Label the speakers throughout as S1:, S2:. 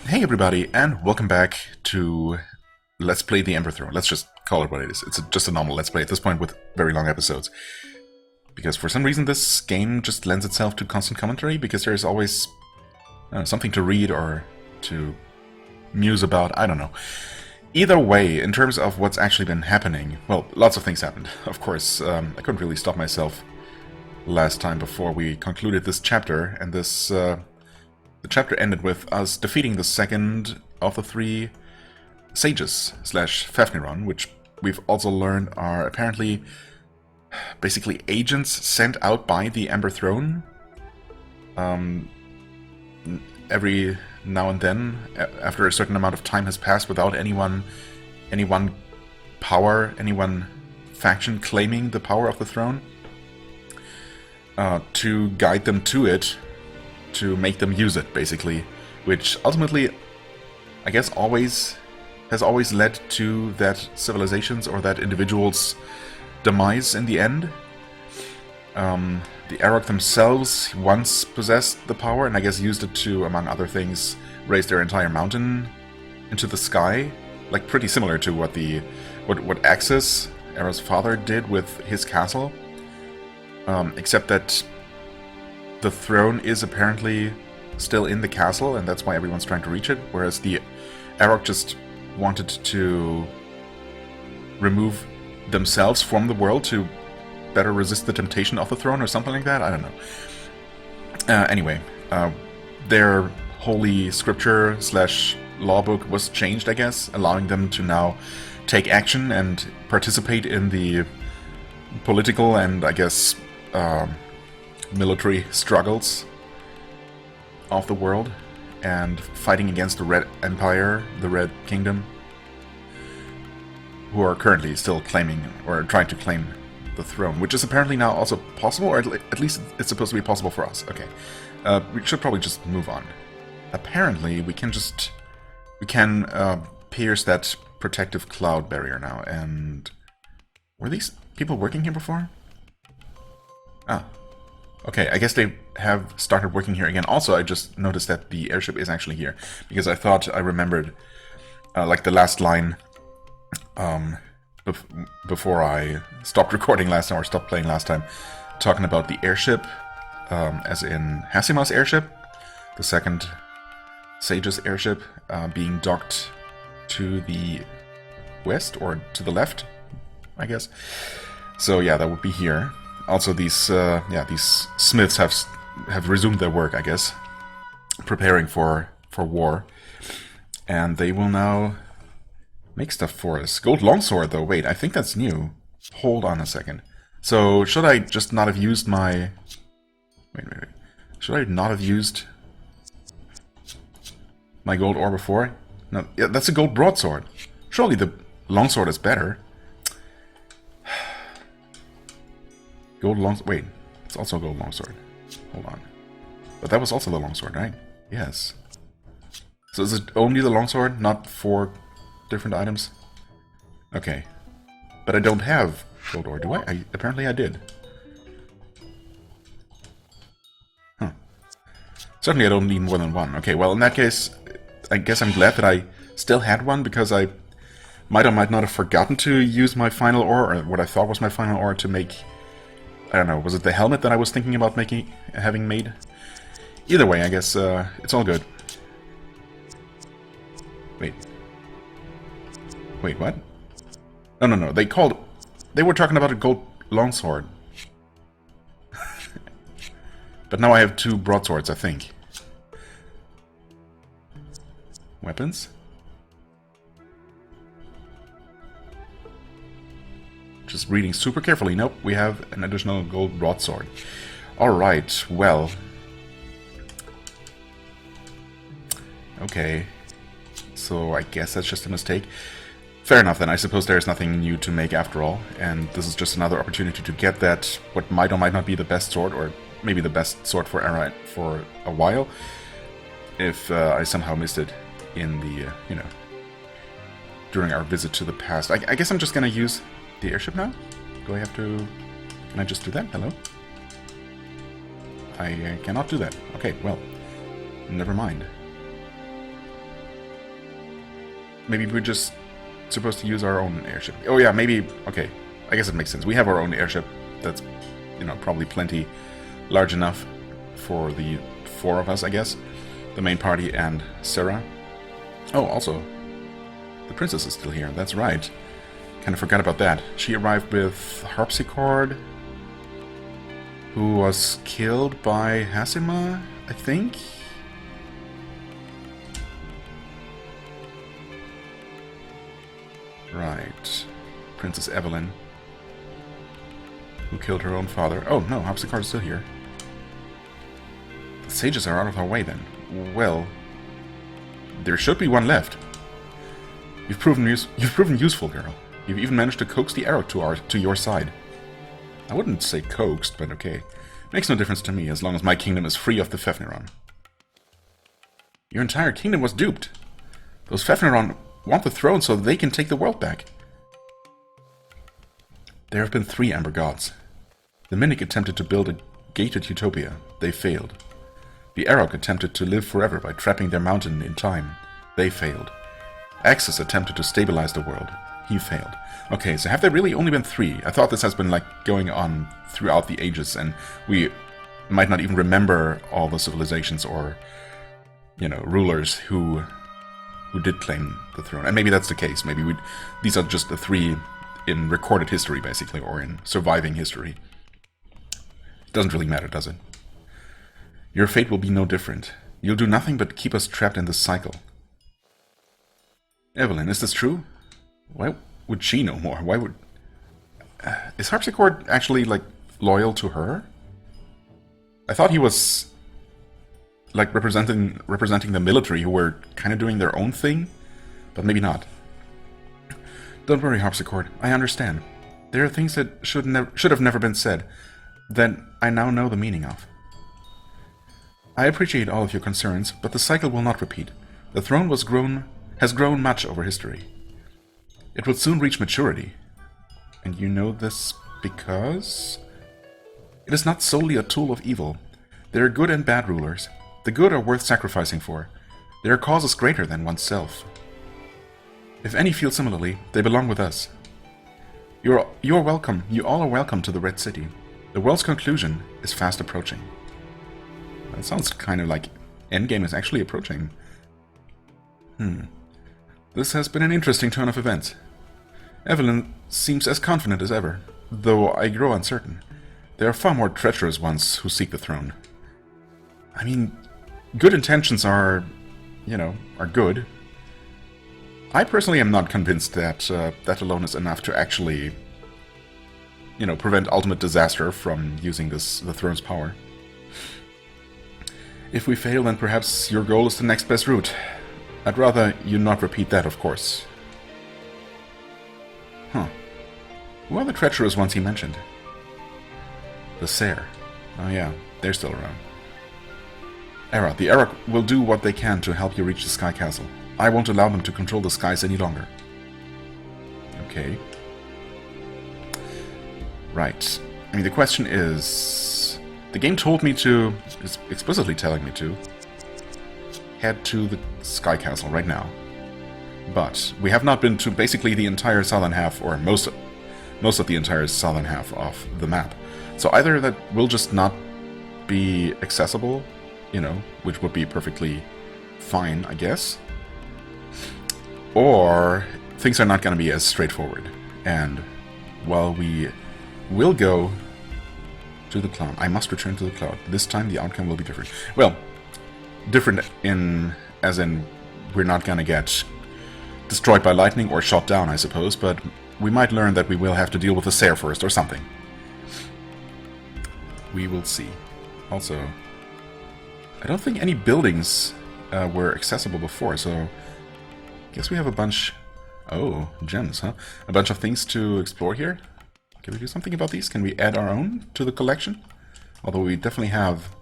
S1: Hey everybody, and welcome back to Let's Play the Ember Throne. Let's just call it what it is. It's just a normal Let's Play at this point with very long episodes. Because for some reason this game just lends itself to constant commentary, because there's always something to read or to muse about, I don't know. Either way, in terms of what's actually been happening, well, lots of things happened. Of course, I couldn't really stop myself last time before we concluded this chapter, and this... The chapter ended with us defeating the second of the three sages / Fafniron, which we've also learned are apparently basically agents sent out by the Ember Throne. Every now and then, after a certain amount of time has passed without any one faction claiming the power of the throne, to guide them to it, to make them use it, basically, which ultimately, I guess, has always led to that civilization's or that individual's demise in the end. The Arok themselves once possessed the power, and I guess used it to, among other things, raise their entire mountain into the sky, like pretty similar to what Axis, Arok's father, did with his castle, except that the throne is apparently still in the castle, and that's why everyone's trying to reach it, whereas the Arok just wanted to remove themselves from the world to better resist the temptation of the throne or something like that. I don't know. Anyway, their holy scripture / law book was changed, I guess, allowing them to now take action and participate in the political and, I guess, military struggles of the world, and fighting against the Red Empire, the Red Kingdom, who are currently still claiming, or trying to claim, the throne, which is apparently now also possible, or at least it's supposed to be possible for us. Okay, we should probably just move on. Apparently, we can pierce that protective cloud barrier now, and... Were these people working here before? Ah. Okay, I guess they have started working here again. Also, I just noticed that the airship is actually here, because I thought I remembered, like the last line, before I stopped recording last time, or stopped playing last time, talking about the airship, as in Hasima's airship, the second Sage's airship, being docked to the west, or to the left, I guess. So yeah, that would be here. Also, these smiths have resumed their work, I guess, preparing for war, and they will now make stuff for us. Gold longsword, though. Wait, I think that's new. Hold on a second. So, should I just not have used my... Wait. Should I not have used my gold ore before? No, yeah, that's a gold broadsword. Surely the longsword is better. Gold longsword. Wait, it's also a gold longsword. Hold on. But that was also the longsword, right? Yes. So is it only the longsword, not 4 different items? Okay. But I don't have gold ore, do I? Apparently I did. Huh. Certainly I don't need more than one. Okay, well in that case, I guess I'm glad that I still had one, because I might or might not have forgotten to use my final ore, or what I thought was my final ore, to make... I don't know, was it the helmet that I was thinking about having made? Either way, I guess it's all good. Wait, what? No. They were talking about a gold longsword. But now I have 2 broadswords, I think. Weapons? Just reading super carefully. Nope, we have an additional gold broadsword. Alright, well. Okay. So I guess that's just a mistake. Fair enough then, I suppose there's nothing new to make after all. And this is just another opportunity to get that, what might or might not be the best sword, or maybe the best sword for Era for a while. If I somehow missed it in the, during our visit to the past. I guess I'm just gonna use the airship now? Do I have to... Can I just do that? Hello? I cannot do that. Okay, well, never mind. Maybe we're just supposed to use our own airship. Oh yeah, maybe... Okay, I guess it makes sense. We have our own airship that's, you know, probably plenty large enough for the 4 of us, I guess. The main party and Sarah. Oh, also, the princess is still here. That's right. Kind of forgot about that. She arrived with Harpsichord, who was killed by Hasima, I think? Right. Princess Evelyn, who killed her own father. Oh, no, Harpsichord is still here. The sages are out of our way, then. Well, there should be one left. You've proven useful, girl. You've even managed to coax the arrow to your side. I wouldn't say coaxed, but okay. Makes no difference to me, as long as my kingdom is free of the Fafniron. Your entire kingdom was duped. Those Fafniron want the throne so they can take the world back. There have been 3 Amber Gods. The Minic attempted to build a gated utopia. They failed. The Arok attempted to live forever by trapping their mountain in time. They failed. Axis attempted to stabilize the world. He failed. Okay, so have there really only been 3? I thought this has been, like, going on throughout the ages, and we might not even remember all the civilizations or, you know, rulers who did claim the throne. And maybe that's the case. Maybe these are just the 3 in recorded history, basically, or in surviving history. It doesn't really matter, does it? Your fate will be no different. You'll do nothing but keep us trapped in this cycle. Evelyn, is this true? Why would she know more? Why would... is Harpsichord actually, like, loyal to her? I thought he was, like, representing the military, who were kind of doing their own thing, but maybe not. Don't worry, Harpsichord. I understand. There are things that should have never been said, that I now know the meaning of. I appreciate all of your concerns, but the cycle will not repeat. The throne has grown much over history. It will soon reach maturity. And you know this because... It is not solely a tool of evil. There are good and bad rulers. The good are worth sacrificing for. There are causes greater than oneself. If any feel similarly, they belong with us. You're welcome. You all are welcome to the Red City. The world's conclusion is fast approaching. That sounds kind of like Endgame is actually approaching. This has been an interesting turn of events. Evelyn seems as confident as ever, though I grow uncertain. There are far more treacherous ones who seek the throne. I mean, good intentions are, you know, are good. I personally am not convinced that that alone is enough to actually, you know, prevent ultimate disaster from using the throne's power. If we fail, then perhaps your goal is the next best route. I'd rather you not repeat that, of course. Huh. Who are the treacherous ones he mentioned? The Sare. Oh yeah, they're still around. Era, the Arok will do what they can to help you reach the Sky Castle. I won't allow them to control the skies any longer. Okay. Right. I mean, the question is... The game told me to, is explicitly telling me to, head to the Sky Castle right now. But we have not been to basically the entire southern half, or most of the entire southern half of the map. So either that will just not be accessible, you know, which would be perfectly fine, I guess, or things are not going to be as straightforward. And while we will go to the cloud, I must return to the cloud. This time the outcome will be different. Well, different as in we're not going to get destroyed by lightning or shot down, I suppose, but we might learn that we will have to deal with the Sare first or something. We will see. Also, I don't think any buildings were accessible before, so I guess we have a bunch... Oh, gems, huh? A bunch of things to explore here. Can we do something about these? Can we add our own to the collection? Although we definitely have...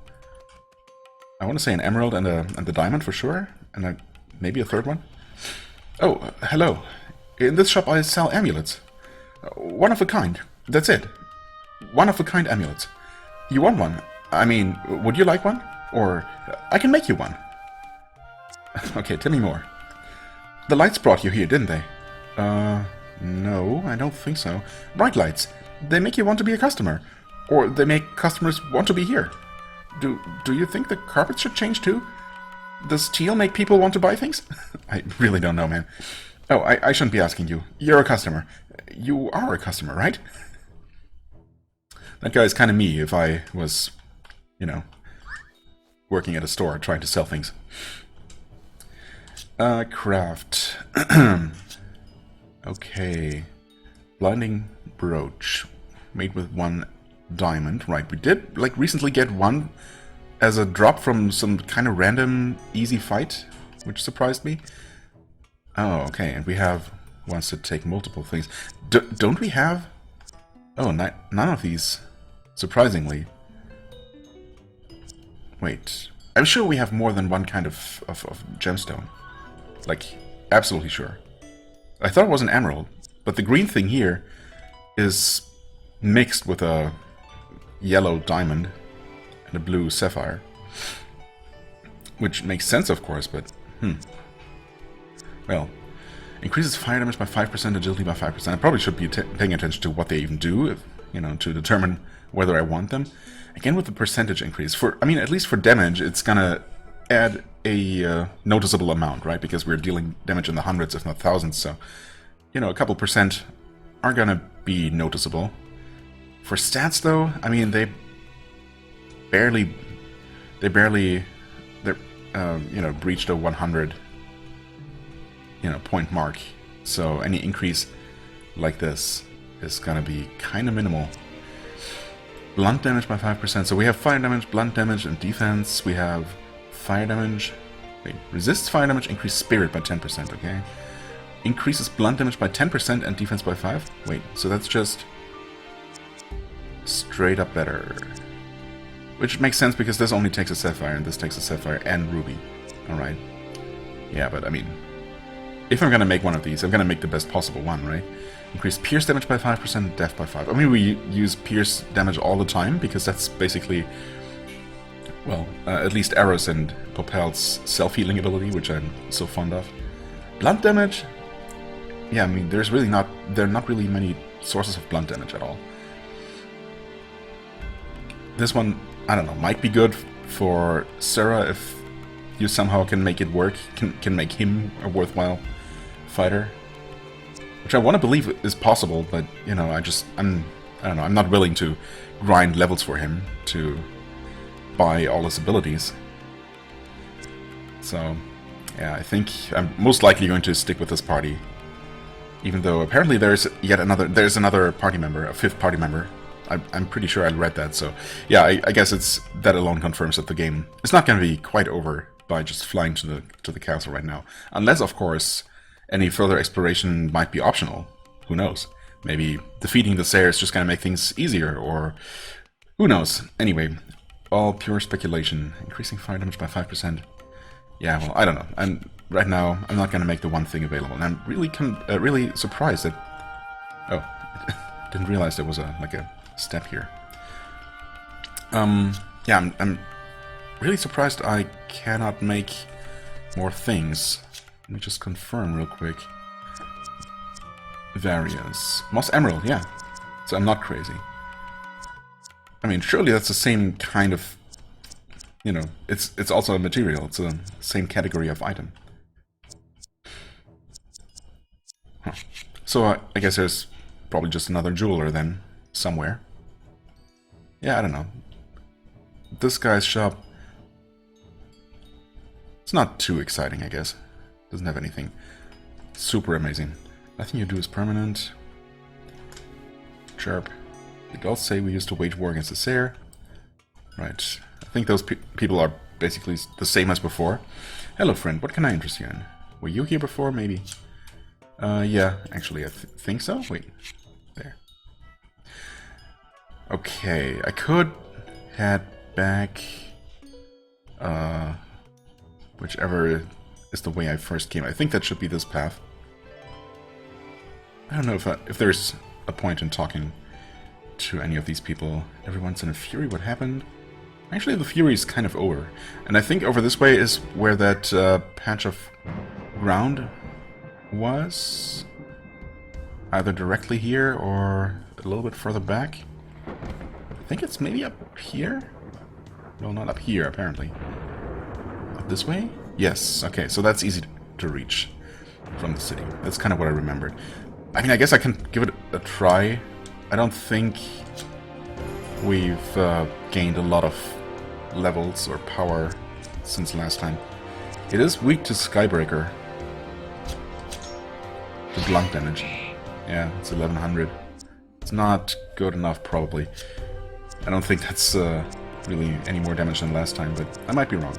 S1: I want to say an emerald and a diamond for sure, and maybe a third one. Oh, hello. In this shop I sell amulets. One of a kind. That's it. One of a kind amulets. You want one? I mean, would you like one? Or I can make you one. Okay, tell me more. The lights brought you here, didn't they? No, I don't think so. Bright lights. They make you want to be a customer. Or they make customers want to be here. Do you think the carpets should change too? Does teal make people want to buy things? I really don't know, man. Oh, I shouldn't be asking you. You're a customer. You are a customer, right? That guy's kind of me if I was, you know, working at a store trying to sell things. Craft. Okay. Blinding brooch. Made with 1 diamond. Right, we did, like, recently get one as a drop from some kind of random easy fight, which surprised me. Oh, okay, and we have ones that take multiple things. Don't we have... Oh, none of these, surprisingly. Wait, I'm sure we have more than one kind of gemstone. Like, absolutely sure. I thought it was an emerald, but the green thing here is mixed with a yellow diamond and a blue sapphire. Which makes sense, of course, but... Well, increases fire damage by 5%, agility by 5%. I probably should be paying attention to what they even do, if, you know, to determine whether I want them. Again, with the percentage increase. I mean, at least for damage, it's gonna add a noticeable amount, right? Because we're dealing damage in the hundreds, if not thousands, so... You know, a couple percent are gonna be noticeable. For stats, though, I mean, they're you know, breached a 100, you know, point mark. So any increase like this is gonna be kind of minimal. Blunt damage by 5%. So we have fire damage, blunt damage, and defense. We have fire damage. Wait, resists fire damage, increase spirit by 10%, okay? Increases blunt damage by 10% and defense by 5? Wait, so that's just straight up better. Which makes sense because this only takes a sapphire and this takes a sapphire and ruby. Alright. Yeah, but I mean, if I'm gonna make one of these, I'm gonna make the best possible one, right? Increase pierce damage by 5%, death by 5. I mean, we use pierce damage all the time because that's basically, well, at least arrows and Popel's self-healing ability, which I'm so fond of. Blunt damage? Yeah, I mean, there are not really many sources of blunt damage at all. This one, I don't know, might be good for Sarah if you somehow can make it work, can make him a worthwhile fighter. Which I want to believe is possible, but, you know, I don't know, I'm not willing to grind levels for him to buy all his abilities. So, yeah, I think I'm most likely going to stick with this party. Even though apparently there's another party member, a 5th party member. I'm pretty sure I read that, so yeah, I guess that alone confirms that the game is not going to be quite over by just flying to the castle right now. Unless, of course, any further exploration might be optional. Who knows? Maybe defeating the Sayer is just going to make things easier, or who knows? Anyway, all pure speculation. Increasing fire damage by 5%. Yeah, well, I don't know. And right now, I'm not going to make the one thing available. And I'm really surprised that... Oh, didn't realize there was like a step here. Yeah, I'm really surprised I cannot make more things. Let me just confirm real quick. Various. Moss Emerald, yeah. So I'm not crazy. I mean, surely that's the same kind of... You know, it's also a material. It's the same category of item. Huh. So I guess there's probably just another jeweler then, somewhere. Yeah, I don't know. This guy's shop... It's not too exciting, I guess. Doesn't have anything super amazing. Nothing you do is permanent. Chirp. It does say we used to wage war against the Sayer. Right. I think those people are basically the same as before. Hello, friend. What can I interest you in? Were you here before, maybe? Yeah. Actually, I think so. Wait. There. Okay. I could head back... whichever is the way I first came. I think that should be this path. I don't know if there's a point in talking to any of these people. Everyone's in a fury. What happened? Actually, the fury is kind of over. And I think over this way is where that patch of ground was either directly here or a little bit further back. I think it's maybe up here? No, not up here, apparently. Up this way? Yes, okay, so that's easy to reach from the city. That's kind of what I remembered. I mean, I guess I can give it a try. I don't think we've gained a lot of levels or power since last time. It is weak to Skybreaker. The blunt damage. Yeah, it's 1100. It's not good enough, probably. I don't think that's really any more damage than last time, but I might be wrong.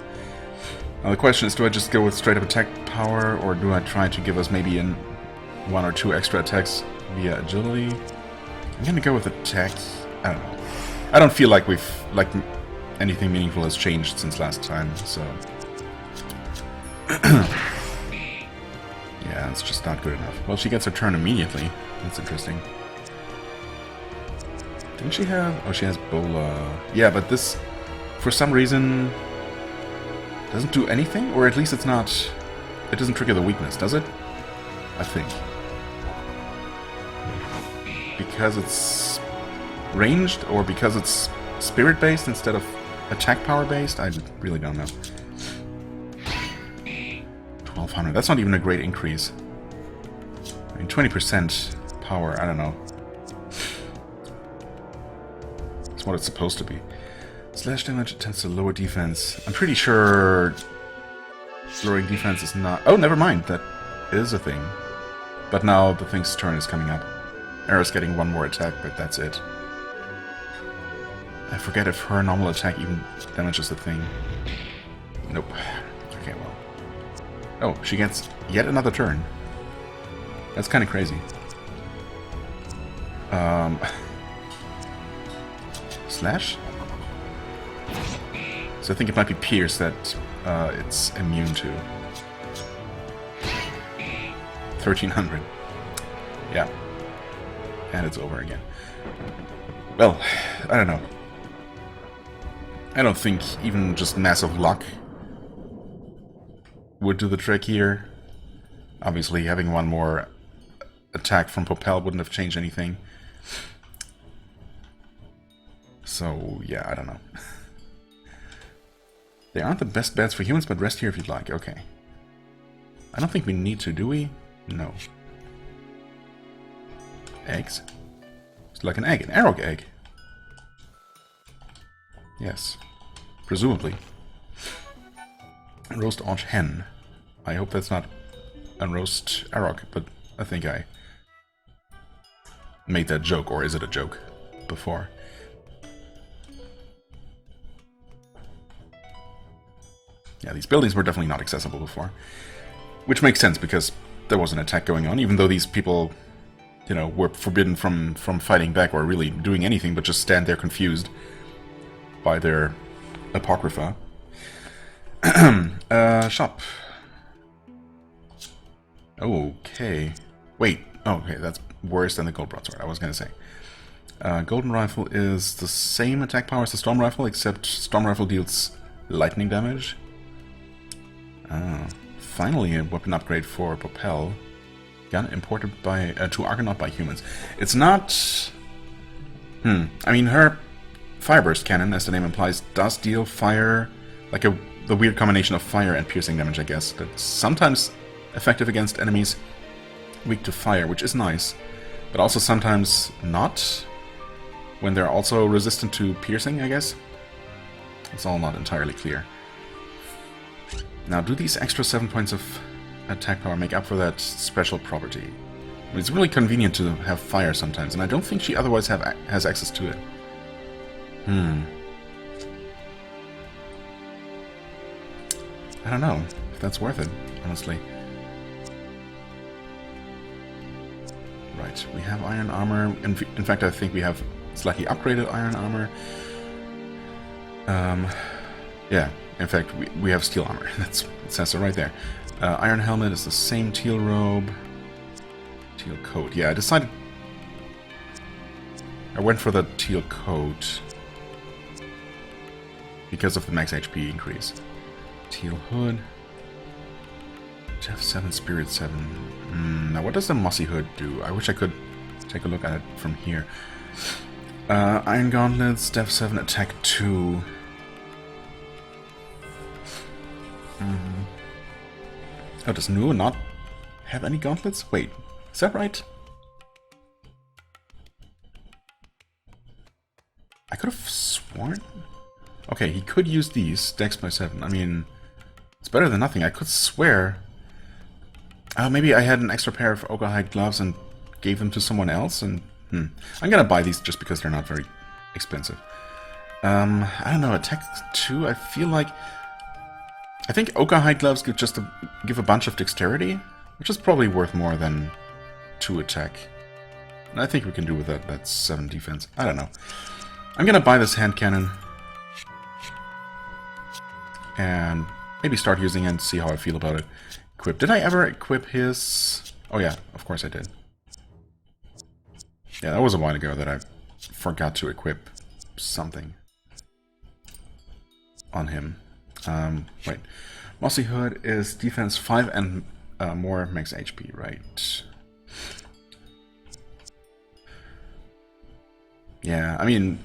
S1: Now the question is, do I just go with straight up attack power, or do I try to give us maybe one or two extra attacks via agility? I'm gonna go with attack. I don't know. I don't feel like anything meaningful has changed since last time, so... yeah, it's just not good enough. Well, she gets her turn immediately. That's interesting. Didn't she have... oh, she has Bola. Yeah, but this, for some reason, doesn't do anything? Or at least it's not... it doesn't trigger the weakness, does it? I think. Because it's ranged, or because it's spirit-based instead of attack power-based? I really don't know. 1200. That's not even a great increase. I mean, 20% power, I don't know. It's what it's supposed to be. Slash damage tends to lower defense. I'm pretty sure lowering defense is not... oh, never mind. That is a thing. But now the thing's turn is coming up. Era's getting one more attack, but that's it. I forget if her normal attack even damages the thing. Nope. Okay, well. Oh, she gets yet another turn. That's kind of crazy. Slash? So I think it might be Pierce that it's immune to. 1300. Yeah. And it's over again. Well, I don't know. I don't think even just massive luck would do the trick here. Obviously, having one more attack from Propel wouldn't have changed anything. So, yeah, I don't know. They aren't the best bets for humans, but rest here if you'd like. Okay. I don't think we need to, do we? No. Eggs? It's like an egg, an arrow egg. Yes. Presumably. Roast orange hen. I hope that's not a roast arrow, but I think I made that joke, or is it a joke, before. Yeah, these buildings were definitely not accessible before. Which makes sense, because there was an attack going on, even though these people, you know, were forbidden from fighting back or really doing anything but just stand there confused by their apocrypha. Shop. Okay. Wait. Okay, that's worse than the gold broadsword, I was gonna say. Golden rifle is the same attack power as the storm rifle, except storm rifle deals lightning damage. Finally a weapon upgrade for Propel. Gun imported by to Argonaut by humans. It's not... I mean, her Fireburst cannon, as the name implies, does deal fire, like the weird combination of fire and piercing damage, I guess. That's sometimes effective against enemies weak to fire, which is nice, but also sometimes not, when they're also resistant to piercing, I guess. It's all not entirely clear. Now, do these extra 7 points of attack power make up for that special property? I mean, it's really convenient to have fire sometimes, and I don't think she otherwise has access to it. I don't know if that's worth it, honestly. Right, we have iron armor. In fact, I think we have slightly upgraded iron armor. Yeah, in fact, we have steel armor. It says so right there. Iron helmet is the same. Teal robe. Teal coat. Yeah, I went for the teal coat because of the max HP increase. Teal hood. Def 7, Spirit 7. Now what does the Mossy Hood do? I wish I could take a look at it from here. Iron Gauntlets, Def 7, Attack 2. Oh, does Nu not have any gauntlets? Wait, is that right? I could have sworn... Okay, he could use these, Dex by 7. I mean, it's better than nothing. I could swear... Oh, maybe I had an extra pair of Ogre Hide gloves and gave them to someone else, and... I'm gonna buy these just because they're not very expensive. I don't know, Attack 2, I feel like... I think Ogre Hide gloves give a bunch of dexterity, which is probably worth more than 2 attack. And I think we can do with that. That's 7 defense. I don't know. I'm gonna buy this hand cannon. And maybe start using it and see how I feel about it. Equip. Did I ever equip his... Oh yeah, of course I did. Yeah, that was a while ago that I forgot to equip something on him. Wait. Mossy Hood is defense 5 and more max HP, right? Yeah, I mean,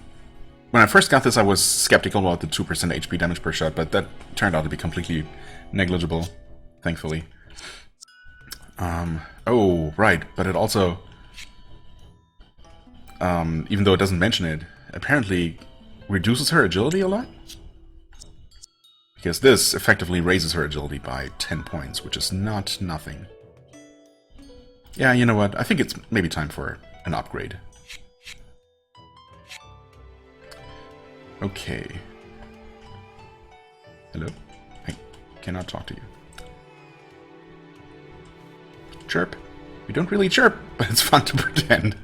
S1: when I first got this I was skeptical about the 2% HP damage per shot, but that turned out to be completely negligible, thankfully. Oh, right, but it also, even though it doesn't mention it, apparently reduces her agility a lot? Because this effectively raises her agility by 10 points, which is not nothing. Yeah, you know what? I think it's maybe time for an upgrade. Okay. Hello? I cannot talk to you. Chirp. You don't really chirp, but it's fun to pretend.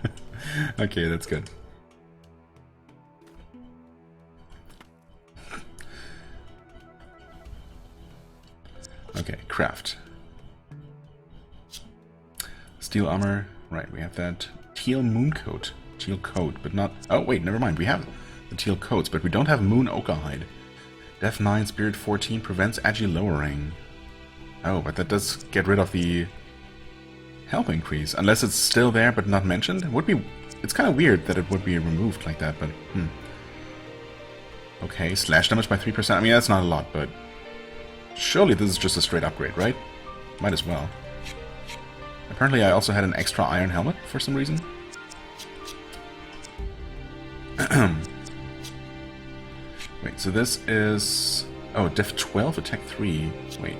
S1: Okay, that's good. Okay, craft. Steel armor. Right, we have that. Teal moon coat. Teal coat, but not... Oh, wait, never mind. We have the teal coats, but we don't have moon ochre hide. Def 9, Spirit 14 prevents agi lowering. Oh, but that does get rid of the health increase. Unless it's still there but not mentioned. It would be... It's kind of weird that it would be removed like that, but... Okay, slash damage by 3%. I mean, that's not a lot, but... Surely this is just a straight upgrade, right? Might as well. Apparently I also had an extra iron helmet for some reason. Wait, so this is... Oh, Def 12, Attack 3. Wait.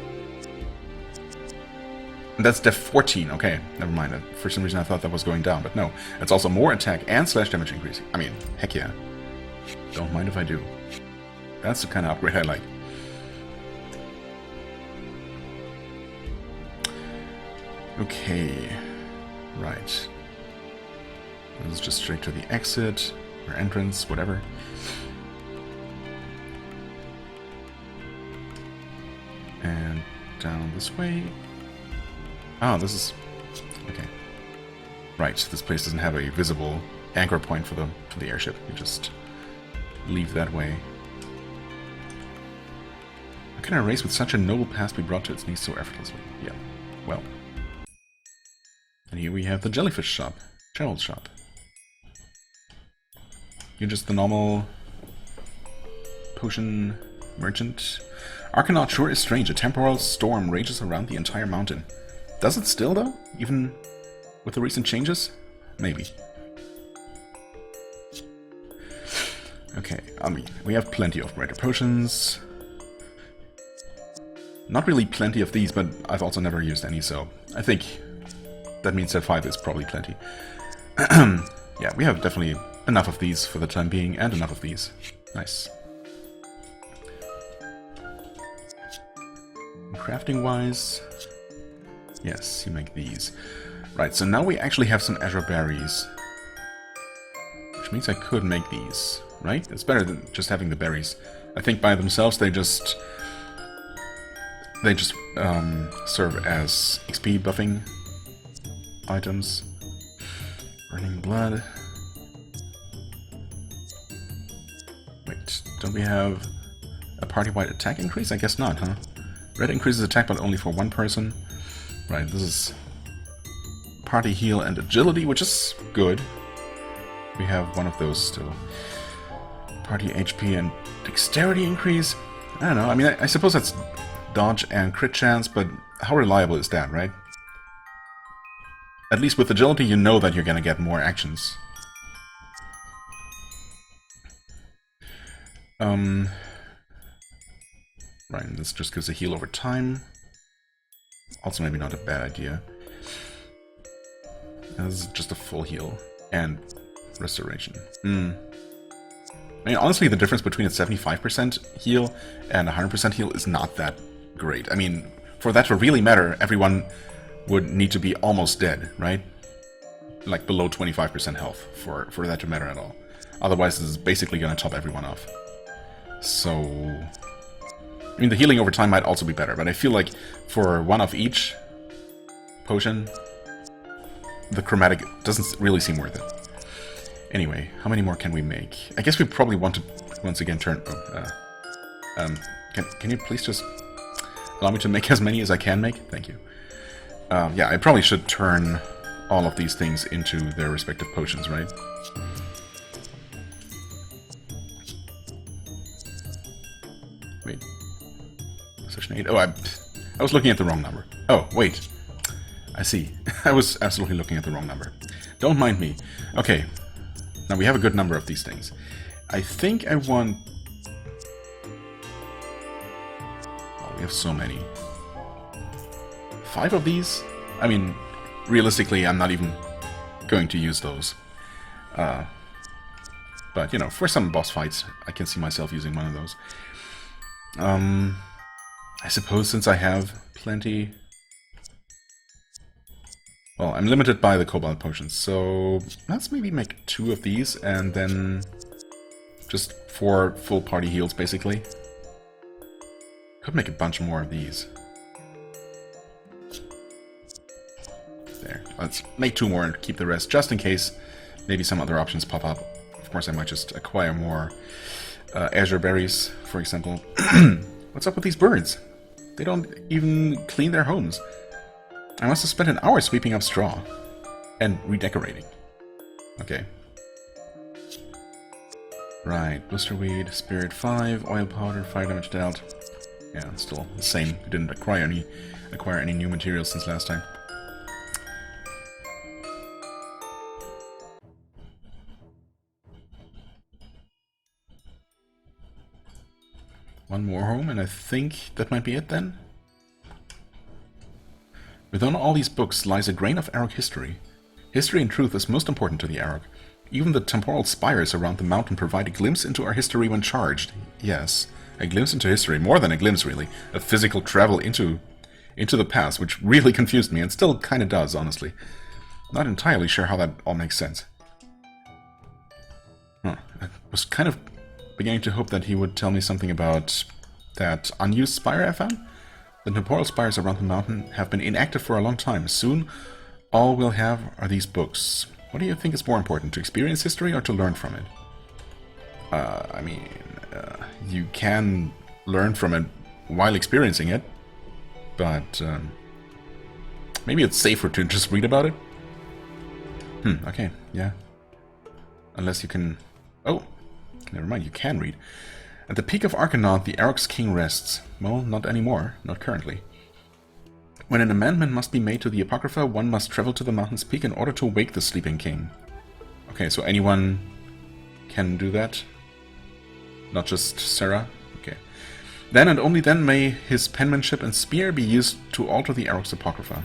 S1: And that's Def 14. Okay, never mind. For some reason I thought that was going down, but no. It's also more attack and slash damage increase. I mean, heck yeah. Don't mind if I do. That's the kind of upgrade I like. Okay, right. Let's just straight to the exit, or entrance, whatever. And down this way. Oh, this is... Okay. Right, this place doesn't have a visible anchor point for the airship. You just leave that way. How can a race with such a noble past be brought to its knees so effortlessly? Yeah, well... And here we have the jellyfish shop, Gerald's shop. You're just the normal potion merchant. Arcanaut sure is strange. A temporal storm rages around the entire mountain. Does it still, though? Even with the recent changes? Maybe. Okay, I mean, we have plenty of brighter potions. Not really plenty of these, but I've also never used any, so I think... That means that 5 is probably plenty. Yeah, we have definitely enough of these for the time being, and enough of these. Nice. Crafting-wise... Yes, you make these. Right, so now we actually have some azure berries. Which means I could make these, right? It's better than just having the berries. I think by themselves they just serve as XP buffing items. Burning blood. Wait, don't we have a party-wide attack increase? I guess not, huh? Red increases attack, but only for one person. Right, this is party heal and agility, which is good. We have one of those still. Party HP and dexterity increase. I don't know. I mean, I suppose that's dodge and crit chance, but how reliable is that, right? At least with agility, you know that you're gonna get more actions. Right, this just gives a heal over time. Also maybe not a bad idea. This is just a full heal. And restoration. I mean, honestly, the difference between a 75% heal and 100% heal is not that great. I mean, for that to really matter, everyone would need to be almost dead, right? Like below 25% health for that to matter at all. Otherwise, this is basically going to top everyone off. So, I mean, the healing over time might also be better, but I feel like for one of each potion, the chromatic doesn't really seem worth it. Anyway, how many more can we make? I guess we probably want to once again turn... can you please just allow me to make as many as I can make? Thank you. Yeah, I probably should turn all of these things into their respective potions, right? Wait. Session 8. Oh, I was looking at the wrong number. Oh, wait. I see. I was absolutely looking at the wrong number. Don't mind me. Okay. Now we have a good number of these things. I think I want... Oh, we have so many. 5 of these? I mean, realistically, I'm not even going to use those. But, you know, for some boss fights, I can see myself using one of those. I suppose since I have plenty... Well, I'm limited by the Cobalt Potions, so let's maybe make 2 of these, and then just 4 full party heals, basically. Could make a bunch more of these. There. Let's make 2 more and keep the rest, just in case maybe some other options pop up. Of course, I might just acquire more azure berries, for example. What's up with these birds? They don't even clean their homes. I must have spent an hour sweeping up straw. And redecorating. Okay. Right, booster weed, spirit 5, oil powder, fire damage dealt. Yeah, it's still the same. We didn't acquire any new materials since last time. One more home, and I think that might be it then. Within all these books lies a grain of Arok history. History and truth is most important to the Arok. Even the temporal spires around the mountain provide a glimpse into our history when charged. Yes, a glimpse into history. More than a glimpse, really. A physical travel into the past, which really confused me, and still kind of does, honestly. Not entirely sure how that all makes sense. Huh. I was kind of beginning to hope that he would tell me something about that unused spire I found. The temporal spires around the mountain have been inactive for a long time. Soon, all we'll have are these books. What do you think is more important, to experience history or to learn from it? I mean, you can learn from it while experiencing it, but maybe it's safer to just read about it. Okay, yeah. Unless you can... Oh, never mind, you can read. At the peak of Arcanaut, the Arok's king rests. Well, not anymore. Not currently. When an amendment must be made to the Apocrypha, one must travel to the mountain's peak in order to wake the sleeping king. Okay, so anyone can do that? Not just Sarah? Okay. Then and only then may his penmanship and spear be used to alter the Arok's Apocrypha.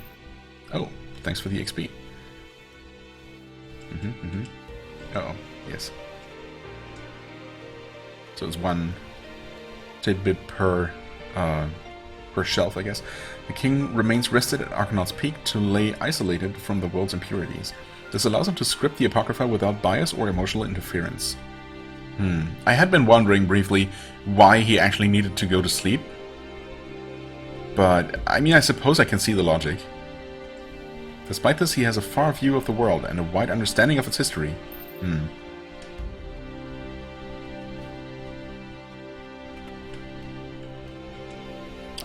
S1: Oh, thanks for the XP. Uh-oh, yes. So it's 1 tidbit per shelf, I guess. The king remains rested at Arcanaut's peak to lay isolated from the world's impurities. This allows him to script the Apocrypha without bias or emotional interference. I had been wondering briefly why he actually needed to go to sleep. But, I mean, I suppose I can see the logic. Despite this, he has a far view of the world and a wide understanding of its history.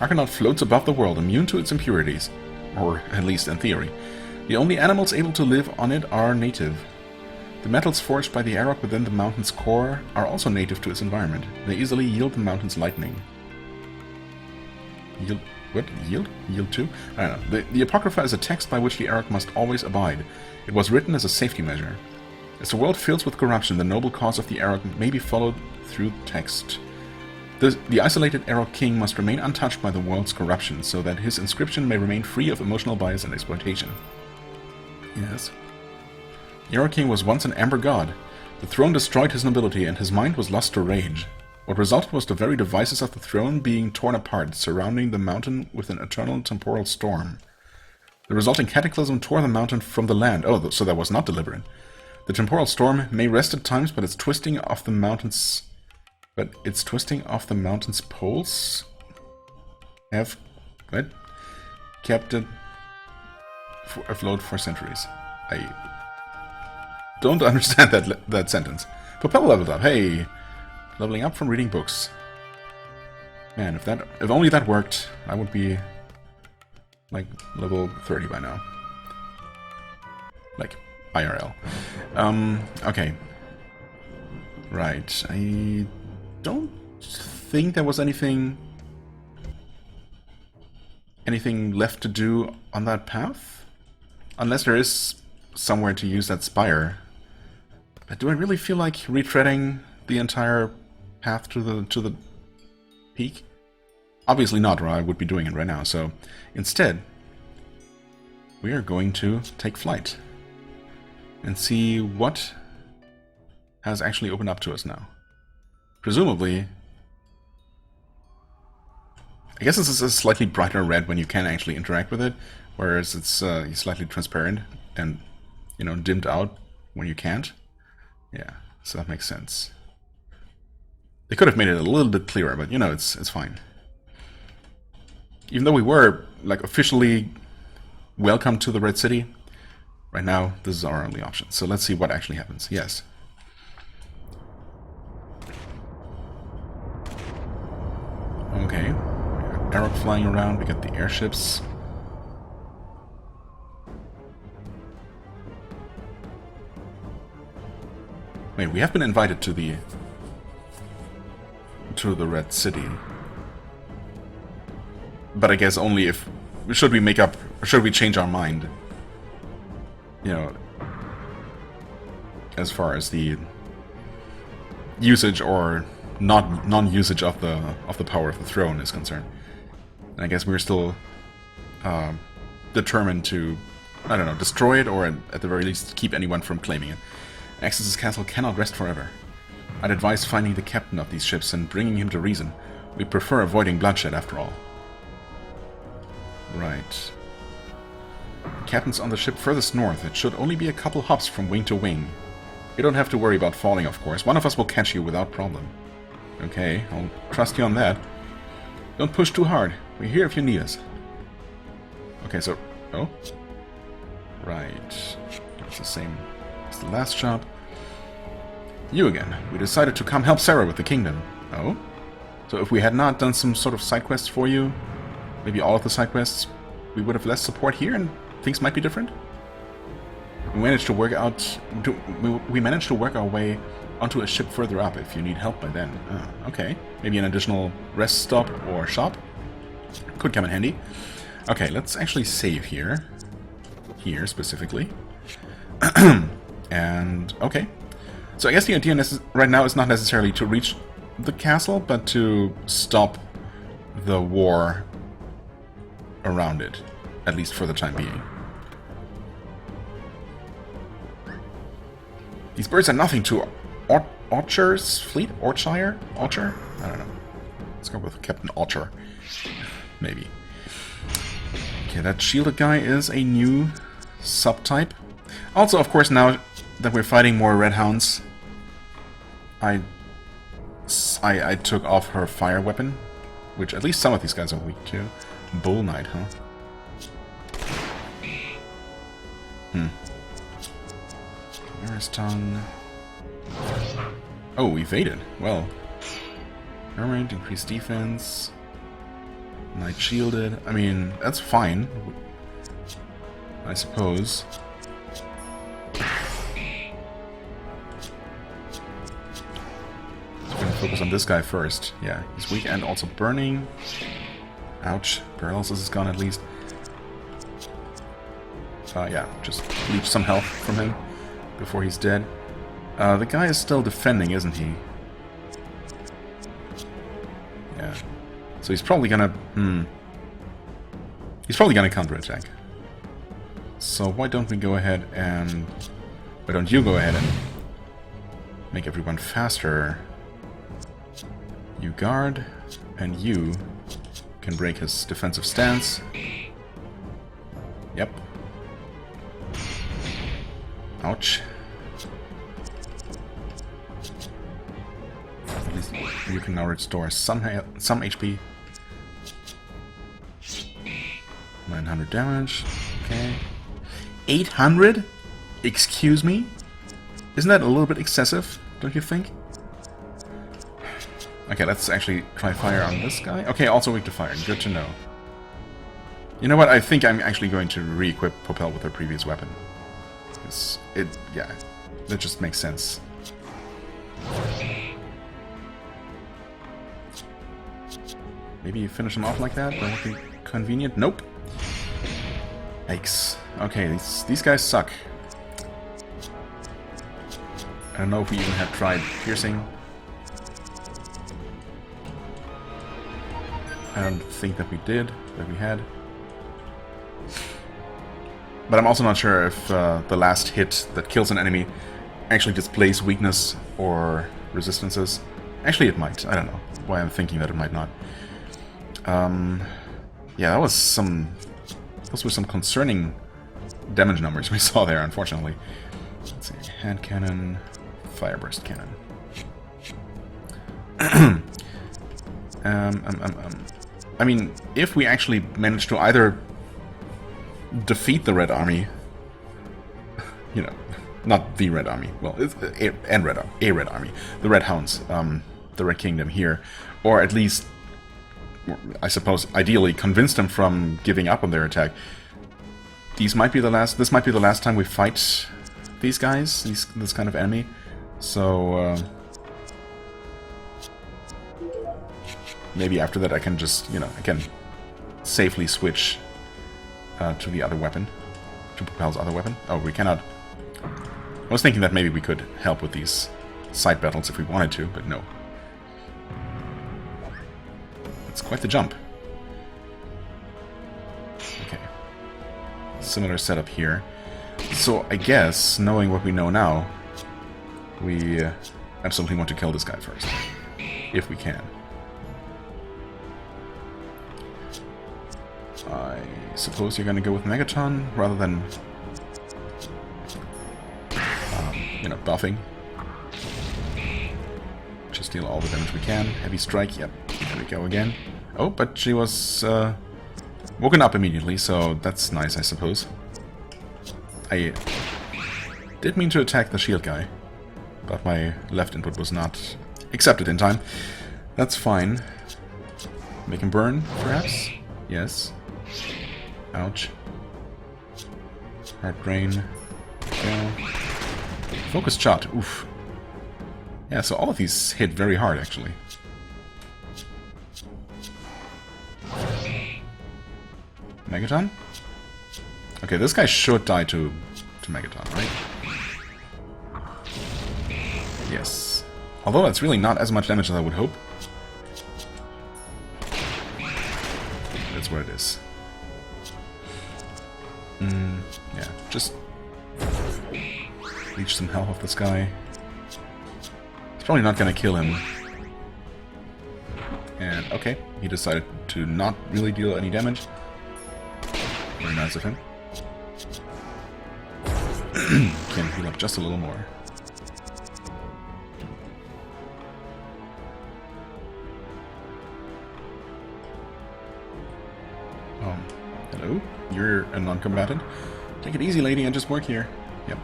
S1: Argonaut floats above the world, immune to its impurities. Or at least in theory. The only animals able to live on it are native. The metals forged by the Arok within the mountain's core are also native to its environment. They easily yield the mountain's lightning. Yield? What? Yield? Yield to? I don't know. The Apocrypha is a text by which the Arok must always abide. It was written as a safety measure. As the world fills with corruption, the noble cause of the Arok may be followed through text. The isolated Arok king must remain untouched by the world's corruption, so that his inscription may remain free of emotional bias and exploitation. Yes. The Arok king was once an amber god. The throne destroyed his nobility, and his mind was lost to rage. What resulted was the very devices of the throne being torn apart, surrounding the mountain with an eternal temporal storm. The resulting cataclysm tore the mountain from the land. Oh, so that was not deliberate. The temporal storm may rest at times, but its twisting off the mountain's poles have kept it afloat for centuries. I don't understand that sentence. Propel leveled up. Hey, leveling up from reading books. Man, if only that worked, I would be like level 30 by now. Like IRL. Okay. Right. I don't think there was anything left to do on that path, unless there is somewhere to use that spire. But do I really feel like retreading the entire path to the peak? Obviously not, or I would be doing it right now. So instead, we are going to take flight and see what has actually opened up to us now. Presumably, I guess this is a slightly brighter red when you can actually interact with it, whereas it's slightly transparent and, you know, dimmed out when you can't. Yeah, so that makes sense. They could have made it a little bit clearer, but you know, it's fine. Even though we were like officially welcome to the Red City, right now this is our only option. So let's see what actually happens. Yes. Okay. We got Arok flying around, we got the airships. Wait, we have been invited to the Red City. But I guess only if... Should we make up... Or should we change our mind? You know... As far as the... usage or non-usage of the power of the throne is concerned. And I guess we're still... determined to... I don't know, destroy it or at the very least keep anyone from claiming it. Axis' castle cannot rest forever. I'd advise finding the captain of these ships and bringing him to reason. We prefer avoiding bloodshed after all. Right. Captain's on the ship furthest north. It should only be a couple hops from wing to wing. You don't have to worry about falling, of course. One of us will catch you without problem. Okay, I'll trust you on that. Don't push too hard. We're here if you need us. Okay, so... Oh? Right. It's the same as the last shop. You again. We decided to come help Sarah with the kingdom. Oh? So if we had not done some sort of side quests for you, maybe all of the side quests, we would have less support here and things might be different? We managed to work out... We managed to work our way onto a ship further up if you need help by then. Oh, okay. Maybe an additional rest stop or shop? Could come in handy. Okay, let's actually save here. Here, specifically. And, okay. So I guess the idea right now is not necessarily to reach the castle, but to stop the war around it, at least for the time being. These birds are nothing to Archer's fleet? Archer? I don't know. Let's go with Captain Archer. Maybe. Okay, that shielded guy is a new subtype. Also, of course, now that we're fighting more Red Hounds, I took off her fire weapon, which at least some of these guys are weak to. Bull Knight, huh? Mirror's Tongue. Oh, evaded. Well. Mermaid, increased defense. Knight shielded. I mean, that's fine, I suppose. We're gonna focus on this guy first. Yeah, he's weak and also burning. Ouch. Paralysis is gone at least. Yeah, just leech some health from him before he's dead. The guy is still defending, isn't he? Yeah. So he's probably gonna... He's probably gonna counterattack. So why don't we go ahead and... Why don't you go ahead and make everyone faster? You guard, and you can break his defensive stance. Yep. Ouch. At least you can now restore some HP. 900 damage. Okay. 800? Excuse me? Isn't that a little bit excessive, don't you think? Okay, let's actually try fire on this guy. Okay, also weak to fire. Good to know. You know what? I think I'm actually going to re-equip Popel with her previous weapon. Yeah, that just makes sense. Maybe you finish him off like that? That would be convenient. Nope. Yikes. Okay, these guys suck. I don't know if we even have tried piercing. I don't think that we did, that we had. But I'm also not sure if the last hit that kills an enemy actually displays weakness or resistances. Actually, it might. I don't know why I'm thinking that it might not. Yeah, that was those were some concerning damage numbers we saw there, unfortunately. Let's see. Hand cannon, fire burst cannon. I mean, if we actually manage to either defeat the Red Army, you know, not the Red Army, well, it's a Red Army, the Red Hounds, the Red Kingdom here, or at least, I suppose, ideally convince them from giving up on their attack. This might be the last time we fight these guys, this kind of enemy. So maybe after that I can just, you know, I can safely switch to the other weapon, to Propel's other weapon. Oh, we cannot. I was thinking that maybe we could help with these side battles if we wanted to, but no. It's quite the jump. Okay. Similar setup here. So I guess, knowing what we know now, we absolutely want to kill this guy first. If we can. I suppose you're going to go with Megaton rather than, you know, buffing. Just deal all the damage we can. Heavy strike, yep. There we go again. Oh, but she was woken up immediately, so that's nice, I suppose. I did mean to attack the shield guy, but my left input was not accepted in time. That's fine. Make him burn, perhaps? Yes. Ouch. Hard brain. Go. Focused shot. Oof. Yeah, so all of these hit very hard, actually. Megaton? Okay, this guy should die to Megaton, right? Yes. Although that's really not as much damage as I would hope. That's what it is. Yeah, just leech some health off this guy. It's probably not gonna kill him. And, okay, he decided to not really deal any damage. Very nice of him. Can heal up just a little more. Hello? You're a non-combatant? Take it easy, lady, I just work here. Yep.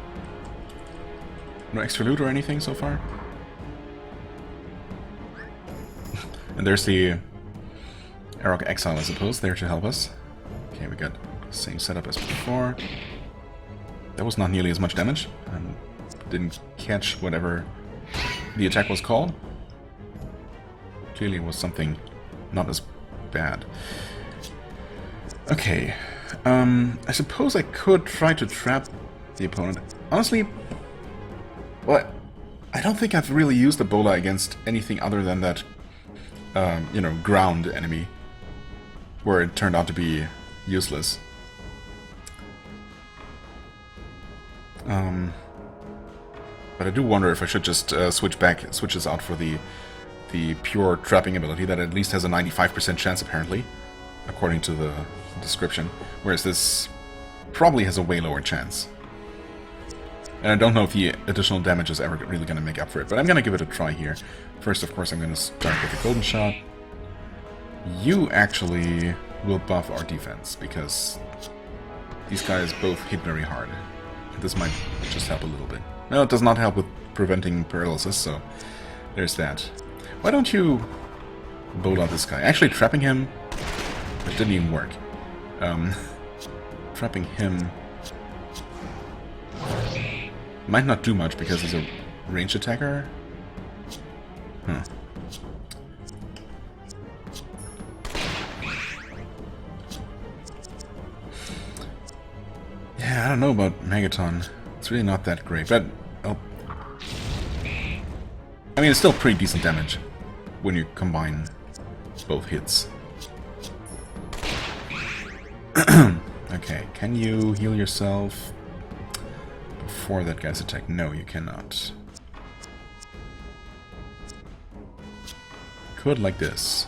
S1: No extra loot or anything so far? And there's the Arok Exile, I suppose, there to help us. Okay, we got the same setup as before. That was not nearly as much damage. Didn't catch whatever the attack was called. Clearly it was something not as bad. Okay. I suppose I could try to trap the opponent. Honestly, well, I don't think I've really used Ebola against anything other than that, you know, ground enemy, where it turned out to be useless. But I do wonder if I should just switch this out for the pure trapping ability that at least has a 95% chance, apparently, according to the description, whereas this probably has a way lower chance. And I don't know if the additional damage is ever really going to make up for it, but I'm going to give it a try here. First, of course, I'm going to start with the Golden Shot. You actually will buff our defense, because these guys both hit very hard. This might just help a little bit. No, it does not help with preventing paralysis, so there's that. Why don't you bowl out this guy? Actually, trapping him, it didn't even work. Trapping him might not do much because he's a ranged attacker. Huh. Yeah, I don't know about Megaton. It's really not that great, but oh. I mean, it's still pretty decent damage when you combine both hits. Okay, can you heal yourself before that guy's attack? No, you cannot. Could like this.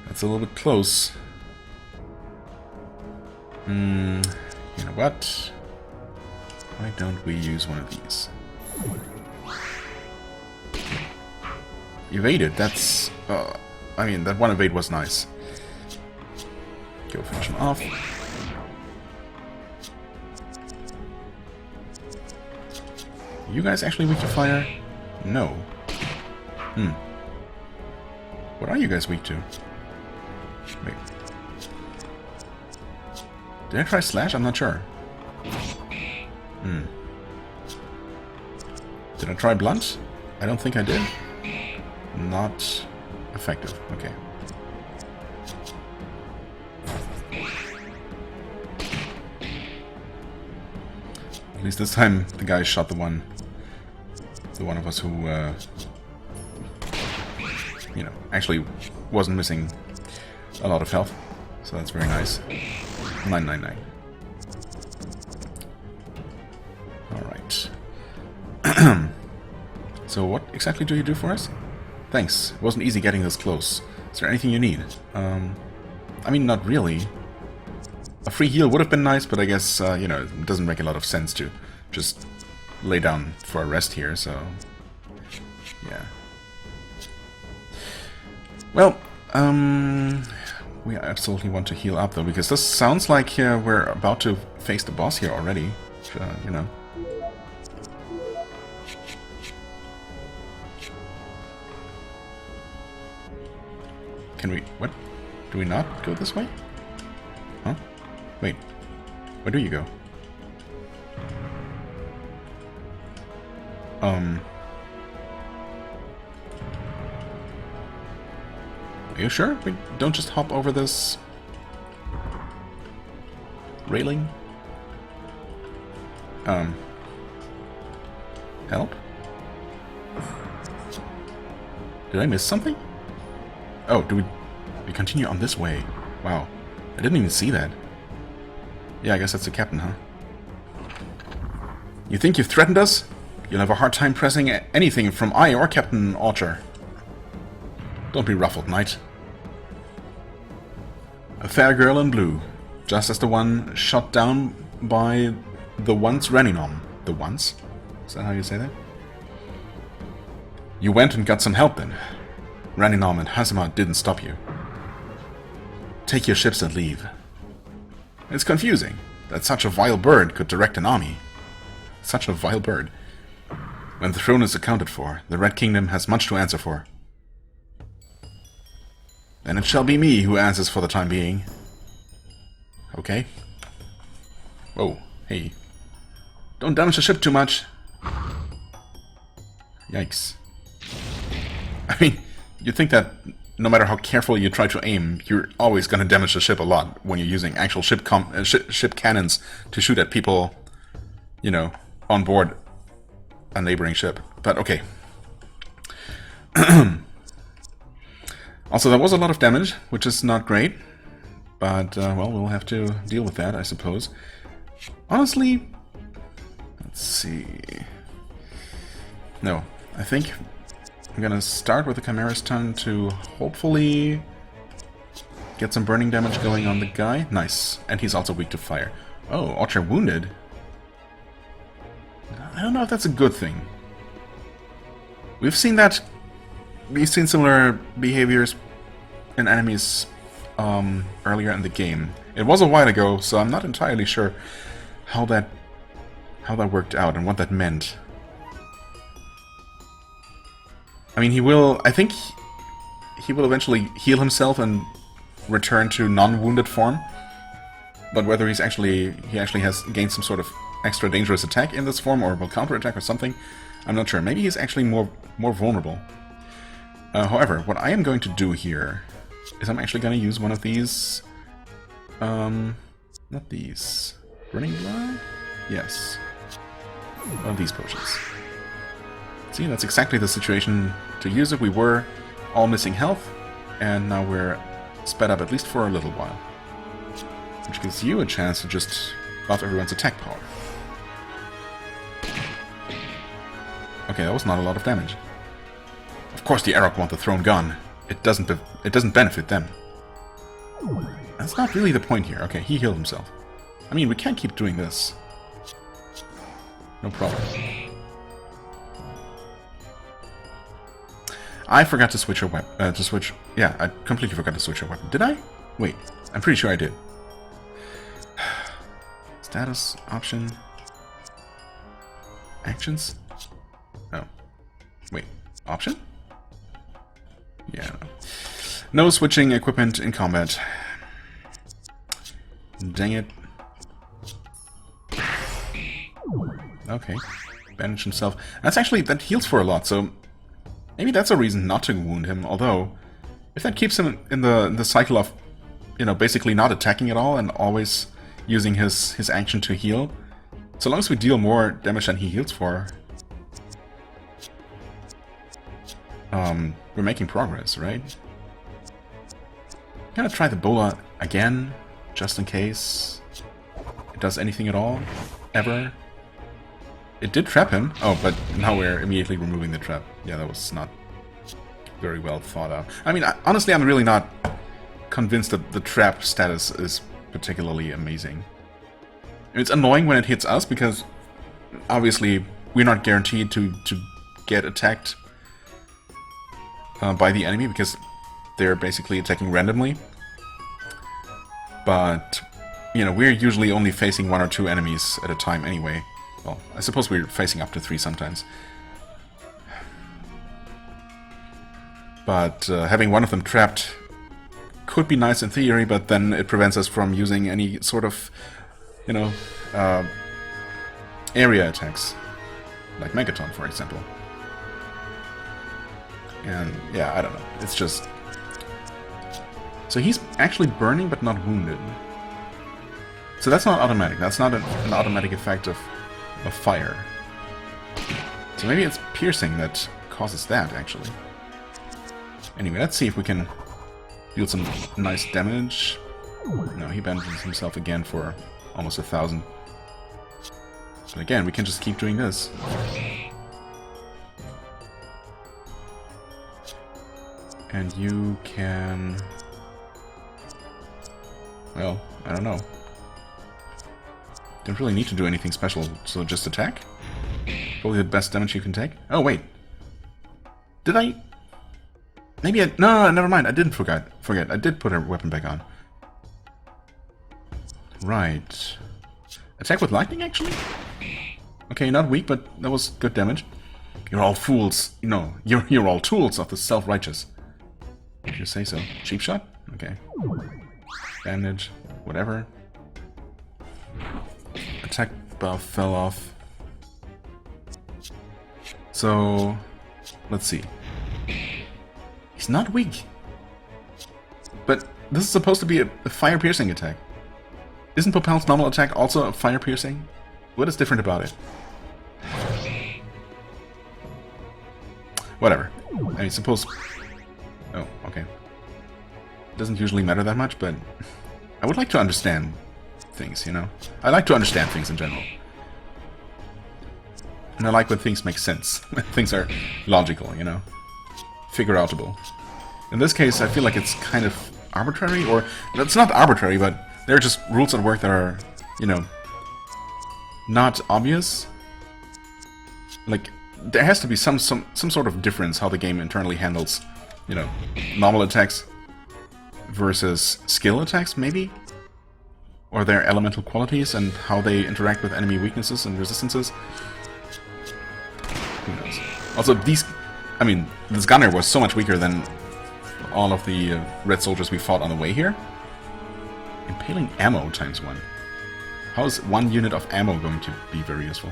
S1: That's a little bit close. You know what? Why don't we use one of these? Evaded, that's... I mean, that one evade was nice. Go finish him off. You guys actually weak to fire? No. What are you guys weak to? Wait. Did I try Slash? I'm not sure. Did I try Blunt? I don't think I did. Not effective. Okay. At least this time the guy shot the one of us who, you know, actually wasn't missing a lot of health. So that's very nice. 999. Alright. So what exactly do you do for us? Thanks. It wasn't easy getting this close. Is there anything you need? I mean, not really. A free heal would have been nice, but I guess, you know, it doesn't make a lot of sense to just lay down for a rest here, so... yeah. Well, we absolutely want to heal up, though, because this sounds like we're about to face the boss here already. You know. Can we... what? Do we not go this way? Huh? Wait. Where do you go? Are you sure? We don't just hop over this railing? Help? Did I miss something? Oh, do we continue on this way? Wow. I didn't even see that. Yeah, I guess that's the captain, huh? You think you've threatened us? You'll have a hard time pressing anything from I or Captain Archer. Don't be ruffled, knight. A fair girl in blue, just as the one shot down by the once Reninom. The once? Is that how you say that? You went and got some help then. Reninom and Hazima didn't stop you. Take your ships and leave. It's confusing that such a vile bird could direct an army. Such a vile bird. When the throne is accounted for, the Red Kingdom has much to answer for. Then it shall be me who answers for the time being. Okay. Whoa, hey. Don't damage the ship too much. Yikes. I mean, you'd think that no matter how careful you try to aim, you're always going to damage the ship a lot when you're using actual ship cannons to shoot at people, you know, on board a neighboring ship. But okay. Also, there was a lot of damage, which is not great. But, well, we'll have to deal with that, I suppose. Honestly, let's see. No, I think I'm gonna start with the Chimera's Tongue to hopefully get some burning damage going on the guy. Nice. And he's also weak to fire. Oh, Archer wounded? I don't know if that's a good thing. We've seen similar behaviors in enemies earlier in the game. It was a while ago, so I'm not entirely sure how that worked out and what that meant. I mean, I think he will eventually heal himself and return to non-wounded form. But whether he actually has gained some sort of extra dangerous attack in this form, or will counterattack or something, I'm not sure. Maybe he's actually more vulnerable. However, what I am going to do here is I'm actually going to use one of these... not these. Burning Blood? Yes. One of these potions. See, that's exactly the situation to use it. We were all missing health, and now we're sped up at least for a little while. Which gives you a chance to just buff everyone's attack power. Okay, that was not a lot of damage. Of course the Arok want the thrown gun. It doesn't benefit them. That's not really the point here. Okay, he healed himself. I mean, we can't keep doing this. No problem. I forgot to switch a weapon. Yeah, I completely forgot to switch a weapon. Did I? Wait, I'm pretty sure I did. Status, option, actions. Oh, wait, option? Yeah. No switching equipment in combat. Dang it. Okay, bandage himself. That heals for a lot, so maybe that's a reason not to wound him, although if that keeps him in the cycle of, you know, basically not attacking at all and always using his action to heal, so long as we deal more damage than he heals for, we're making progress, right? I'm gonna try the bola again, just in case it does anything at all, ever. It did trap him. Oh, but now we're immediately removing the trap. Yeah, that was not very well thought out. I mean, honestly, I'm really not convinced that the trap status is particularly amazing. It's annoying when it hits us, because obviously we're not guaranteed to get attacked by the enemy, because they're basically attacking randomly. But, you know, we're usually only facing 1 or 2 enemies at a time anyway. Well, I suppose we're facing up to 3 sometimes. But having one of them trapped could be nice in theory, but then it prevents us from using any sort of, you know, area attacks. Like Megaton, for example. And, yeah, I don't know. It's just... So he's actually burning, but not wounded. So that's not automatic. That's not an automatic effect of fire. So maybe it's piercing that causes that, actually. Anyway, let's see if we can deal some nice damage. No, he bandages himself again for almost 1,000. But again, we can just keep doing this. And you can... Well, I don't know. Don't really need to do anything special, so just attack? Probably the best damage you can take. Oh, wait. Did I... Maybe I... No, never mind. I didn't forget. I did put her weapon back on. Right. Attack with lightning, actually? Okay, not weak, but that was good damage. You're all fools. No, you're all tools of the self-righteous. If you say so. Cheap shot? Okay. Bandage. Whatever. Attack buff fell off. So, let's see. He's not weak. But this is supposed to be a fire-piercing attack. Isn't Popel's normal attack also a fire-piercing? What is different about it? Whatever. I mean, suppose... Oh, okay. Doesn't usually matter that much, but... I would like to understand things, you know? I like to understand things in general. And I like when things make sense. When things are logical, you know? Figure-outable. In this case, I feel like it's kind of arbitrary, or... It's not arbitrary, but there are just rules at work that are, you know... not obvious. Like, there has to be some sort of difference how the game internally handles, you know, normal attacks versus skill attacks, maybe? Or their elemental qualities and how they interact with enemy weaknesses and resistances. Who knows? Also, these... I mean, this gunner was so much weaker than all of the red soldiers we fought on the way here. Impaling ammo ×1. How is 1 unit of ammo going to be very useful?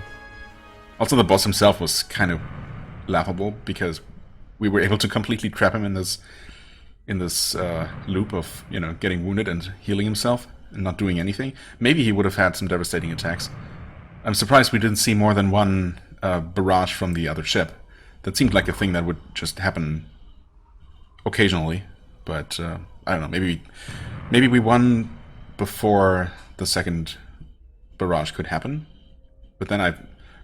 S1: Also, the boss himself was kind of laughable because we were able to completely trap him in this loop of, you know, getting wounded and healing himself and not doing anything. Maybe he would have had some devastating attacks. I'm surprised we didn't see more than one barrage from the other ship. That seemed like a thing that would just happen occasionally, but I don't know. Maybe we won before the second barrage could happen, but then I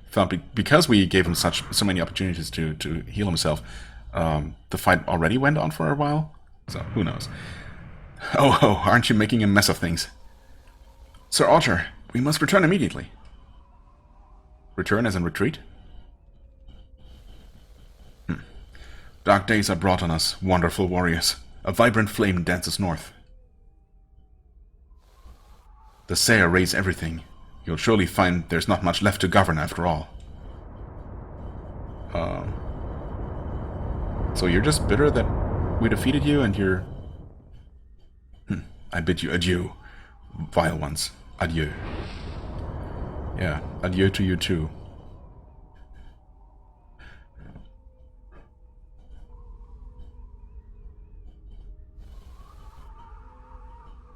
S1: thought because we gave him so many opportunities to heal himself, the fight already went on for a while. So who knows? Oh, aren't you making a mess of things? Sir Archer, we must return immediately. Return as in retreat? Dark days are brought on us, wonderful warriors. A vibrant flame dances north. The Sayer raise everything. You'll surely find there's not much left to govern after all. So you're just bitter that we defeated you and you're... I bid you adieu, vile ones. Adieu. Yeah, adieu to you too.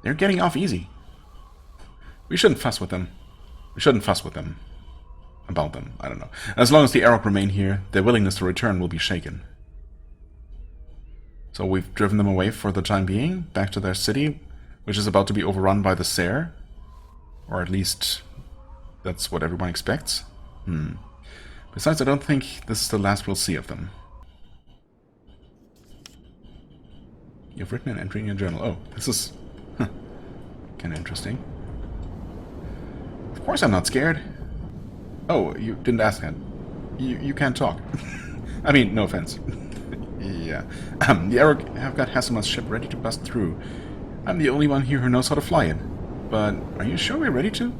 S1: They're getting off easy. We shouldn't fuss with them. We shouldn't fuss with them. About them, I don't know. As long as the Arok remain here, their willingness to return will be shaken. So we've driven them away for the time being, back to their city, which is about to be overrun by the Sayer. Or at least, that's what everyone expects. Besides, I don't think this is the last we'll see of them. You've written an entry in your journal. Oh, this is... kind of interesting. Of course I'm not scared. Oh, you didn't ask that. You can't talk. I mean, no offense. Yeah. The Arok have got Hasima's ship ready to bust through. I'm the only one here who knows how to fly it. But are you sure we're ready to?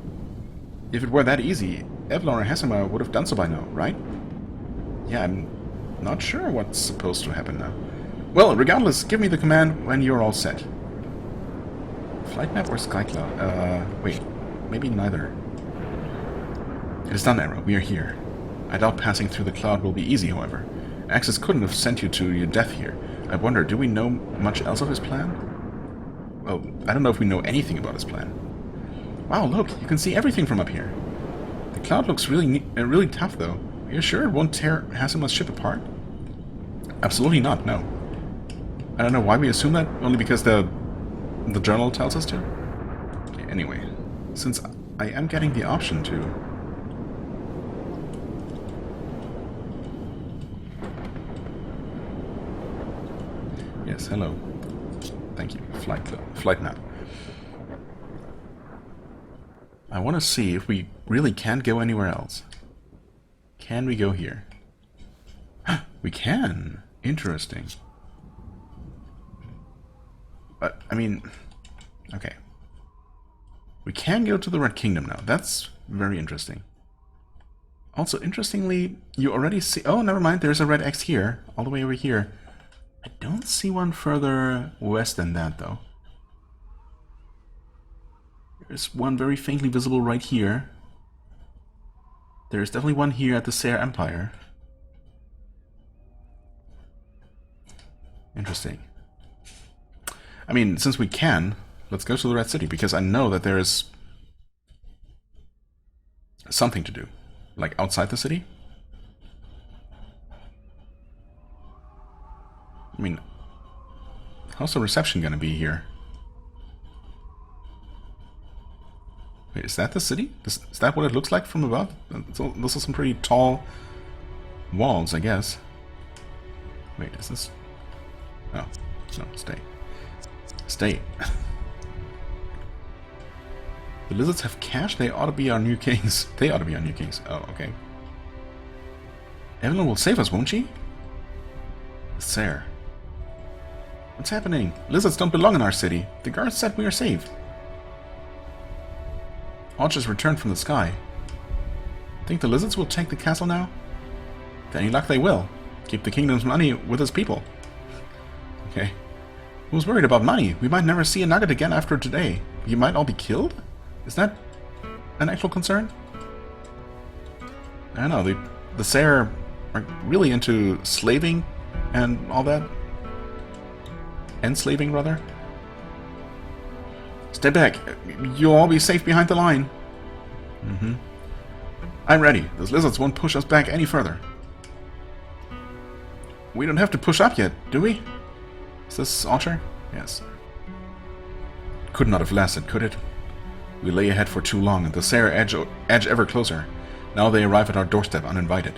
S1: If it were that easy, Evlor and Hasima would have done so by now, right? Yeah, I'm not sure what's supposed to happen now. Well, regardless, give me the command when you're all set. Flight map or Skycloud? Wait, maybe neither. It is done, Arrow. We are here. I doubt passing through the cloud will be easy, however. Axis couldn't have sent you to your death here. I wonder, do we know much else of his plan? Well, I don't know if we know anything about his plan. Wow, look, you can see everything from up here. The cloud looks really tough, though. Are you sure it won't tear Hasima's ship apart? Absolutely not, no. I don't know why we assume that, only because the journal tells us to. Okay, anyway, since I am getting the option to... Yes, hello. Thank you. Flight map. I want to see if we really can't go anywhere else. Can we go here? We can! Interesting. But, I mean... Okay. We can go to the Red Kingdom now. That's very interesting. Also, interestingly, you already see... Oh, never mind, there's a red X here, all the way over here. I don't see one further west than that, though. There's one very faintly visible right here. There's definitely one here at the Sayre Empire. Interesting. I mean, since we can, let's go to the Red City, because I know that there is something to do. Like, outside the city? I mean, how's the reception gonna be here? Wait, is that the city? Is that what it looks like from above? Those are some pretty tall walls, I guess. Wait, is this... Oh, no, stay. Stay. The lizards have cash? They ought to be our new kings. They ought to be our new kings. Oh, okay. Evelyn will save us, won't she? Sayre. What's happening? Lizards don't belong in our city. The guards said we are safe. Archers returned from the sky. Think the lizards will take the castle now? With any luck they will. Keep the kingdom's money with its people. Okay. Who's worried about money? We might never see a nugget again after today. You might all be killed? Is that an actual concern? I don't know, the Sayre are really into slaving and all that. Enslaving, rather. Stay back. You'll all be safe behind the line. Mm-hmm. I'm ready. Those lizards won't push us back any further. We don't have to push up yet, do we? Is this Archer? Yes. Could not have lasted, could it? We lay ahead for too long, and the Sayre edge ever closer. Now they arrive at our doorstep uninvited.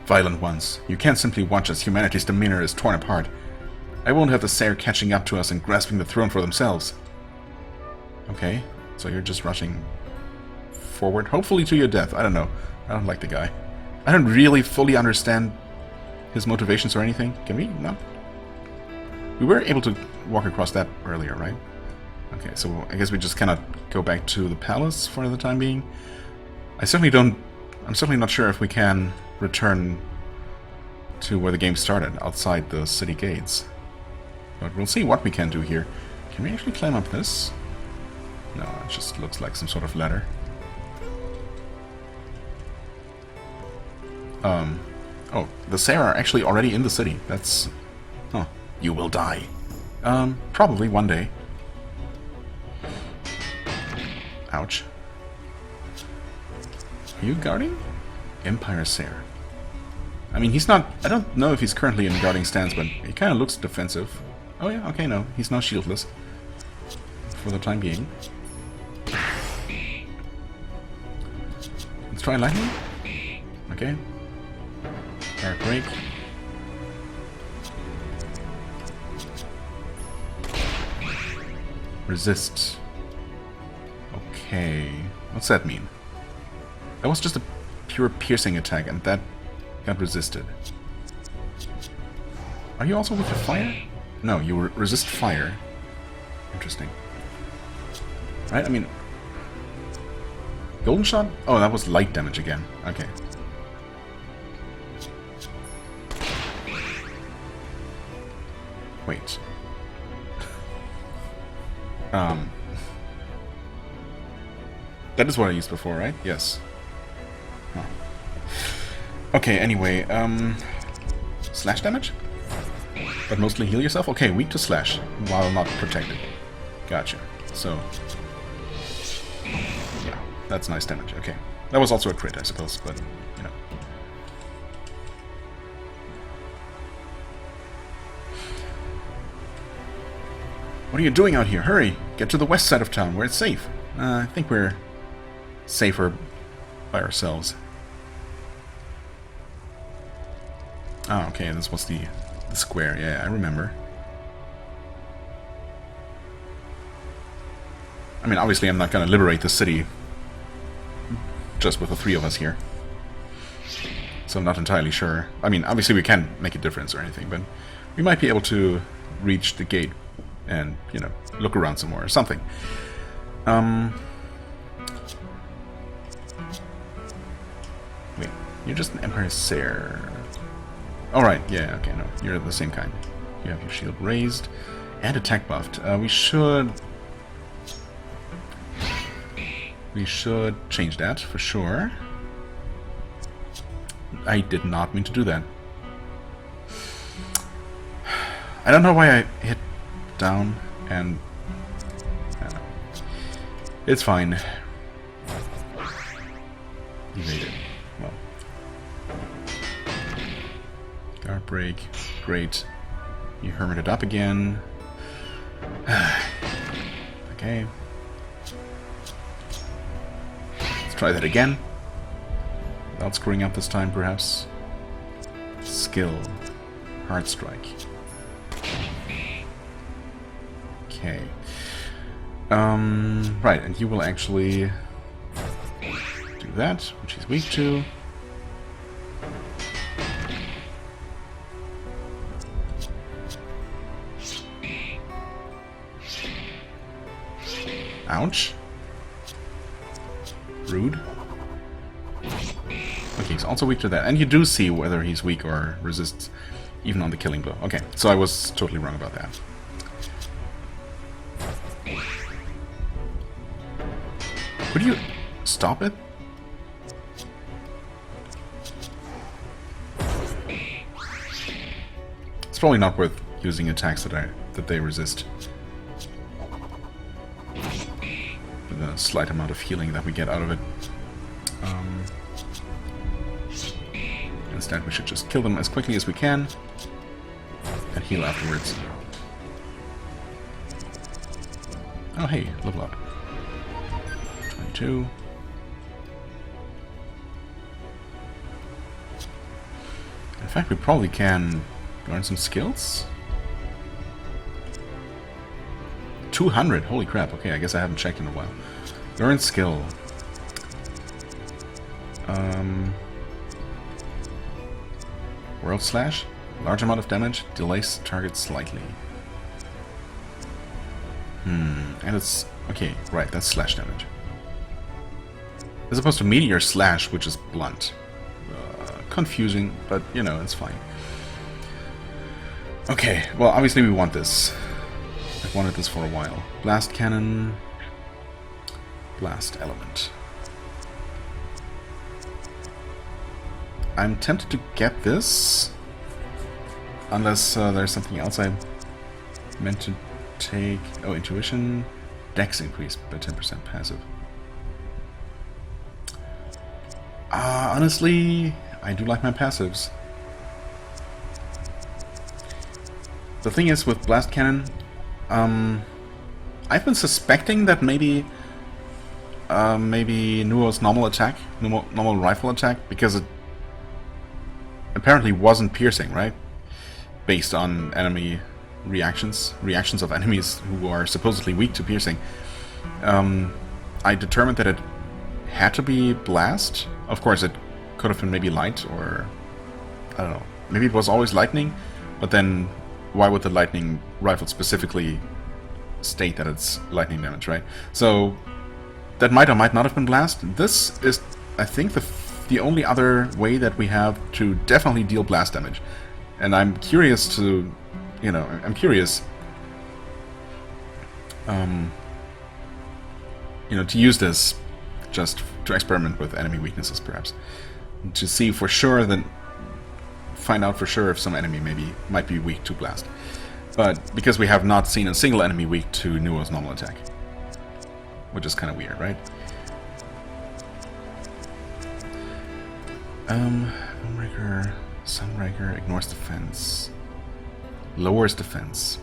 S1: Violent ones. You can't simply watch as humanity's demeanor is torn apart. I won't have the Sayre catching up to us and grasping the throne for themselves. Okay, so you're just rushing forward, hopefully to your death. I don't know. I don't like the guy. I don't really fully understand his motivations or anything. Can we? No? We were able to walk across that earlier, right? Okay, so I guess we just cannot go back to the palace for the time being. I'm certainly not sure if we can return to where the game started, outside the city gates. But we'll see what we can do here. Can we actually climb up this? No, it just looks like some sort of ladder. Oh, the Sayre are actually already in the city. That's... Huh. You will die. Probably one day. Ouch. Are you guarding? Empire Sayre. I mean, he's not... I don't know if he's currently in guarding stance, but he kind of looks defensive. Oh yeah, okay, no. He's now shieldless. For the time being. Let's try lightning. Okay. Dark break. Resist. Okay. What's that mean? That was just a pure piercing attack, and that got resisted. Are you also with your fire? No, you resist fire. Interesting. Right, I mean... Golden shot? Oh, that was light damage again. Okay. Wait. That is what I used before, right? Yes. Huh. Okay, anyway, slash damage? But mostly heal yourself? Okay, weak to slash, while not protected. Gotcha. So... yeah, that's nice damage, okay. That was also a crit, I suppose, but, you know. What are you doing out here? Hurry! Get to the west side of town, where it's safe. I think we're safer by ourselves. Oh, okay, this was the square. Yeah, I remember. I mean, obviously I'm not going to liberate the city just with the three of us here. So I'm not entirely sure. I mean, obviously we can't make a difference or anything, but we might be able to reach the gate and, you know, look around some more or something. You're just an Empire Sayer. Alright, yeah, okay, no. You're the same kind. You have your shield raised and attack buffed. We should change that for sure. I did not mean to do that. I don't know why I hit down and... I don't know. It's fine. Evaded. Well. Guard break. Great. You hermited up again. Okay. Let's try that again. Without screwing up this time, perhaps. Skill. Hard strike. Okay. Right, and you will actually do that, which he's weak to. Ouch. Rude. Okay, he's also weak to that. And you do see whether he's weak or resists even on the killing blow. Okay, so I was totally wrong about that. Could you stop it? It's probably not worth using attacks that they resist. With a slight amount of healing that we get out of it. Instead, we should just kill them as quickly as we can and heal afterwards. Oh, hey, level up. 22. In fact, we probably can learn some skills. 200, holy crap. Okay, I guess I haven't checked in a while. Learn skill. World Slash. Large amount of damage. Delays target slightly. And it's... Okay, right, that's slash damage. As opposed to Meteor Slash, which is blunt. Confusing, but, you know, it's fine. Okay, well, obviously we want this. I've wanted this for a while. Blast Cannon. Blast Element. I'm tempted to get this. Unless there's something else I meant to take. Oh, Intuition. Dex increase by 10% passive. Honestly, I do like my passives. The thing is, with Blast Cannon, I've been suspecting that maybe Nuo's normal attack, normal rifle attack, because it apparently wasn't piercing, right? Based on enemy reactions of enemies who are supposedly weak to piercing. I determined that it had to be blast. Of course, it could have been maybe light, or I don't know. Maybe it was always lightning, but then why would the lightning rifle specifically state that it's lightning damage, right? So that might or might not have been blast. This is, I think, the only other way that we have to definitely deal blast damage. And I'm curious to, you know, you know, to use this just to experiment with enemy weaknesses, perhaps. To see for sure, then find out for sure if some enemy might be weak to blast. But because we have not seen a single enemy weak to Nuo's normal attack. Which is kind of weird, right? Moonraker, Sunraker, ignores defense. Lowers defense.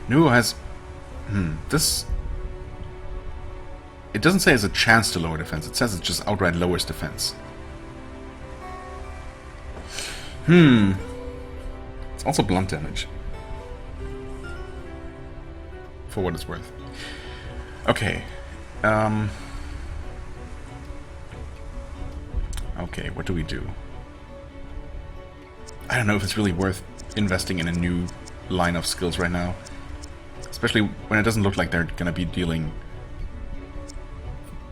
S1: Nuo has... this... It doesn't say it's a chance to lower defense, it says it just outright lowers defense. It's also blunt damage. For what it's worth. Okay. Okay, what do we do? I don't know if it's really worth investing in a new line of skills right now. Especially when it doesn't look like they're gonna be dealing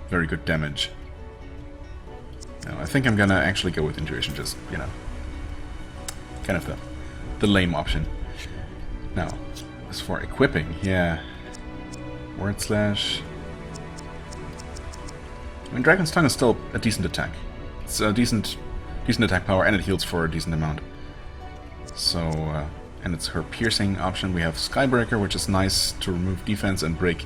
S1: very good damage. No, I think I'm gonna actually go with intuition, just, you know, kind of the lame option. Now, as for equipping, yeah, Word Slash. I mean, Dragon's Tongue is still a decent attack. It's a decent attack power, and it heals for a decent amount. So, and it's her piercing option. We have Skybreaker, which is nice to remove defense and break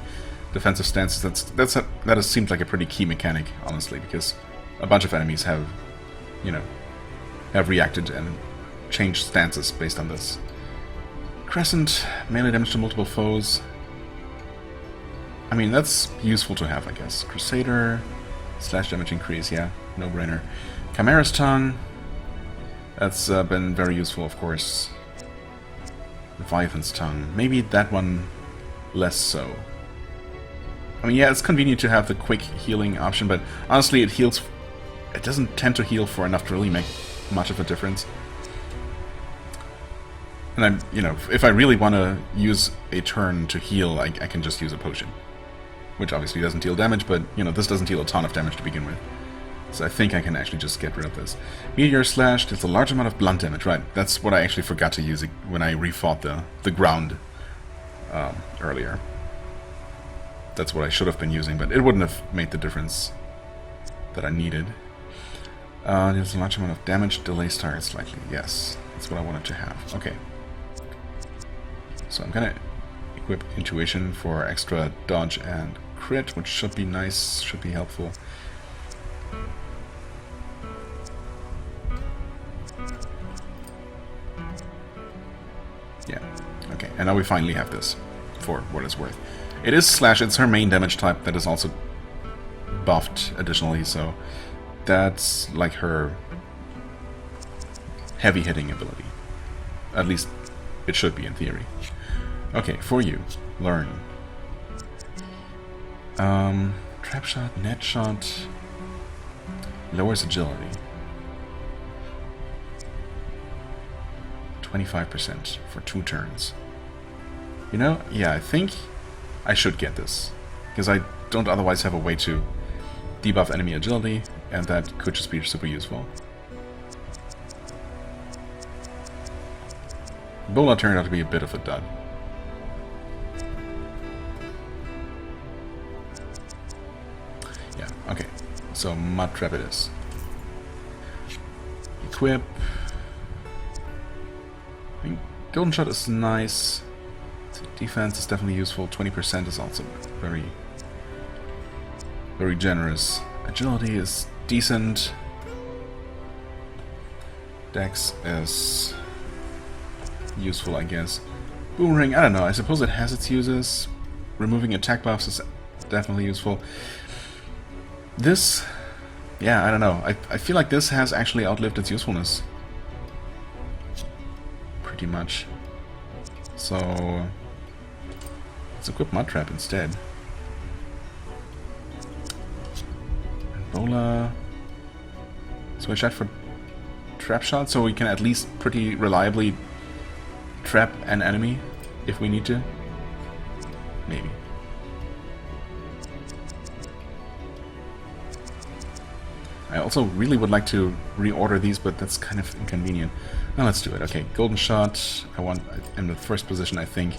S1: defensive stances. That seemed like a pretty key mechanic, honestly, because a bunch of enemies have, you know, have reacted and changed stances based on this. Crescent, melee damage to multiple foes. I mean, that's useful to have, I guess. Crusader, slash damage increase, yeah, no brainer. Chimera's Tongue, that's been very useful, of course. Leviathan's Tongue, maybe that one less so. I mean, yeah, it's convenient to have the quick healing option, but honestly, it doesn't tend to heal for enough to really make much of a difference. And you know, if I really want to use a turn to heal, I can just use a potion. Which obviously doesn't deal damage, but, you know, this doesn't deal a ton of damage to begin with. So I think I can actually just get rid of this. Meteor Slash deals a large amount of blunt damage, right? That's what I actually forgot to use when I refought the ground earlier. That's what I should have been using, but it wouldn't have made the difference that I needed. Deals a large amount of damage, delays target slightly. Yes, that's what I wanted to have. Okay. So I'm gonna equip Intuition for extra dodge and crit, which should be nice, should be helpful. Yeah, okay, and now we finally have this, for what it's worth. It is slash, it's her main damage type that is also buffed additionally, so that's like her heavy hitting ability. At least it should be in theory. Okay, for you, learn. Trap shot, net shot, lowers agility. 25% for 2 turns. You know, yeah, I think I should get this, because I don't otherwise have a way to debuff enemy agility, and that could just be super useful. Bola turned out to be a bit of a dud. Yeah, okay. So Mud Trap it is. Equip. I mean, Golden Shot is nice. Defense is definitely useful. 20% is also very, very generous. Agility is decent. Dex is useful, I guess. Boomerang, I don't know. I suppose it has its uses. Removing attack buffs is definitely useful. This, yeah, I don't know. I feel like this has actually outlived its usefulness. Pretty much. So let's equip Mud Trap instead. Bola. Switch out for Trap Shot, so we can at least pretty reliably trap an enemy if we need to. Maybe. I also really would like to reorder these, but that's kind of inconvenient. Now let's do it. Okay, Golden Shot. I want in the first position, I think.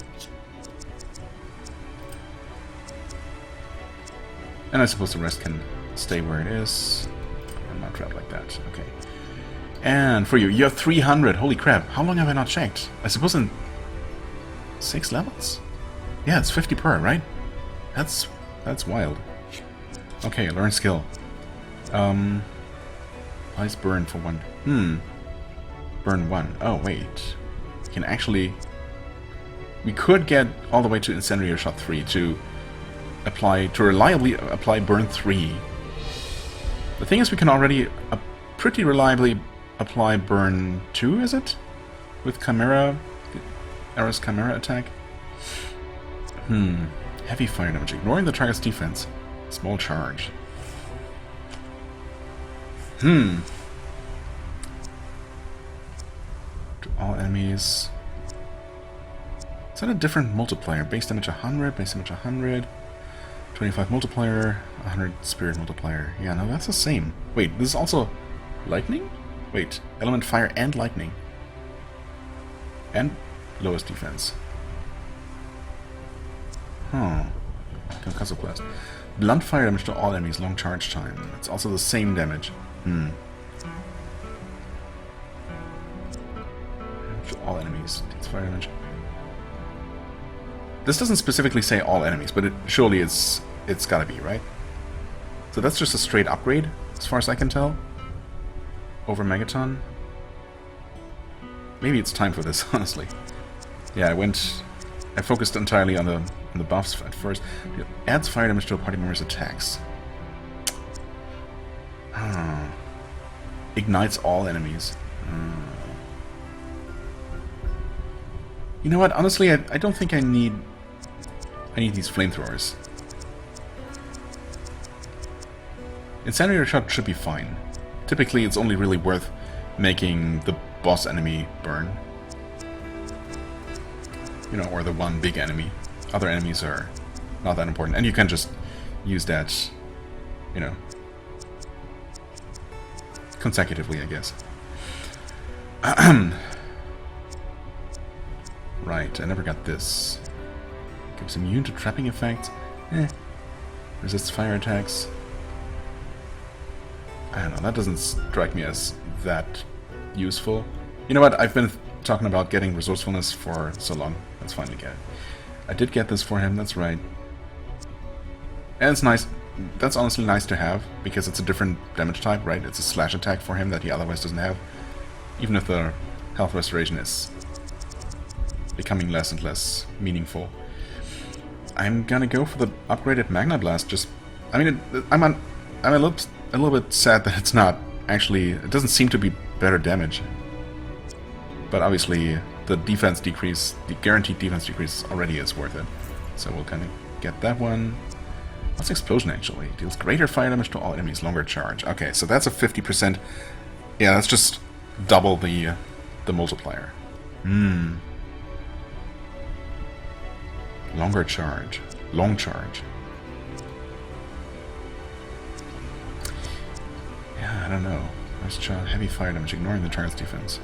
S1: And I suppose the rest can stay where it is. And not trap like that. Okay. And for you, you're 300. Holy crap. How long have I not checked? I suppose in 6 levels? Yeah, it's 50 per, right? That's wild. Okay, learn skill. Ice burn for 1. Burn 1. Oh, wait. We can actually... We could get all the way to Incendiary Shot 3 to reliably apply burn 3. The thing is, we can already pretty reliably apply burn 2, is it? With Chimera... Era's Chimera attack? Heavy fire damage. Ignoring the target's defense. Small charge. To all enemies. Is that a different multiplier? Base damage 100, base damage 100. 25 multiplier, 100 spirit multiplier. Yeah, no, that's the same. Wait, this is also lightning? Wait, element fire and lightning. And lowest defense. Huh. Concussive blast. Blunt fire damage to all enemies, long charge time. It's also the same damage. To all enemies. It's fire damage. This doesn't specifically say all enemies, but surely it's gotta be, right? So that's just a straight upgrade, as far as I can tell. Over Megaton. Maybe it's time for this, honestly. Yeah, I focused entirely on the buffs at first. It adds fire damage to a party member's attacks. Ignites all enemies. You know what? Honestly, I don't think I need these flamethrowers. Incendiary shot should be fine. Typically, it's only really worth making the boss enemy burn. You know, or the one big enemy. Other enemies are not that important. And you can just use that, you know, consecutively, I guess. Right, I never got this. Gives immune to trapping effects. Resists fire attacks. I don't know, that doesn't strike me as that useful. You know what, I've been talking about getting resourcefulness for so long. Let's finally get it. I did get this for him, that's right. And it's nice. That's honestly nice to have, because it's a different damage type, right? It's a slash attack for him that he otherwise doesn't have. Even if the health restoration is becoming less and less meaningful. I'm gonna go for the upgraded Magna Blast. Just, I mean, I'm a little bit sad that it's not actually. It doesn't seem to be better damage. But obviously, the defense decrease, the guaranteed defense decrease, already is worth it. So we'll kind of get that one. What's Explosion actually? Deals greater fire damage to all enemies, longer charge. Okay, so that's a 50%. Yeah, that's just double the multiplier. Longer charge. Long charge. Yeah, I don't know. Let's try heavy fire damage, ignoring the target's defense.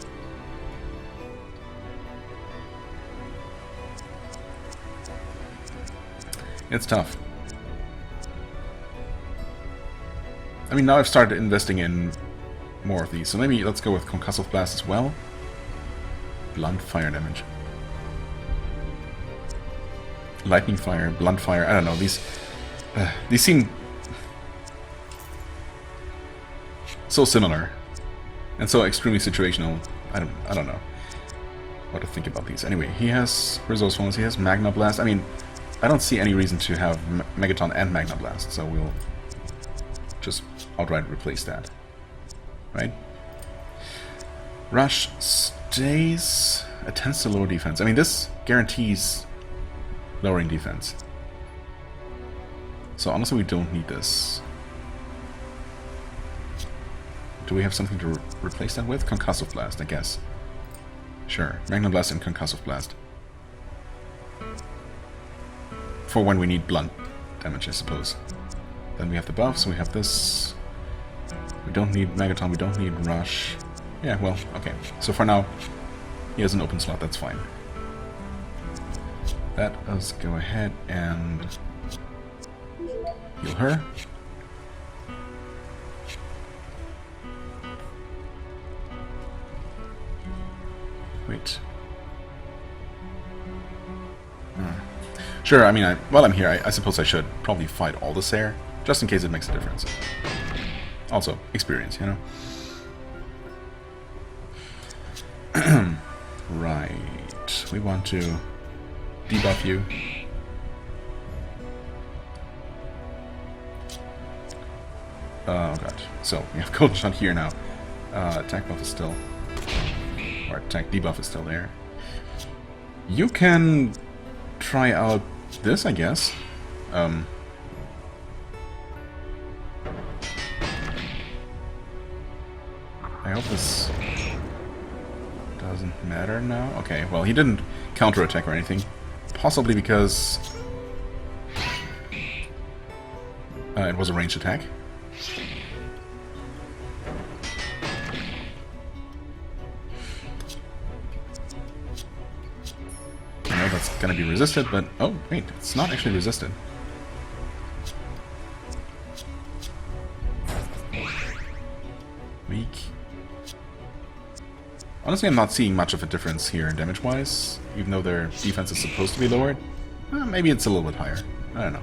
S1: It's tough. I mean, now I've started investing in more of these, so maybe let's go with Concussive Blast as well. Blunt fire damage. Lightning fire, blunt fire, I don't know, these seem so similar and so extremely situational. I don't know what to think about these. Anyway, he has Resourcefulness, he has Magna Blast. I mean, I don't see any reason to have Megaton and Magna Blast, so we'll just outright replace that. Right? Rush stays, attempts to lower defense. I mean, this guarantees lowering defense. So honestly, we don't need this. Do we have something to replace that with? Concussive Blast, I guess. Sure, Magna Blast and Concussive Blast. For when we need blunt damage, I suppose. Then we have the buffs, we have this. We don't need Megaton, we don't need Rush. Yeah, well, okay. So for now, he has an open slot, that's fine. Let us go ahead and heal her. Wait. Sure, I mean, while I'm here, I suppose I should probably fight all this air, just in case it makes a difference. Also, experience, you know? Right. We want to debuff you. Oh god. So, we have Golden Shot here now. Attack buff is still... Or attack debuff is still there. You can try out this, I guess. I hope this doesn't matter now. Okay, well, he didn't counterattack or anything. Possibly because It was a ranged attack. I know that's gonna be resisted, but... Oh, wait, it's not actually resisted. Weak. Honestly, I'm not seeing much of a difference here damage-wise, even though their defense is supposed to be lowered. Maybe it's a little bit higher. I don't know.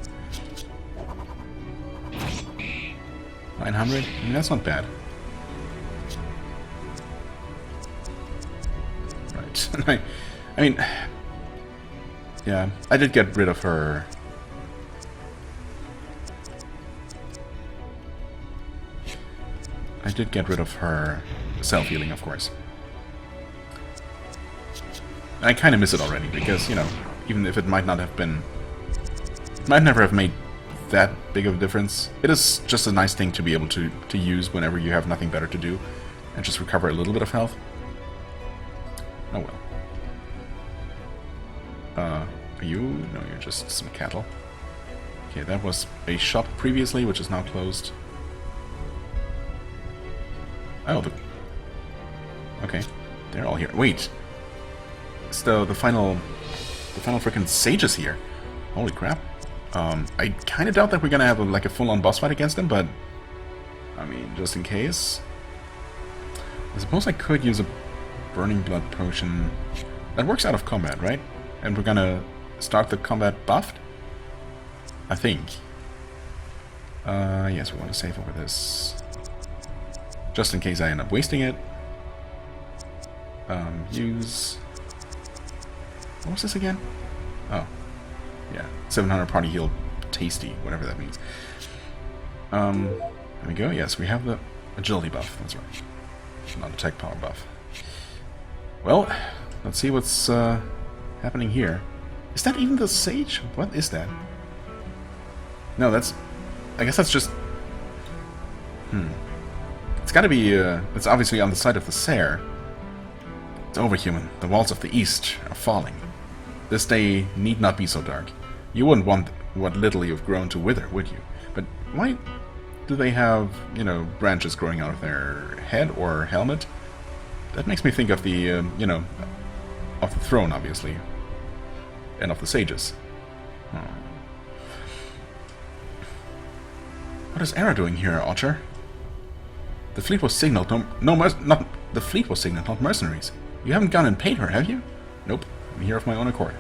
S1: 900? I mean, that's not bad. Right. I mean... Yeah, I did get rid of her... I did get rid of her self-healing, of course. I kind of miss it already, because, you know, even if it might not have been... It might never have made that big of a difference. It is just a nice thing to be able to use whenever you have nothing better to do, and just recover a little bit of health. Oh well. Are you? No, you're just some cattle. Okay, that was a shop previously, which is now closed. Oh, okay, they're all here. Wait, it's the final freaking sages here. Holy crap! I kind of doubt that we're gonna have like a full-on boss fight against them, but I mean, just in case. I suppose I could use a burning blood potion. That works out of combat, right? And we're gonna start the combat buffed? I think. Yes, we want to save over this. Just in case I end up wasting it. Use... What was this again? Oh. Yeah. 700 party heal tasty, whatever that means. There we go. Yes, we have the agility buff. That's right. Not attack power buff. Well, let's see what's happening here. Is that even the sage? What is that? No, that's... I guess that's just... It's gotta be... it's obviously on the side of the Sare. It's overhuman. The walls of the east are falling. This day need not be so dark. You wouldn't want what little you've grown to wither, would you? But why do they have, you know, branches growing out of their head or helmet? That makes me think of the, you know, of the throne, obviously. And of the sages. What is Era doing here, Archer? The fleet was signaled. The fleet was signaled, not mercenaries. You haven't gone and paid her, have you? Nope. I'm here of my own accord.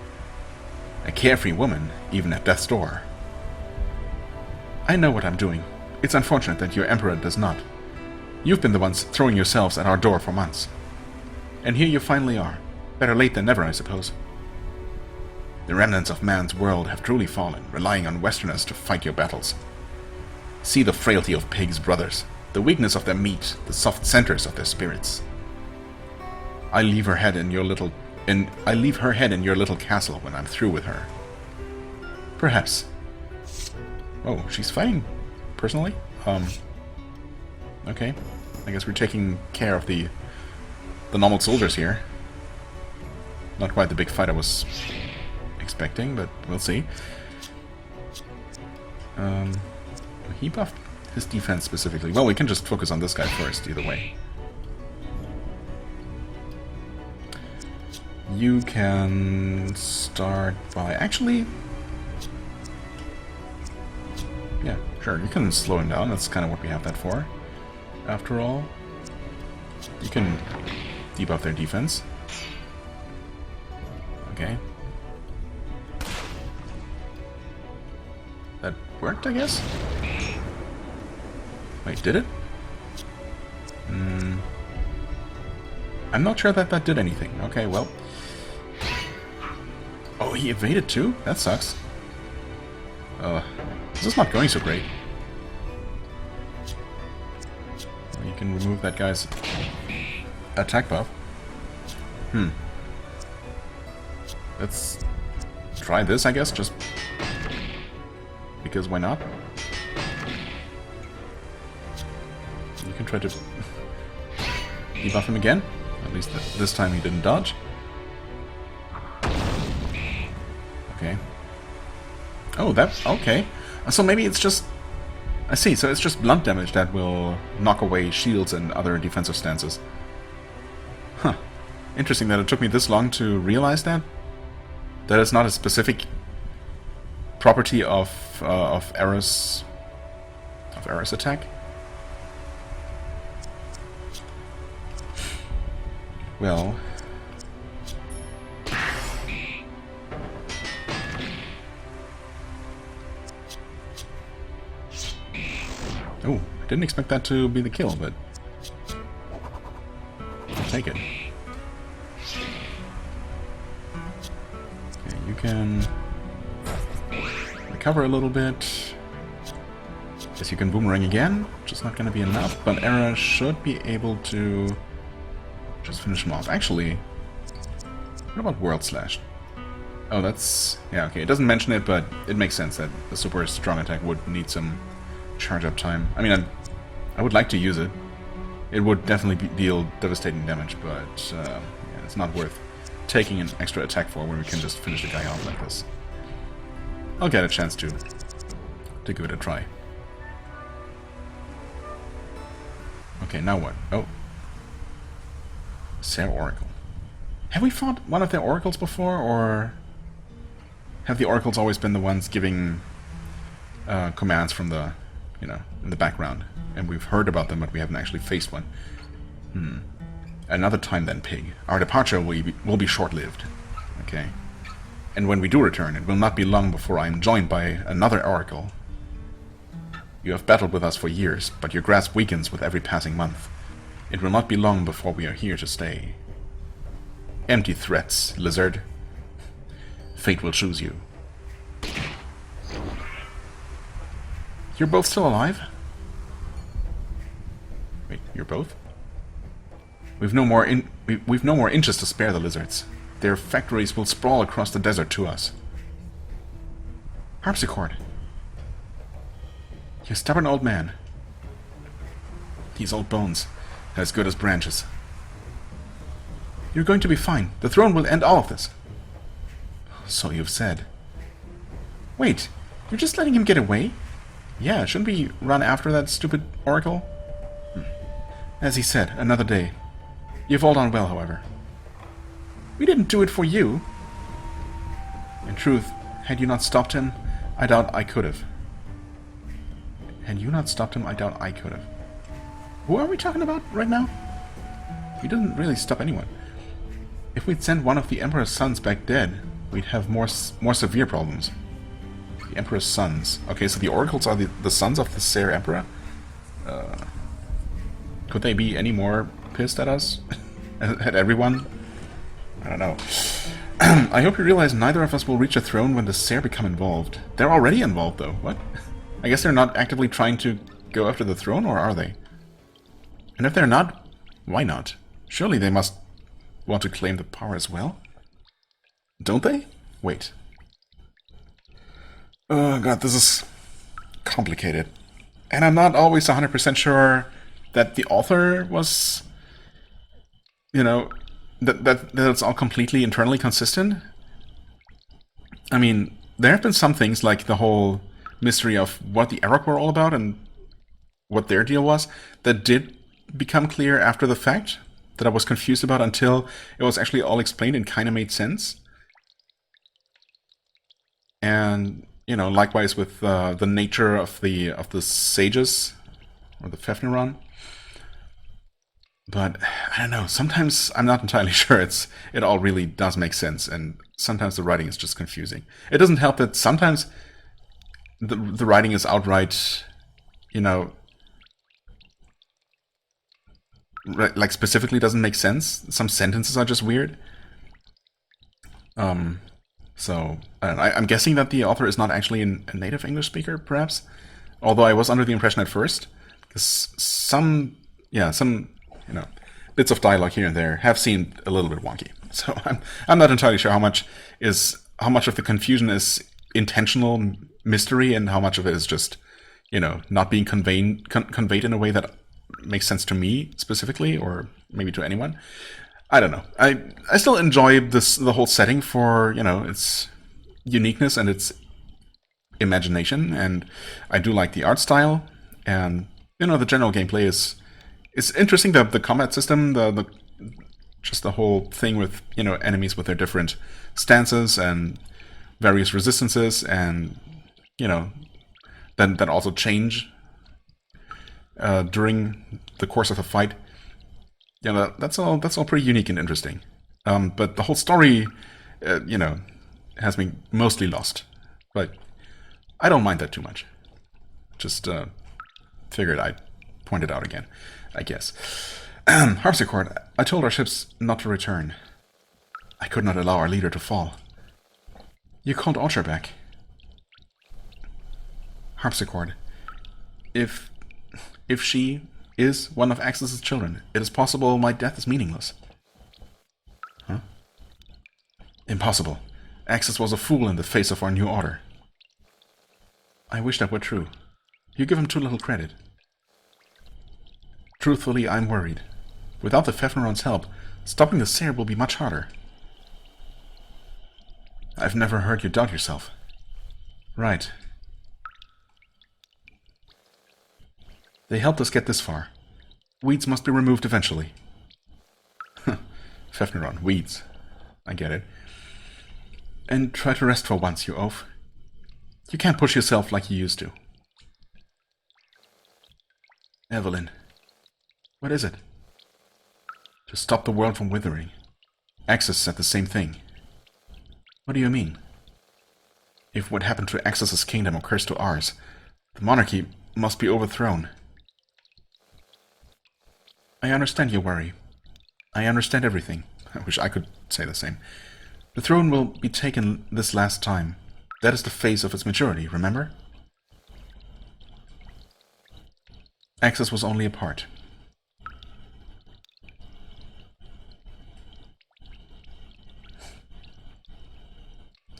S1: A carefree woman, even at death's door. I know what I'm doing. It's unfortunate that your emperor does not. You've been the ones throwing yourselves at our door for months. And here you finally are. Better late than never, I suppose. The remnants of man's world have truly fallen, relying on Westerners to fight your battles. See the frailty of pigs, brothers, the weakness of their meat, the soft centers of their spirits. I leave her head in your little castle when I'm through with her. Perhaps. Oh, she's fighting personally? Okay. I guess we're taking care of the normal soldiers here. Not quite the big fight I was expecting, but we'll see. He buffed his defense specifically. Well, we can just focus on this guy first, either way. You can start by... Actually... Yeah, sure, you can slow him down. That's kind of what we have that for. After all. You can debuff their defense. Okay. That worked, I guess? Wait, did it? I'm not sure that did anything. Okay, well... Oh, he evaded too? That sucks. This is not going so great. You can remove that guy's attack buff. Let's try this, I guess, just because why not? You can try to debuff him again. At least this time he didn't dodge. Okay. Oh, that's okay. So maybe it's just I see, so it's just blunt damage that will knock away shields and other defensive stances. Huh. Interesting that it took me this long to realize that. That it's not a specific property of Era's attack. Well, oh, I didn't expect that to be the kill, but I'll take it. Okay, you can recover a little bit. Guess you can boomerang again, which is not going to be enough, but Era should be able to just finish him off. Actually, what about World Slash? Oh, that's... yeah, okay, it doesn't mention it, but it makes sense that a super strong attack would need some charge-up time. I mean, I would like to use it. It would definitely deal devastating damage, but yeah, it's not worth taking an extra attack for when we can just finish the guy off like this. I'll get a chance to give it a try. Okay, now what? Oh. Ser Oracle. Have we fought one of the oracles before, or have the oracles always been the ones giving commands from the, you know, in the background, and we've heard about them, but we haven't actually faced one? Another time then, Pig. Our departure will be short-lived. Okay. And when we do return, it will not be long before I am joined by another oracle. You have battled with us for years, but your grasp weakens with every passing month. It will not be long before we are here to stay. Empty threats, lizard. Fate will choose you. You're both still alive? Wait, you're both? We've no more inches to spare the lizards. Their factories will sprawl across the desert to us. Harpsichord. You stubborn old man. These old bones, as good as branches. You're going to be fine. The throne will end all of this. So you've said. Wait, you're just letting him get away? Yeah, shouldn't we run after that stupid oracle? As he said, another day. You've all done well, however. We didn't do it for you. In truth, had you not stopped him, I doubt I could have. Had you not stopped him, I doubt I could have. Who are we talking about right now? He didn't really stop anyone. If we'd sent one of the Emperor's sons back dead, we'd have more severe problems. The Emperor's sons. Okay, so the oracles are the sons of the Ser Emperor? Could they be any more pissed at us? At everyone? I don't know. I hope you realize neither of us will reach a throne when the Ser become involved. They're already involved, though. What? I guess they're not actively trying to go after the throne, or are they? And if they're not, why not? Surely they must want to claim the power as well? Don't they? Wait. Oh god, this is complicated. And I'm not always 100% sure that the author was, you know, that it's all completely internally consistent. I mean, there have been some things like the whole mystery of what the Arok were all about and what their deal was that did become clear after the fact, that I was confused about until it was actually all explained and kind of made sense. And, you know, likewise with the nature of the sages, or the Fefneron. But, I don't know, sometimes I'm not entirely sure it all really does make sense, and sometimes the writing is just confusing. It doesn't help that sometimes the writing is outright, you know, like specifically doesn't make sense. Some sentences are just weird. So, I don't know. I'm guessing that the author is not actually a native English speaker, perhaps? Although I was under the impression at first, because some, you know, bits of dialogue here and there have seemed a little bit wonky. So I'm not entirely sure how much of the confusion is intentional mystery and how much of it is just, you know, not being conveyed in a way that makes sense to me specifically, or maybe to anyone. I don't know. I still enjoy the whole setting for, you know, its uniqueness and its imagination, and I do like the art style. And, the general gameplay is interesting. The combat system, just the whole thing with, enemies with their different stances and various resistances, and, that also change during the course of a fight. That's all pretty unique and interesting. But the whole story, has been mostly lost. But I don't mind that too much. Just figured I'd point it out again, I guess. Harpsichord, I told our ships not to return. I could not allow our leader to fall. You called Archer back. Harpsichord, if she is one of Axis's children, it is possible my death is meaningless. Huh? Impossible. Axis was a fool in the face of our new order. I wish that were true. You give him too little credit. Truthfully, I'm worried. Without the Fefneron's help, stopping the Seer will be much harder. I've never heard you doubt yourself. Right. They helped us get this far. Weeds must be removed eventually. Fefneron, weeds. I get it. And try to rest for once, you oaf. You can't push yourself like you used to. Evelyn. What is it? To stop the world from withering. Axis said the same thing. What do you mean? If what happened to Axis's kingdom occurs to ours, the monarchy must be overthrown. I understand your worry. I understand everything. I wish I could say the same. The throne will be taken this last time. That is the phase of its maturity, remember? Axis was only a part.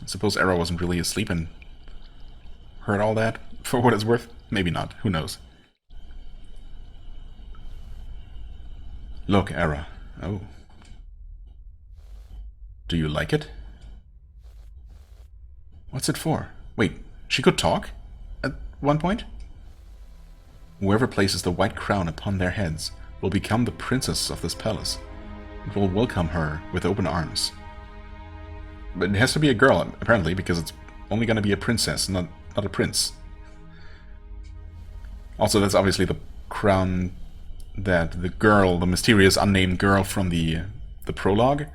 S1: I suppose Era wasn't really asleep and heard all that, for what it's worth. Maybe not, who knows. Look, Era. Oh. Do you like it? What's it for? Wait, she could talk? At one point? Whoever places the white crown upon their heads will become the princess of this palace. It will welcome her with open arms. But it has to be a girl, apparently, because it's only going to be a princess, not a prince. Also, that's obviously the crown that the girl, the mysterious unnamed girl from the prologue,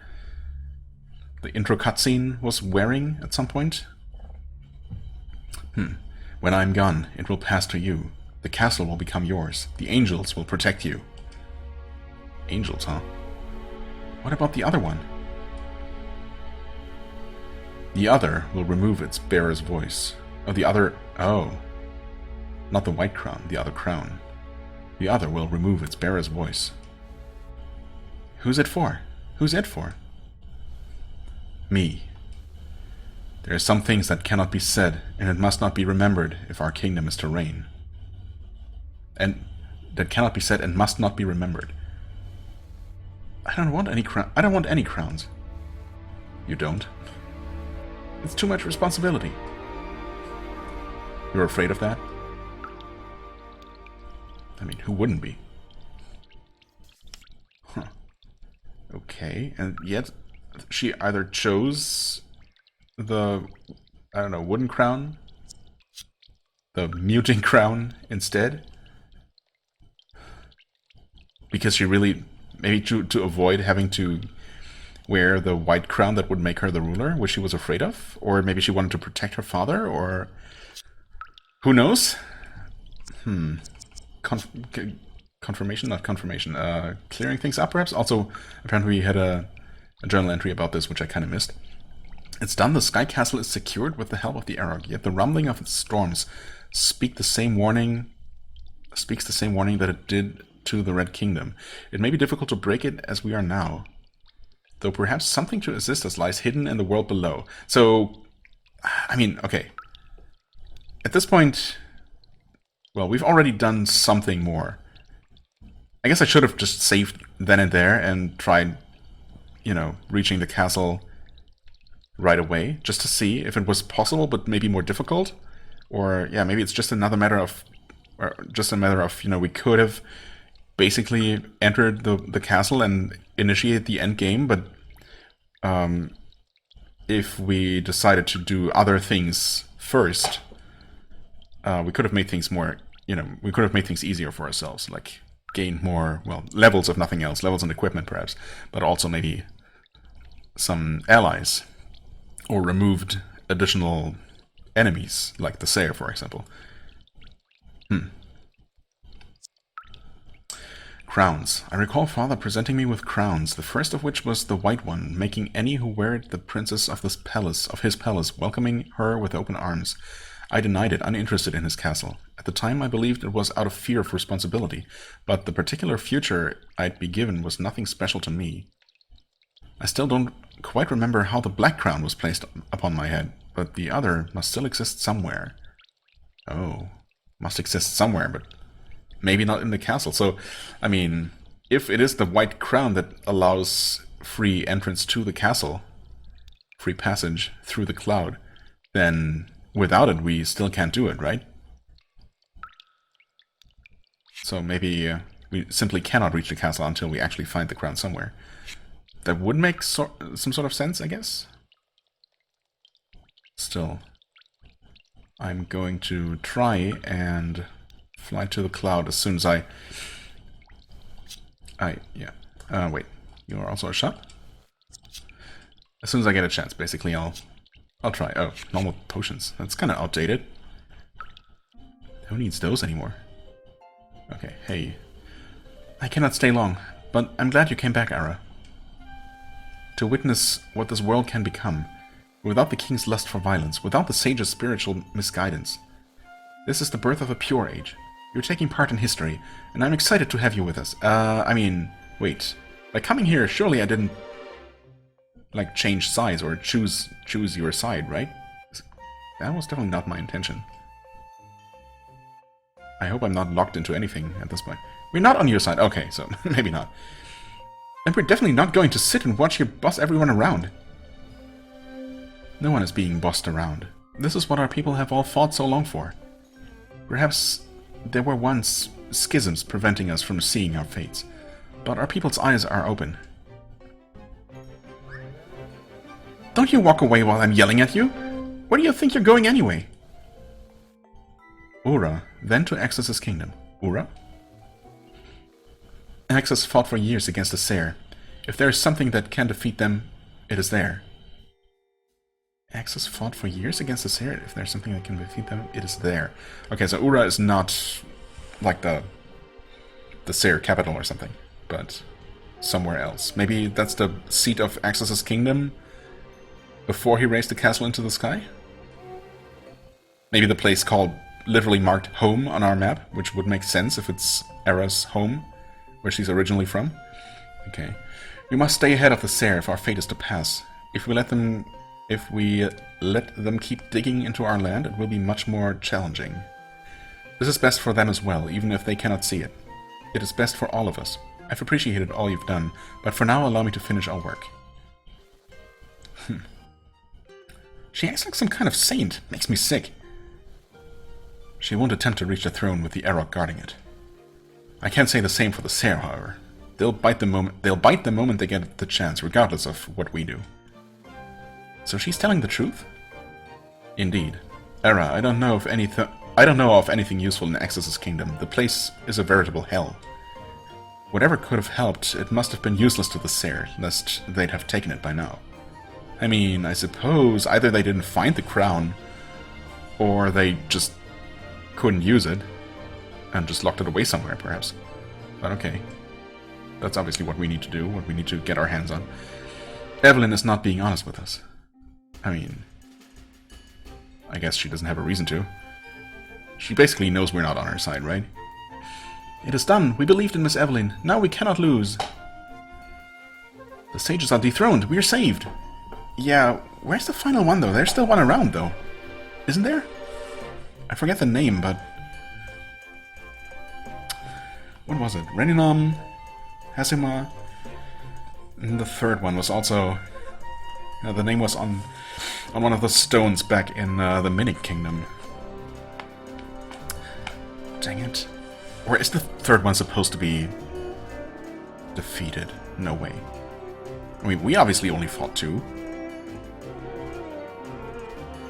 S1: the intro cutscene, was wearing at some point. When I'm gone, it will pass to you. The castle will become yours. The angels will protect you. Angels, huh? What about the other one? The other will remove its bearer's voice. Oh, the other... Oh. Not the white crown, the other crown. The other will remove its bearer's voice. Who's it for? Who's it for? Me. There are some things that cannot be said, and it must not be remembered if our kingdom is to reign. And that cannot be said and must not be remembered. I don't want any crowns. You don't? It's too much responsibility. You're afraid of that? I mean, who wouldn't be? Huh. Okay, and yet she either chose the, I don't know, wooden crown, the muting crown instead, because she really, maybe to avoid having to wear the white crown that would make her the ruler, which she was afraid of, or maybe she wanted to protect her father, or who knows? Confirmation, not confirmation. Clearing things up, perhaps? Also, apparently we had a journal entry about this, which I kind of missed. It's done. The Sky Castle is secured with the help of the Arog, yet the rumbling of its storms speaks the same warning that it did to the Red Kingdom. It may be difficult to break it as we are now, though perhaps something to assist us lies hidden in the world below. So, I mean, okay. At this point, well, we've already done something more. I guess I should have just saved then and there and tried, you know, reaching the castle right away, just to see if it was possible, but maybe more difficult. Or, yeah, maybe it's just another matter of or just a matter of, we could have basically entered the castle and initiated the end game, but if we decided to do other things first, we could have made things more, we could have made things easier for ourselves, like gained more, well, levels if nothing else, levels and equipment perhaps, but also maybe some allies, or removed additional enemies, like the Sayer, for example. Crowns. I recall father presenting me with crowns, the first of which was the white one, making any who wear it the princess of his palace, welcoming her with open arms. I denied it, uninterested in his castle. At the time I believed it was out of fear of responsibility, but the particular future I'd be given was nothing special to me. I still don't quite remember how the black crown was placed upon my head, but the other must still exist somewhere. Oh, must exist somewhere, but maybe not in the castle. So, I mean, if it is the white crown that allows free entrance to the castle, free passage through the cloud, then without it we still can't do it, right? So maybe we simply cannot reach the castle until we actually find the crown somewhere. That would make some sort of sense, I guess. Still, I'm going to try and fly to the cloud as soon as wait, you are also a shot? As soon as I get a chance, basically, I'll try. Oh, normal potions. That's kind of outdated. Who needs those anymore? Okay, hey. I cannot stay long, but I'm glad you came back, Ara. To witness what this world can become, without the king's lust for violence, without the sage's spiritual misguidance. This is the birth of a pure age. You're taking part in history, and I'm excited to have you with us. I mean, wait. By coming here, surely I didn't, like, change sides or choose your side, right? That was definitely not my intention. I hope I'm not locked into anything at this point. We're not on your side. Okay, so maybe not. And we're definitely not going to sit and watch you boss everyone around. No one is being bossed around. This is what our people have all fought so long for. Perhaps there were once schisms preventing us from seeing our fates, but our people's eyes are open. Don't you walk away while I'm yelling at you? Where do you think you're going anyway? Ura, then to Axis's kingdom. Ura? Axis fought for years against the Sayer. If there is something that can defeat them, it is there. Axis fought for years against the Sayer. If there's something that can defeat them, it is there. Okay, so Ura is not like the Sayer capital or something, but somewhere else. Maybe that's the seat of Axis's kingdom before he raised the castle into the sky? Maybe the place called, literally marked home on our map, which would make sense if it's Era's home, where she's originally from. Okay. We must stay ahead of the Sayer if our fate is to pass. If we let them keep digging into our land, it will be much more challenging. This is best for them as well, even if they cannot see it. It is best for all of us. I've appreciated all you've done, but for now allow me to finish our work. She acts like some kind of saint. Makes me sick. She won't attempt to reach the throne with the Arok guarding it. I can't say the same for the Sayer, however. They'll bite the moment they get the chance, regardless of what we do. So she's telling the truth? Indeed. Era, I don't know of anything useful in Axis's kingdom. The place is a veritable hell. Whatever could have helped, it must have been useless to the Sayer, lest they'd have taken it by now. I mean, I suppose either they didn't find the crown, or they just couldn't use it, and just locked it away somewhere, perhaps. But okay. That's obviously what we need to do, what we need to get our hands on. Evelyn is not being honest with us. I mean, I guess she doesn't have a reason to. She basically knows we're not on her side, right? It is done. We believed in Miss Evelyn. Now we cannot lose. The sages are dethroned. We are saved. Yeah, where's the final one, though? There's still one around, though. Isn't there? I forget the name, but... what was it? Reninam, Hasima, and the third one was also... the name was on one of the stones back in the Minic Kingdom. Dang it. Or is the third one supposed to be defeated? No way. I mean, we obviously only fought 2.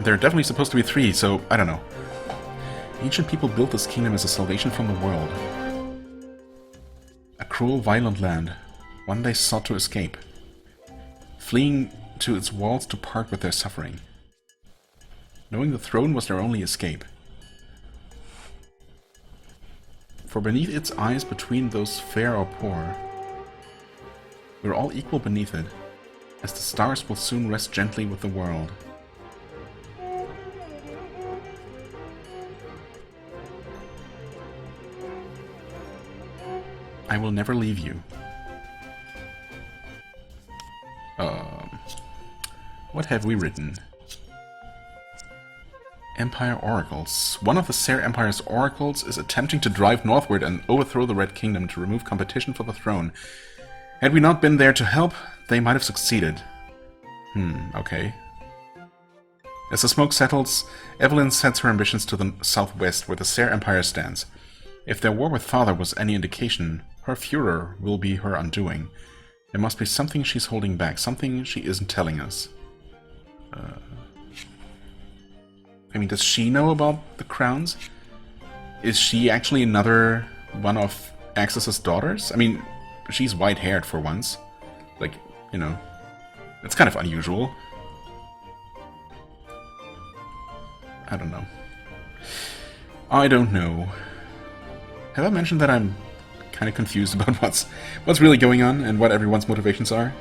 S1: There are definitely supposed to be 3, so I don't know. Ancient people built this kingdom as a salvation from the world. A cruel, violent land, one they sought to escape, fleeing to its walls to part with their suffering. Knowing the throne was their only escape. For beneath its eyes, between those fair or poor, we're all equal beneath it, as the stars will soon rest gently with the world. I will never leave you. What have we written? Empire Oracles. One of the Sere Empire's oracles is attempting to drive northward and overthrow the Red Kingdom to remove competition for the throne. Had we not been there to help, they might have succeeded. Okay. As the smoke settles, Evelyn sets her ambitions to the southwest, where the Sere Empire stands. If their war with Father was any indication, her furor will be her undoing. There must be something she's holding back, something she isn't telling us. I mean, does she know about the crowns? Is she actually another one of Axis's daughters? I mean, she's white-haired for once. Like, you know, it's kind of unusual. I don't know. I don't know. Have I mentioned that I'm kind of confused about what's really going on and what everyone's motivations are?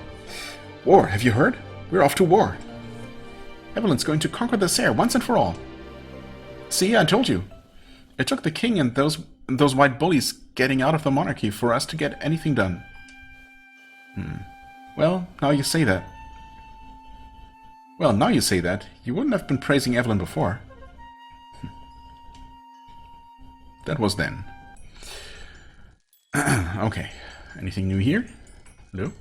S1: War, have you heard? We're off to war. Evelyn's going to conquer the Sere once and for all. See, I told you. It took the king and those white bullies getting out of the monarchy for us to get anything done. Well, now you say that. Well, now you say that. You wouldn't have been praising Evelyn before. That was then. Okay. Anything new here? No?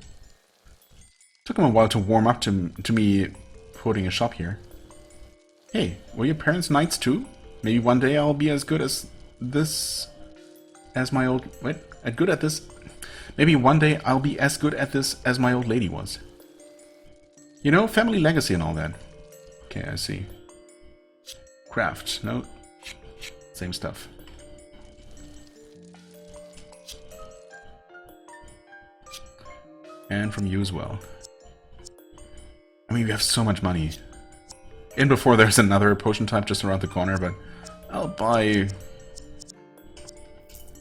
S1: Took him a while to warm up to me putting a shop here. Hey, were your parents knights too? Maybe one day I'll be as good as this as my old... Wait, good at this? Maybe one day I'll be as good at this as my old lady was. You know, family legacy and all that. Okay, I see. Craft, no. Same stuff. And from you as well. I mean, we have so much money. In before there's another potion type just around the corner, but I'll buy, you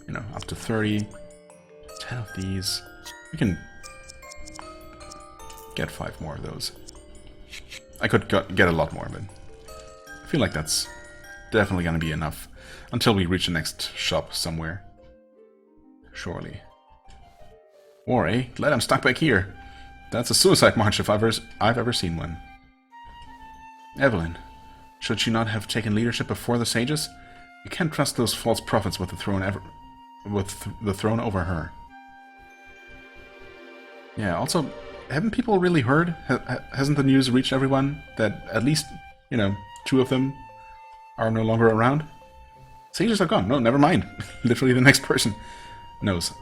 S1: know, up to 30. 10 of these. We can get 5 more of those. I could get a lot more, but I feel like that's definitely going to be enough until we reach the next shop somewhere. Surely. War, eh? Glad I'm stuck back here. That's a suicide march if I've ever seen one. Evelyn, should she not have taken leadership before the sages? You can't trust those false prophets with the throne over her. Yeah, also, haven't people really heard? Hasn't the news reached everyone that at least, you know, 2 of them are no longer around? Sages are gone. No, never mind. Literally the next person knows.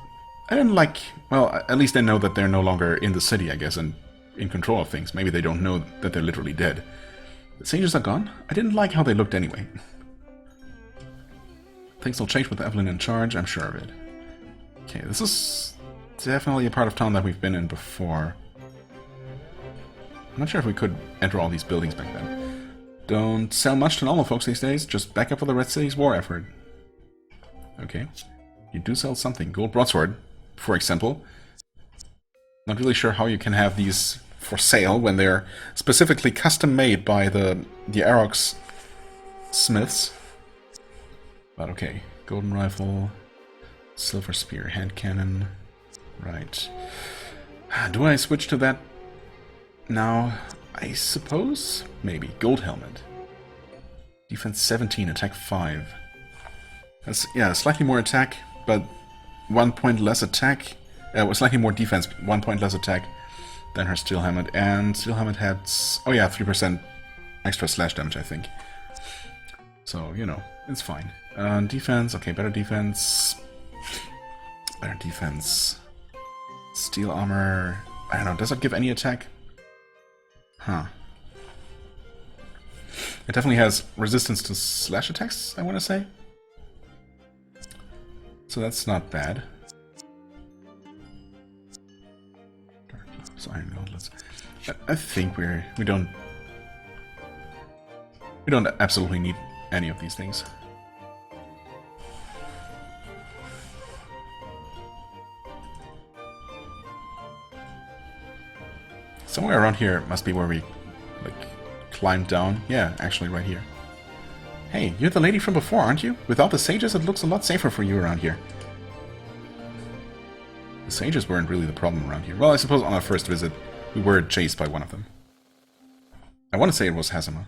S1: I didn't like... Well, at least they know that they're no longer in the city, I guess, and in control of things. Maybe they don't know that they're literally dead. The sages are gone? I didn't like how they looked anyway. Things will change with Evelyn in charge, I'm sure of it. Okay, this is definitely a part of town that we've been in before. I'm not sure if we could enter all these buildings back then. Don't sell much to normal folks these days, just back up for the Red City's war effort. Okay. You do sell something. Gold broadsword, for example. Not really sure how you can have these for sale when they're specifically custom made by the Arox smiths. But okay. Golden rifle, silver spear, hand cannon. Right. Do I switch to that now? I suppose? Maybe. Gold helmet. Defense 17, attack 5. That's, yeah, slightly more attack, but 1 point less attack. Slightly more defense, 1 point less attack than her steel helmet. And steel helmet had, oh yeah, 3% extra slash damage, I think. So, you know, it's fine. Defense, okay, better defense. Better defense. Steel armor. I don't know, does it give any attack? Huh. It definitely has resistance to slash attacks, I want to say. So that's not bad. Dark Gloves, Iron Gauntlets. I think we don't absolutely need any of these things. Somewhere around here must be where we like climbed down. Yeah, actually right here. Hey, you're the lady from before, aren't you? Without the sages, it looks a lot safer for you around here. The sages weren't really the problem around here. Well, I suppose on our first visit, we were chased by one of them. I want to say it was Hasima.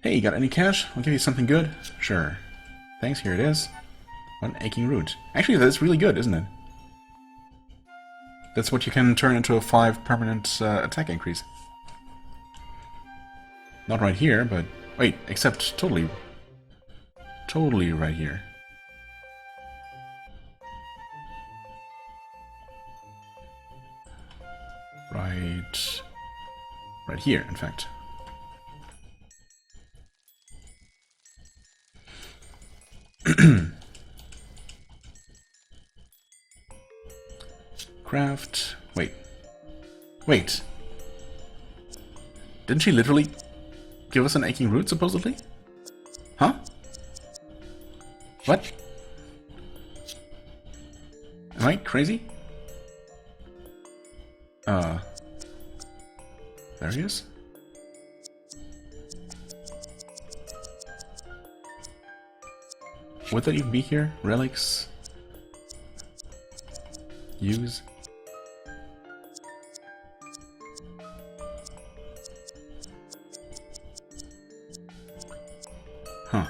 S1: Hey, you got any cash? I'll give you something good. Sure. Thanks, here it is. One aching root. Actually, that's really good, isn't it? That's what you can turn into a 5 permanent attack increase. Not right here, but... Wait, except totally right here. Right here, in fact. Craft... Wait. Didn't she literally give us an aching root, supposedly? Huh? What? Am I crazy? There he is. Would that even be here? Relics? Use? Huh.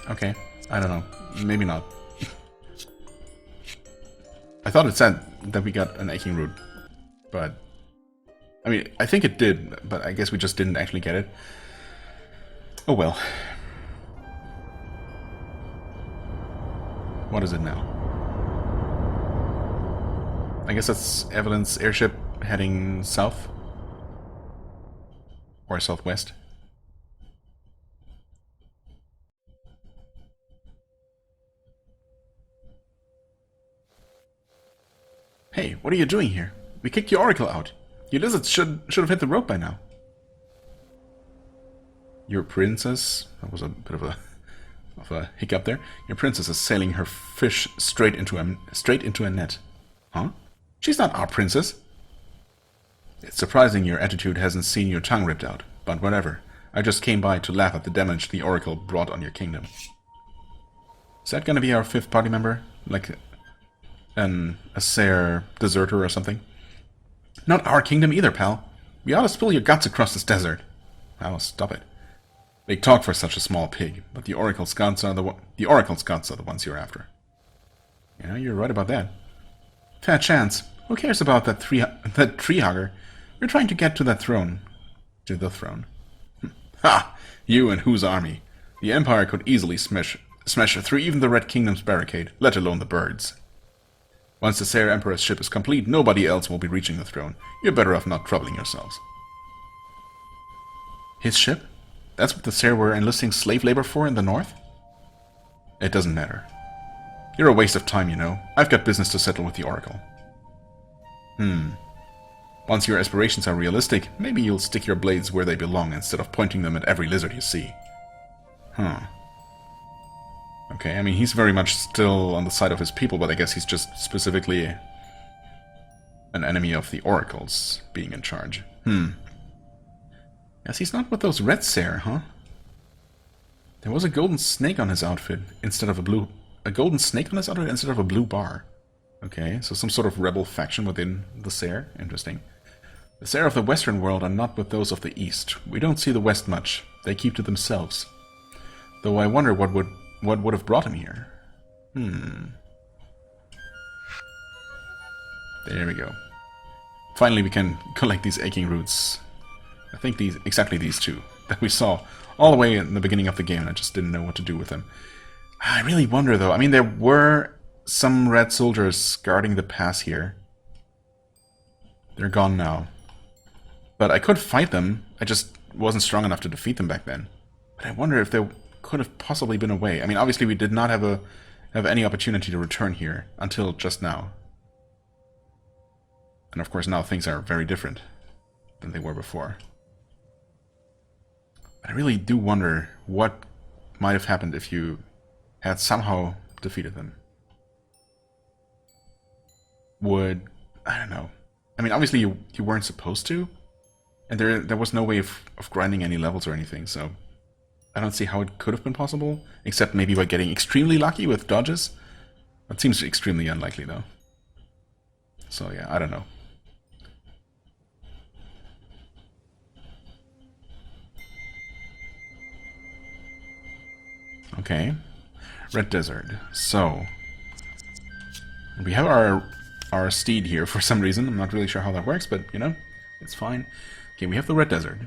S1: Okay. I don't know. Maybe not. I thought it said that we got an aching root, but... I mean, I think it did, but I guess we just didn't actually get it. Oh well. What is it now? I guess that's Evelyn's airship heading south? Or southwest? Hey, what are you doing here? We kicked your oracle out. You lizards should have hit the rope by now. Your princess... That was a bit of a hiccup there. Your princess is sailing her fish straight into a net. Huh? She's not our princess. It's surprising your attitude hasn't seen your tongue ripped out, but whatever. I just came by to laugh at the damage the oracle brought on your kingdom. Is that gonna be our 5th party member? Like a Sayer deserter or something? Not our kingdom either, pal. We ought to spill your guts across this desert. Oh, stop it. Big talk for such a small pig, but the oracle's guts are the ones you're after. Yeah, you're right about that. Fair chance. Who cares about that tree hugger? We're trying to get to that throne. To the throne. Ha! You and whose army? The Empire could easily smash through even the Red Kingdom's barricade, let alone the birds. Once the Sayer Emperor's ship is complete, nobody else will be reaching the throne. You're better off not troubling yourselves. His ship? That's what the Sayer were enlisting slave labor for in the north? It doesn't matter. You're a waste of time, you know. I've got business to settle with the Oracle. Once your aspirations are realistic, maybe you'll stick your blades where they belong instead of pointing them at every lizard you see. Huh. Okay, I mean, he's very much still on the side of his people, but I guess he's just specifically an enemy of the Oracles being in charge. Yes, he's not with those red Sayer, huh? There was a golden snake on his outfit instead of a blue... A golden snake on his outfit instead of a blue bar. Okay, so some sort of rebel faction within the Sayer. Interesting. The Sayer of the Western world are not with those of the East. We don't see the West much. They keep to themselves. Though I wonder what would have brought him here. There we go. Finally we can collect these aching roots. I think exactly these two that we saw all the way in the beginning of the game, and I just didn't know what to do with them. I really wonder, though. I mean, there were some red soldiers guarding the pass here. They're gone now. But I could fight them. I just wasn't strong enough to defeat them back then. But I wonder if there could have possibly been a way. I mean, obviously we did not have any opportunity to return here until just now. And of course now things are very different than they were before. But I really do wonder what might have happened if you had somehow defeated them. I don't know. I mean, obviously you weren't supposed to, and there was no way of grinding any levels or anything, so I don't see how it could have been possible, except maybe by getting extremely lucky with dodges. That seems extremely unlikely, though. So yeah, I don't know. Okay. Red Desert. So we have our steed here for some reason. I'm not really sure how that works, but you know, it's fine. Okay, we have the Red Desert.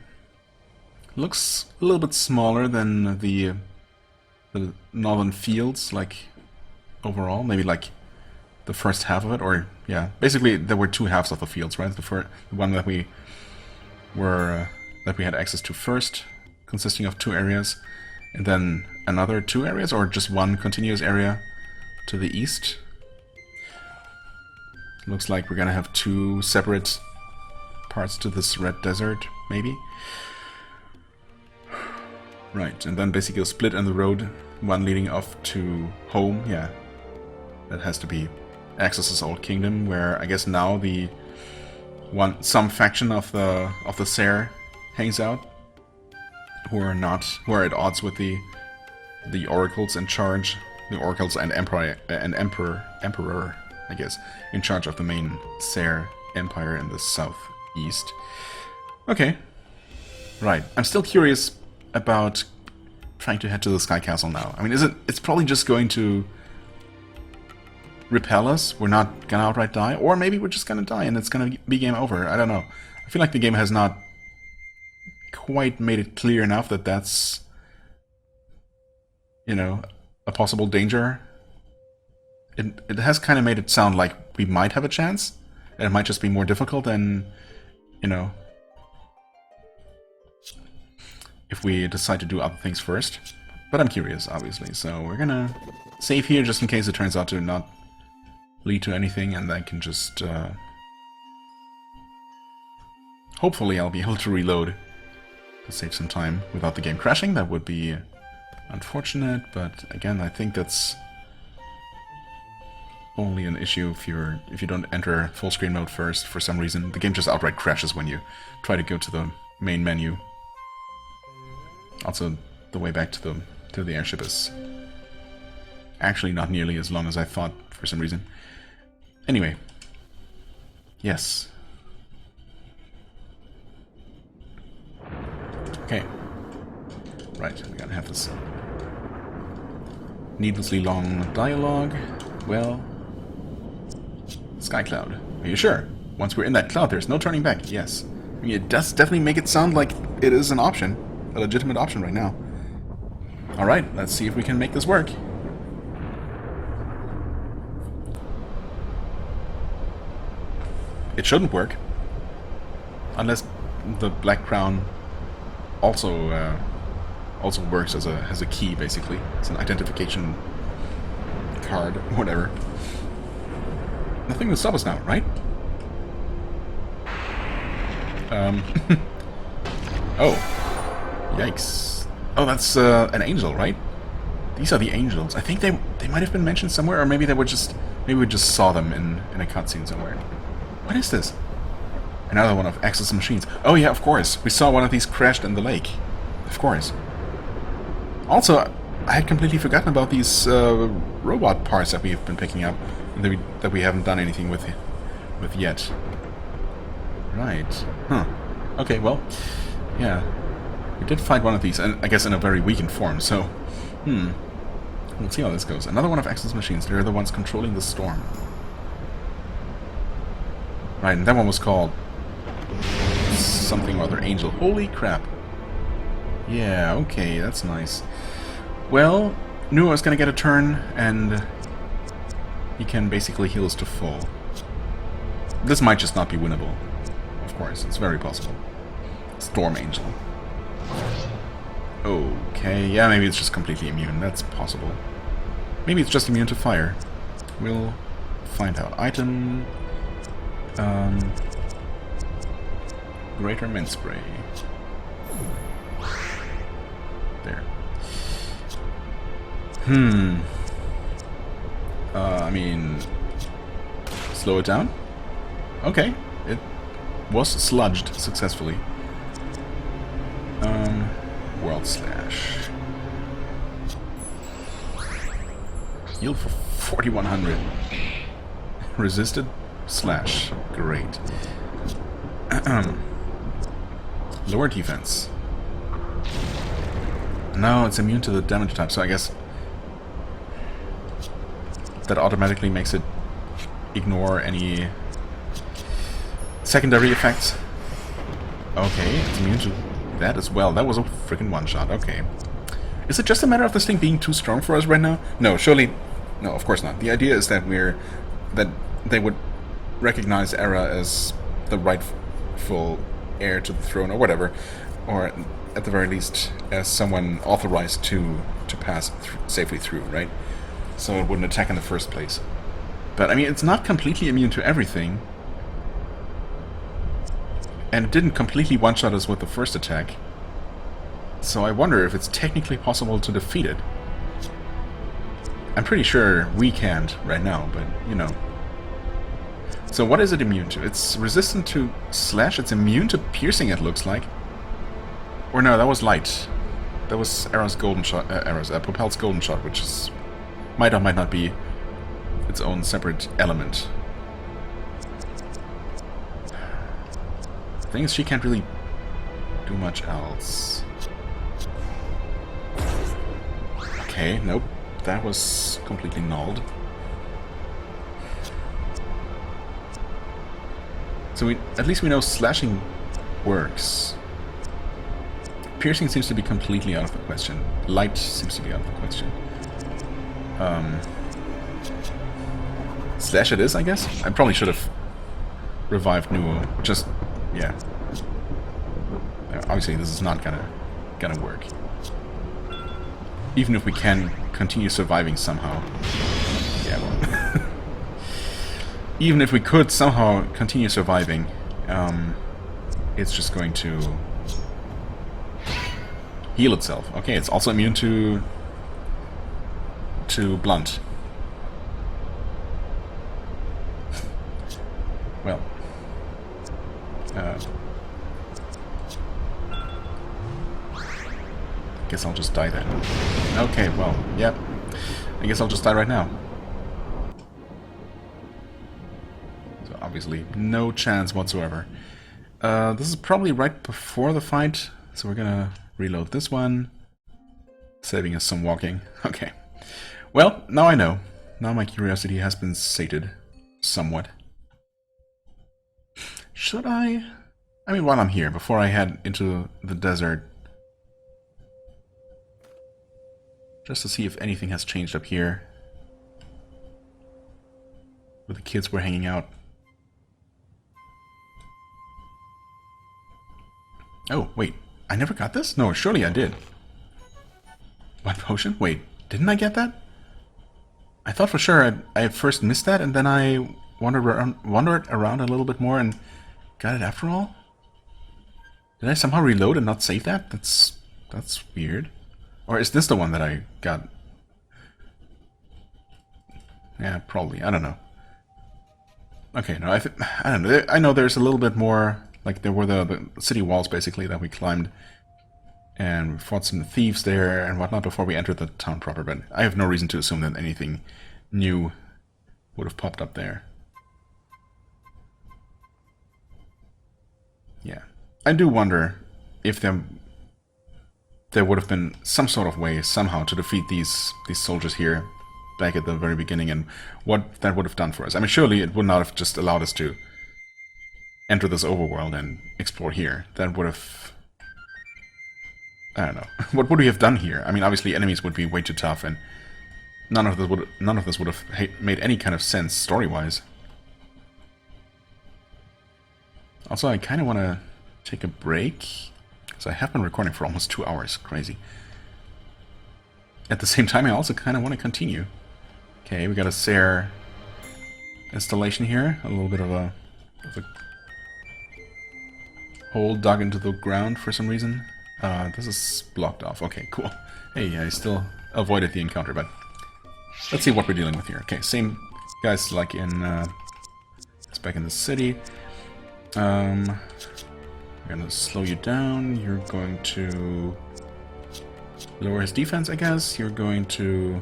S1: Looks a little bit smaller than the northern fields, like overall. Maybe like the first half of it, or yeah, basically there were two halves of the fields, right? The one that we had access to first, consisting of 2 areas, and then another 2 areas, or just one continuous area to the east. Looks like we're gonna have 2 separate parts to this Red Desert, maybe. Right, and then basically a split in the road, one leading off to home, yeah. That has to be Axis' old kingdom, where I guess now some faction of the Ser hangs out, who are at odds with the oracles in charge, the oracles and emperor, I guess, in charge of the main Ser empire in the southeast. Okay, right. I'm still curious about trying to head to the Sky Castle now. I mean, it's probably just going to repel us. We're not gonna outright die, or maybe we're just gonna die and it's gonna be game over. I don't know. I feel like the game has not quite made it clear enough that that's, you know, a possible danger. It has kind of made it sound like we might have a chance, and it might just be more difficult than, you know, if we decide to do other things first. But I'm curious, obviously, so we're gonna save here just in case it turns out to not lead to anything, and I can just hopefully I'll be able to reload to save some time without the game crashing. That would be unfortunate, but again, I think that's only an issue if you don't enter full screen mode first for some reason. The game just outright crashes when you try to go to the main menu. Also, the way back to the airship is actually not nearly as long as I thought for some reason. Anyway, yes. Okay. Right, we gotta have this needlessly long dialogue. Well, Sky Cloud. Are you sure? Once we're in that cloud, there's no turning back. Yes. I mean, it does definitely make it sound like it is an option. A legitimate option right now. Alright, let's see if we can make this work. It shouldn't work. Unless the Black Crown also works as a key, basically. It's an identification card, whatever. Nothing will stop us now, right? Oh. Yikes. Oh, that's an angel, right? These are the angels. I think they might have been mentioned somewhere, or maybe we just saw them in a cutscene somewhere. What is this? Another one of Axis machines. Oh yeah, of course. We saw one of these crashed in the lake. Of course. Also, I had completely forgotten about these robot parts that we've been picking up, that we haven't done anything with yet. Right. Huh. Okay, well, yeah. We did find one of these, and I guess in a very weakened form, so... We'll see how this goes. Another one of Axis machines. They're the ones controlling the storm. Right, and that one was called something or other angel. Holy crap. Yeah, okay, that's nice. Well, Nuo's gonna get a turn, and he can basically heal us to full. This might just not be winnable. Of course, it's very possible. Storm Angel. Okay, yeah, maybe it's just completely immune. That's possible. Maybe it's just immune to fire. We'll find out. Item... Greater Mint Spray. There. I mean... Slow it down? Okay. It was sludged successfully. World Slash. Heal for 4100. Resisted? Slash. Great. Lower defense. No, it's immune to the damage type, so I guess that automatically makes it ignore any secondary effects. Okay, it's immune to that as well. That was a freaking one-shot. Okay. Is it just a matter of this thing being too strong for us right now? No, surely... No, of course not. The idea is that that they would recognize Era as the rightful heir to the throne, or whatever. Or, at the very least, as someone authorized to pass safely through, right? So it wouldn't attack in the first place. But, I mean, it's not completely immune to everything. And it didn't completely one-shot us with the first attack. So I wonder if it's technically possible to defeat it. I'm pretty sure we can't right now, but, you know. So what is it immune to? It's resistant to slash? It's immune to piercing, it looks like. Or no, that was light. That was Era's golden shot, Propel's golden shot, which is... might or might not be its own separate element. The thing is, she can't really do much else. Okay, nope. That was completely nulled. So at least we know slashing works. Piercing seems to be completely out of the question. Light seems to be out of the question. Slash it is, I guess? I probably should have revived Nuo. Just, yeah. Obviously, this is not gonna work. Even if we can continue surviving somehow. Yeah, well. Even if we could somehow continue surviving, it's just going to heal itself. Okay, it's also immune to blunt. Well, guess I'll just die then. Okay, well, yep. I guess I'll just die right now. So obviously, no chance whatsoever. This is probably right before the fight, so we're gonna reload this one, saving us some walking. Okay. Well, now I know. Now my curiosity has been sated, somewhat. Should I mean, while I'm here, before I head into the desert, just to see if anything has changed up here, where the kids were hanging out. Oh, wait. I never got this? No, surely I did. What potion? Wait, didn't I get that? I thought for sure I had first missed that, and then I wandered around a little bit more and got it after all? Did I somehow reload and not save that? That's weird. Or is this the one that I got? Yeah, probably. I don't know. Okay, no, I don't know. I know there's a little bit more. Like, there were the city walls, basically, that we climbed. And we fought some thieves there and whatnot before we entered the town proper. But I have no reason to assume that anything new would have popped up there. Yeah. I do wonder if there would have been some sort of way, somehow, to defeat these soldiers here back at the very beginning, and what that would have done for us. I mean, surely it would not have just allowed us to enter this overworld and explore here. That would have I don't know. What would we have done here? I mean, obviously enemies would be way too tough, and none of this would have made any kind of sense story-wise. Also, I kind of want to take a break, because I have been recording for almost 2 hours. Crazy. At the same time, I also kind of want to continue. Okay, we got a Sair installation here. A little bit of a hole dug into the ground for some reason. This is blocked off. Okay, cool. Hey, I still avoided the encounter, but let's see what we're dealing with here. Okay, same guys like in it's back in the city. We're gonna slow you down. You're going to lower his defense, I guess. You're going to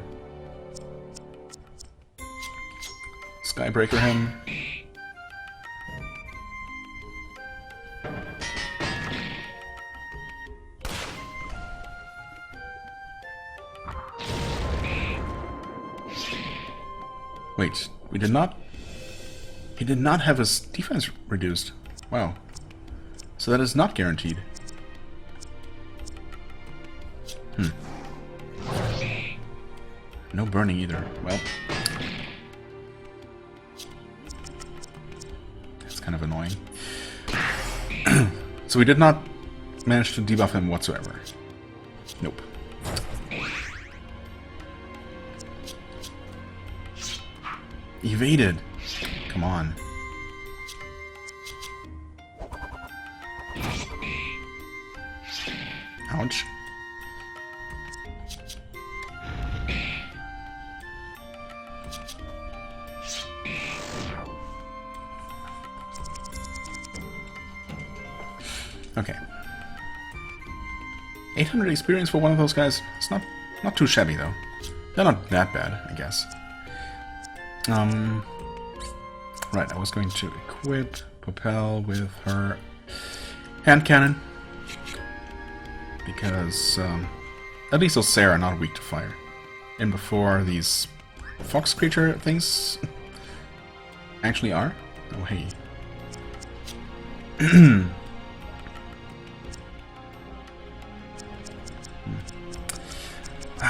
S1: Skybreaker him. Wait, we did not... He did not have his defense reduced. Wow. So that is not guaranteed. No burning either. Well... That's kind of annoying. So we did not manage to debuff him whatsoever. Nope. Evaded. Come on. Ouch. Okay. 800 experience for one of those guys. It's not too shabby though. They're not that bad, I guess. Right, I was going to equip Propel with her hand cannon. Because, at least those Sair are not weak to fire. And before these fox creature things actually are. Oh, hey.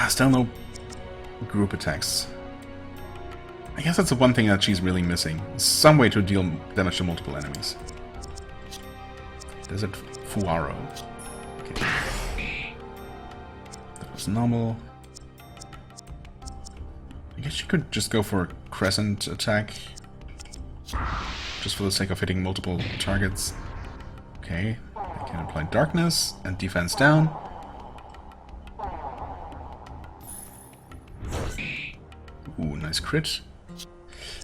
S1: Still no group attacks. I guess that's the one thing that she's really missing. Some way to deal damage to multiple enemies. Desert Fuaro. Okay. That was normal. I guess you could just go for a crescent attack. Just for the sake of hitting multiple targets. Okay. I can apply darkness and defense down. Ooh, nice crit.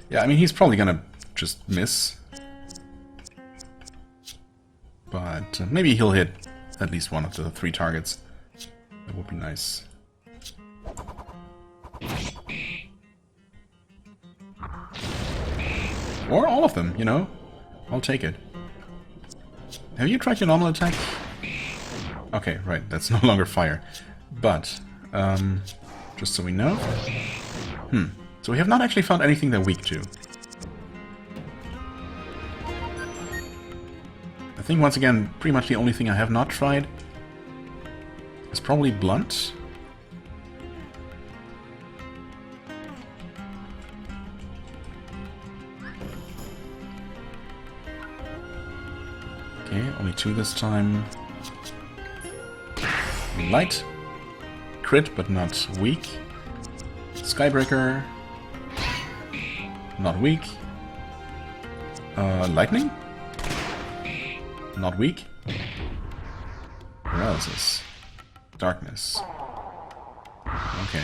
S1: Yeah, I mean, he's probably gonna just miss. But maybe he'll hit at least one of the 3 targets. That would be nice. Or all of them, you know? I'll take it. Have you tried your normal attack? Okay, right, that's no longer fire. But, just so we know... So we have not actually found anything they're weak to. I think, once again, pretty much the only thing I have not tried is probably Blunt. Okay, only 2 this time. Light. Crit, but not weak. Skybreaker. Not weak. Lightning? Not weak. Paralysis. Darkness. Okay.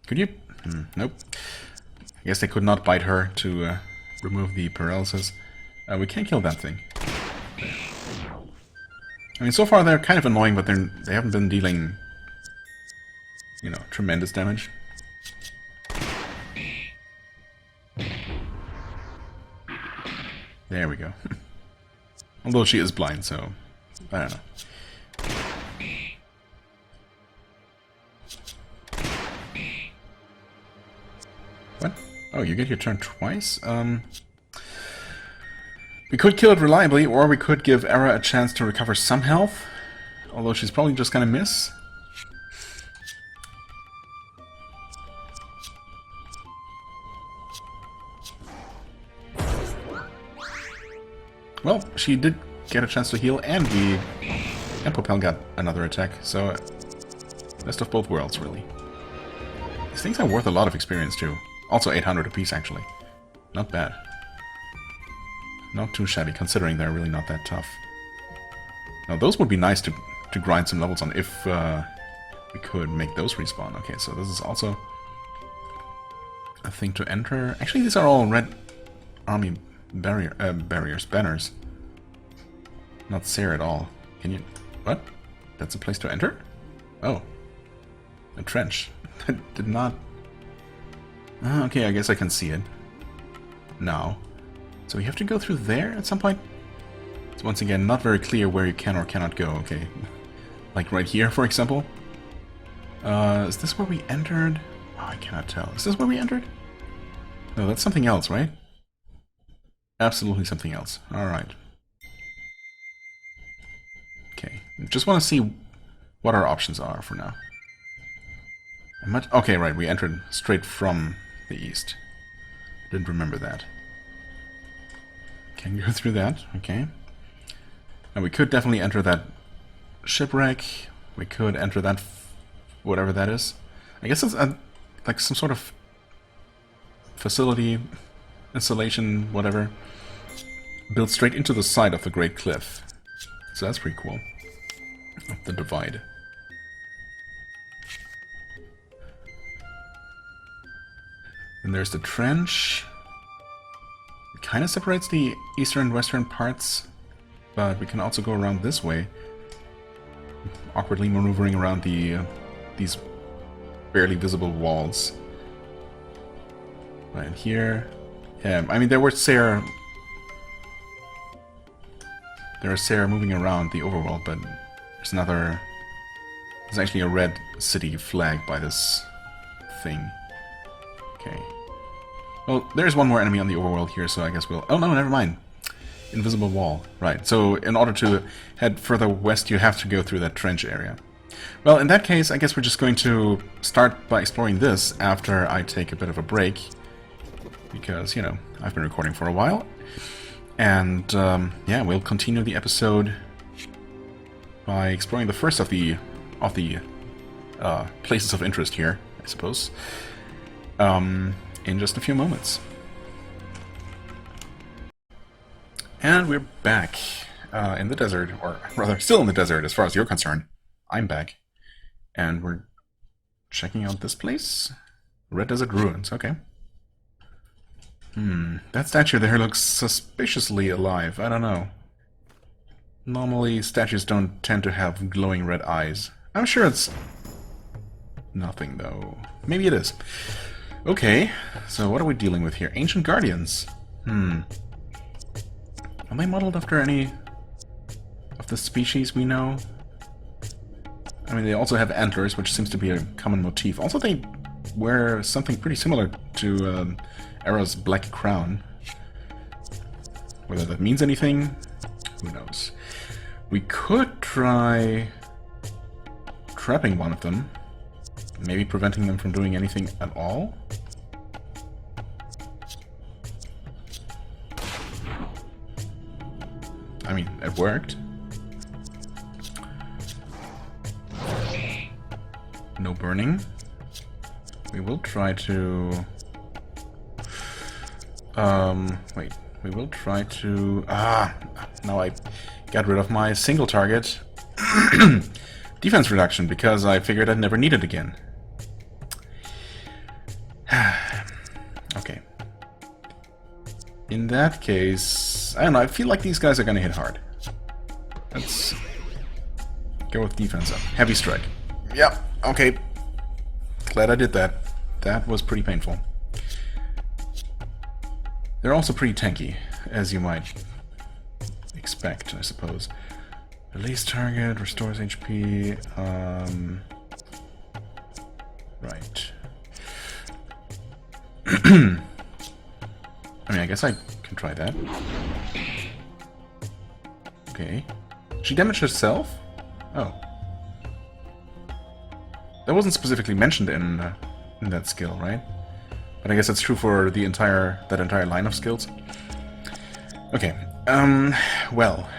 S1: Could you... nope. I guess they could not bite her to remove the paralysis. We can't kill that thing. I mean, so far they're kind of annoying, but they haven't been dealing... you know, tremendous damage. There we go. Although she is blind, so... I don't know. What? Oh, you get your turn twice? We could kill it reliably, or we could give Era a chance to recover some health. Although she's probably just gonna miss. Well, she did get a chance to heal, and Popel got another attack, so best of both worlds, really. These things are worth a lot of experience, too. Also 800 apiece, actually. Not bad. Not too shabby, considering they're really not that tough. Now, those would be nice to grind some levels on if we could make those respawn. Okay, so this is also a thing to enter. Actually, these are all red army banners. Not Sarah at all. Can you... What? That's a place to enter? Oh. A trench. That did not... okay, I guess I can see it. Now. So we have to go through there at some point? It's once again not very clear where you can or cannot go, okay. Like right here, for example. Is this where we entered? Oh, I cannot tell. Is this where we entered? No, that's something else, right? Absolutely something else. Alright. Okay. Just want to see what our options are for now. Okay, right. We entered straight from the east. Didn't remember that. Can go through that. Okay. Now we could definitely enter that shipwreck. We could enter that... whatever that is. I guess it's like some sort of facility, installation, whatever. Built straight into the side of the Great Cliff. So that's pretty cool. The divide. And there's the trench. It kind of separates the eastern and western parts, but we can also go around this way, awkwardly maneuvering around these barely visible walls. Right here. I mean, there was Sarah moving around the overworld, but there's actually a red city flag by this thing. Okay. Well, there's one more enemy on the overworld here, so I guess we'll... Oh, no, never mind. Invisible wall. Right, so in order to head further west, you have to go through that trench area. Well, in that case, I guess we're just going to start by exploring this after I take a bit of a break. Because, you know, I've been recording for a while. And, yeah, we'll continue the episode by exploring the first of the places of interest here, I suppose. In just a few moments. And we're back in the desert, or rather, still in the desert as far as you're concerned. I'm back. And we're checking out this place. Red Desert Ruins, okay. That statue there looks suspiciously alive. I don't know. Normally, statues don't tend to have glowing red eyes. I'm sure it's nothing, though. Maybe it is. Okay, so what are we dealing with here? Ancient Guardians. Are they modeled after any of the species we know? I mean, they also have antlers, which seems to be a common motif. Also, they wear something pretty similar to Era's black crown. Whether that means anything, who knows. We could try trapping one of them. Maybe preventing them from doing anything at all? I mean, it worked. No burning. We will try to... wait. We will try to... now I got rid of my single target defense reduction because I figured I'd never need it again. Okay. In that case, I don't know, I feel like these guys are gonna hit hard. Let's go with defense up. Heavy strike. Yep, okay. Glad I did that. That was pretty painful. They're also pretty tanky, as you might expect, I suppose. Release target, restores HP, right. I mean, I guess I can try that. Okay. She damaged herself? Oh. That wasn't specifically mentioned in that skill, right? But I guess that's true for the that entire line of skills. Okay. Well,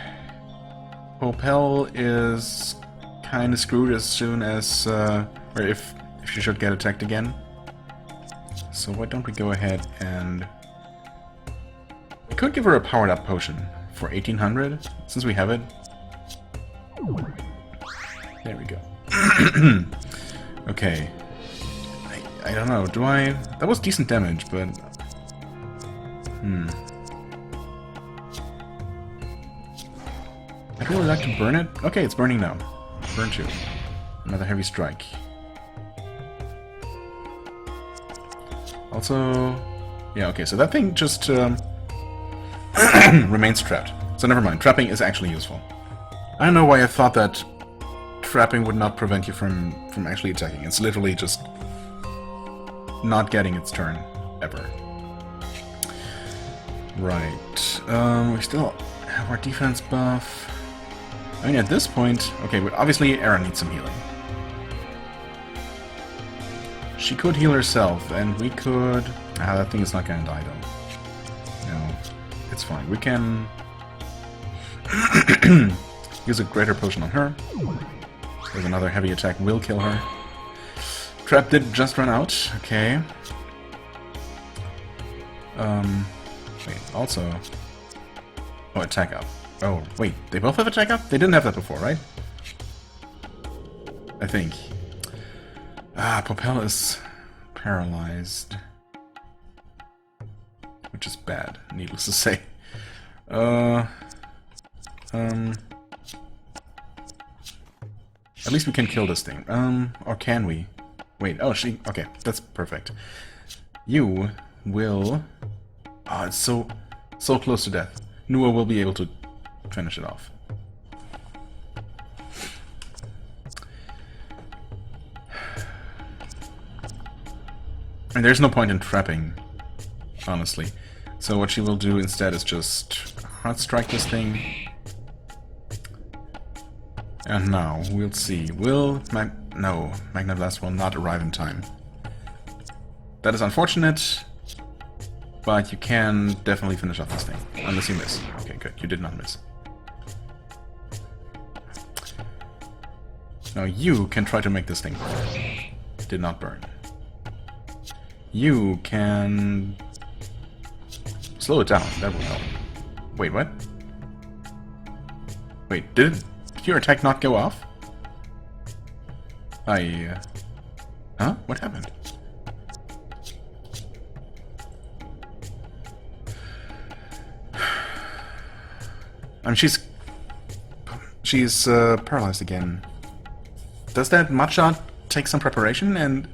S1: Popel is kind of screwed as soon as, or if she should get attacked again. So why don't we go ahead and... We could give her a powered up potion for 1800, since we have it. There we go. Okay. I don't know, do I... That was decent damage, but... I'd really like to burn it. Okay, it's burning now. Burn 2. Another heavy strike. Also... Yeah, okay, so that thing just remains trapped. So never mind, trapping is actually useful. I don't know why I thought that trapping would not prevent you from actually attacking. It's literally just not getting its turn, ever. Right. We still have our defense buff. I mean, at this point... Okay, but obviously Era needs some healing. She could heal herself, and we could... that thing is not gonna die, though. No, it's fine. We can... use a greater potion on her. There's another heavy attack will kill her. Trap did just run out. Okay. Wait, also... Oh, attack up. Oh, wait, they both have attack up? They didn't have that before, right? I think. Popel is paralyzed. Which is bad, needless to say. At least we can kill this thing. Or can we? Wait, oh, she... Okay, that's perfect. You will... Oh, it's so close to death. Nua will be able to finish it off. And there's no point in trapping, honestly. So what she will do instead is just hard strike this thing. And now, we'll see. No, Magna Blast will not arrive in time. That is unfortunate, but you can definitely finish off this thing. Unless you miss. Okay, good. You did not miss. Now you can try to make this thing burn. Did not burn. You can... slow it down. That will help. Wait, what? Wait, did your attack not go off? Huh? What happened? I mean, she's paralyzed again. Does that matcha take some preparation and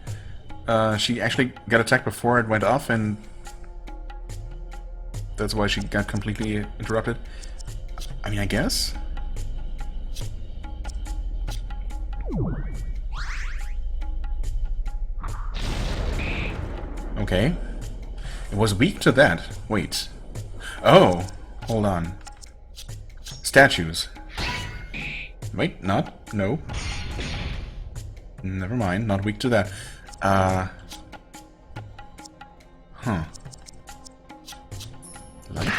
S1: she actually got attacked before it went off and that's why she got completely interrupted? I mean, I guess? Okay. It was weak to that. Wait. Oh, hold on. Statues. Wait, not? No. Never mind, not weak to that. Huh. Light?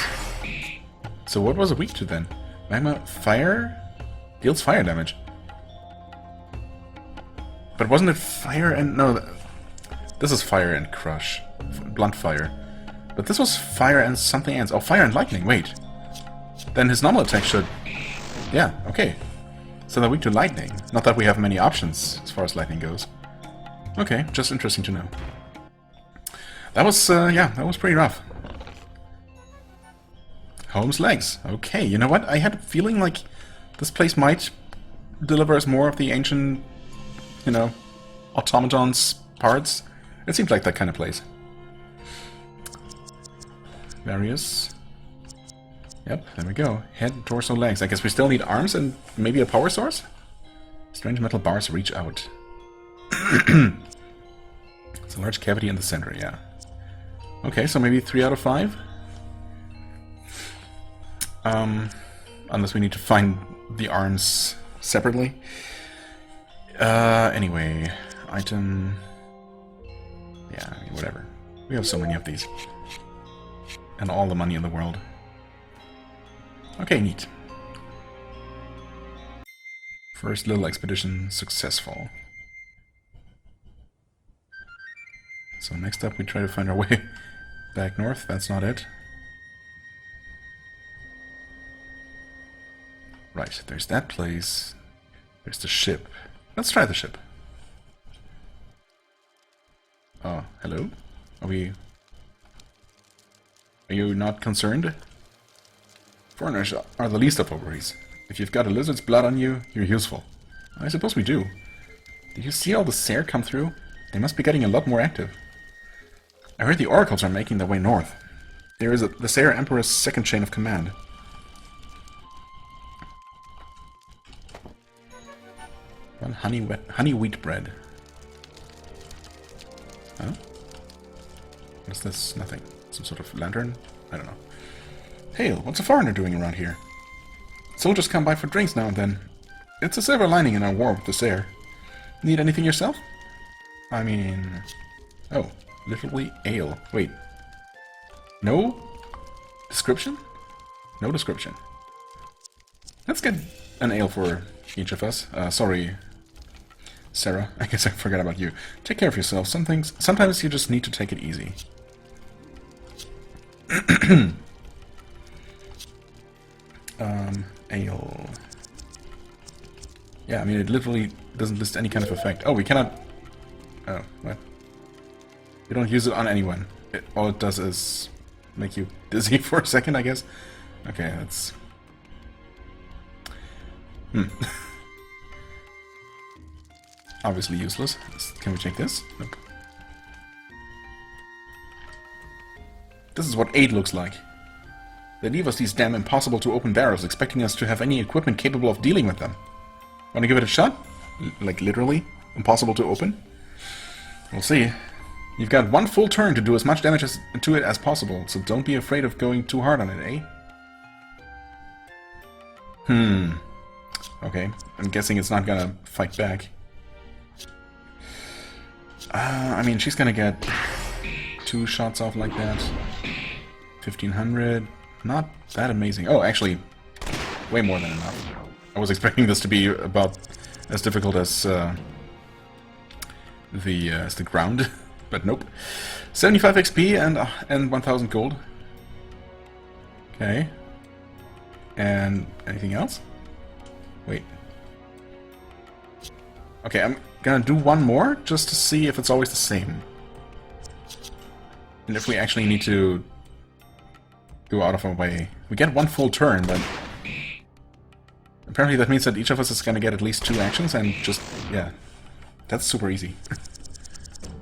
S1: So what was it weak to then? Magma fire? Deals fire damage. But wasn't it fire and... No, this is fire and crush. Blunt fire. But this was fire and something else. Oh, fire and lightning, wait. Then his normal attack should... Yeah, okay. So they're weak to lightning. Not that we have many options as far as lightning goes. Okay, just interesting to know. That was, yeah, that was pretty rough. Holmes' legs. Okay, you know what? I had a feeling like this place might deliver us more of the ancient, you know, automatons parts. It seems like that kind of place. Various. Yep, there we go. Head, torso, legs. I guess we still need arms and maybe a power source? Strange metal bars reach out. It's a large cavity in the center, yeah. Okay, so maybe 3 out of 5? Unless we need to find the arms separately. Anyway, item... Yeah, I mean, whatever. We have so many of these. And all the money in the world. Okay, neat. First little expedition successful. So next up we try to find our way back north. That's not it. Right, there's that place. There's the ship. Let's try the ship. Oh, hello? Are you not concerned? Foreigners are the least of our worries. If you've got a lizard's blood on you, you're useful. I suppose we do. Did you see all the Sare come through? They must be getting a lot more active. I heard the oracles are making their way north. There is the Sare Emperor's second chain of command. One honey wheat bread. Huh? What is this? Nothing. Some sort of lantern? I don't know. Hail, what's a foreigner doing around here? Soldiers come by for drinks now and then. It's a silver lining in our war with the Sare. Need anything yourself? I mean... Oh, literally ale. Wait. No description? No description. Let's get an ale for each of us. Sorry, Sarah. I guess I forgot about you. Take care of yourself. Sometimes you just need to take it easy. Ale. Yeah, I mean, it literally doesn't list any kind of effect. Oh, we cannot... Oh, what? We don't use it on anyone. All it does is make you dizzy for a second, I guess. Okay, that's... Obviously useless. Can we take this? Nope. This is what aid looks like. They leave us these damn impossible to open barrels, expecting us to have any equipment capable of dealing with them. Wanna give it a shot? Like literally? Impossible to open? We'll see. You've got one full turn to do as much damage to it as possible, so don't be afraid of going too hard on it, eh? Okay, I'm guessing it's not gonna fight back. I mean, she's gonna get 2 shots off like that. 1500. Not that amazing. Oh, actually, way more than enough. I was expecting this to be about as difficult as the ground, but nope. 75 XP and 1000 gold. Okay. And anything else? Wait. Okay, I'm gonna do one more just to see if it's always the same. And if we actually need to go out of our way. We get 1 full turn, but apparently that means that each of us is gonna get at least 2 actions and just, yeah. That's super easy.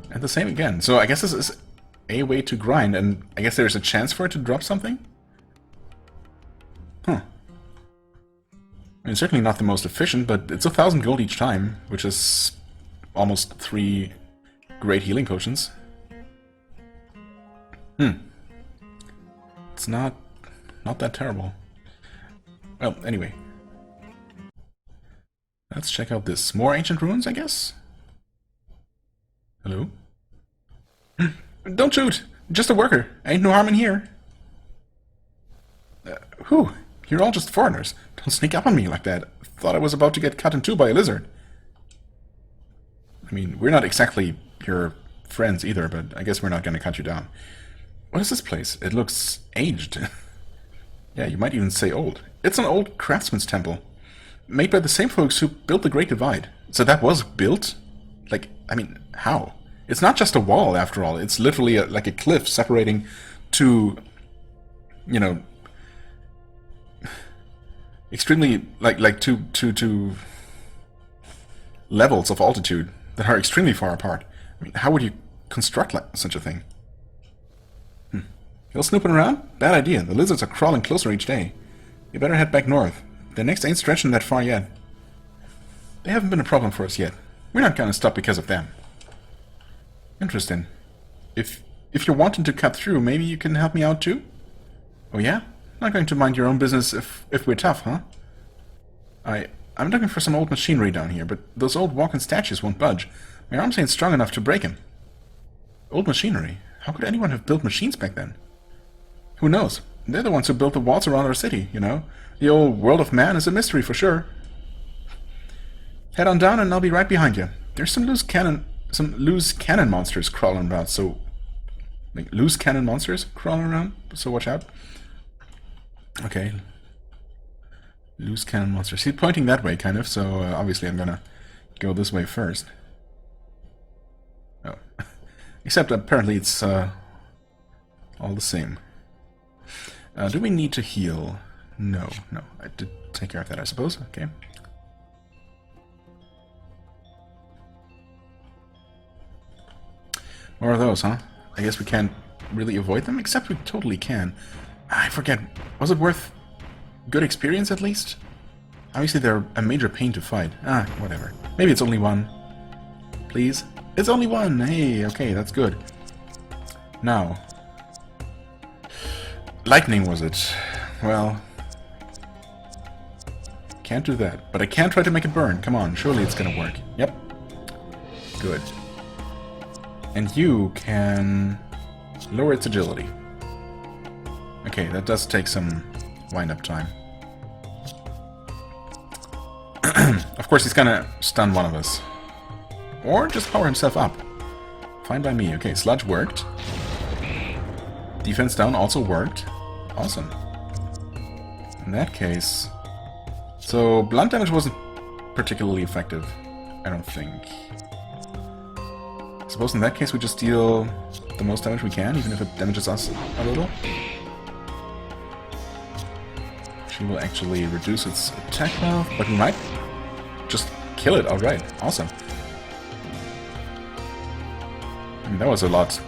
S1: And the same again. So I guess this is a way to grind, and I guess there's a chance for it to drop something? Huh. I mean, certainly not the most efficient, but it's 1000 gold each time, which is almost 3 great healing potions. It's not that terrible. Well, anyway. Let's check out this. More ancient ruins, I guess? Hello? Don't shoot! Just a worker. Ain't no harm in here. Whew. You're all just foreigners. Don't sneak up on me like that. Thought I was about to get cut in two by a lizard. I mean, we're not exactly your friends either, but I guess we're not going to cut you down. What is this place? It looks aged. Yeah, you might even say old. It's an old craftsman's temple. Made by the same folks who built the Great Divide. So that was built? Like, I mean, how? It's not just a wall, after all. It's literally like a cliff separating two, you know, extremely, like two levels of altitude that are extremely far apart. I mean, how would you construct such a thing? You're snooping around? Bad idea. The lizards are crawling closer each day. You better head back north. Their necks ain't stretching that far yet. They haven't been a problem for us yet. We're not gonna stop because of them. Interesting. If you're wanting to cut through, maybe you can help me out too? Oh yeah? Not going to mind your own business if we're tough, huh? I'm looking for some old machinery down here, but those old walking statues won't budge. My arms ain't strong enough to break him. Old machinery. How could anyone have built machines back then? Who knows? They're the ones who built the walls around our city, you know? The old world of man is a mystery for sure. Head on down and I'll be right behind you. There's some loose cannon monsters crawling about, so... Like, loose cannon monsters crawling around, so watch out. Okay. Loose cannon monsters. He's pointing that way, kind of, so obviously I'm gonna go this way first. Oh. Except apparently it's all the same. Do we need to heal? No, no. I did take care of that, I suppose. Okay. More of those, huh? I guess we can't really avoid them, except we totally can. I forget. Was it worth good experience, at least? Obviously, they're a major pain to fight. Ah, whatever. Maybe it's only one. Please? It's only one! Hey, okay, that's good. Now. Lightning, was it? Well... Can't do that. But I can try to make it burn. Come on, surely it's gonna work. Yep. Good. And you can lower its agility. Okay, that does take some wind-up time. Of course, he's gonna stun one of us. Or just power himself up. Fine by me. Okay, Sludge worked. Defense down also worked. Awesome. In that case... So, blunt damage wasn't particularly effective, I don't think. I suppose in that case we just deal the most damage we can, even if it damages us a little. She will actually reduce its attack health, but we might just kill it outright. Awesome. I mean, that was a lot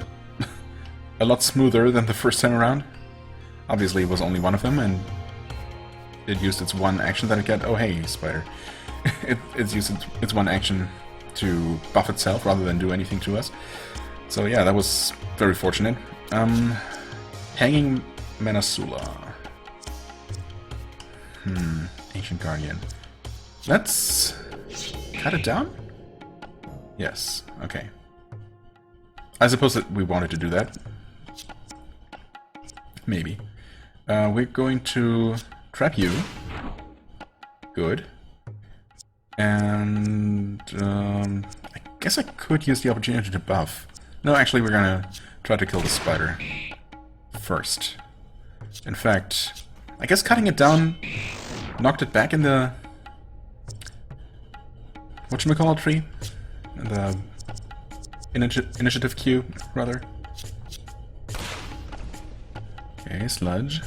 S1: smoother than the first time around. Obviously it was only one of them, and it used its one action that it got. Oh hey, spider. It's used its one action to buff itself rather than do anything to us. So yeah, that was very fortunate. Hanging Manasula. Ancient Guardian. Let's cut it down? Yes, okay. I suppose that we wanted to do that. Maybe. We're going to trap you. Good. And I guess I could use the opportunity to buff. No, actually we're gonna try to kill the spider first. In fact, I guess cutting it down knocked it back in the... whatchamacallit tree? In the initiative queue, rather. Okay, Sludge.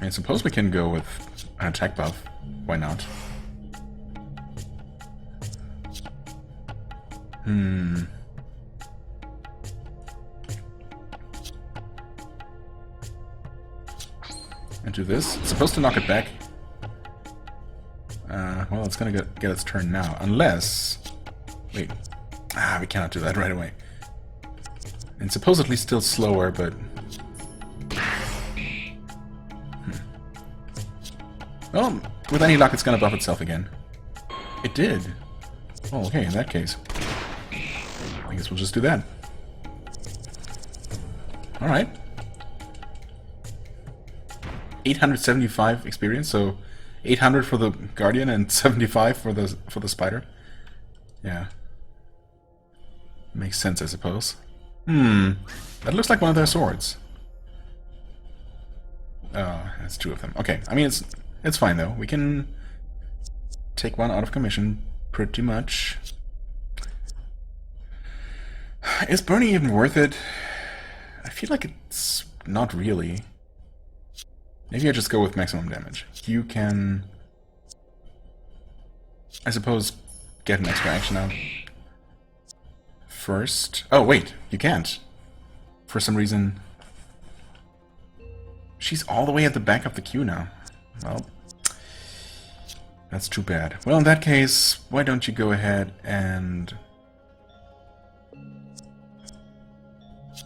S1: I suppose we can go with an attack buff. Why not? And do this. It's supposed to knock it back. Well, it's gonna get its turn now. Unless... Wait. We cannot do that right away. And supposedly still slower, but... Well, with any luck, it's gonna buff itself again. It did. Oh, okay, in that case. I guess we'll just do that. Alright. 875 experience, so 800 for the Guardian and 75 for the Spider. Yeah. Makes sense, I suppose. That looks like one of their swords. Oh, that's two of them. Okay, I mean, it's fine, though. We can take one out of commission, pretty much. Is burning even worth it? I feel like it's not really. Maybe I just go with maximum damage. You can, I suppose, get an extra action out first. Oh, wait, you can't. For some reason. She's all the way at the back of the queue now. Well, that's too bad. Well, in that case, why don't you go ahead and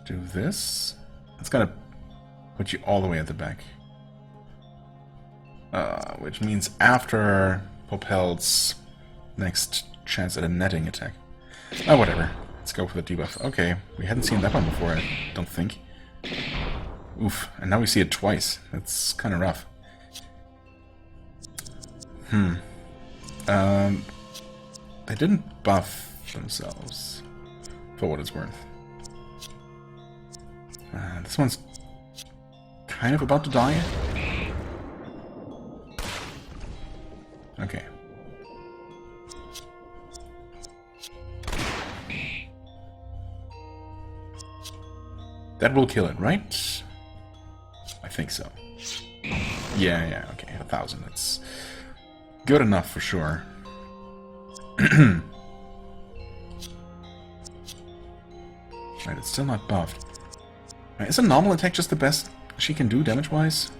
S1: do this? It's gonna put you all the way at the back. Which means after Popel's Next chance at a netting attack. Oh, whatever. Let's go for the debuff. Okay, we hadn't seen that one before, I don't think. Oof, and now we see it twice. That's kind of rough. They didn't buff themselves, for what it's worth. This one's kind of about to die. Okay. That will kill it, right? I think so. Yeah, okay, 1,000. That's good enough for sure. Right, it's still not buffed. Right, is a normal attack just the best she can do damage-wise?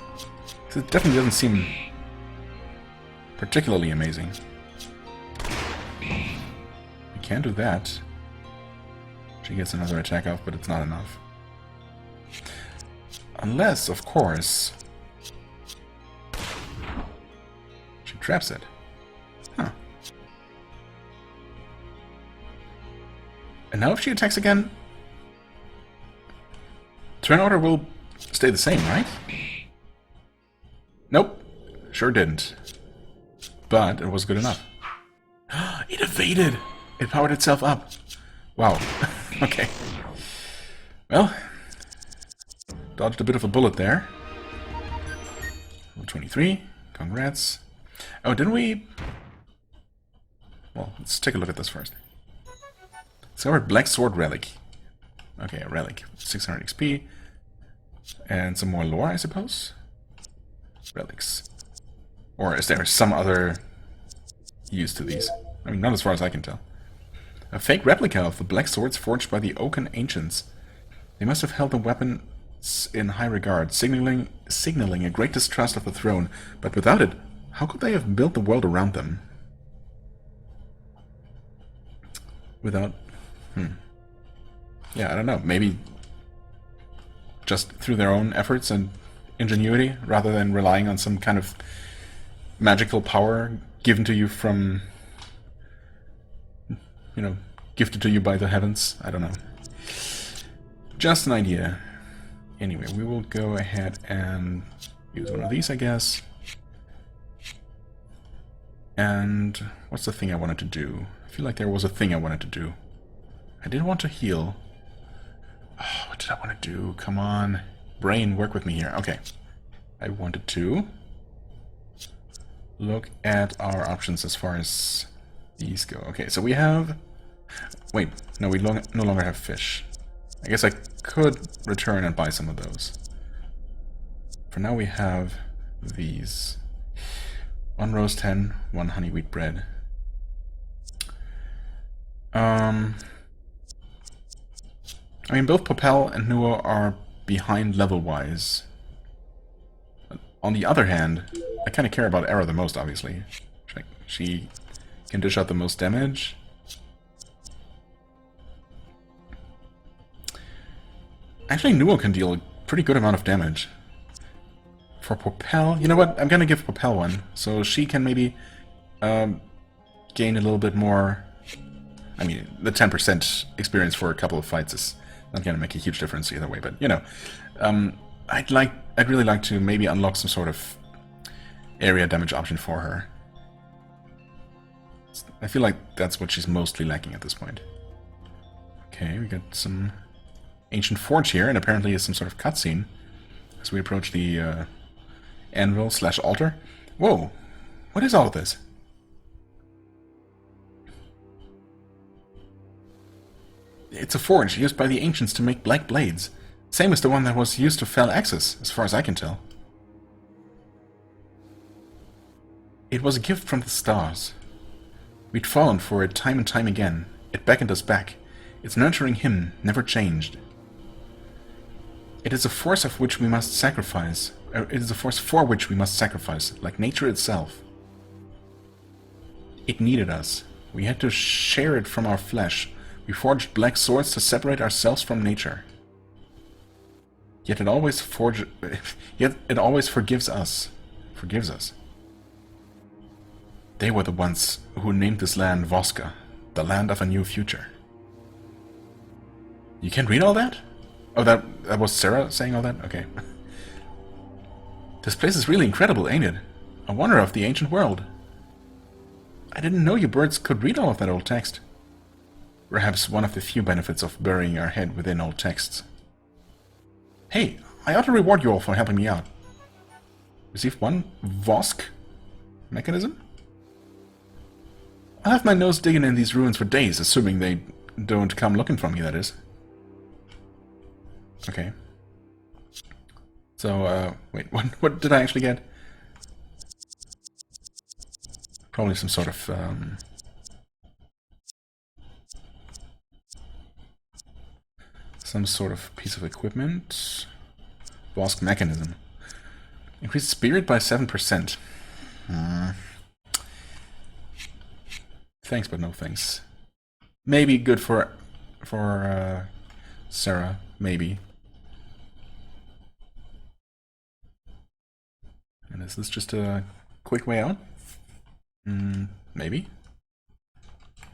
S1: It definitely doesn't seem particularly amazing. We can do that. She gets another attack off, but it's not enough. Unless, of course, she traps it. Huh. And now if she attacks again, turn order will stay the same, right? Nope. Sure didn't. But it was good enough. It evaded! It powered itself up. Wow. Okay. Well, dodged a bit of a bullet there. Level 23. Congrats. Oh, didn't we... Well, let's take a look at this first. Discovered Black Sword Relic. Okay, a relic. 600 XP. And some more lore, I suppose? Relics. Or is there some other use to these? I mean, not as far as I can tell. A fake replica of the black swords forged by the Oaken Ancients. They must have held the weapons in high regard, signaling a great distrust of the throne. But without it, how could they have built the world around them? Without... Yeah, I don't know. Maybe just through their own efforts and ingenuity, rather than relying on some kind of magical power given to you from... you know, gifted to you by the heavens. I don't know. Just an idea. Anyway, we will go ahead and use one of these, I guess. And what's the thing I wanted to do? I feel like there was a thing I wanted to do. I did want to heal. Oh, what did I want to do? Come on. Brain, work with me here. Okay. I wanted to look at our options as far as these go. Okay, so we have... Wait, no, we no longer have fish. I guess I could return and buy some of those. For now we have these. 1 roast hen, 1 honey wheat bread. I mean, both Popel and Nuo are behind level-wise. On the other hand, I kind of care about Era the most, obviously. She can dish out the most damage. Actually, Nuo can deal a pretty good amount of damage. For Popel, you know what? I'm gonna give Popel one, so she can maybe gain a little bit more. I mean, the 10% experience for a couple of fights is not gonna make a huge difference either way. But you know, I'd really like to maybe unlock some sort of area damage option for her. I feel like that's what she's mostly lacking at this point. Okay, we got some ancient forge here, and apparently is some sort of cutscene as we approach the anvil / altar. Whoa! What is all of this? It's a forge used by the ancients to make black blades. Same as the one that was used to fell axes, as far as I can tell. It was a gift from the stars. We'd fallen for it time and time again. It beckoned us back. Its nurturing hymn never changed. It is a force of which we must sacrifice. It is a force for which we must sacrifice, like nature itself. It needed us. We had to share it from our flesh. We forged black swords to separate ourselves from nature. Yet it always forgives us. They were the ones who named this land Voska, the land of a new future. You can read all that? Oh, that was Sarah saying all that? Okay. This place is really incredible, ain't it? A wonder of the ancient world. I didn't know you birds could read all of that old text. Perhaps one of the few benefits of burying our head within old texts. Hey, I ought to reward you all for helping me out. Received one Vosk mechanism? I'll have my nose digging in these ruins for days, assuming they don't come looking for me, that is. Okay. So, wait, what did I actually get? Probably some sort of, some sort of piece of equipment. Vosk mechanism. Increase spirit by 7%. Thanks, but no thanks. Maybe good for Sarah. Maybe. And is this just a quick way out? Maybe.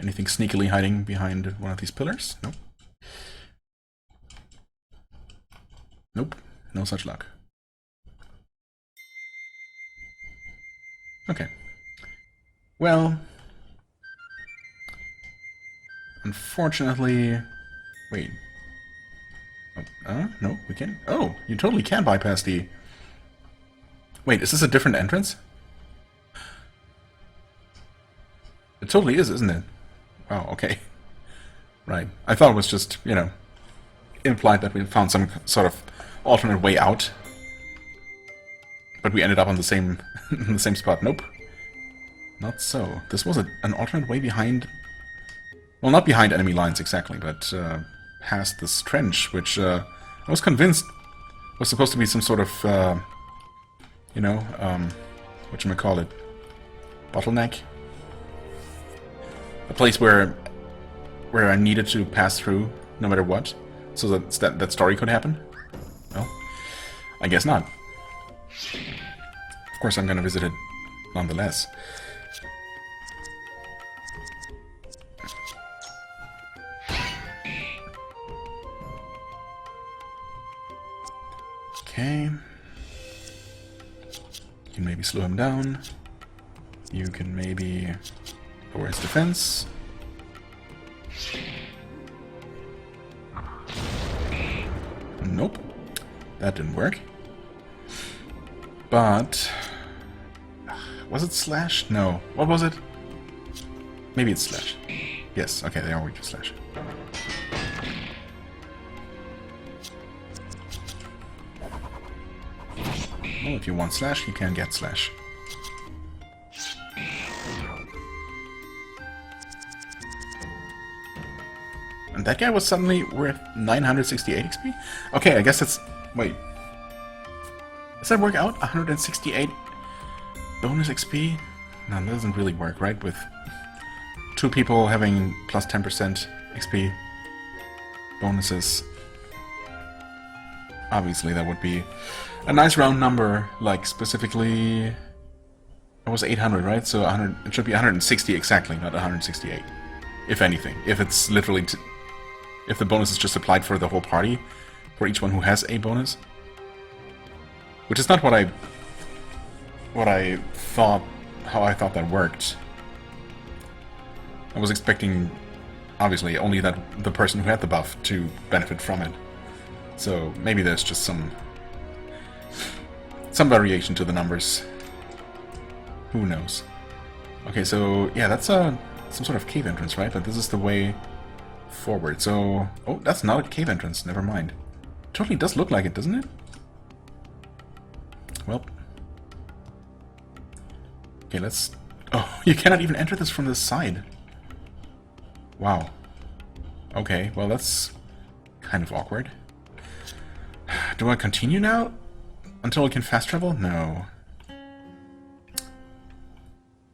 S1: Anything sneakily hiding behind one of these pillars? Nope. Nope. No such luck. Okay. Well, unfortunately... Wait. Oh, no, we can... Oh, you totally can bypass the... Wait, is this a different entrance? It totally is, isn't it? Wow, okay. Right. I thought it was just, you know, implied that we found some sort of alternate way out. But we ended up on the same in the same spot. Nope. Not so. This was an alternate way behind... Well, not behind enemy lines exactly, but past this trench, which I was convinced was supposed to be some sort of, you know, whatchamacallit, bottleneck? A place where I needed to pass through no matter what, so that story could happen? Well, I guess not. Of course I'm gonna visit it nonetheless. Okay. You can maybe slow him down. You can maybe lower his defense. Nope. That didn't work. But... Was it slash? No. What was it? Maybe it's slash. Yes, okay, they are weak to slash. Well, if you want slash, you can get slash. And that guy was suddenly worth 968 XP? Okay, I guess it's... Wait. Does that work out? 168 bonus XP? No, that doesn't really work, right? With two people having plus 10% XP bonuses. Obviously, that would be a nice round number, like specifically... It was 800, right? So 100, it should be 160 exactly, not 168. If anything. If it's literally... if the bonus is just applied for the whole party, for each one who has a bonus. Which is not what I thought, how I thought that worked. I was expecting, obviously, only that the person who had the buff to benefit from it. So maybe there's just some variation to the numbers. Who knows? Okay, so yeah, that's some sort of cave entrance, right? But this is the way forward. So, oh, that's not a cave entrance. Never mind. Totally does look like it, doesn't it? Well. Okay, let's... Oh, you cannot even enter this from this side. Wow. Okay, well that's kind of awkward. Do I continue now? Until I can fast travel? No.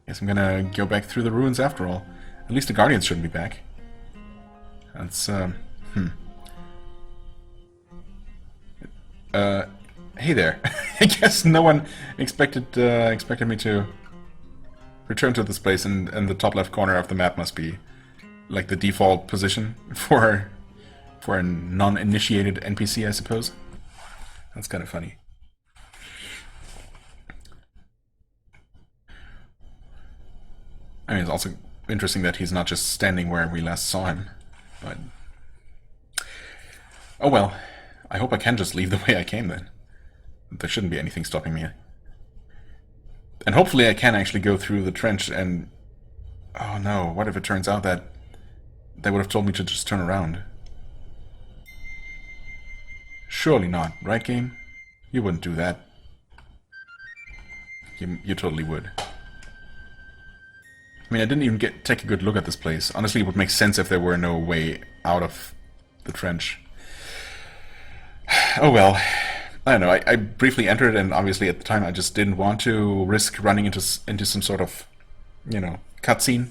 S1: Guess I'm gonna go back through the ruins after all. At least the Guardians shouldn't be back. That's, hey there. I guess no one expected me to return to this place, and the top left corner of the map must be like the default position for a non-initiated NPC, I suppose. That's kind of funny. I mean, it's also interesting that he's not just standing where we last saw him, but... Oh well, I hope I can just leave the way I came then. There shouldn't be anything stopping me. And hopefully I can actually go through the trench and... Oh no, what if it turns out that they would have told me to just turn around? Surely not, right, game? You wouldn't do that. You totally would. I mean, I didn't even take a good look at this place. Honestly, it would make sense if there were no way out of the trench. Oh well. I don't know, I briefly entered, and obviously at the time I just didn't want to risk running into some sort of, you know, cutscene.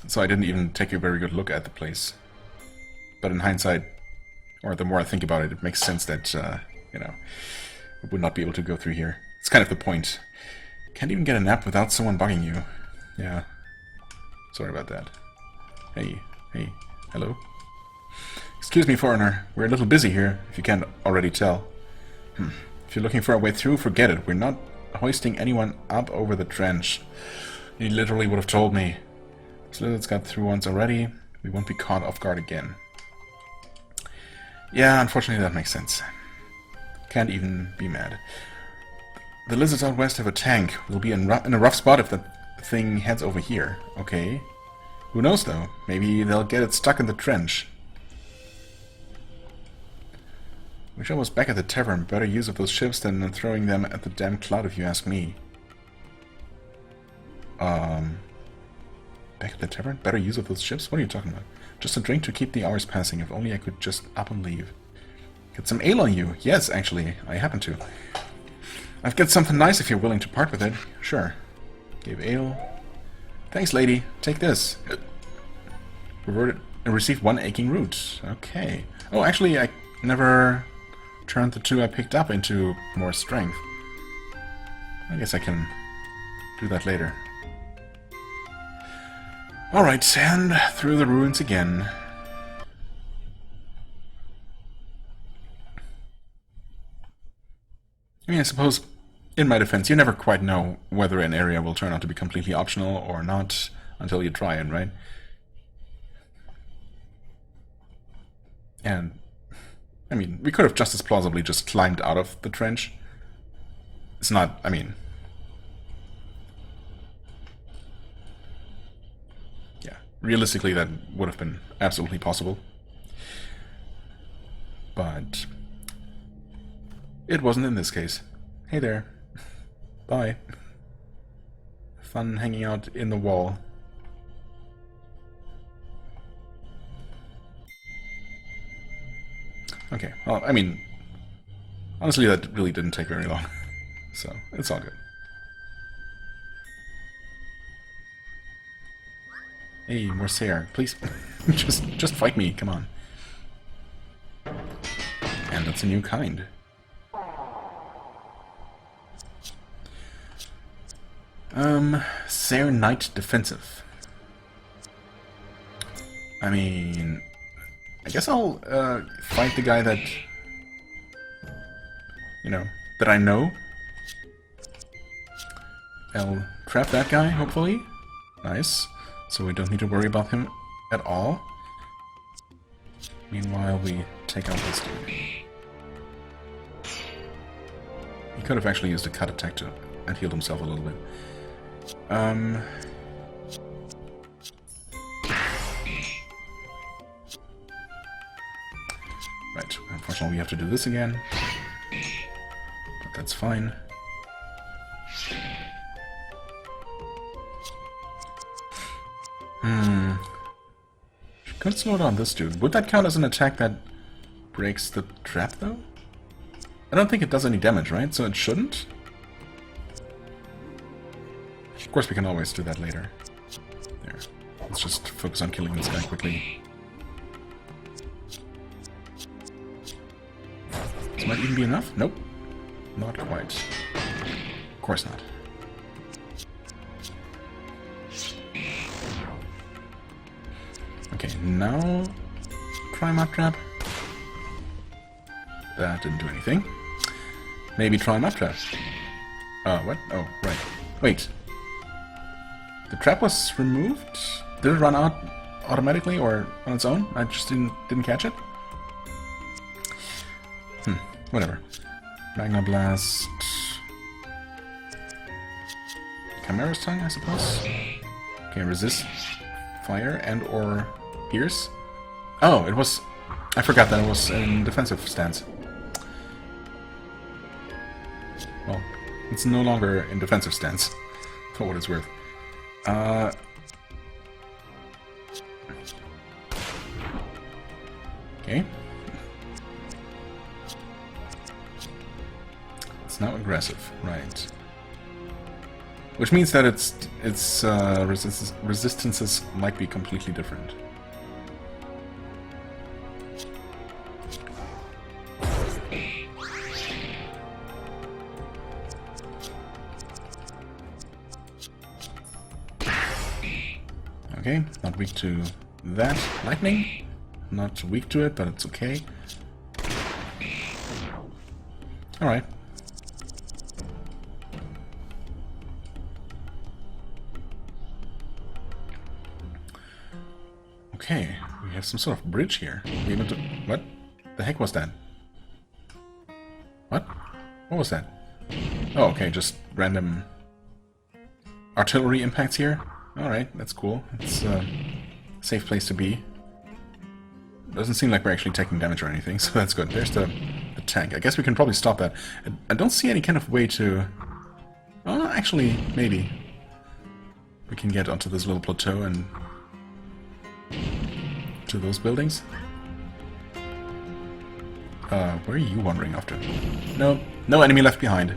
S1: So I didn't even take a very good look at the place. But in hindsight, or the more I think about it, it makes sense that, you know, I would not be able to go through here. It's kind of the point. Can't even get a nap without someone bugging you. Yeah. Sorry about that. Hey, hello? Excuse me, foreigner. We're a little busy here, if you can't already tell. If you're looking for a way through, forget it. We're not hoisting anyone up over the trench. He literally would have told me. Slither's got through once already. We won't be caught off guard again. Yeah, unfortunately that makes sense. Can't even be mad. The lizards out west have a tank. We'll be in a rough spot if that thing heads over here. Okay. Who knows though? Maybe they'll get it stuck in the trench. Wish I was back at the tavern. Better use of those ships than throwing them at the damn cloud, if you ask me. Back at the tavern? Better use of those ships? What are you talking about? Just a drink to keep the hours passing. If only I could just up and leave. Get some ale on you. Yes, actually, I happen to. I've got something nice if you're willing to part with it. Sure. Gave ale. Thanks, lady. Take this. Received 1 aching root. Okay. Oh, actually, I never turned the 2 I picked up into more strength. I guess I can do that later. Alright, and through the ruins again. I mean, I suppose, in my defense, you never quite know whether an area will turn out to be completely optional or not until you try it, right? And, I mean, we could have just as plausibly just climbed out of the trench. It's not, I mean... Yeah, realistically that would have been absolutely possible. But... it wasn't in this case. Hey there. Bye. Fun hanging out in the wall. Okay, well, I mean, honestly that really didn't take very long, so it's all good. Hey, Morsair, please, just fight me, come on. And that's a new kind. Sair Knight Defensive. I mean... I guess I'll fight the guy that, you know, that I know. I'll trap that guy, hopefully. Nice. So we don't need to worry about him at all. Meanwhile, we take out this dude. He could have actually used a cut attack to and healed himself a little bit. Right, unfortunately we have to do this again. But that's fine. Could slow down this dude. Would that count as an attack that breaks the trap, though? I don't think it does any damage, right? So it shouldn't? Of course we can always do that later. There. Let's just focus on killing this guy quickly. This might even be enough? Nope. Not quite. Of course not. Okay, now try Mud Trap. That didn't do anything. Maybe try Mud Trap. What? Oh, right. Wait. The trap was removed? Did it run out automatically or on its own? I just didn't catch it? Whatever. Magna Blast. Chimera's Tongue, I suppose? Okay, resist fire and or pierce. Oh, it was... I forgot that it was in defensive stance. Well, it's no longer in defensive stance, for what it's worth. Okay. It's now aggressive, right. Which means that its resistances might be completely different. Okay, not weak to that. Lightning? Not weak to it, but it's okay. Alright. Okay, we have some sort of bridge here. We able to... What? The heck was that? What? What was that? Oh, okay, just random artillery impacts here. Alright, that's cool. It's a safe place to be. Doesn't seem like we're actually taking damage or anything, so that's good. There's the tank. I guess we can probably stop that. I don't see any kind of way to... Oh, actually, maybe. We can get onto this little plateau and... to those buildings. Where are you wandering off to? No, no enemy left behind.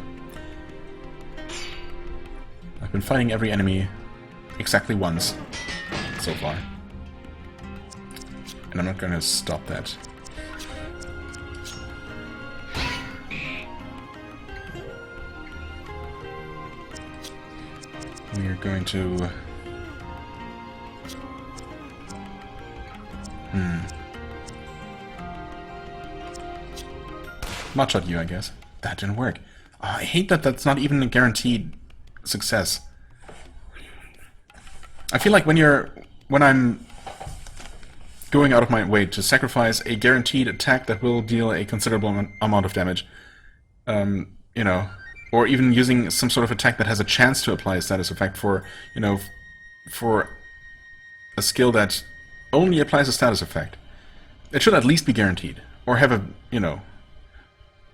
S1: I've been fighting every enemy exactly once so far. And I'm not gonna stop that. We're going to... Not shot you, I guess. That didn't work. Oh, I hate that that's not even a guaranteed success. I feel like when I'm going out of my way to sacrifice a guaranteed attack that will deal a considerable amount of damage, you know, or even using some sort of attack that has a chance to apply a status effect for, you know, for a skill that only applies a status effect. It should at least be guaranteed, or have a, you know,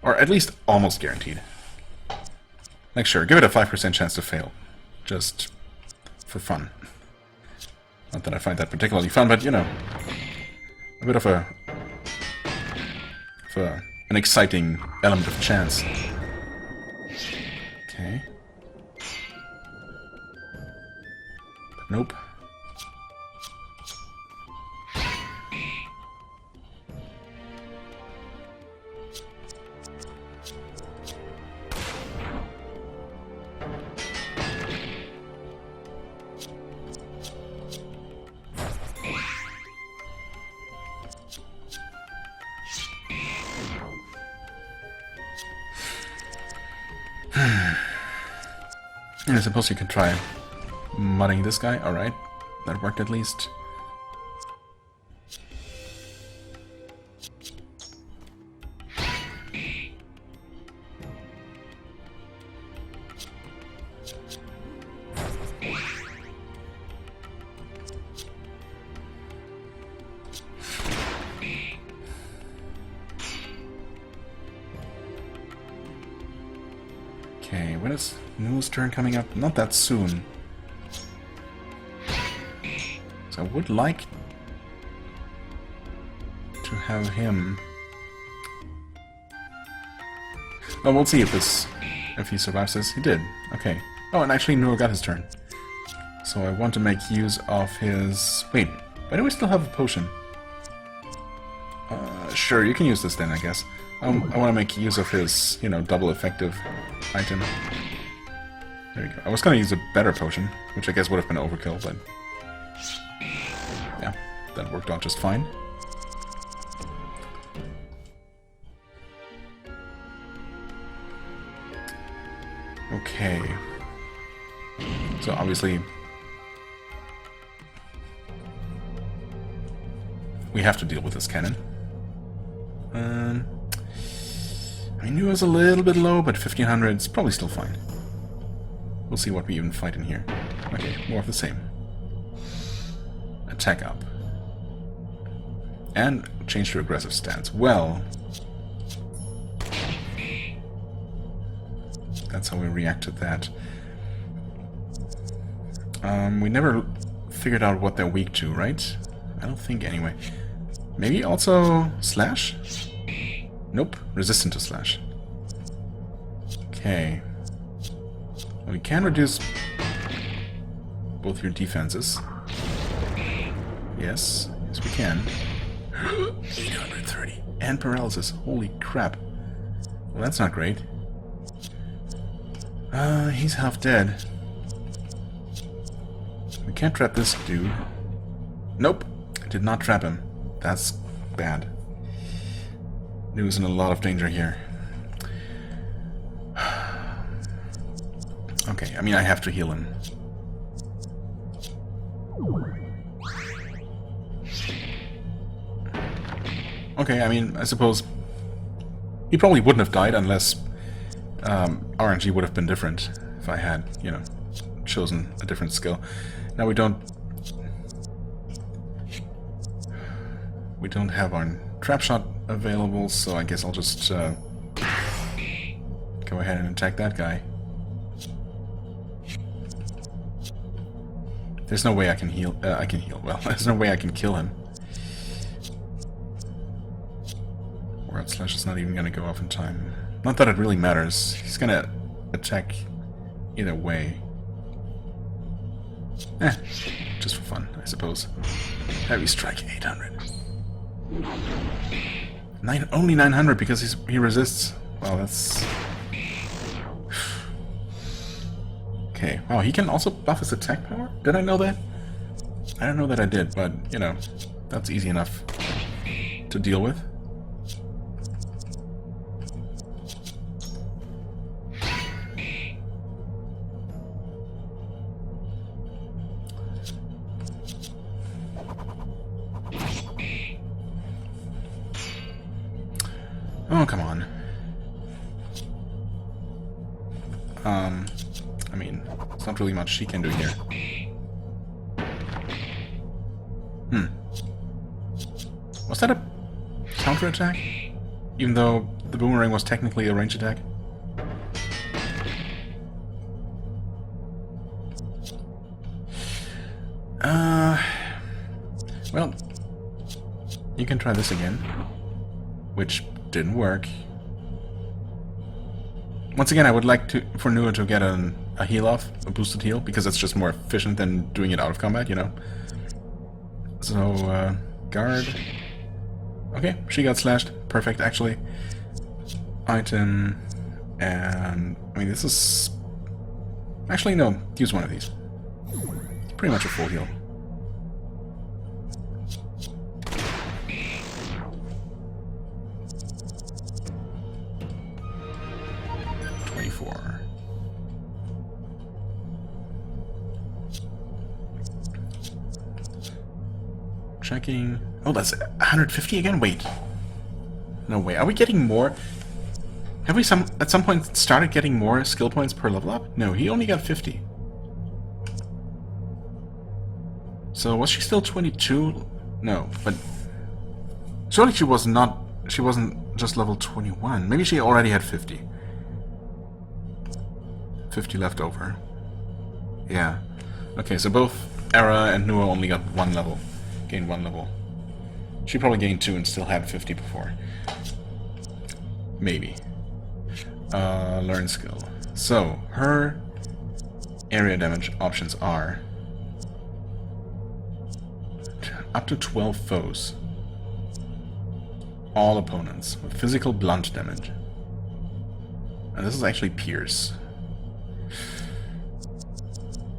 S1: or at least almost guaranteed. Like, sure, give it a 5% chance to fail, just for fun. Not that I find that particularly fun, but, you know, a bit of an exciting element of chance. Okay. But nope. I suppose you can try mudding this guy. Alright, that worked at least. Okay, when is Nu's turn coming up? Not that soon. So I would like to have him... Oh, we'll see if he survives this. He did. Okay. Oh, and actually Nu got his turn. So I want to make use of his... Wait, why do we still have a potion? Sure, you can use this then, I guess. I want to make use of his, you know, double effective item. There you go. I was going to use a better potion, which I guess would have been overkill, but... Yeah. That worked out just fine. Okay. So obviously we have to deal with this cannon. I knew it was a little bit low, but 1500 is probably still fine. We'll see what we even fight in here. Okay, more of the same. Attack up. And change to aggressive stance. Well, that's how we react to that. We never figured out what they're weak to, right? I don't think anyway. Maybe also slash? Nope, resistant to slash. Okay. Well, we can reduce both your defenses. Yes, yes we can. 830. And paralysis. Holy crap. Well, that's not great. He's half dead. We can't trap this dude. Nope. I did not trap him. That's bad. He was in a lot of danger here. Okay, I mean, I have to heal him. Okay, I mean, I suppose he probably wouldn't have died unless RNG would have been different if I had, you know, chosen a different skill. Now we don't have our trap shot available, so I guess I'll just go ahead and attack that guy. There's no way I can heal. I can heal. Well, there's no way I can kill him. Word slash is not even gonna go off in time. Not that it really matters. He's gonna attack either way. Just for fun, I suppose. Heavy strike 800. Only 900 because he resists. Well, that's... Okay. Oh, he can also buff his attack power? Did I know that? I don't know that I did, but, you know, that's easy enough to deal with. Oh, come on. I mean, there's not really much she can do here. Was that a counterattack? Even though the boomerang was technically a range attack? Well, you can try this again, which didn't work. Once again, I would like for Nua to get a heal off, a boosted heal, because it's just more efficient than doing it out of combat, you know? So, guard. Okay, she got slashed. Perfect, actually. Item. And... I mean, this is... Actually, no. Use one of these. It's pretty much a full heal. Checking. Oh, that's 150 again? Wait. No way. Are we getting more? Have we at some point started getting more skill points per level up? No, he only got 50. So was she still 22? No, but surely she was not. She wasn't just level 21. Maybe she already had 50. 50 left over. Yeah. Okay, so both Era and Nua only got one level. Gained one level. She probably gained 2 and still had 50 before. Maybe. Learn skill. So, her area damage options are up to 12 foes. All opponents with physical blunt damage. And this is actually Pierce.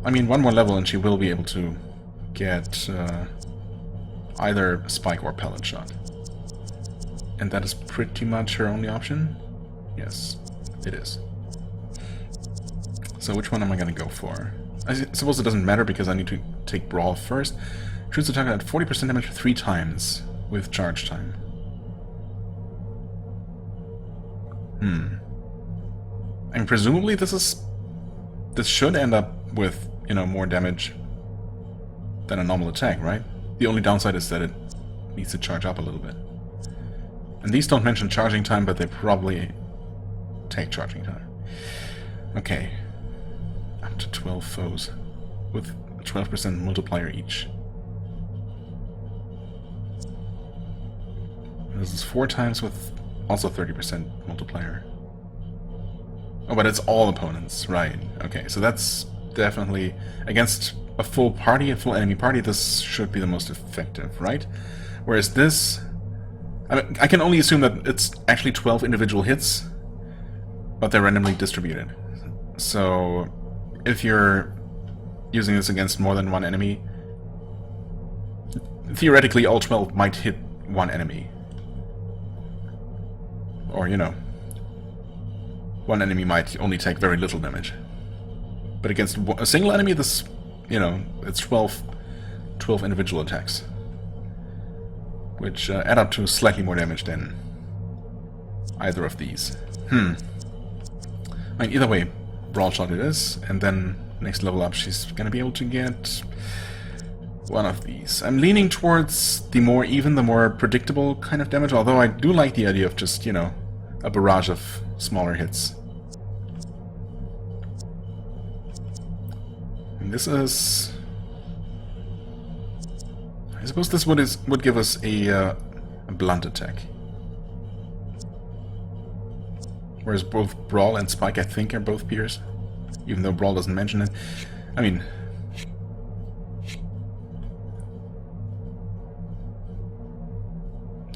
S1: I mean, one more level and she will be able to get Either spike or pellet shot. And that is pretty much her only option? Yes, it is. So which one am I going to go for? I suppose it doesn't matter because I need to take Brawl first. Shoots the target at 40% damage 3 times with charge time. And presumably this should end up with, you know, more damage than a normal attack, right? The only downside is that it needs to charge up a little bit. And these don't mention charging time, but they probably take charging time. Okay. Up to 12 foes with a 12% multiplier each. This is 4 times with also 30% multiplier. Oh, but it's all opponents, right. Okay, so that's definitely... Against a full party, a full enemy party, this should be the most effective, right? Whereas this... I can only assume that it's actually 12 individual hits, but they're randomly distributed. So, if you're using this against more than one enemy, theoretically all 12 might hit one enemy. Or, you know, one enemy might only take very little damage. But against a single enemy, this, you know, it's 12 individual attacks. Which add up to slightly more damage than either of these. I mean, either way, Brawl Shot it is, and then next level up she's gonna be able to get one of these. I'm leaning towards the more even, the more predictable kind of damage, although I do like the idea of just, you know, a barrage of smaller hits. And this is... I suppose this would give us a blunt attack. Whereas both Brawl and Spike, I think, are both Pierce. Even though Brawl doesn't mention it. I mean...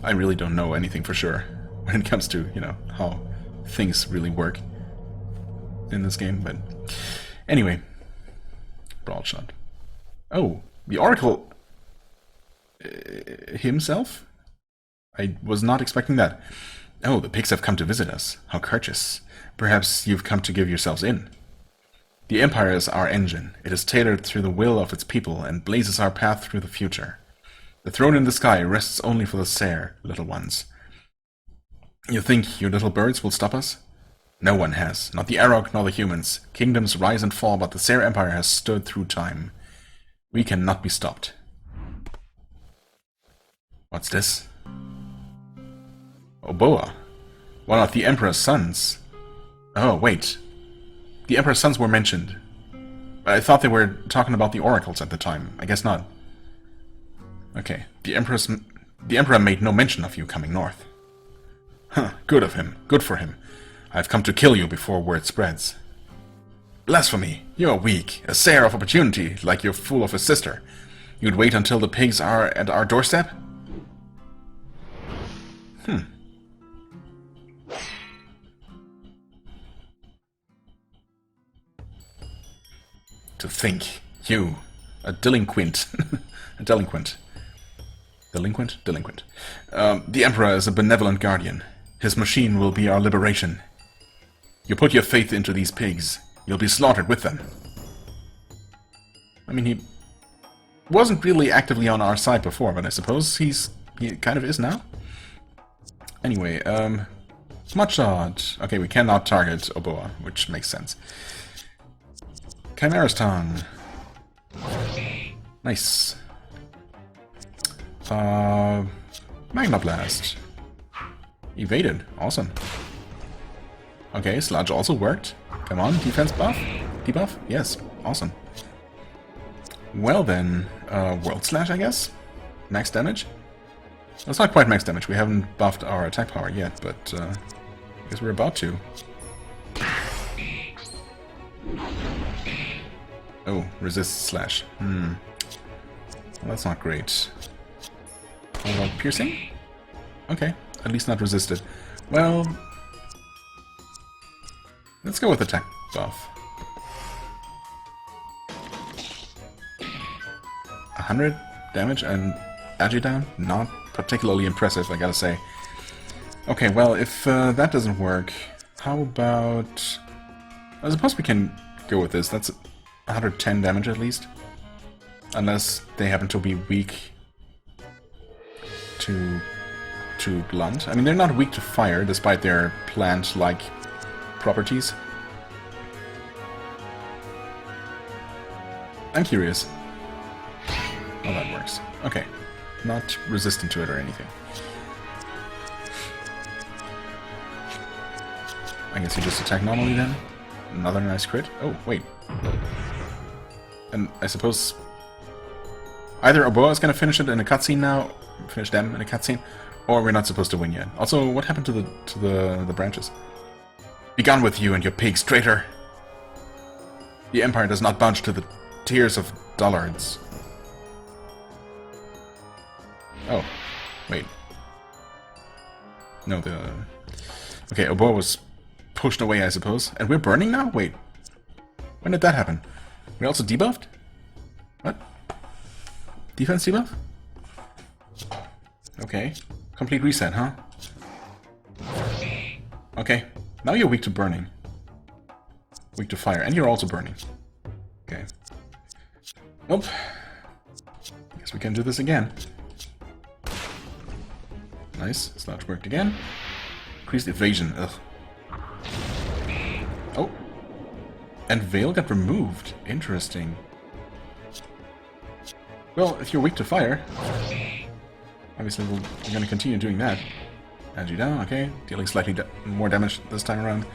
S1: I really don't know anything for sure when it comes to, you know, how things really work in this game, but... Anyway. Brawl Shot. Oh, the Oracle... himself? I was not expecting that. Oh, the pigs have come to visit us. How courteous. Perhaps you've come to give yourselves in. The Empire is our engine. It is tailored through the will of its people and blazes our path through the future. The throne in the sky rests only for the Sere, little ones. You think you little birds will stop us? No one has. Not the Arok, nor the humans. Kingdoms rise and fall, but the Sere Empire has stood through time. We cannot be stopped. What's this? Oboa. One of the Emperor's sons. Oh, wait. The Emperor's sons were mentioned. I thought they were talking about the oracles at the time. I guess not. Okay. The Emperor made no mention of you coming north. Huh. Good of him. Good for him. I've come to kill you before word spreads. Blasphemy. You are weak. A Sere of opportunity, like your fool of a sister. You'd wait until the pigs are at our doorstep? To think, you, a delinquent, a delinquent. Delinquent? Delinquent. The Emperor is a benevolent guardian. His machine will be our liberation. You put your faith into these pigs, you'll be slaughtered with them. I mean, he wasn't really actively on our side before, but I suppose he kind of is now. Anyway, Smut Shot. Okay, we cannot target Oboa, which makes sense. Chimera's Tongue. Nice. Magna Blast. Evaded. Awesome. Okay, Sludge also worked. Come on, defense buff? Debuff? Yes, awesome. Well then, World Slash, I guess? Max damage? Well, it's not quite max damage. We haven't buffed our attack power yet, but I guess we're about to. Oh, resist slash. Well, that's not great. What about piercing? Okay, at least not resisted. Well, let's go with attack buff. 100 damage and agi down. Not particularly impressive, I gotta say. Okay, well, if that doesn't work, how about... I suppose we can go with this. That's 110 damage at least. Unless they happen to be weak to blunt. I mean, they're not weak to fire, despite their plant-like properties. I'm curious. Oh, that works. Okay. Not resistant to it or anything. I guess you just attack normally then. Another nice crit. Oh, wait. And I suppose either Oboa is going to finish it in a cutscene now, finish them in a cutscene, or we're not supposed to win yet. Also, what happened to the branches? Be gone with you and your pigs, traitor! The Empire does not budge to the tears of dullards. Oh, wait. No, okay, Oboa was pushed away, I suppose. And we're burning now? Wait. When did that happen? We also debuffed? What? Defense debuff? Okay. Complete reset, huh? Okay. Now you're weak to burning. Weak to fire. And you're also burning. Okay. Nope. Guess we can do this again. Nice. Slouch worked again. Increased evasion. Ugh. Oh. And Veil got removed. Interesting. Well, if you're weak to fire, obviously we're going to continue doing that. Add you down, okay. Dealing slightly more damage this time around.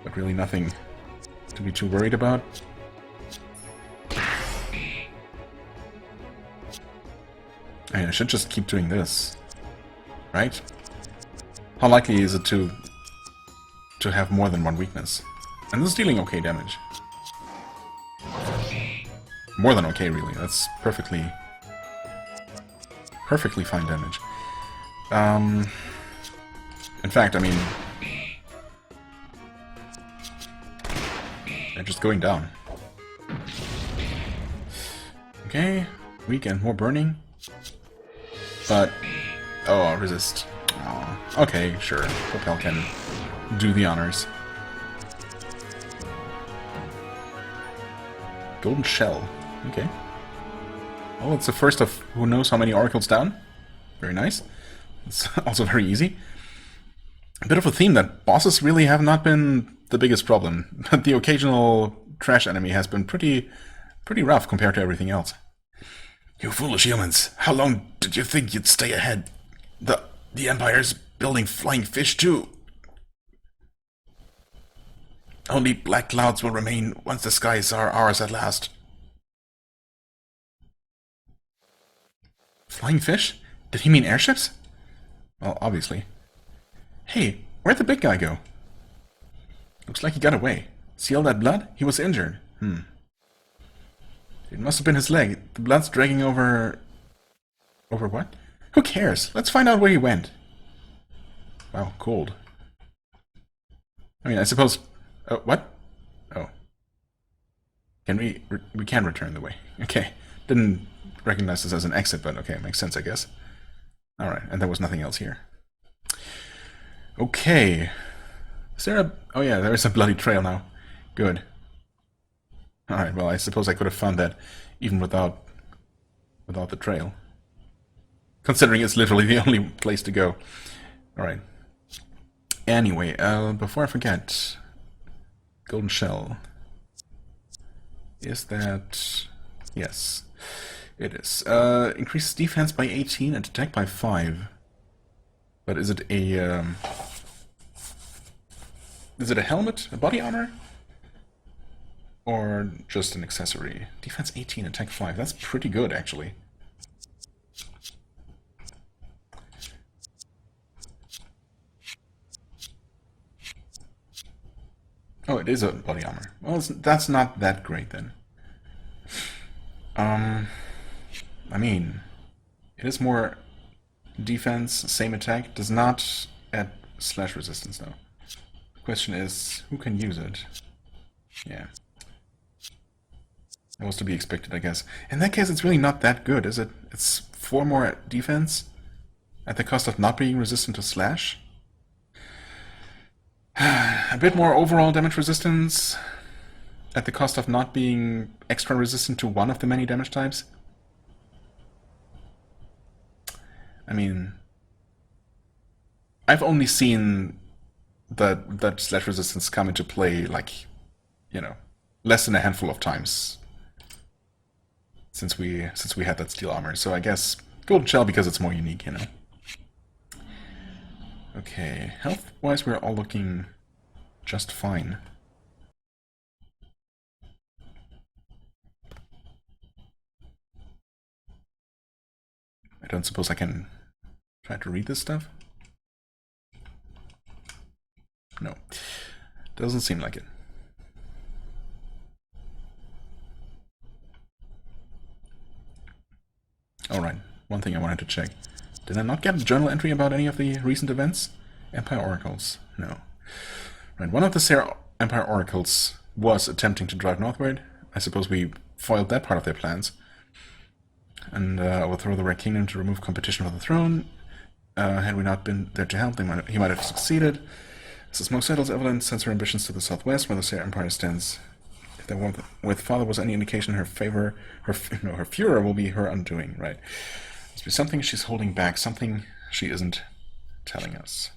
S1: But really nothing to be too worried about. I mean, I should just keep doing this. Right? How likely is it to have more than one weakness? And this is dealing okay damage. More than okay, really. That's perfectly fine damage. In fact, I mean, they're just going down. Okay, weak and more burning. But, oh, resist. Oh, okay, sure. Propel can do the honors. Golden Shell. Okay. Well, it's the first of who knows how many oracles down. Very nice. It's also very easy. A bit of a theme that bosses really have not been the biggest problem, but the occasional trash enemy has been pretty rough compared to everything else. You foolish humans! How long did you think you'd stay ahead? The Empire's building flying fish too. Only black clouds will remain once the skies are ours at last. Flying fish? Did he mean airships? Well, obviously. Hey, where'd the big guy go? Looks like he got away. See all that blood? He was injured. It must have been his leg. The blood's dragging over... Over what? Who cares? Let's find out where he went. Wow, cold. I mean, I suppose... Oh, what? Oh. Can we... We can return the way. Okay. Didn't recognize this as an exit, but okay, makes sense, I guess. Alright, and there was nothing else here. Okay. Is there a... Oh yeah, there is a bloody trail now. Good. Alright, well, I suppose I could have found that even without the trail. Considering it's literally the only place to go. Alright. Anyway, before I forget... Golden Shell. Is that... Yes, it is. Increases defense by 18 and attack by 5. But is it a... Is it a helmet? A body armor? Or just an accessory? Defense 18, attack 5. That's pretty good, actually. Oh, it is a body armor. Well, that's not that great, then. I mean, it is more defense, same attack. Does not add slash resistance, though. The question is, who can use it? Yeah. That was to be expected, I guess. In that case, it's really not that good, is it? It's 4 more defense at the cost of not being resistant to slash. A bit more overall damage resistance at the cost of not being extra resistant to one of the many damage types. I mean, I've only seen that slash resistance come into play, like, you know, less than a handful of times since we had that steel armor. So I guess Golden Shell because it's more unique, you know. Okay, health-wise we're all looking just fine. I don't suppose I can try to read this stuff? No. Doesn't seem like it. Alright, one thing I wanted to check. Did I not get a journal entry about any of the recent events? Empire Oracles? No. Right, one of the Sarah Empire Oracles was attempting to drive northward. I suppose we foiled that part of their plans. And overthrow the Red Kingdom to remove competition for the throne. Had we not been there to help, he might have succeeded. This is most settled evidence since her ambitions to the southwest, where the Sarah Empire stands. If there with father was any indication, her furor will be her undoing, right? Must be something she's holding back, something she isn't telling us.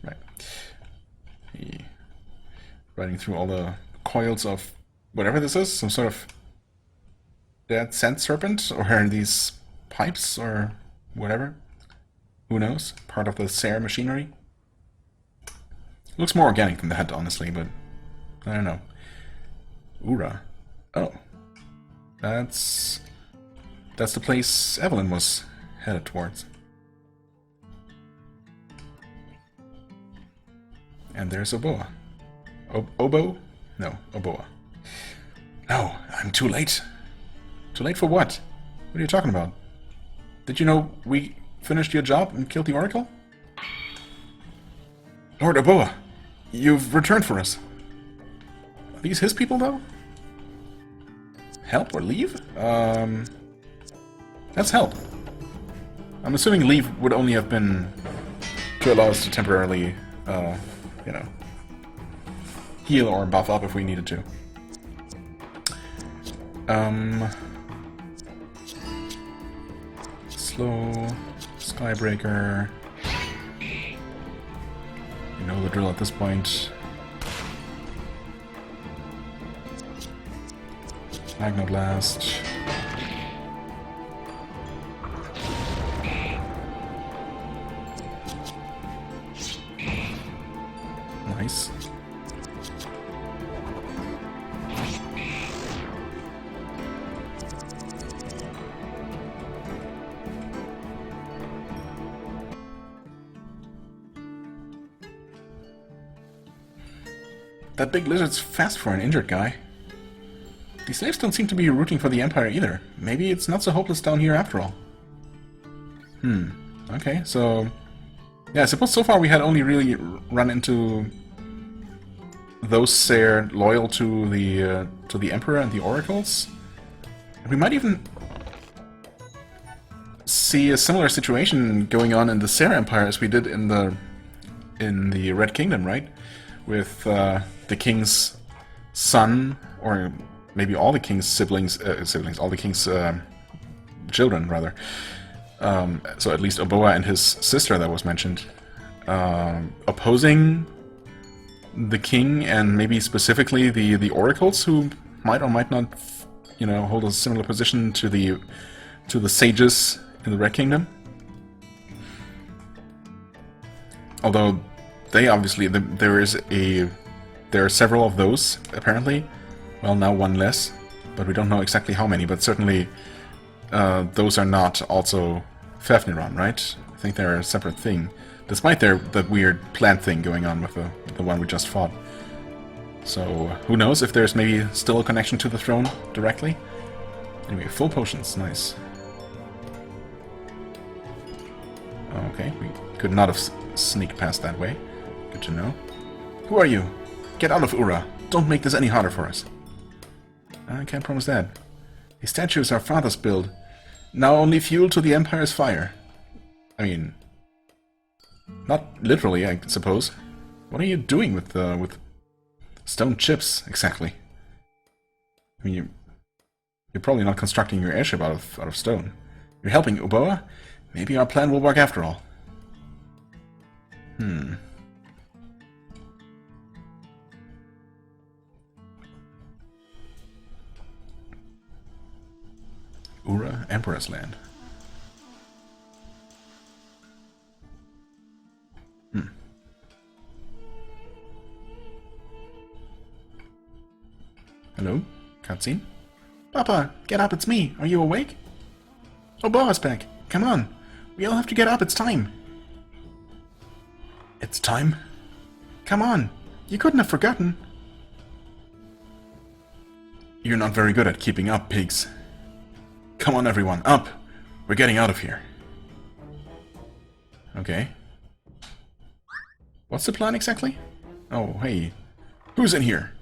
S1: Right. Riding through all the coils of whatever this is, some sort of dead sand serpent, or these pipes, or whatever. Who knows? Part of the Sarah machinery. Looks more organic than that, honestly, but I don't know. Ura. Oh. That's the place Evelyn was headed towards. And there's Oboa. Obo? No, Oboa. No, I'm too late. Too late for what? What are you talking about? Did you know we finished your job and killed the Oracle? Lord Oboa, you've returned for us. Are these his people, though? Help or leave? That's help. I'm assuming leave would only have been to allow us to temporarily, you know, heal or buff up if we needed to. Slow, Skybreaker. You know the drill at this point. Magnoblast. Nice. That big lizard's fast for an injured guy. The slaves don't seem to be rooting for the Empire either. Maybe it's not so hopeless down here after all. Okay, so... yeah, I suppose so far we had only really run into those there loyal to the Emperor and the Oracles. We might even see a similar situation going on in the Sarah Empire as we did in the Red Kingdom, right? With the king's son, or maybe all the king's siblings, all the king's children, rather. So at least Oboa and his sister that was mentioned, opposing the king, and maybe specifically the oracles, who might or might not, you know, hold a similar position to the sages in the Red Kingdom. Although they obviously there are several of those apparently. Well, now one less, but we don't know exactly how many. But certainly those are not also Fafniran, right? I think they're a separate thing, despite that weird plant thing going on with the one we just fought. So who knows if there's maybe still a connection to the throne directly. Anyway, full potions, nice. Okay, we could not have sneaked past that way. Good to know. Who are you? Get out of Ura. Don't make this any harder for us. I can't promise that. His statue is our father's build. Now only fuel to the Empire's fire. I mean, not literally, I suppose. What are you doing with stone chips, exactly? I mean, you're probably not constructing your airship out of stone. You're helping Uboa? Maybe our plan will work after all. Ura, Emperor's Land. Hello? Cutscene? Papa, get up, it's me. Are you awake? Oh, Boa's back. Come on. We all have to get up, it's time. It's time? Come on. You couldn't have forgotten. You're not very good at keeping up, pigs. Come on, everyone, up. We're getting out of here. Okay. What's the plan exactly? Oh, hey. Who's in here?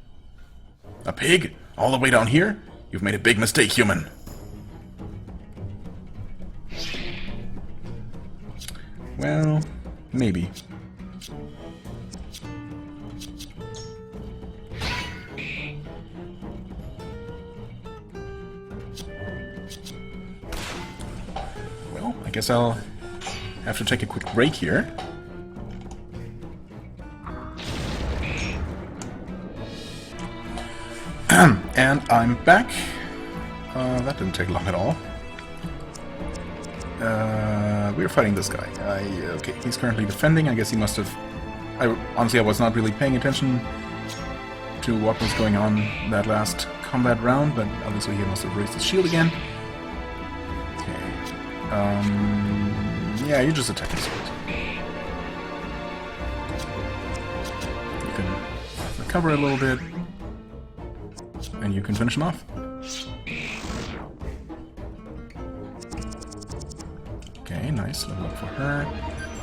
S1: A pig? All the way down here? You've made a big mistake, human. Well, maybe. Well, I guess I'll have to take a quick break here. And I'm back. That didn't take long at all. We're fighting this guy. Okay, he's currently defending. I guess he must have... honestly, I was not really paying attention to what was going on that last combat round, but obviously he must have raised his shield again. Okay. Yeah, you just attack his sword. You can recover a little bit. And you can finish him off. Okay, nice. Level up for her.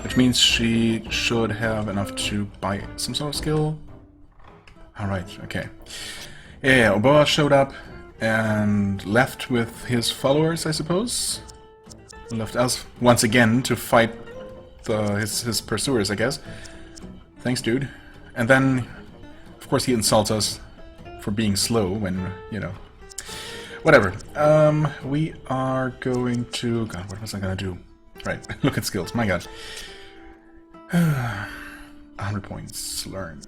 S1: Which means she should have enough to buy some sort of skill. Alright, okay. Yeah, Uboa showed up and left with his followers, I suppose. Left us once again to fight his pursuers, I guess. Thanks, dude. And then, of course, he insults us for being slow when, you know... Whatever. We are going to... God, what was I gonna do? Right, look at skills, my god. 100 points. Learn.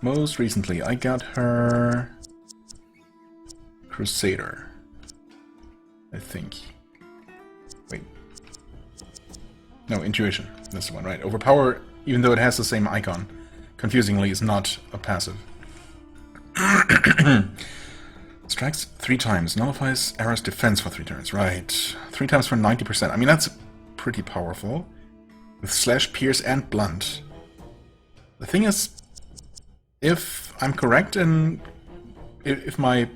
S1: Most recently, I got her... Crusader. I think. Wait. No, Intuition. That's the one, right. Overpower, even though it has the same icon. Confusingly, is not a passive. Strikes 3 times. Nullifies Era's defense for 3 turns. Right. 3 times for 90%. I mean, that's pretty powerful. With Slash, Pierce, and Blunt. The thing is, if I'm correct and if my...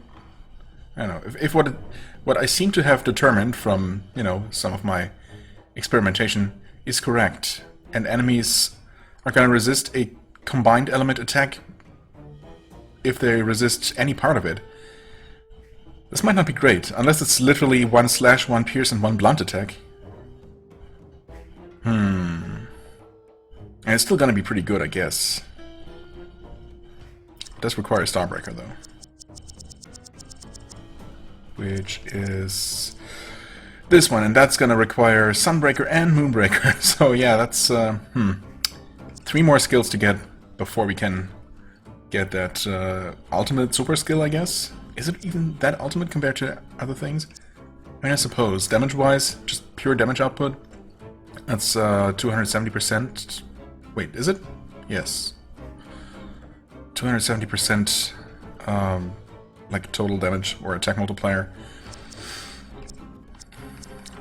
S1: I don't know, if what I seem to have determined from, you know, some of my experimentation is correct, and enemies are going to resist a combined element attack if they resist any part of it. This might not be great, unless it's literally 1 Slash, 1 Pierce, and 1 Blunt attack. And it's still gonna be pretty good, I guess. It does require a Starbreaker, though. Which is... this one, and that's gonna require Sunbreaker and Moonbreaker. So yeah, that's... 3 more skills to get before we can get that ultimate super skill, I guess. Is it even that ultimate compared to other things? I mean, I suppose. Damage-wise, just pure damage output. That's 270%. Wait, is it? Yes. 270% like total damage or attack multiplier.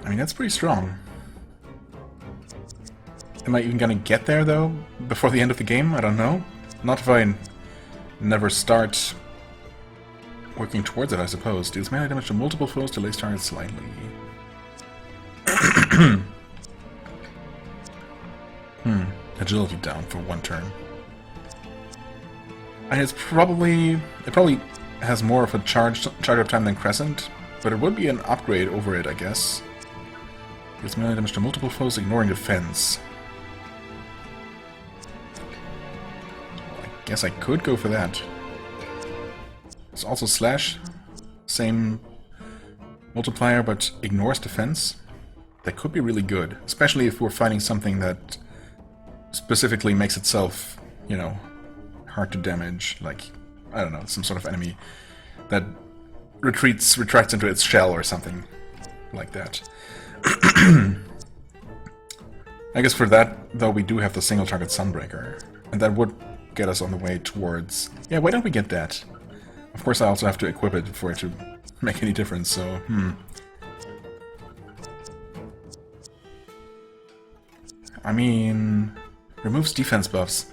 S1: I mean, that's pretty strong. Am I even gonna get there, though, before the end of the game? I don't know. Not if I never start working towards it, I suppose. Deals melee damage to multiple foes, delays targets slightly. Agility down for 1 turn. And it probably has more of a charge-up time than Crescent, but it would be an upgrade over it, I guess. Deals melee damage to multiple foes, ignoring defense. Well, I guess I could go for that. It's also Slash. Same multiplier, but ignores defense. That could be really good, especially if we're fighting something that specifically makes itself, you know, hard to damage, like, I don't know, some sort of enemy that retracts into its shell or something like that. I guess for that, though, we do have the single target Sunbreaker, and that would get us on the way towards... Yeah, why don't we get that? Of course, I also have to equip it for it to make any difference, so, I mean, removes defense buffs.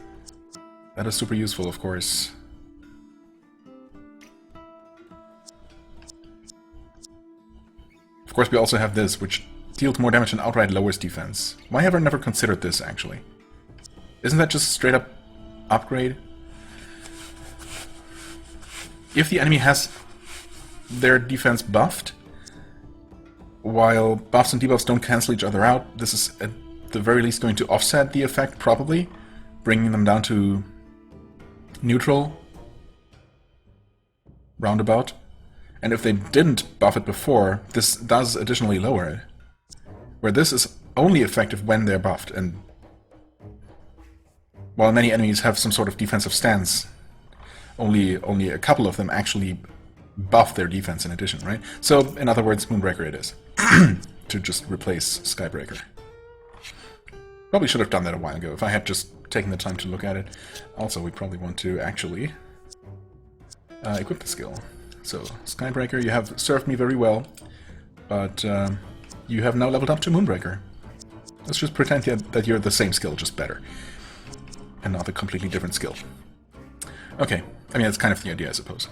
S1: That is super useful, of course. Of course, we also have this, which deals more damage and outright lowers defense. Why have I never considered this, actually? Isn't that just a straight-up upgrade? If the enemy has their defense buffed, while buffs and debuffs don't cancel each other out, this is at the very least going to offset the effect, probably, bringing them down to neutral, roundabout. And if they didn't buff it before, this does additionally lower it. Where this is only effective when they're buffed, and while many enemies have some sort of defensive stance, only a couple of them actually buff their defense in addition, right? So, in other words, Moonbreaker it is. To just replace Skybreaker. Probably should have done that a while ago, if I had just taken the time to look at it. Also, we probably want to actually equip the skill. So, Skybreaker, you have served me very well, but you have now leveled up to Moonbreaker. Let's just pretend that you're the same skill, just better. And not a completely different skill. Okay, I mean, that's kind of the idea, I suppose.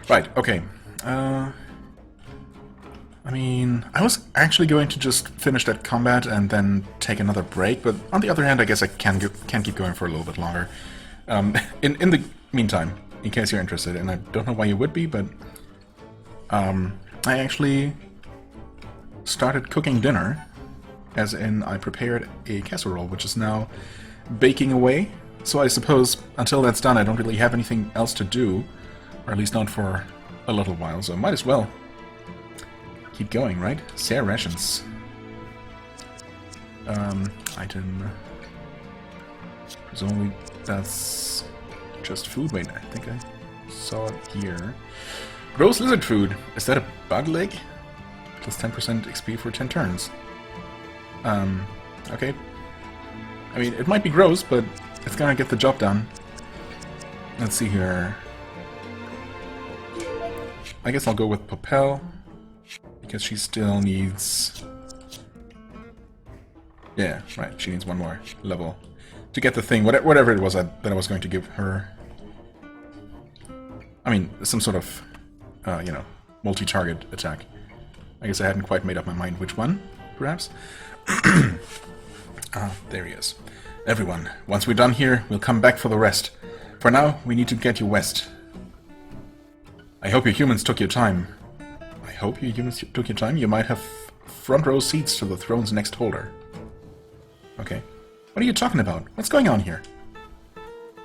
S1: Right, okay. I mean, I was actually going to just finish that combat and then take another break, but on the other hand, I guess I can keep going for a little bit longer. In the meantime, in case you're interested, and I don't know why you would be, but I actually started cooking dinner, as in I prepared a casserole, which is now baking away. So I suppose until that's done, I don't really have anything else to do, or at least not for a little while, so might as well keep going, right? Share rations. Item. Presumably that's just food. Wait, I think I saw it here. Gross lizard food. Is that a bug leg? Plus 10% XP for 10 turns. Okay. I mean, it might be gross, but it's gonna get the job done. Let's see here. I guess I'll go with Popel, because she still needs... Yeah, right, she needs one more level to get the thing, whatever it was that I was going to give her. I mean, some sort of, you know, multi-target attack. I guess I hadn't quite made up my mind which one, perhaps. Ah, there he is. Everyone, once we're done here, we'll come back for the rest. For now, we need to get you west. I hope you humans took your time. I hope you humans took your time? You might have front row seats to the throne's next holder. Okay. What are you talking about? What's going on here?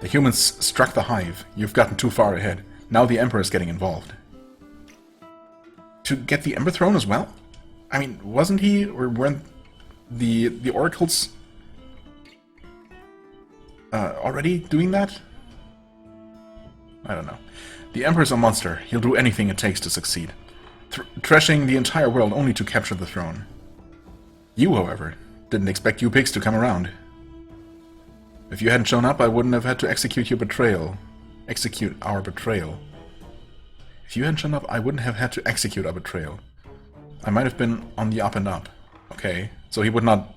S1: The humans struck the hive. You've gotten too far ahead. Now the Emperor's getting involved. To get the Ember Throne as well? I mean, wasn't he, or weren't the oracles already doing that? I don't know. The Emperor's a monster. He'll do anything it takes to succeed. Thrashing the entire world only to capture the throne. You, however, didn't expect you pigs to come around. If you hadn't shown up, I wouldn't have had to execute your betrayal. Execute our betrayal. If you hadn't shown up, I wouldn't have had to execute our betrayal. I might have been on the up and up. Okay, so he would not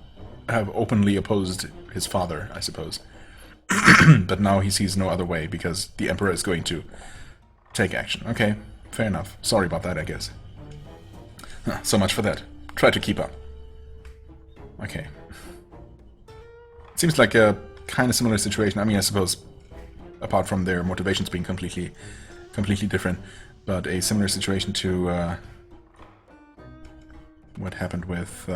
S1: have openly opposed his father, I suppose. But now he sees no other way, because the Emperor is going to take action. Okay, fair enough. Sorry about that, I guess. So much for that. Try to keep up. Okay. Seems like a kind of similar situation. I mean, I suppose apart from their motivations being completely different. But a similar situation to what happened with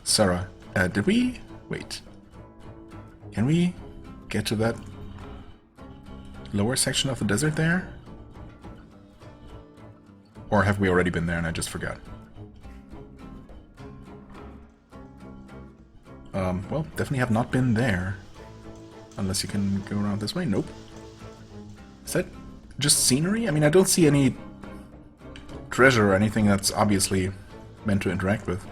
S1: Sarah. Did we... wait. Can we get to that lower section of the desert there? Or have we already been there and I just forgot? Well, definitely have not been there. Unless you can go around this way. Nope. Is that just scenery? I mean, I don't see any treasure or anything that's obviously meant to interact with.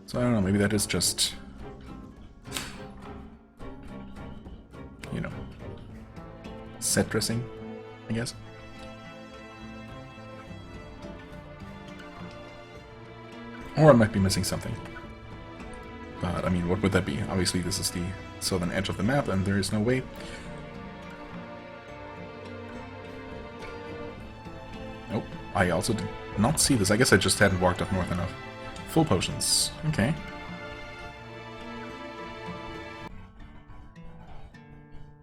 S1: So I don't know, maybe that is just... you know... set dressing, I guess. Or I might be missing something. But, I mean, what would that be? Obviously, this is the southern edge of the map, and there is no way. Nope, I also did not see this. I guess I just hadn't walked up north enough. Full potions. Okay.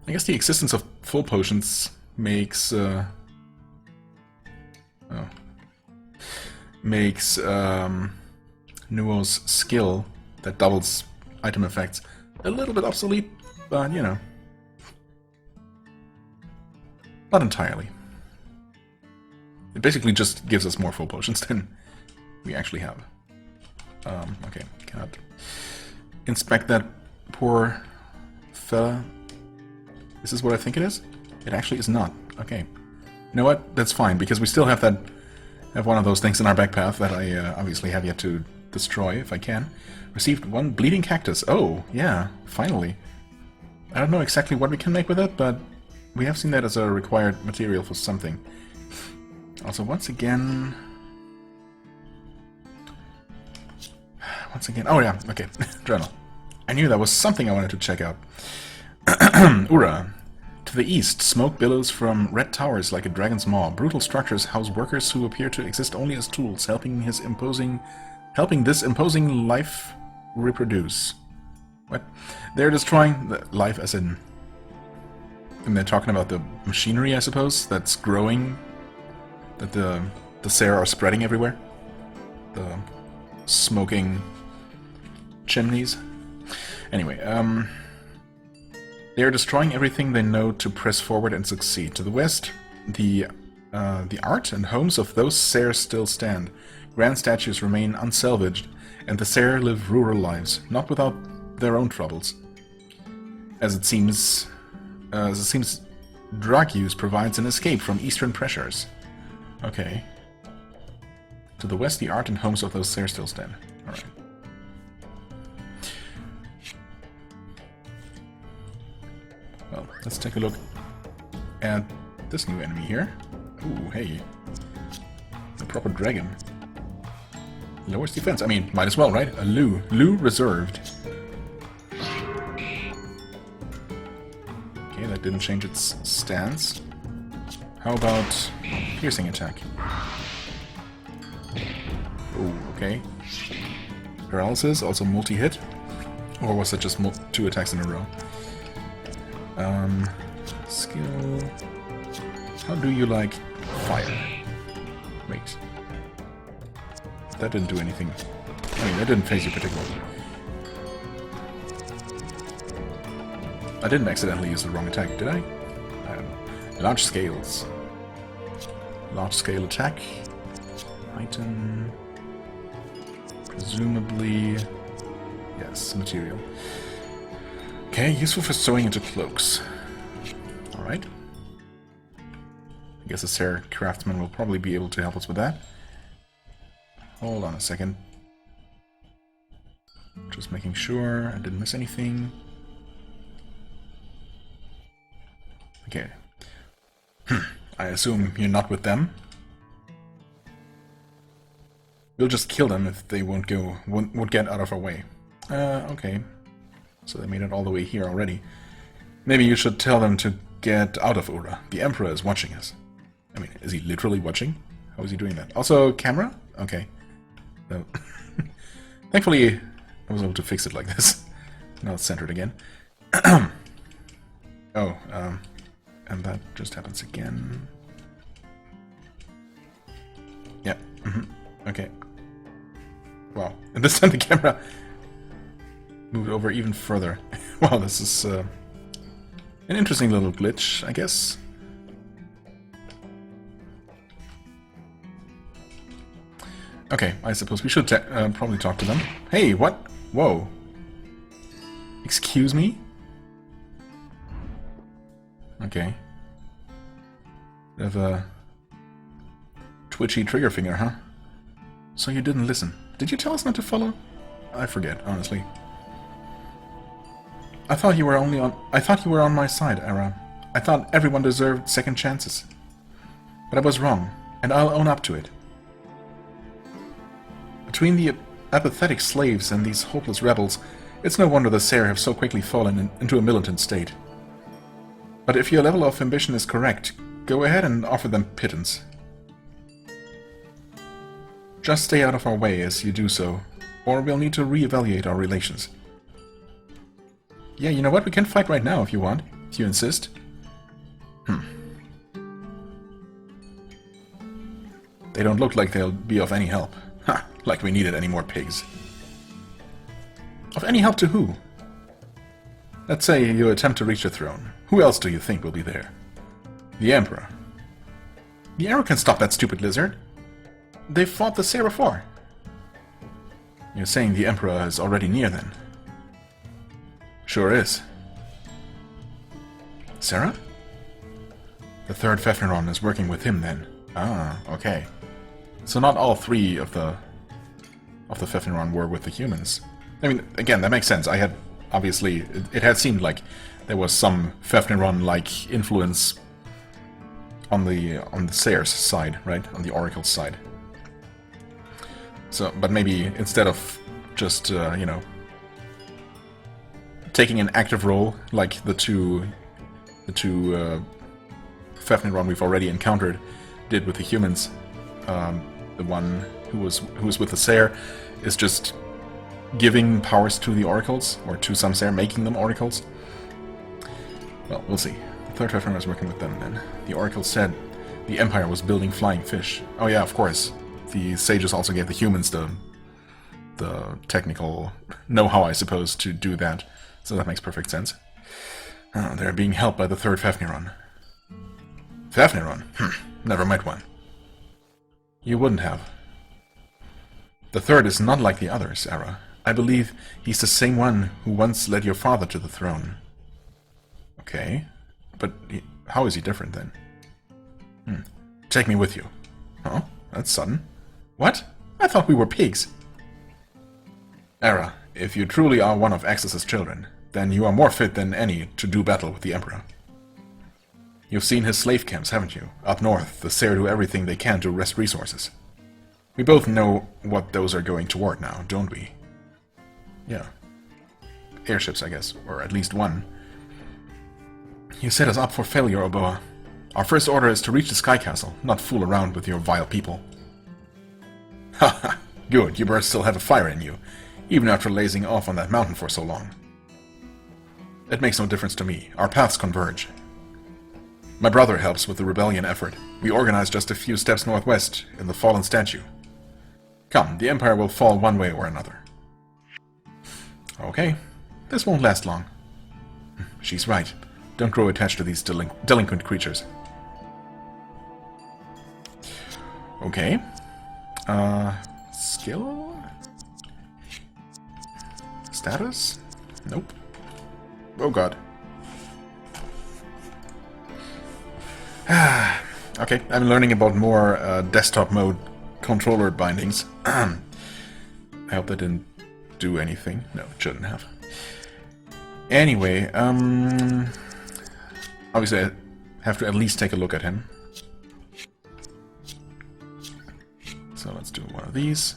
S1: I guess the existence of full potions makes... makes Nuo's skill that doubles item effects a little bit obsolete, but you know, not entirely. It basically just gives us more full potions than we actually have. Okay, cannot inspect that poor fella. This is what I think it is? It actually is not. Okay. You know what? That's fine, because we still have one of those things in our back path that I obviously have yet to destroy, if I can. Received one bleeding cactus. Oh, yeah, finally. I don't know exactly what we can make with it, but we have seen that as a required material for something. Also, once again... oh yeah, okay, journal. I knew that was something I wanted to check out. Ura. To the east, smoke billows from red towers like a dragon's maw. Brutal structures house workers who appear to exist only as tools, helping this imposing life reproduce. What? They're destroying the life as in... and they're talking about the machinery, I suppose, that's growing, that the Sera are spreading everywhere. The smoking chimneys. Anyway, they are destroying everything they know to press forward and succeed. To the west, the art and homes of those Sera still stand. Grand statues remain unsalvaged, and the Sera live rural lives, not without their own troubles. As it seems, drug use provides an escape from eastern pressures. Okay. To the west, the art and homes of those Sera still stand. Alright. Well, let's take a look at this new enemy here. Ooh, hey. A proper dragon. Lowers defense. I mean, might as well, right? A Lu. Lu reserved. Okay, that didn't change its stance. How about piercing attack? Ooh, okay. Paralysis, also multi-hit? Or was it just 2 attacks in a row? Skill... How do you like fire? Wait. That didn't do anything. I mean, that didn't phase you particularly. I didn't accidentally use the wrong attack, did I? I don't know. Large scales. Large scale attack. Item... Presumably... Yes, material. Okay, useful for sewing into cloaks. Alright. I guess a Sera craftsman will probably be able to help us with that. Hold on a second. Just making sure I didn't miss anything. Okay. I assume you're not with them. We'll just kill them if they won't get out of our way. Okay. So they made it all the way here already. Maybe you should tell them to get out of Ura. The Emperor is watching us. I mean, is he literally watching? How is he doing that? Also, camera? Okay. So thankfully, I was able to fix it like this. Now it's centered again. Oh, and that just happens again. Yeah, okay. Wow, and this time the camera moved over even further. Wow, this is an interesting little glitch, I guess. Okay, I suppose we should probably talk to them. Hey, what? Whoa. Excuse me? Okay. Bit of a twitchy trigger finger, huh? So you didn't listen. Did you tell us not to follow? I forget, honestly. I thought you were on my side, Ara. I thought everyone deserved second chances. But I was wrong, and I'll own up to it. Between the apathetic slaves and these hopeless rebels, it's no wonder the Sere have so quickly fallen into a militant state. But if your level of ambition is correct, go ahead and offer them pittance. Just stay out of our way as you do so, or we'll need to reevaluate our relations. Yeah, you know what? We can fight right now if you want, if you insist. They don't look like they'll be of any help. Ha! Like we needed any more pigs. Of any help to who? Let's say you attempt to reach the throne. Who else do you think will be there? The Emperor. The Emperor can stop that stupid lizard. They've fought the Sere before. You're saying the Emperor is already near, then? Sure is. Sarah? The third Fefneron is working with him, then. Ah, okay. So not all three of the Fefneron were with the humans. I mean, again, that makes sense. I had, obviously, it had seemed like there was some Fefneron-like influence on the Sere's side, right? On the Oracle's side. So, but maybe instead of just, you know, taking an active role like the two Fefneron we've already encountered did with the humans, the one who was with the Sere is just giving powers to the oracles, or to some Sere, making them oracles. Well, we'll see. The third Fefneron is working with them then. The oracle said the Empire was building flying fish. Oh yeah, of course. The sages also gave the humans the technical know-how, I suppose, to do that. So that makes perfect sense. Oh, they're being helped by the third Fefneron. Fefneron? Never met one. You wouldn't have. The third is not like the others, Ara. I believe he's the same one who once led your father to the throne. Okay. But how is he different, then? Take me with you. Oh, that's sudden. What? I thought we were pigs. Ara, if you truly are one of Axus's children, then you are more fit than any to do battle with the Emperor. You've seen his slave camps, haven't you? Up north, the Sere do everything they can to wrest resources. We both know what those are going toward now, don't we? Yeah. Airships, I guess, or at least one. You set us up for failure, Oboa. Our first order is to reach the Sky Castle, not fool around with your vile people. Haha, good, you birds still have a fire in you, even after lazing off on that mountain for so long. It makes no difference to me. Our paths converge. My brother helps with the rebellion effort. We organized just a few steps northwest, in the fallen statue. Come, the Empire will fall one way or another. Okay, this won't last long. She's right. Don't grow attached to these delinquent creatures. Okay. Skill? Status? Nope. Oh god. Okay, I'm learning about more desktop mode controller bindings. I hope that didn't do anything. No, it shouldn't have. Anyway, obviously I have to at least take a look at him. So let's do one of these.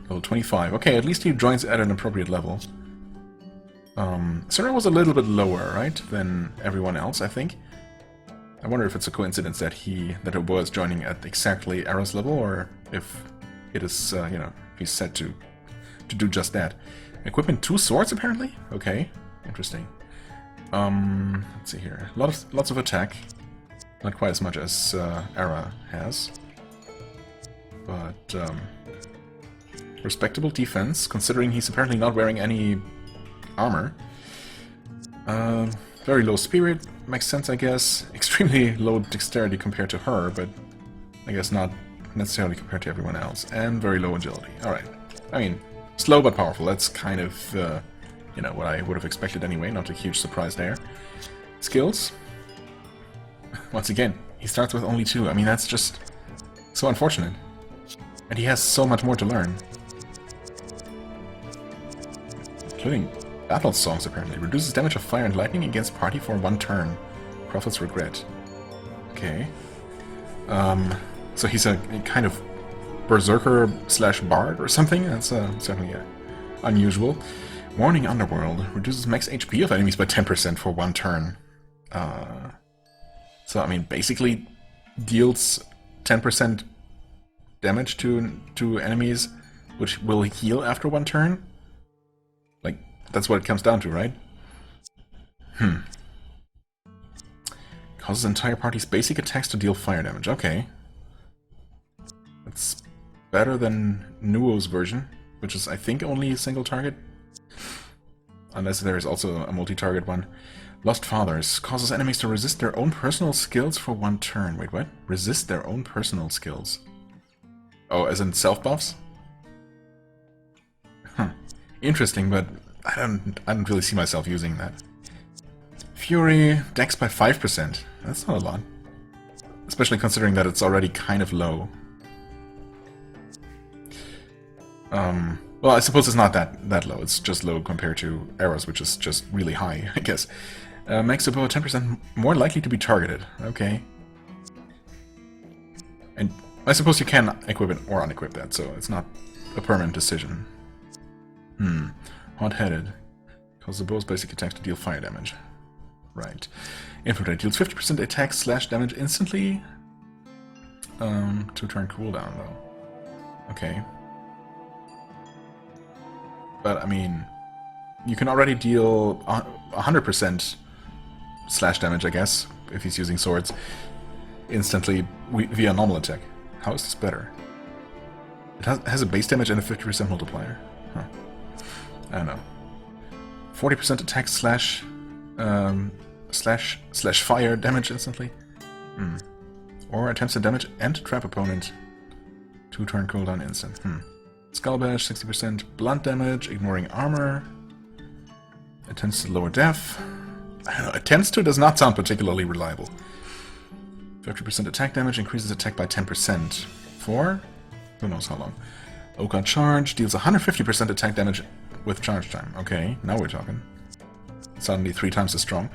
S1: Level 25. Okay, at least he joins at an appropriate level. Sarah was a little bit lower, right, than everyone else, I think. I wonder if it's a coincidence that Oboa is joining at exactly Ara's level, or if it is, you know, he's set to do just that. Equipment 2 swords, apparently? Okay, interesting. Let's see here. Lots of attack. Not quite as much as Era has. But, respectable defense, considering he's apparently not wearing any armor. Very low spirit, makes sense, I guess. Extremely low dexterity compared to her, but I guess not necessarily compared to everyone else. And very low agility. Alright. I mean, slow but powerful. That's kind of, you know, what I would have expected anyway. Not a huge surprise there. Skills. Once again, he starts with only 2. I mean, that's just so unfortunate. And he has so much more to learn. Including battle songs, apparently. Reduces damage of fire and lightning against party for 1 turn. Prophet's Regret. Okay. So he's a kind of berserker slash bard or something? That's certainly unusual. Warning Underworld. Reduces max HP of enemies by 10% for 1 turn. So, I mean, basically deals 10% damage to enemies, which will heal after 1 turn? Like, that's what it comes down to, right? Causes entire party's basic attacks to deal fire damage. Okay. That's better than Nuo's version, which is, I think, only a single target. Unless there is also a multi-target one. Lost Fathers. Causes enemies to resist their own personal skills for 1 turn. Wait, what? Resist their own personal skills. Oh, as in self-buffs? Huh. Interesting, but I don't really see myself using that. Fury. Dex by 5%. That's not a lot. Especially considering that it's already kind of low. Well, I suppose it's not that low. It's just low compared to Era's, which is just really high, I guess. Makes the bow 10% more likely to be targeted. Okay. And I suppose you can equip it or unequip that, so it's not a permanent decision. Hot-headed. Causes the bow's basic attacks to deal fire damage. Right. Infiltrate deals 50% attack slash damage instantly. 2-turn cooldown, though. Okay. But, I mean, you can already deal 100% slash damage, I guess, if he's using swords, instantly via normal attack. How is this better? It has a base damage and a 50% multiplier. Huh. I don't know. 40% attack slash fire damage instantly. Or attempts to damage and trap opponent. 2-turn cooldown instant. Skull Bash, 60% blunt damage, ignoring armor. Attempts to lower def. I don't know, attempts to does not sound particularly reliable. 50% attack damage, increases attack by 10%. For who knows how long. Oka Charge, deals 150% attack damage with charge time. Okay, now we're talking. Suddenly 3 times as strong.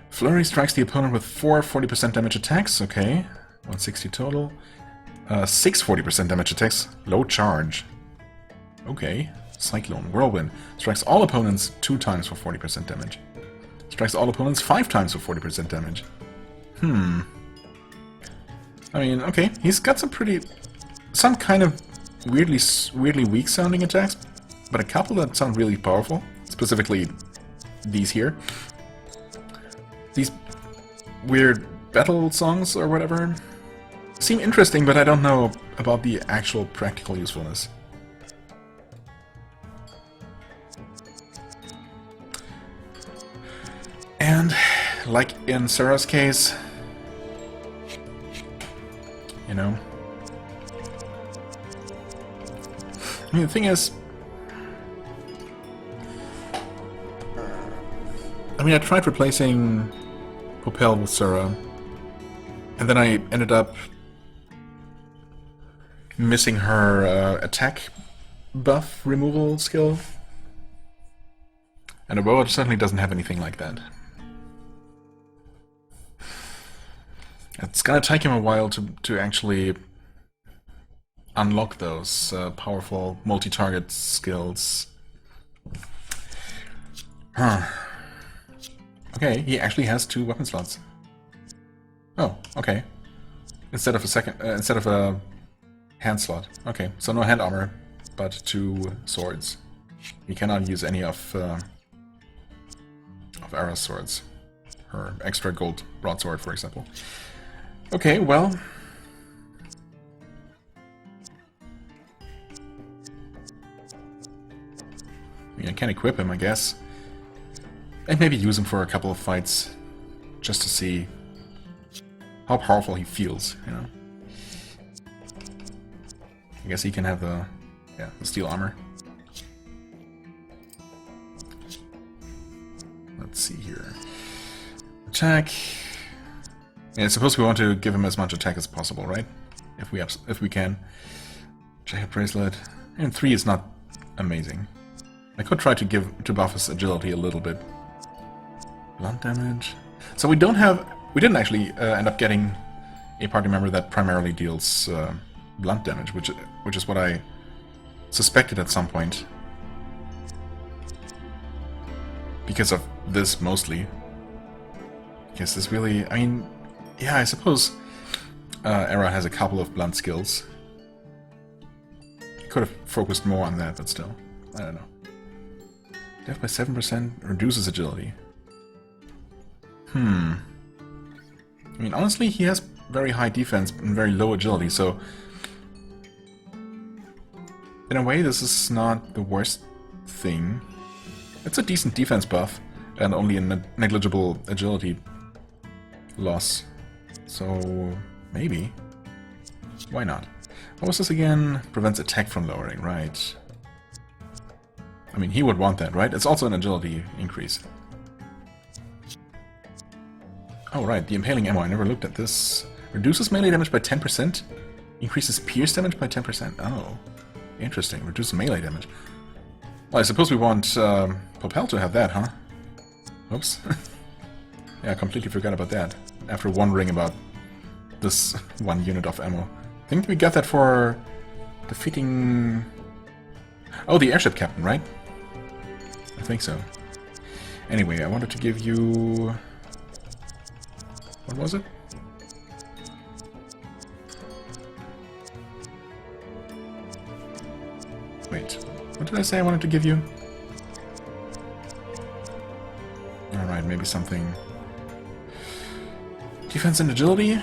S1: Flurry strikes the opponent with 4 40% damage attacks. Okay, 160 total. 6 40% damage attacks, low charge. Okay. Cyclone, Whirlwind. Strikes all opponents 2 times for 40% damage. Strikes all opponents 5 times for 40% damage. I mean, okay, he's got some kind of weirdly weak sounding attacks, but a couple that sound really powerful. Specifically, these here. These weird battle songs or whatever seem interesting, but I don't know about the actual practical usefulness. And, like in Sarah's case, you know, I mean, the thing is, I tried replacing Propel with Sarah, and then I ended up missing her attack buff removal skill. And a bow certainly doesn't have anything like that. It's gonna take him a while to actually unlock those powerful multi-target skills. Okay, he actually has 2 weapon slots. Oh, okay. Instead of a hand slot. Okay, so no hand armor, but 2 swords. He cannot use any of of Era's swords. Her extra gold broadsword, for example. Okay, well... I mean, I can equip him, I guess. And maybe use him for a couple of fights. Just to see how powerful he feels, you know? I guess he can have the steel armor. Let's see here. Attack. Yeah, I suppose we want to give him as much attack as possible, right? If we can. Jacket bracelet. And 3 is not amazing. I could try to buff his agility a little bit. Blunt damage. So we didn't actually end up getting a party member that primarily deals blunt damage, which is what I suspected at some point. Because of this, mostly. Because this really... I mean, yeah, I suppose Era has a couple of blunt skills. Could have focused more on that, but still. I don't know. Death by 7% reduces agility. I mean, honestly, he has very high defense and very low agility, so... In a way, this is not the worst thing. It's a decent defense buff, and only a negligible agility loss. So, maybe. Why not? What was this again? Prevents attack from lowering, right. I mean, he would want that, right? It's also an agility increase. Oh, right, the impaling ammo. I never looked at this. Reduces melee damage by 10%? Increases pierce damage by 10%? Oh, interesting. Reduces melee damage. Well, I suppose we want Popel to have that, huh? Oops. Yeah, I completely forgot about that. After wondering about this one unit of ammo. I think we got that for defeating... Oh, the airship captain, right? I think so. Anyway, I wanted to give you... What was it? Wait, what did I say I wanted to give you? Alright, maybe something... Defense and agility?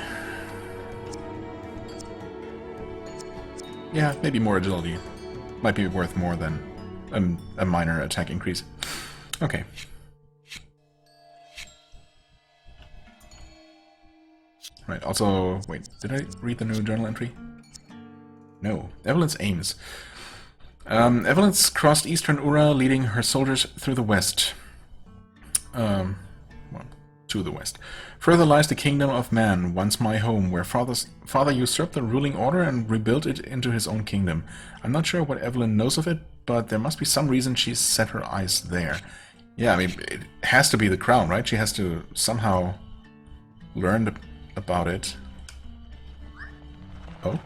S1: Yeah, maybe more agility. Might be worth more than a minor attack increase. Okay. Right, also... Wait, did I read the new journal entry? No. Evelyn's aims. Evelyn's crossed eastern Ura, leading her soldiers through the west. Well, to the west. Further lies the kingdom of man, once my home, where father usurped the ruling order and rebuilt it into his own kingdom. I'm not sure what Evelyn knows of it, but there must be some reason she's set her eyes there. Yeah, I mean, it has to be the crown, right? She has to somehow learn about it. Oh?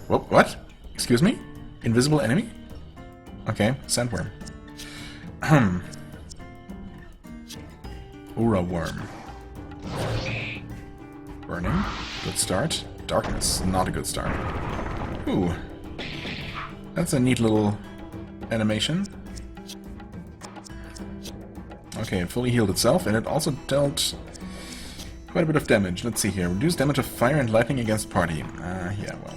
S1: What? Excuse me? Invisible enemy? Okay, sandworm. Ura worm. Burning. Good start. Darkness. Not a good start. Ooh. That's a neat little animation. Okay, it fully healed itself, and it also dealt quite a bit of damage. Let's see here. Reduce damage of fire and lightning against party. Yeah, well.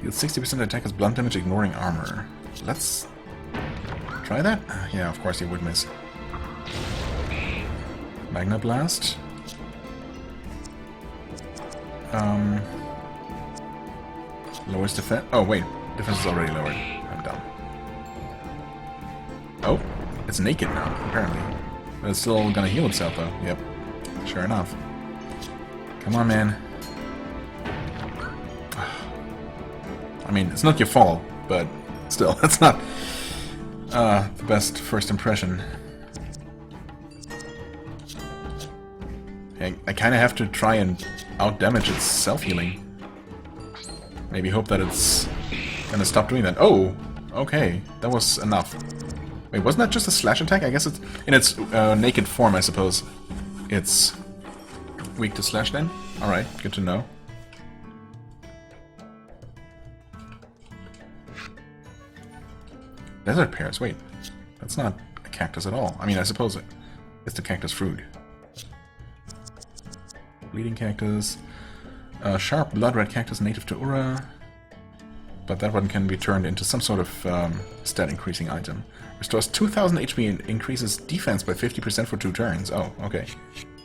S1: Deals 60% attack as blunt damage, ignoring armor. Let's try that? Yeah, of course he would miss. Magna Blast. Lowers defense. Oh, wait. Defense is already lowered. I'm dumb. Oh, it's naked now, apparently. But it's still gonna heal itself, though. Yep. Sure enough. Come on, man. I mean, it's not your fault, but still, that's not the best first impression. I kind of have to try and out-damage its self-healing. Maybe hope that it's gonna stop doing that. Oh! Okay, that was enough. Wait, wasn't that just a slash attack? I guess it's... In its naked form, I suppose. It's weak to slash then? Alright, good to know. Desert pears, wait. That's not a cactus at all. I mean, I suppose is the cactus fruit. Bleeding cactus. Sharp blood red cactus native to Ura. But that one can be turned into some sort of stat increasing item. Restores 2000 HP and increases defense by 50% for 2 turns. Oh, okay.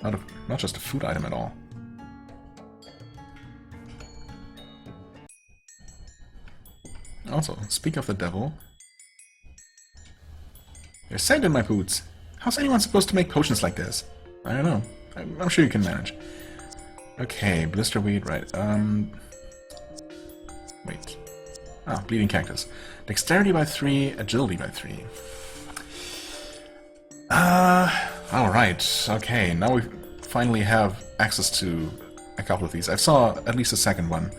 S1: Not just a food item at all. Also, speak of the devil. There's sand in my boots. How's anyone supposed to make potions like this? I don't know. I'm sure you can manage. Okay, blisterweed, right. Wait. Ah, bleeding cactus. Dexterity by 3, agility by 3. Alright. Okay, now we finally have access to a couple of these. I saw at least a second one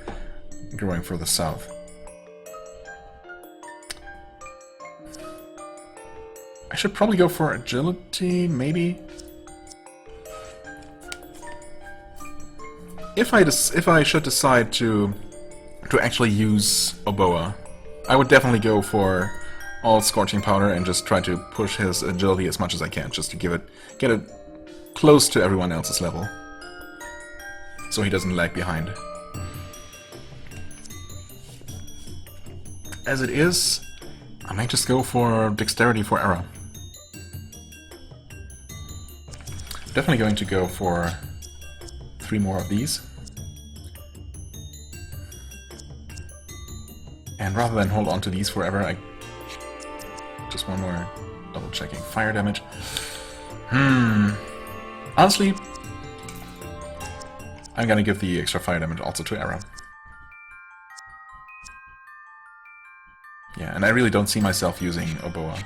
S1: growing further south. I should probably go for agility, maybe? If I should decide to actually use Oboa, I would definitely go for all Scorching Powder and just try to push his agility as much as I can, just to get it close to everyone else's level, so he doesn't lag behind. As it is, I might just go for Dexterity for Arrow. Definitely going to go for 3 more of these. And rather than hold on to these forever, I... Just one more double checking. Fire damage. Honestly, I'm gonna give the extra fire damage also to Arrow. Yeah, and I really don't see myself using Oboa.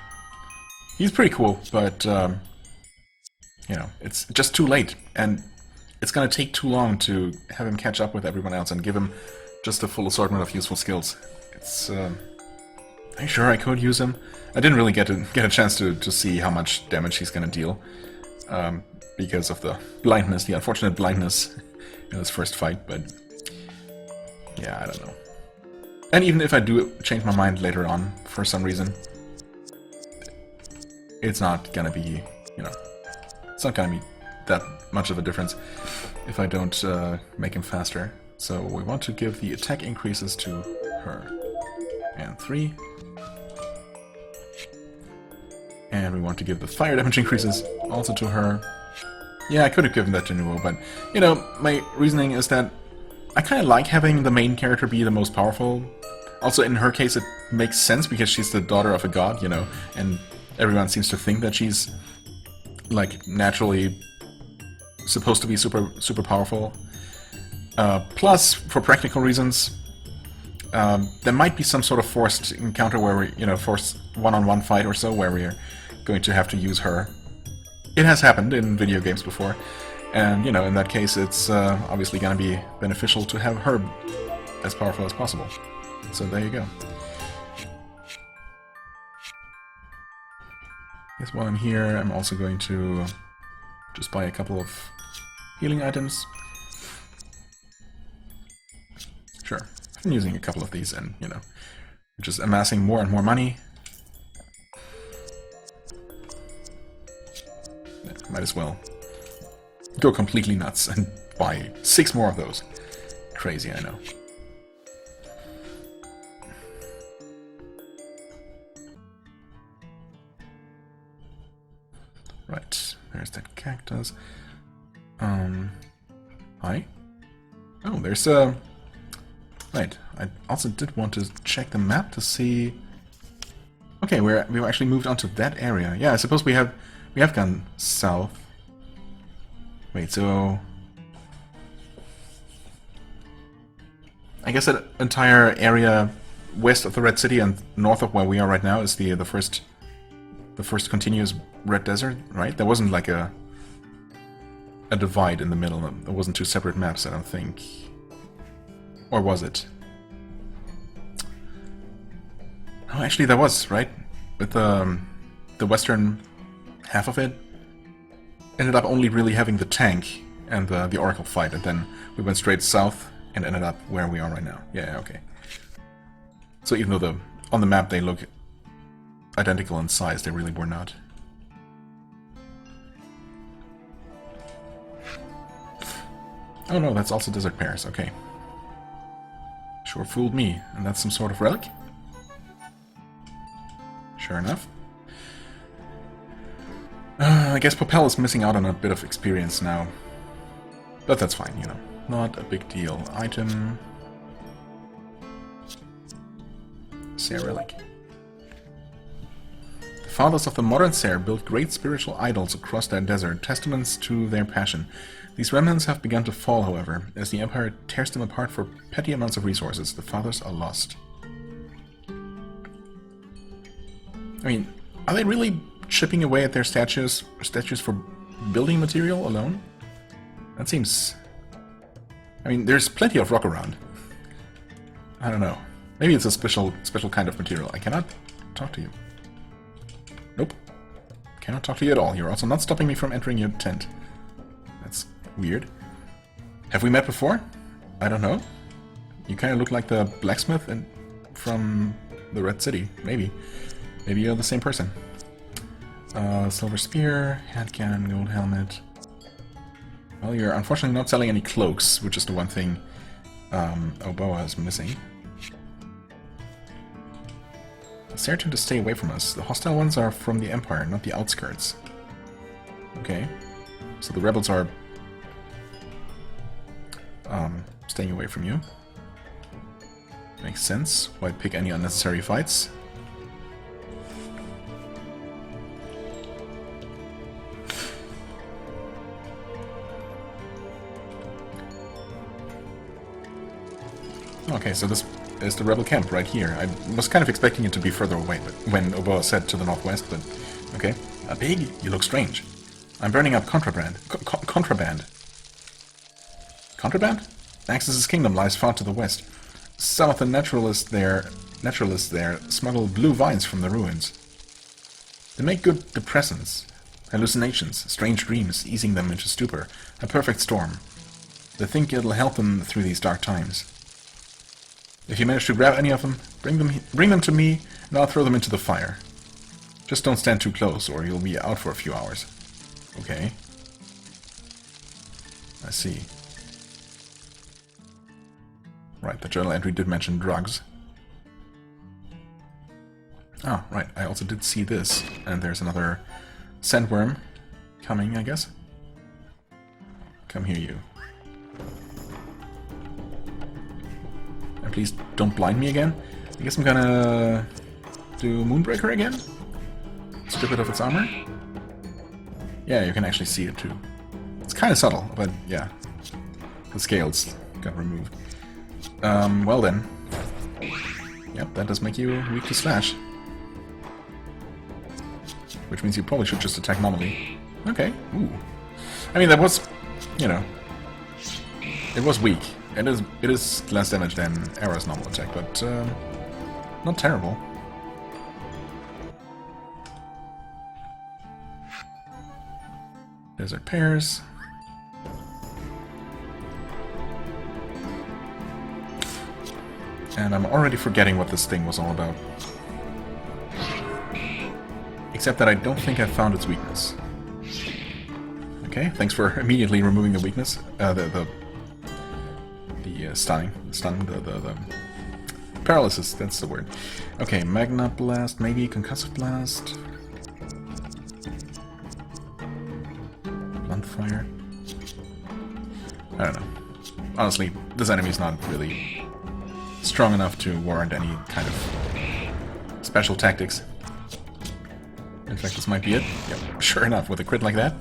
S1: He's pretty cool, but, you know, it's just too late, and it's gonna take too long to have him catch up with everyone else and give him just a full assortment of useful skills. It's, I'm sure I could use him. I didn't really get a chance to see how much damage he's gonna deal, because of the blindness, the unfortunate blindness in his first fight, but yeah, I don't know. And even if I do change my mind later on, for some reason, it's not gonna be, you know, it's not gonna be that much of a difference if I don't make him faster. So we want to give the attack increases to her. And 3. And we want to give the fire damage increases also to her. Yeah, I could have given that to Nuo, but, you know, my reasoning is that I kind of like having the main character be the most powerful. Also, in her case, it makes sense because she's the daughter of a god, you know, and everyone seems to think that she's, like, naturally supposed to be super powerful. Plus, for practical reasons, there might be some sort of forced encounter where we, you know, forced one-on-one fight or so, where we're going to have to use her. It has happened in video games before, and, you know, in that case, it's obviously going to be beneficial to have her as powerful as possible. So there you go. Guess while I'm here, I'm also going to just buy a couple of healing items. Sure, I've been using a couple of these and, you know, just amassing more and more money. Yeah, might as well go completely nuts and buy 6 more of those. Crazy, I know. Right, there's that cactus. Hi? Oh, there's a... Right, I also did want to check the map to see... Okay, we've actually moved on to that area. Yeah, I suppose we have gone south. Wait, so... I guess that entire area west of the Red City and north of where we are right now is the first continuous Red Desert, right? There wasn't like a divide in the middle. There wasn't 2 separate maps, I don't think. Or was it? Oh, actually there was, right? With the western half of it ended up only really having the tank and the Oracle fight, and then we went straight south and ended up where we are right now. Yeah, okay. So even though on the map they look identical in size, they really were not. Oh no, that's also desert pears, okay. Sure fooled me. And that's some sort of relic? Sure enough. I guess Popel is missing out on a bit of experience now. But that's fine, you know. Not a big deal. Item... Ser relic. The fathers of the modern Ser built great spiritual idols across their desert, testaments to their passion. These remnants have begun to fall, however. As the Empire tears them apart for petty amounts of resources, the fathers are lost. I mean, are they really chipping away at their statues for building material alone? That seems... I mean, there's plenty of rock around. I don't know. Maybe it's a special kind of material. I cannot talk to you. Nope. Cannot talk to you at all. You're also not stopping me from entering your tent. That's weird. Have we met before? I don't know. You kind of look like the blacksmith from the Red City. Maybe. Maybe you're the same person. Silver spear, hand cannon, gold helmet. Well, you're unfortunately not selling any cloaks, which is the one thing Oboa is missing. Ser tend to stay away from us. The hostile ones are from the Empire, not the outskirts. Okay. So the rebels are staying away from you. Makes sense. Why pick any unnecessary fights? Okay, so this is the rebel camp right here. I was kind of expecting it to be further away, but when Oboa said to the northwest, but okay. A pig? You look strange. I'm burning up contraband. Contraband? Contraband? Axis' kingdom lies far to the west. Some of the naturalists there smuggle blue vines from the ruins. They make good depressants, hallucinations, strange dreams, easing them into stupor. A perfect storm. They think it'll help them through these dark times. If you manage to grab any of them, bring them to me, and I'll throw them into the fire. Just don't stand too close, or you'll be out for a few hours. Okay. I see. Right, the journal entry did mention drugs. Ah, right, I also did see this. And there's another sandworm coming, I guess. Come here, you. And please don't blind me again. I guess I'm gonna do Moonbreaker again. Strip it of its armor. Yeah, you can actually see it too. It's kind of subtle, but yeah. The scales got removed. Well then. Yep, that does make you weak to slash. Which means you probably should just attack normally. Okay, ooh. I mean, that was, you know, it was weak. It is less damage than Era's normal attack, but not terrible. Desert pears. And I'm already forgetting what this thing was all about. Except that I don't think I found its weakness. Okay, thanks for immediately removing the weakness. The stunning, the paralysis, that's the word. Okay, Magna Blast, maybe Concussive Blast. Blunt Fire. I don't know. Honestly, this enemy's not really strong enough to warrant any kind of special tactics. In fact, this might be it. Yep, sure enough, with a crit like that.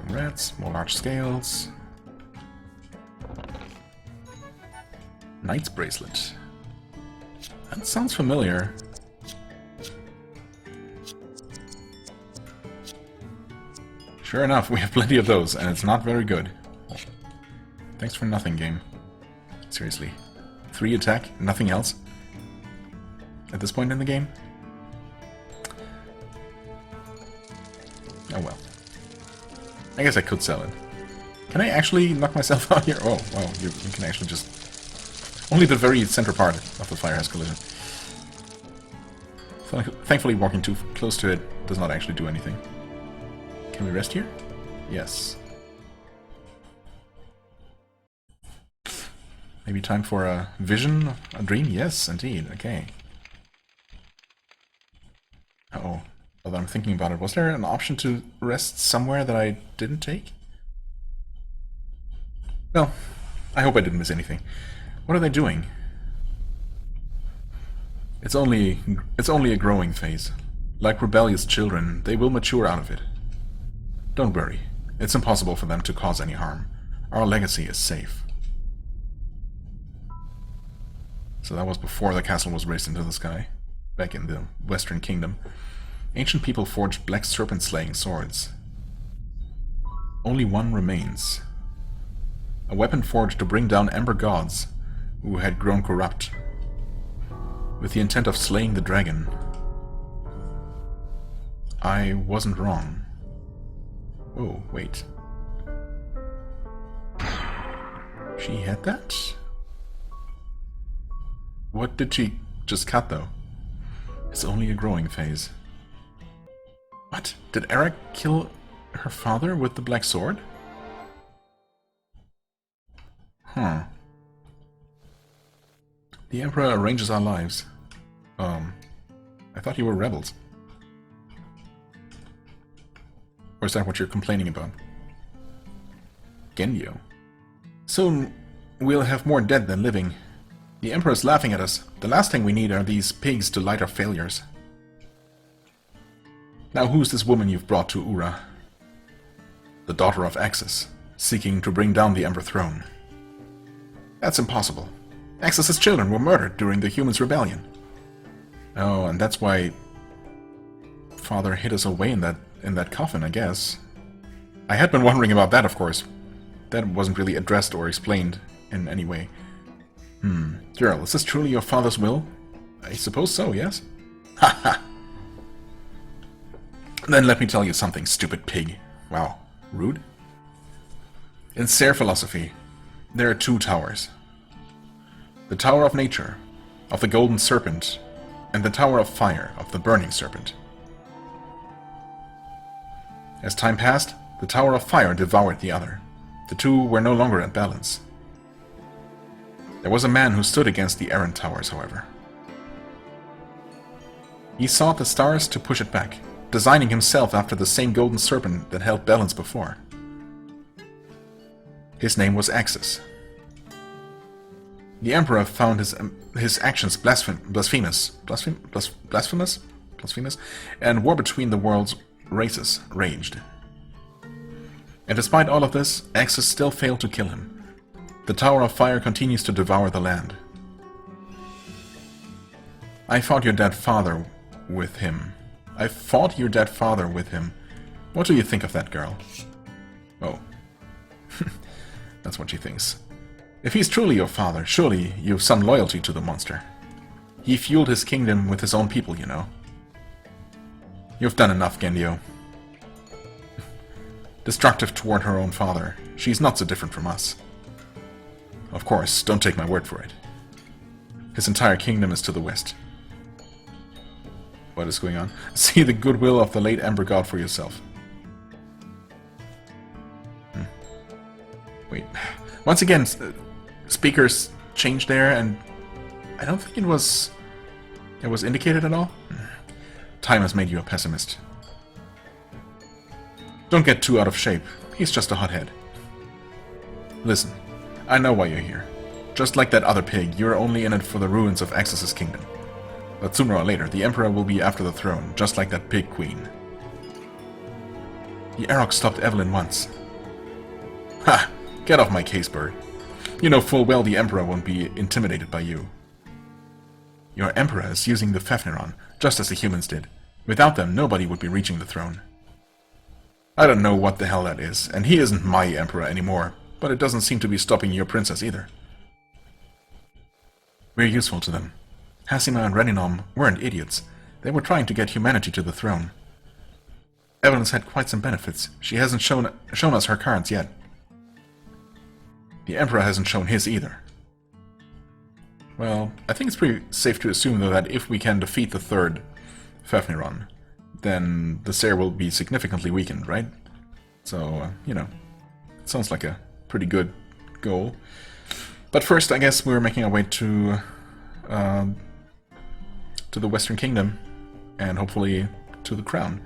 S1: Rats, more large scales. Knight's Bracelet. That sounds familiar. Sure enough, we have plenty of those, and it's not very good. Thanks for nothing, game. Seriously. 3 attack, nothing else? At this point in the game? Oh well. I guess I could sell it. Can I actually knock myself out here? Oh, wow, you can actually just... Only the very center part of the fire has collision. Thankfully, walking too close to it does not actually do anything. Can we rest here? Yes. Maybe time for a vision? A dream? Yes, indeed. Okay. Uh-oh. Although I'm thinking about it, was there an option to rest somewhere that I didn't take? Well, I hope I didn't miss anything. What are they doing? It's only a growing phase. Like rebellious children, they will mature out of it. Don't worry. It's impossible for them to cause any harm. Our legacy is safe. So that was before the castle was raised into the sky, back in the Western Kingdom. Ancient people forged black serpent-slaying swords. Only one remains. A weapon forged to bring down ember gods who had grown corrupt, with the intent of slaying the dragon. I wasn't wrong. Oh, wait. She had that? What did she just cut, though? It's only a growing phase. What? Did Eric kill her father with the black sword? Huh. The Emperor arranges our lives. I thought you were rebels. Or is that what you're complaining about? Genyo. Soon we'll have more dead than living. The Emperor's laughing at us. The last thing we need are these pigs to light our failures. Now who's this woman you've brought to Ura? The daughter of Axis, seeking to bring down the Ember throne. That's impossible. Axis's children were murdered during the Humans' Rebellion. Oh, and that's why Father hid us away in that coffin, I guess. I had been wondering about that, of course. That wasn't really addressed or explained in any way. Girl, is this truly your father's will? I suppose so, yes? Ha ha! Then let me tell you something, stupid pig. Wow, rude? In Ser philosophy, there are two towers. The Tower of Nature, of the Golden Serpent, and the Tower of Fire, of the Burning Serpent. As time passed, the Tower of Fire devoured the other. The two were no longer at balance. There was a man who stood against the errant towers, however. He sought the stars to push it back, designing himself after the same golden serpent that held balance before. His name was Axis. The Emperor found his actions blasphemous, and war between the world's races raged. And despite all of this, Axis still failed to kill him. The Tower of Fire continues to devour the land. I fought your dead father with him. What do you think of that girl? Oh. That's what she thinks. If he's truly your father, surely you've some loyalty to the monster. He fueled his kingdom with his own people, you know. You've done enough, Gendio. Destructive toward her own father, she's not so different from us. Of course, don't take my word for it. His entire kingdom is to the west. What is going on? See the goodwill of the late Ember God for yourself. Wait. Once again, speakers changed there, and I don't think it was indicated at all. Time has made you a pessimist. Don't get too out of shape. He's just a hothead. Listen, I know why you're here. Just like that other pig, you're only in it for the ruins of Axis's kingdom. But sooner or later, the Emperor will be after the throne, just like that pig queen. The Arok stopped Evelyn once. Ha! Get off my case, bird. You know full well the Emperor won't be intimidated by you. Your Emperor is using the Fafniron, just as the humans did. Without them, nobody would be reaching the throne. I don't know what the hell that is, and he isn't my Emperor anymore, but it doesn't seem to be stopping your princess either. We're useful to them. Hasima and Reninom weren't idiots. They were trying to get humanity to the throne. Evelyn's had quite some benefits. She hasn't shown us her cards yet. The Emperor hasn't shown his either. Well, I think it's pretty safe to assume, though, that if we can defeat the third Fafniron, then the Ser will be significantly weakened, right? So, you know, it sounds like a pretty good goal. But first, I guess we're making our way to the Western Kingdom, and hopefully to the crown.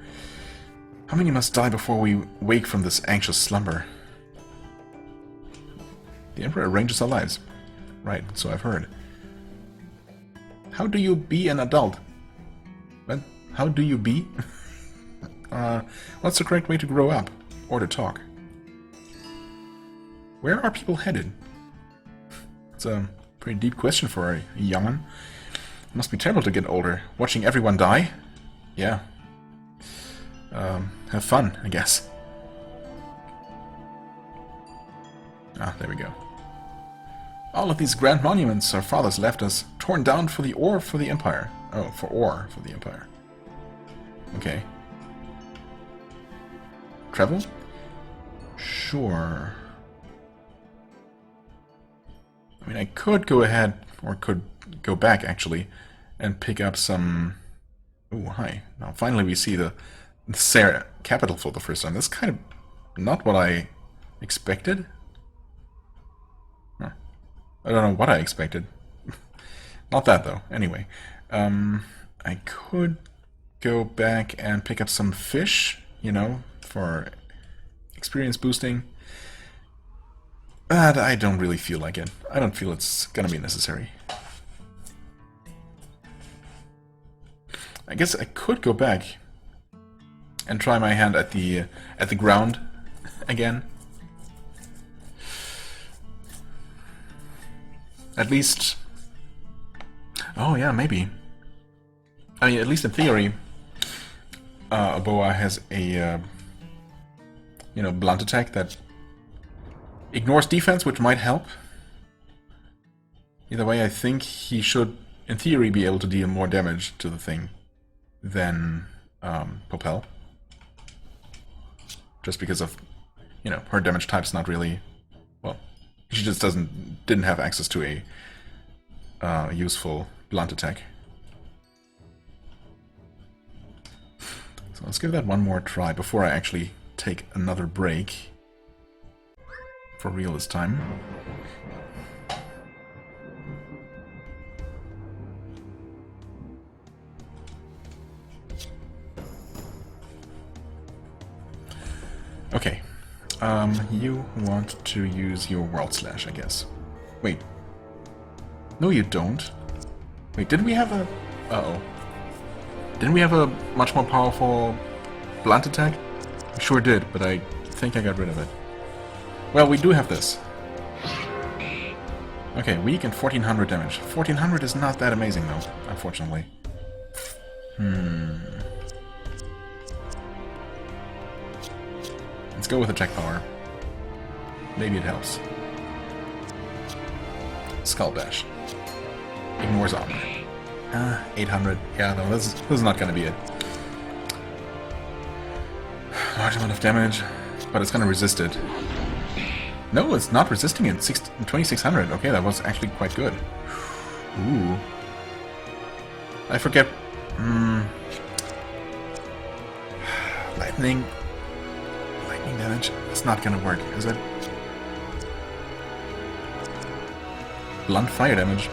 S1: How many must die before we wake from this anxious slumber? The Emperor arranges our lives. Right, so I've heard. How do you be an adult? What? How do you be? What's the correct way to grow up? Or to talk? Where are people headed? It's a pretty deep question for a young'un. It must be terrible to get older. Watching everyone die? Yeah. Have fun, I guess. Ah, there we go. All of these grand monuments our fathers left us, torn down for the ore for the Empire. Oh, for ore for the Empire. Okay. Travel? Sure. I mean, I could go ahead, or could go back, actually, and pick up some... Oh, hi. Now, finally we see the Sarah capital for the first time. That's kind of not what I expected. Huh. I don't know what I expected. Not that, though. Anyway. I could go back and pick up some fish, you know, for experience boosting. But I don't really feel like it. I don't feel it's gonna be necessary. I guess I could go back and try my hand at the ground again. At least... Oh yeah, maybe. I mean, at least in theory, a boa has a, you know, blunt attack that ignores defense, which might help. Either way, I think he should, in theory, be able to deal more damage to the thing than Popel. Just because of, you know, her damage type's not really... Well, she just didn't have access to a useful blunt attack. So let's give that one more try before I actually take another break. For real this time. Okay. You want to use your World Slash, I guess. Wait. No, you don't. Wait, didn't we have a... Uh-oh. Didn't we have a much more powerful blunt attack? I sure did, but I think I got rid of it. Well, we do have this. Okay, weak and 1400 damage. 1400 is not that amazing, though, unfortunately. Let's go with attack power. Maybe it helps. Skull Bash. Ignores armor. 800. Yeah, no, this is not gonna be it. Large amount of damage, but it's gonna resist it. No, it's not resisting it. 2600. Okay, that was actually quite good. Ooh. I forget. Lightning damage. It's not gonna work, is it? Blunt fire damage.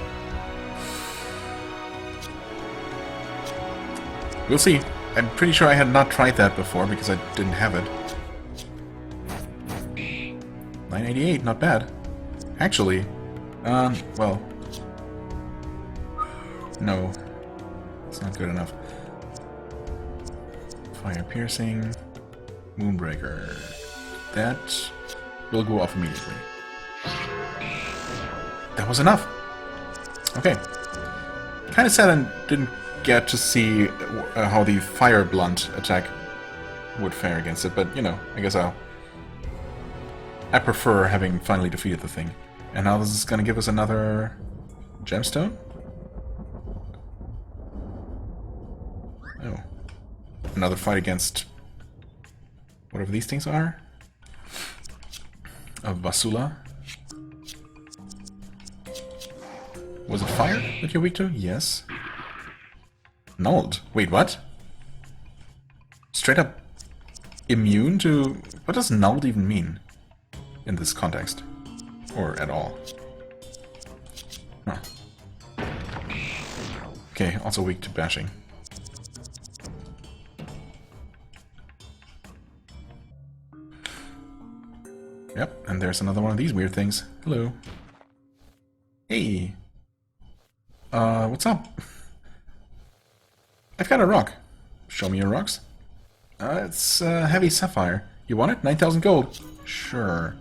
S1: We'll see. I'm pretty sure I had not tried that before because I didn't have it. 988, not bad. Actually, well... No. It's not good enough. Fire piercing... Moonbreaker. That will go off immediately. That was enough! Okay. Kinda sad I didn't get to see how the fire blunt attack would fare against it, but, you know, I guess I prefer having finally defeated the thing. And now this is gonna give us another gemstone? Oh. Another fight against whatever these things are? A Basula? Was it fire that you're weak to? Yes. Nulled. Wait, what? Straight up immune to... What does nulled even mean in this context? Or at all? Huh. Okay, also weak to bashing. Yep, and there's another one of these weird things. Hello. Hey. What's up? I've got a rock. Show me your rocks. It's heavy sapphire. You want it? 9,000 gold. Sure.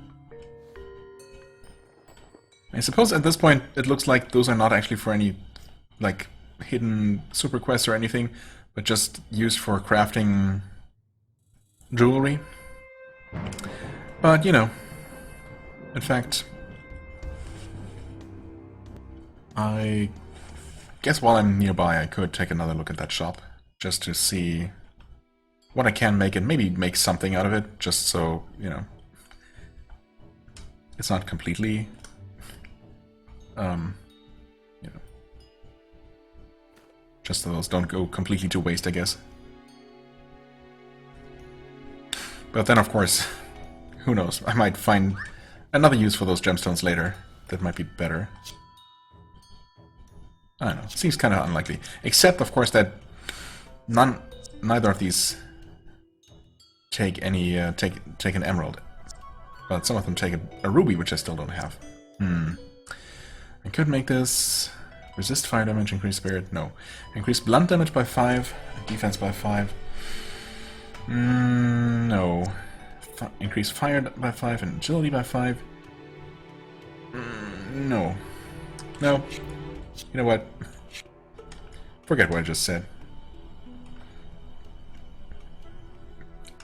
S1: I suppose at this point it looks like those are not actually for any, like, hidden super quests or anything, but just used for crafting jewelry. But, you know, in fact, I guess while I'm nearby I could take another look at that shop, just to see what I can make and maybe make something out of it, just so, you know, it's not completely, you know, just so those don't go completely to waste, I guess. But then, of course, who knows, I might find another use for those gemstones later that might be better. I don't know, seems kind of unlikely. Except, of course, that neither of these take any take an emerald, but some of them take a ruby, which I still don't have. I could make this resist fire damage, increase spirit. No, increase blunt damage by 5, defense by 5. No, increase fire by 5 and agility by 5. No, no. You know what? Forget what I just said.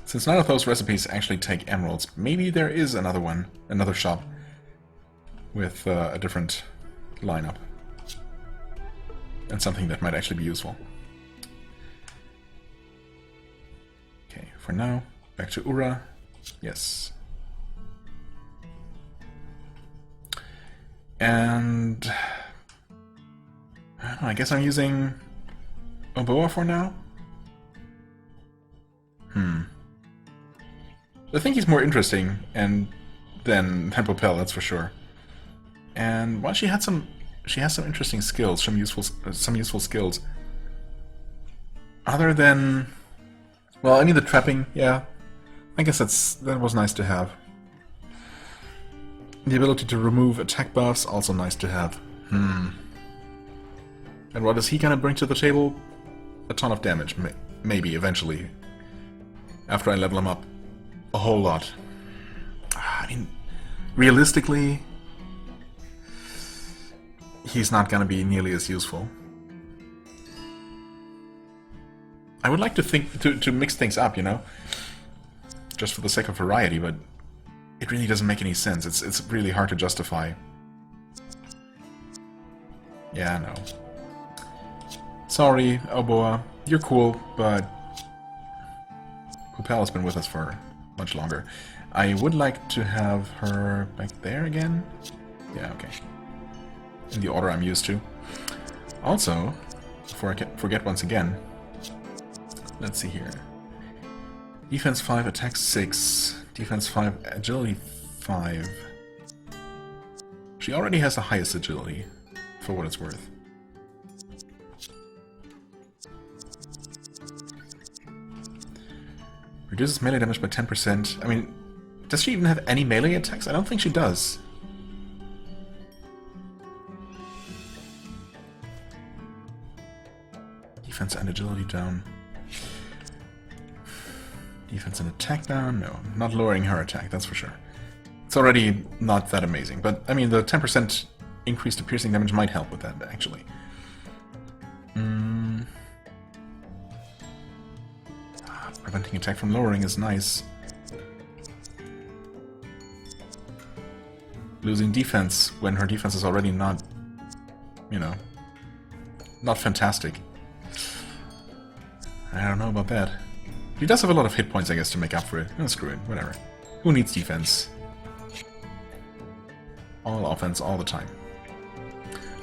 S1: Since none of those recipes actually take emeralds, maybe there is another one, another shop with a different lineup. And something that might actually be useful. Okay, for now, back to Ura. Yes. And I don't know, I guess I'm using Oboa for now? I think he's more interesting than Popel, that's for sure. And while she has some interesting skills, some useful skills. Other than, well, I mean the trapping, yeah. I guess that was nice to have. The ability to remove attack buffs, also nice to have. And what is he gonna bring to the table? A ton of damage, maybe eventually. After I level him up a whole lot. I mean, realistically, he's not gonna be nearly as useful. I would like to think to mix things up, you know, just for the sake of variety, but it really doesn't make any sense. It's really hard to justify. Yeah, no. Sorry, Oboa, you're cool, but Popel has been with us for much longer. I would like to have her back there again. Yeah, okay. In the order I'm used to. Also, before I forget once again, let's see here. Defense 5, attack 6, defense 5, agility 5. She already has the highest agility, for what it's worth. Reduces melee damage by 10%. I mean, does she even have any melee attacks? I don't think she does. Defense and agility down. Defense and attack down? No, not lowering her attack, that's for sure. It's already not that amazing, but I mean the 10% increase to piercing damage might help with that, actually. Preventing attack from lowering is nice. Losing defense when her defense is already not, you know, not fantastic. I don't know about that. She does have a lot of hit points, I guess, to make up for it. Oh, screw it, whatever. Who needs defense? All offense, all the time.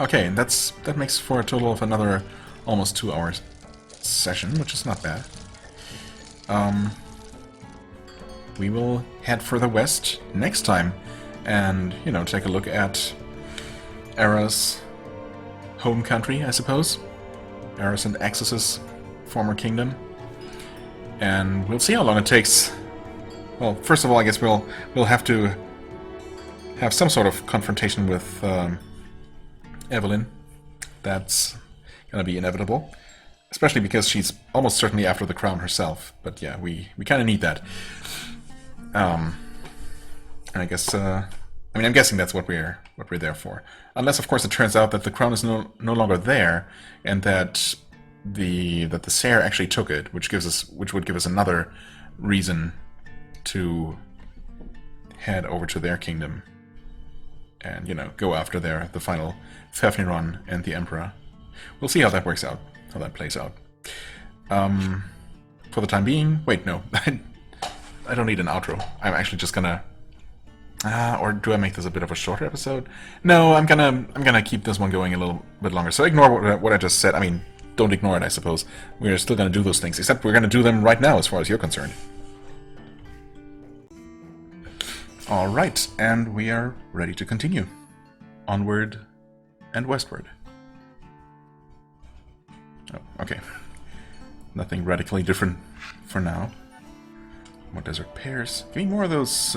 S1: Okay, and that makes for a total of another almost 2 hours session, which is not bad. we will head further west next time and, you know, take a look at Era's home country, I suppose. Era's and Axis's former kingdom. And we'll see how long it takes. Well, first of all, I guess we'll have to have some sort of confrontation with Evelyn. That's gonna be inevitable. Especially because she's almost certainly after the crown herself. But yeah, we kind of need that. And I guess, I mean, I'm guessing that's what we're there for. Unless, of course, it turns out that the crown is no longer there, and that the Sere actually took it, which would give us another reason to head over to their kingdom and, you know, go after the final Fafniron and the Emperor. We'll see how that works out, how that plays out. For the time being, wait, no, I don't need an outro. I'm actually just gonna, or do I make this a bit of a shorter episode? No, I'm gonna keep this one going a little bit longer. So ignore what I just said. I mean, don't ignore it, I suppose. We're still gonna do those things, except we're gonna do them right now, as far as you're concerned. Alright, and we are ready to continue. Onward and westward. Oh, okay. Nothing radically different for now. More desert pears. Give me more of those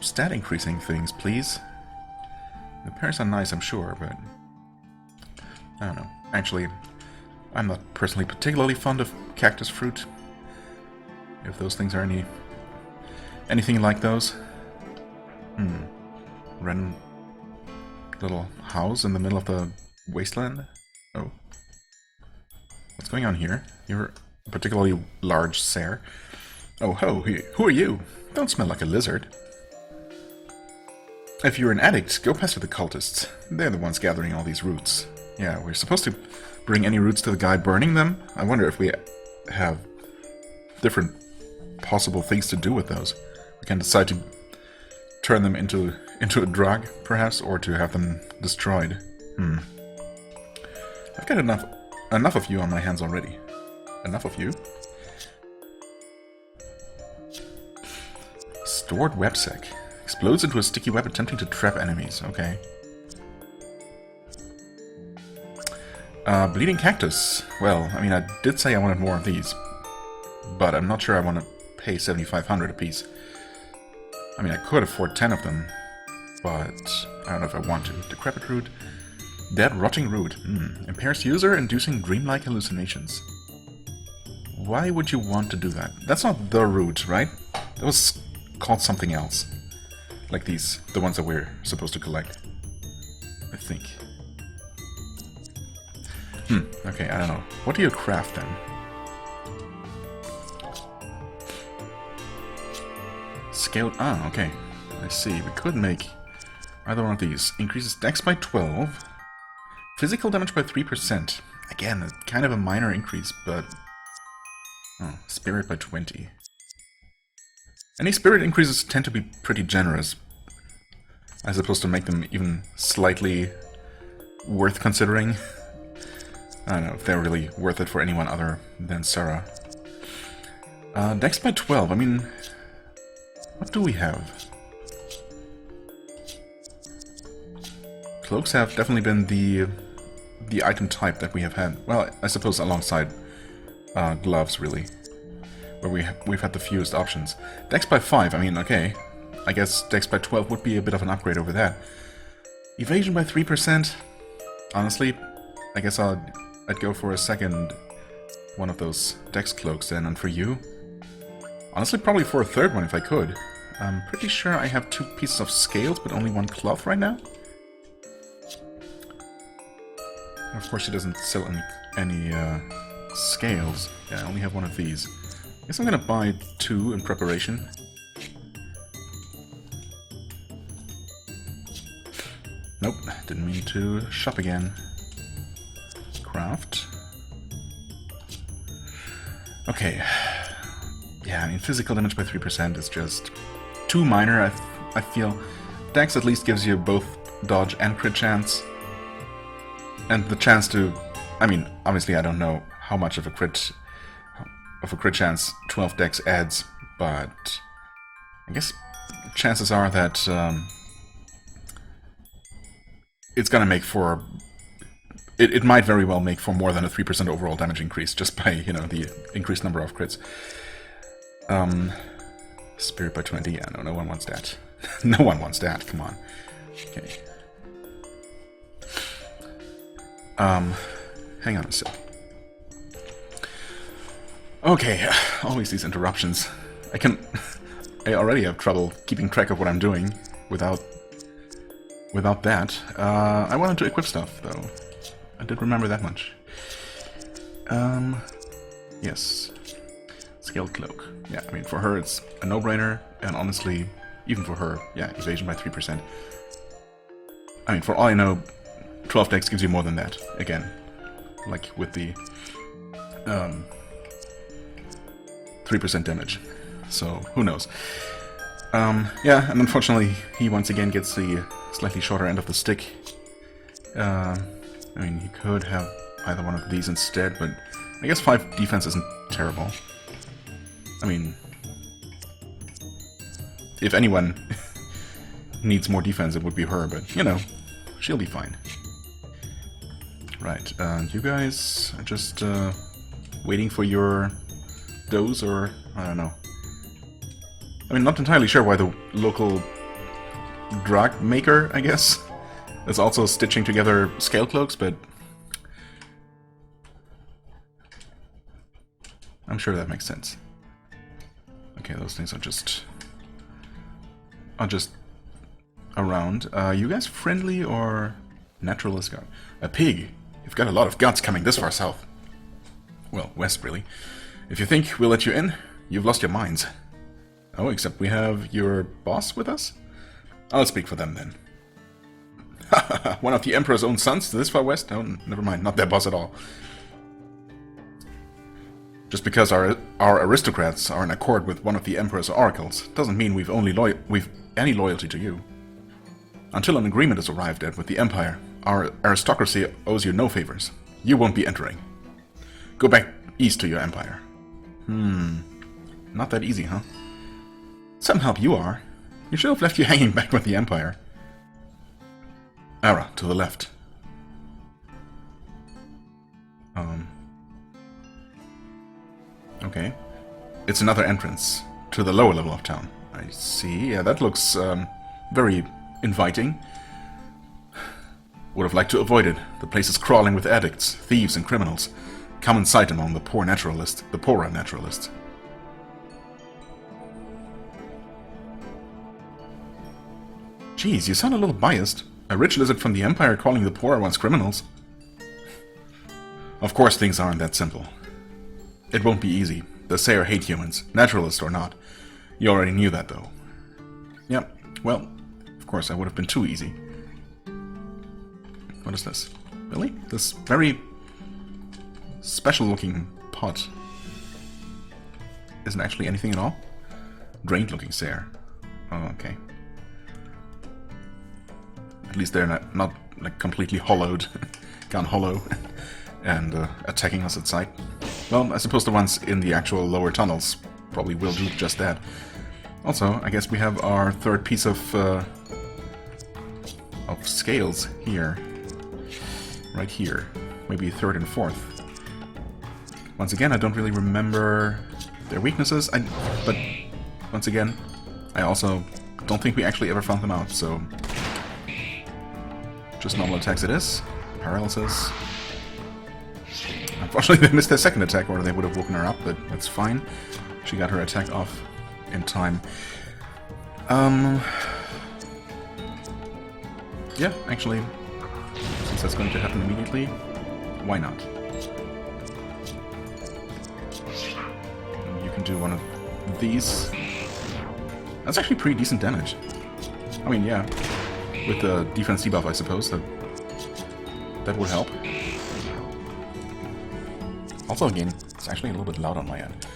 S1: stat increasing things, please. The pears are nice, I'm sure, but I don't know. Actually, I'm not personally particularly fond of cactus fruit. If those things are anything like those. Random little house in the middle of the wasteland. Oh. What's going on here? You're a particularly large Sere. Oh ho, who are you? Don't smell like a lizard. If you're an addict, go pester the cultists. They're the ones gathering all these roots. Yeah, we're supposed to bring any roots to the guy burning them? I wonder if we have different possible things to do with those. We can decide to turn them into a drug, perhaps, or to have them destroyed. I've got enough of you on my hands already. Enough of you? Stored websec. Explodes into a sticky web attempting to trap enemies. Okay. Bleeding cactus. Well, I mean, I did say I wanted more of these. But I'm not sure I want to pay 7,500 apiece. I mean, I could afford 10 of them. But I don't know if I want to. Decrepit root. Dead rotting root. Impairs user, inducing dreamlike hallucinations. Why would you want to do that? That's not the root, right? That was called something else. Like these, the ones that we're supposed to collect. I think. Okay, I don't know. What do you craft then? Scaled. Ah, okay. I see. We could make either one of these. Increases dex by 12. Physical damage by 3%. Again, kind of a minor increase, but... Oh, spirit by 20. Any spirit increases tend to be pretty generous. As opposed to make them even slightly worth considering. I don't know if they're really worth it for anyone other than Sarah. Dex by 12, I mean... What do we have? Cloaks have definitely been the item type that we have had. Well, I suppose alongside gloves, really. Where we've had the fewest options. Dex by 5, I mean, okay. I guess Dex by 12 would be a bit of an upgrade over that. Evasion by 3%. Honestly, I guess I'd go for a second one of those Dex cloaks then, and for you? Honestly, probably for a third one if I could. I'm pretty sure I have 2 pieces of scales, but only 1 cloth right now. Of course, she doesn't sell any scales. Yeah, I only have 1 of these. I guess I'm gonna buy 2 in preparation. Nope, didn't mean to shop again. Craft. Okay. Yeah, I mean, physical damage by 3% is just too minor, I feel. Dex at least gives you both dodge and crit chance. And the chance to... I mean, obviously I don't know how much of a crit chance 12 Dex adds, but I guess chances are that it's gonna make for... It might very well make for more than a 3% overall damage increase, just by, you know, the increased number of crits. Spirit by 20, yeah, no one wants that. No one wants that, come on. Okay. Hang on a sec. Okay, always these interruptions. I already have trouble keeping track of what I'm doing without that. I wanted to equip stuff, though. I did remember that much. Yes. Scaled Cloak. Yeah, I mean, for her it's a no-brainer, and honestly, even for her, yeah, evasion by 3%. I mean, for all I know, 12 dex gives you more than that, again. Like, with the 3% damage. So, who knows. Yeah, and unfortunately, he once again gets the slightly shorter end of the stick. I mean, he could have either one of these instead, but I guess 5 defense isn't terrible. I mean, if anyone needs more defense, it would be her, but, you know, she'll be fine. Right, you guys are just waiting for your dose, or I don't know. I mean, not entirely sure why the local drug maker, I guess, is also stitching together scale cloaks, but I'm sure that makes sense. Okay, those things are just around. You guys friendly or naturalist guard? A pig. You've got a lot of guts coming this far south. Well, west, really. If you think we'll let you in, you've lost your minds. Oh, except we have your boss with us? I'll speak for them, then. One of the Emperor's own sons this far west? Oh, never mind, not their boss at all. Just because our aristocrats are in accord with one of the Emperor's oracles, doesn't mean we've any loyalty to you. Until an agreement is arrived at with the Empire, our aristocracy owes you no favors. You won't be entering. Go back east to your empire. Not that easy, huh? Some help you are. You should have left you hanging back with the Empire. Ara, to the left. Okay. It's another entrance to the lower level of town. I see. Yeah, that looks very inviting. Would have liked to avoid it. The place is crawling with addicts, thieves, and criminals. Common sight among the poorer naturalists. Geez, you sound a little biased. A rich lizard from the Empire calling the poorer ones criminals. Of course things aren't that simple. It won't be easy. The Sayer hate humans, naturalist or not. You already knew that, though. Yep, well, of course I would have been too easy. What is this? Really? This very special-looking pot isn't actually anything at all? Drained-looking Sayer. Oh, okay. At least they're not like completely hollowed, gone hollow, and attacking us at sight. Well, I suppose the ones in the actual lower tunnels probably will do just that. Also, I guess we have our third piece of scales here. Right here. Maybe third and fourth. Once again, I don't really remember their weaknesses, but once again, I also don't think we actually ever found them out, so... Just normal attacks it is. Paralysis. Unfortunately, they missed their second attack, or they would have woken her up, but that's fine. She got her attack off in time. Yeah, actually, since that's going to happen immediately, why not? You can do one of these. That's actually pretty decent damage. I mean, yeah, with the defense debuff, I suppose, that would help. Also, again, it's actually a little bit loud on my end.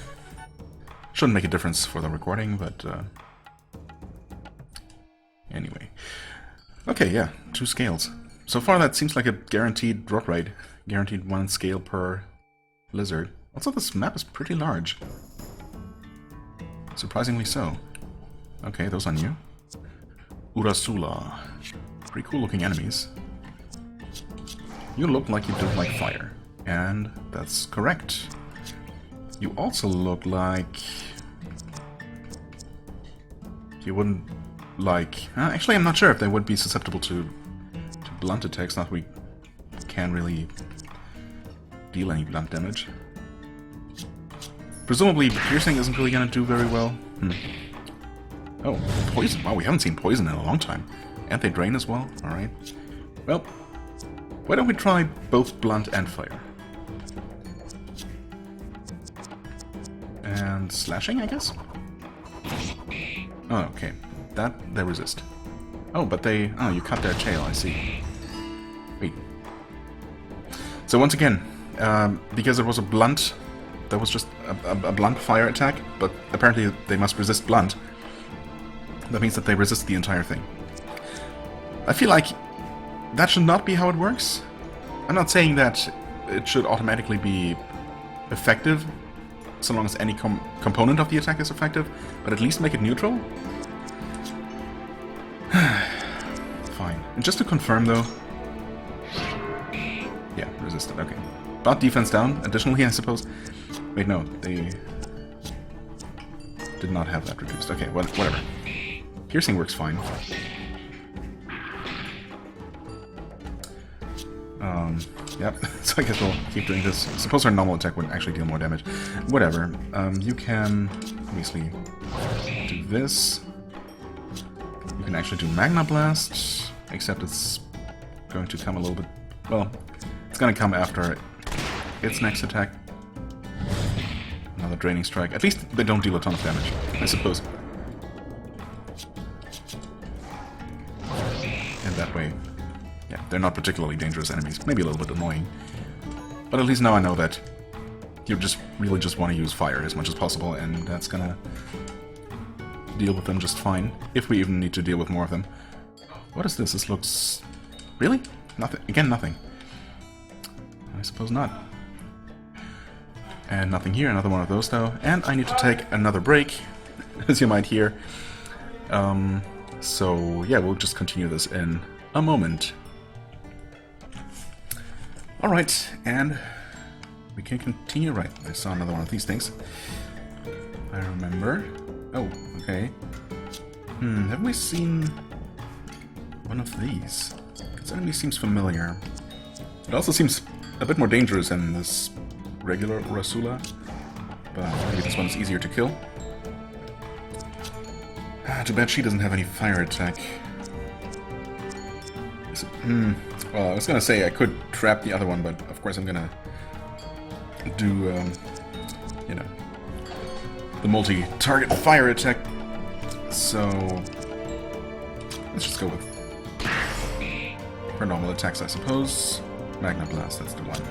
S1: Shouldn't make a difference for the recording, but anyway. Okay, yeah, 2 scales. So far that seems like a guaranteed drop rate. Guaranteed 1 scale per lizard. Also, this map is pretty large. Surprisingly so. Okay, those are new. Urasula. Pretty cool looking enemies. You look like you don't like fire. And that's correct. You also look like... you wouldn't like... actually, I'm not sure if they would be susceptible to blunt attacks. Not we can't really deal any blunt damage. Presumably, piercing isn't really gonna do very well. Oh, poison. Wow, we haven't seen poison in a long time. Anti-drain as well? Alright. Well, why don't we try both blunt and fire? And slashing, I guess? Oh, okay. That, they resist. Oh, but they... oh, you cut their tail, I see. Wait. So once again, because it was a blunt... that was just a blunt fire attack, but apparently they must resist blunt. That means that they resist the entire thing. I feel like that should not be how it works. I'm not saying that it should automatically be effective, so long as any component of the attack is effective, but at least make it neutral. Fine. And just to confirm though... yeah, resisted, okay. But defense down, additionally, I suppose. Wait, no, they did not have that reduced. Okay, whatever. Piercing works fine. Yep, so I guess we'll keep doing this. I suppose our normal attack would actually deal more damage. Whatever. You can obviously do this. You can actually do Magna Blast, except it's going to come a little bit... well, it's going to come after its next attack. Another Draining Strike. At least they don't deal a ton of damage, I suppose. And that way, yeah, they're not particularly dangerous enemies. Maybe a little bit annoying. But at least now I know that you really just want to use fire as much as possible, and that's gonna deal with them just fine. If we even need to deal with more of them. What is this? This looks... really? Nothing. Again, nothing. I suppose not. And nothing here, another one of those though. And I need to take another break, as you might hear. So yeah, we'll just continue this in a moment. Alright, and we can continue. Right, I saw another one of these things. I remember. Oh, okay. Have we seen one of these? It certainly seems familiar. It also seems a bit more dangerous than this regular Urasula, but maybe this one's easier to kill. Too bad she doesn't have any fire attack. Well, I was gonna say I could trap the other one, but of course I'm gonna do, you know, the multi-target fire attack. So let's just go with her normal attacks, I suppose. Magna Blast, that's the one.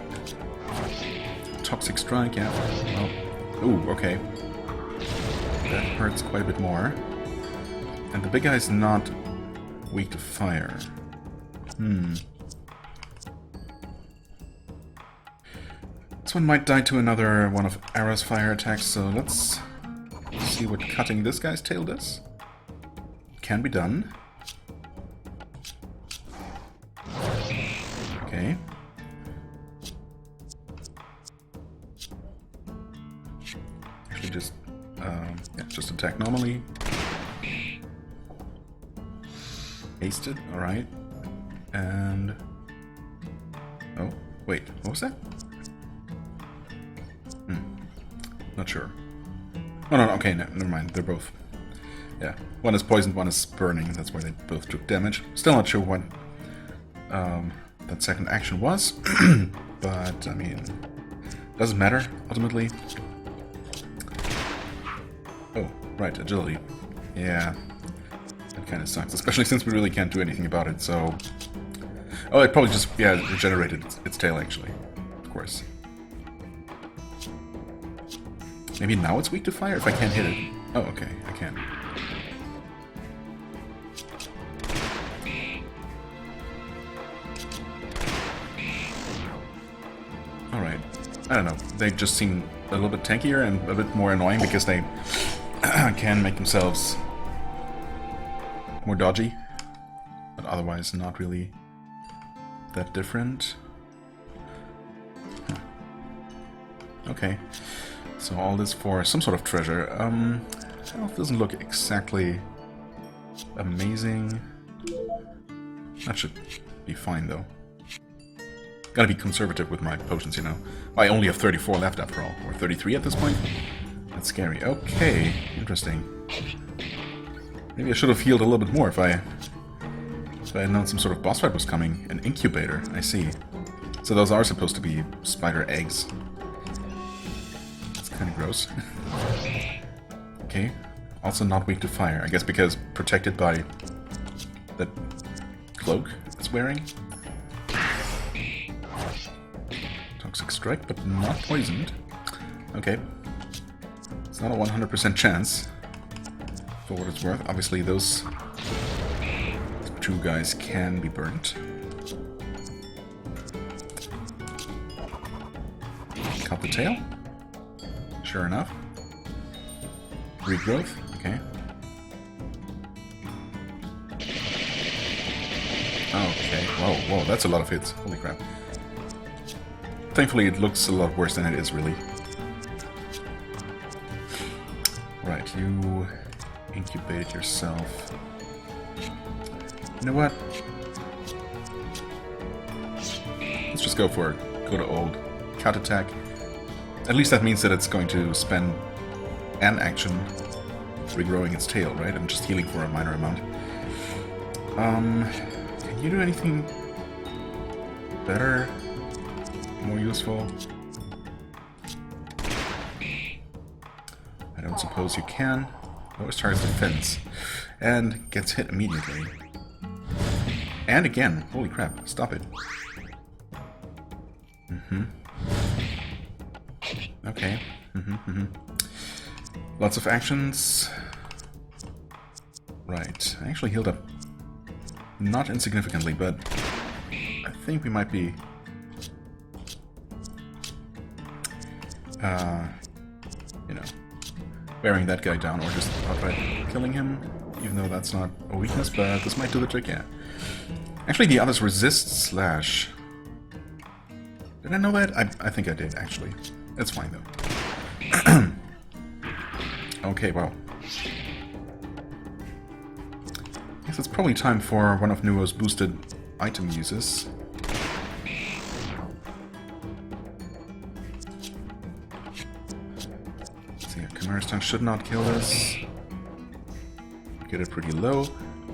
S1: Toxic Strike, yeah. Well, ooh, okay. That hurts quite a bit more. And the big guy's not weak to fire. This one might die to another one of Ara's fire attacks, so let's see what cutting this guy's tail does. Can be done. Okay. Actually just, yeah, just attack normally. Aced it, alright. And... oh, wait, what was that? Not sure. Oh, no, okay, no, never mind, they're both... yeah, one is poisoned, one is burning, that's why they both took damage. Still not sure what that second action was, but, I mean, doesn't matter, ultimately. Oh, right, agility. Yeah, that kind of sucks, especially since we really can't do anything about it, so... oh, it probably just, yeah, regenerated its tail, actually, of course. Maybe now it's weak to fire if I can't hit it. Oh, okay, I can. Alright. I don't know. They just seem a little bit tankier and a bit more annoying because they can make themselves more dodgy, but otherwise not really that different. Huh. Okay, so all this for some sort of treasure. Health doesn't look exactly amazing. That should be fine though. Gotta be conservative with my potions, you know. I only have 34 left after all, or 33 at this point. That's scary. Okay, interesting. Maybe I should have healed a little bit more if I had known some sort of boss fight was coming. An incubator, I see. So those are supposed to be spider eggs. That's kind of gross. Okay, also not weak to fire. I guess because protected by that cloak it's wearing. Toxic strike, but not poisoned. Okay. It's not a 100% chance, for what it's worth. Obviously, those two guys can be burnt. Cut the tail. Sure enough. Regrowth. Okay. Okay. Whoa, that's a lot of hits. Holy crap. Thankfully, it looks a lot worse than it is, really. Right, you incubated yourself. You know what? Let's just go for it. Go to old. Cut attack. At least that means that it's going to spend an action regrowing its tail, right? And just healing for a minor amount. Can you do anything better? More useful? I don't suppose you can. Lowers target's defense. And gets hit immediately. And again. Holy crap. Stop it. Okay. Lots of actions. Right. I actually healed up not insignificantly, but I think we might be you know, wearing that guy down or just outright killing him, even though that's not a weakness, but this might do the trick, yeah. Actually, the others resist slash. Did I know that? I think I did, actually. It's fine, though. Okay, well. Guess it's probably time for one of Nuo's boosted item uses. Chimera's Tongue should not kill this. Get it pretty low,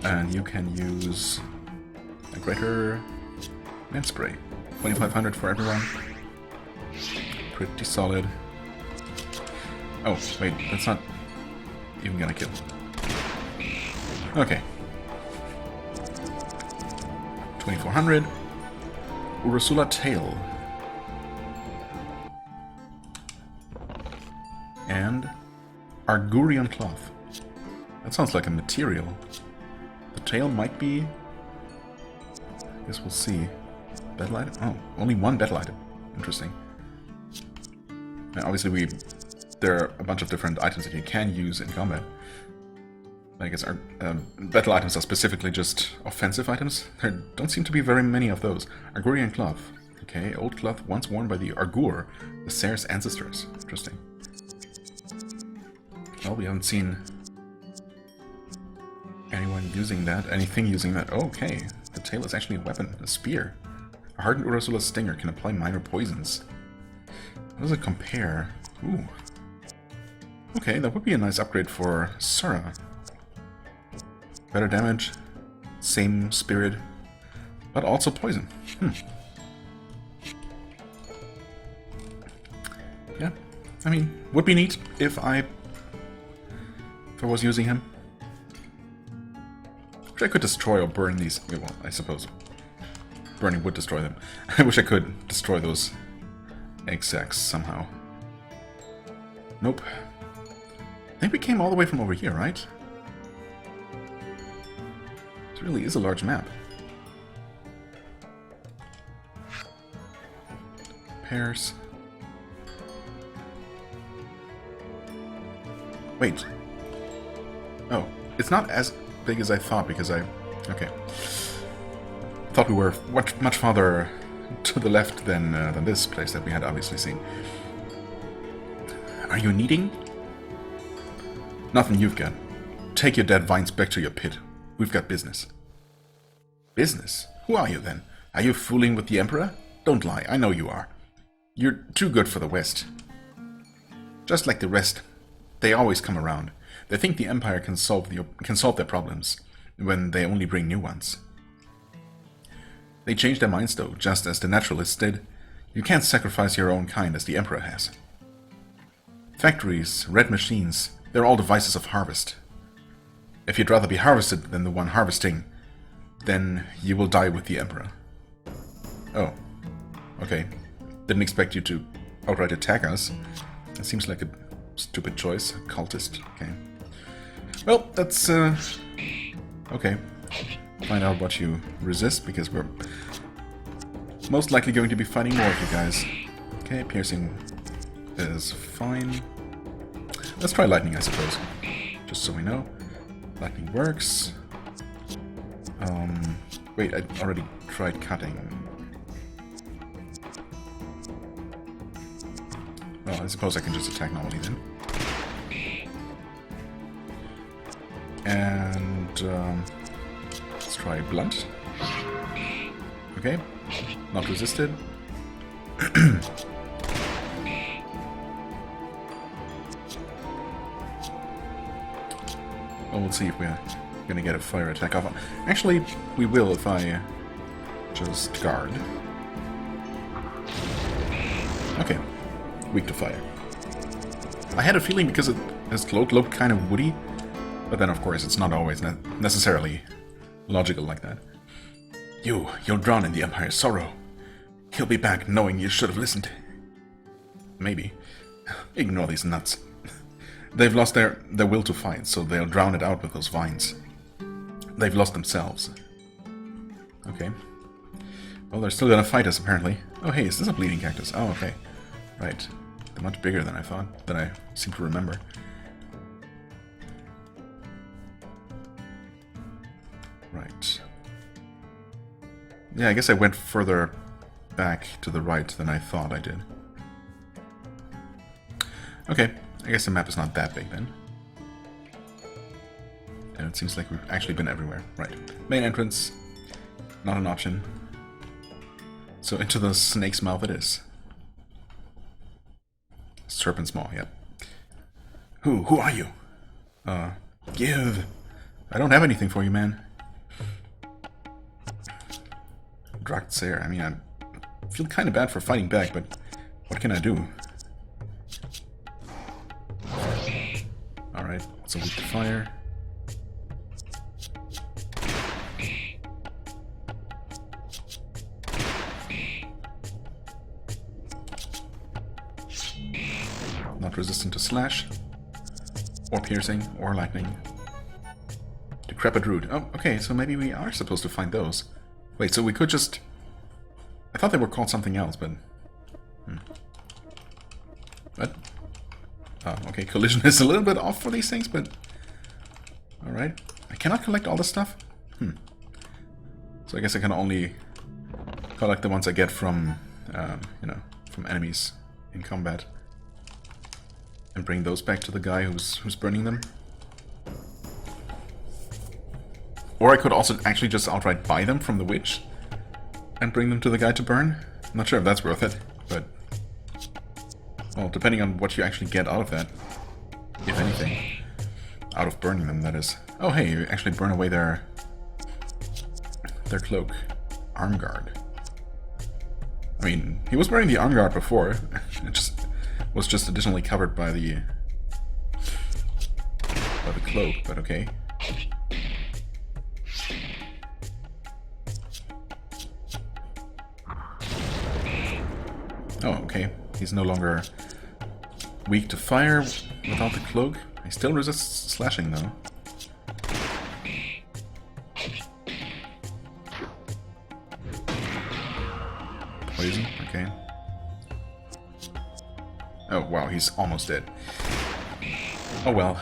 S1: and you can use a greater mint spray. 2500 for everyone. Pretty solid. Oh, wait, that's not even gonna kill. Okay. 2400. Urusula Tail. And Argurian Cloth. That sounds like a material. The tail might be... I guess we'll see. Battle item? Oh, only one battle item. Interesting. Now, obviously, there are a bunch of different items that you can use in combat. I guess our battle items are specifically just offensive items. There don't seem to be very many of those. Argurian Cloth. Okay, old cloth once worn by the Argur, the Ser's ancestors. Interesting. Well, we haven't seen anyone using that, anything using that. Oh, okay, the tail is actually a weapon, a spear. A hardened Urusula stinger can apply minor poisons. How does it compare? Ooh. Okay, that would be a nice upgrade for Sura. Better damage, same spirit, but also poison. Yeah, I mean, would be neat if I was using him. Wish I could destroy or burn these. Well, I suppose burning would destroy them. I wish I could destroy those egg sacs somehow. Nope. I think we came all the way from over here, right? This really is a large map. Pairs. Wait. Oh, it's not as big as I thought because I... Okay. Thought we were much farther to the left than this place that we had obviously seen. Are you needing? Nothing you've got. Take your dead vines back to your pit. We've got business. Business? Who are you then? Are you fooling with the Emperor? Don't lie, I know you are. You're too good for the West. Just like the rest, they always come around. They think the Empire can solve their problems, when they only bring new ones. They change their minds though, just as the Naturalists did. You can't sacrifice your own kind as the Emperor has. Factories, red machines, they're all devices of harvest. If you'd rather be harvested than the one harvesting, then you will die with the Emperor. Oh, okay. Didn't expect you to outright attack us. That seems like a stupid choice. A cultist. Okay. Well, that's, okay. Find out what you resist, because we're most likely going to be fighting more of you guys. Okay, piercing is fine. Let's try lightning, I suppose. Just so we know. Lightning works. Wait, I already tried cutting. Well, I suppose I can just attack normally then. And, let's try blunt. Okay, not resisted. Well, we'll see if we're gonna get a fire attack off. Actually, we will if I just guard. Okay, weak to fire. I had a feeling because his cloak looked kind of woody, but then of course it's not always necessarily logical like that. You'll drown in the Empire's sorrow. He'll be back knowing you should have listened. Maybe. Ignore these nuts. They've lost their will to fight, so they'll drown it out with those vines. They've lost themselves. Okay. Well, they're still gonna fight us, apparently. Oh, hey, is this a bleeding cactus? Oh, okay. Right. They're much bigger than I thought, than I seem to remember. Right. Yeah, I guess I went further back to the right than I thought I did. Okay. I guess the map is not that big then. And it seems like we've actually been everywhere. Right. Main entrance. Not an option. So into the snake's mouth it is. Serpent's maw, yep. Who are you? Give. I don't have anything for you, man. Draktsir. I mean, I feel kind of bad for fighting back, but what can I do? Alright, so weak to fire. Not resistant to slash, or piercing, or lightning. Decrepit root. Oh, okay, so maybe we are supposed to find those. Wait, so we could just... I thought they were called something else, but... What? Oh, okay, collision is a little bit off for these things, but... Alright. I cannot collect all this stuff? So I guess I can only collect the ones I get from, you know, from enemies in combat. And bring those back to the guy who's burning them. Or I could also actually just outright buy them from the witch and bring them to the guy to burn. I'm not sure if that's worth it, but... Well, depending on what you actually get out of that, if anything. Out of burning them, that is. Oh, hey, you actually burn away their cloak. Arm guard. I mean, he was wearing the arm guard before. It was just additionally covered by the cloak, but okay. Oh, okay. He's no longer weak to fire without the cloak. He still resists slashing, though. Poison, okay. Oh, wow, he's almost dead. Oh, well.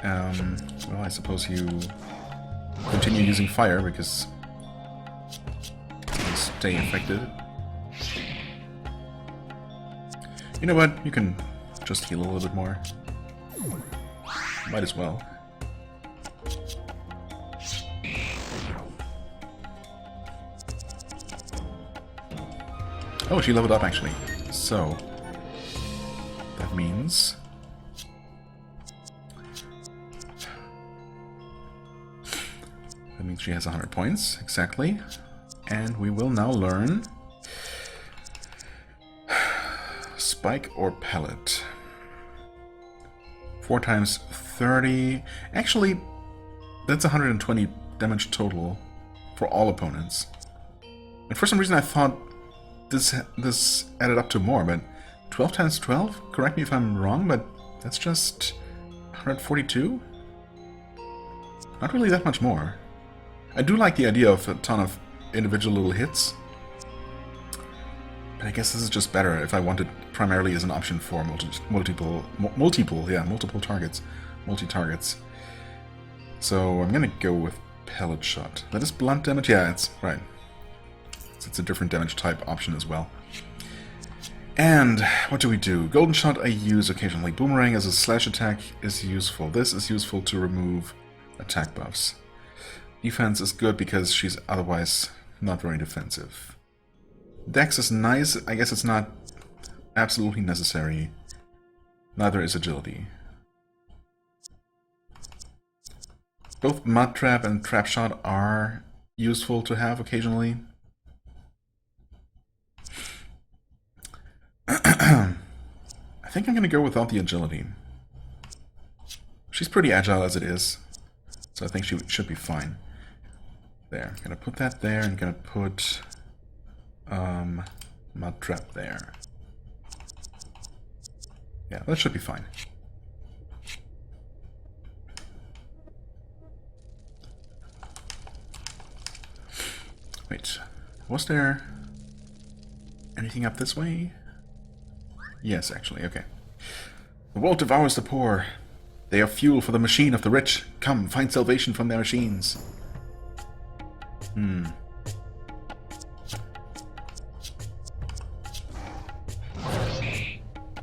S1: Well, I suppose you continue using fire because you stay affected. You know what? You can just heal a little bit more. Might as well. Oh, she leveled up actually. So that means she has 100 points exactly, and we will now learn spike or pellet. 4 times 30. Actually, that's 120 damage total for all opponents. And for some reason I thought this added up to more, but 12 times 12? Correct me if I'm wrong, but that's just 142? Not really that much more. I do like the idea of a ton of individual little hits, but I guess this is just better if I want it primarily as an option for multiple targets, multi-targets. So I'm gonna go with pellet shot. That is blunt damage. Yeah, it's right. It's a different damage type option as well. And what do we do? Golden shot I use occasionally. Boomerang as a slash attack is useful. This is useful to remove attack buffs. Defense is good because she's otherwise not very defensive. Dex is nice. I guess it's not absolutely necessary. Neither is agility. Both mud trap and trap shot are useful to have occasionally. I think I'm going to go without the agility. She's pretty agile as it is, so I think she should be fine. There, I'm going to put that there, and going to put mud trap there. Yeah, that should be fine. Wait, was there anything up this way? Yes, actually, okay. The world devours the poor. They are fuel for the machine of the rich. Come, find salvation from their machines.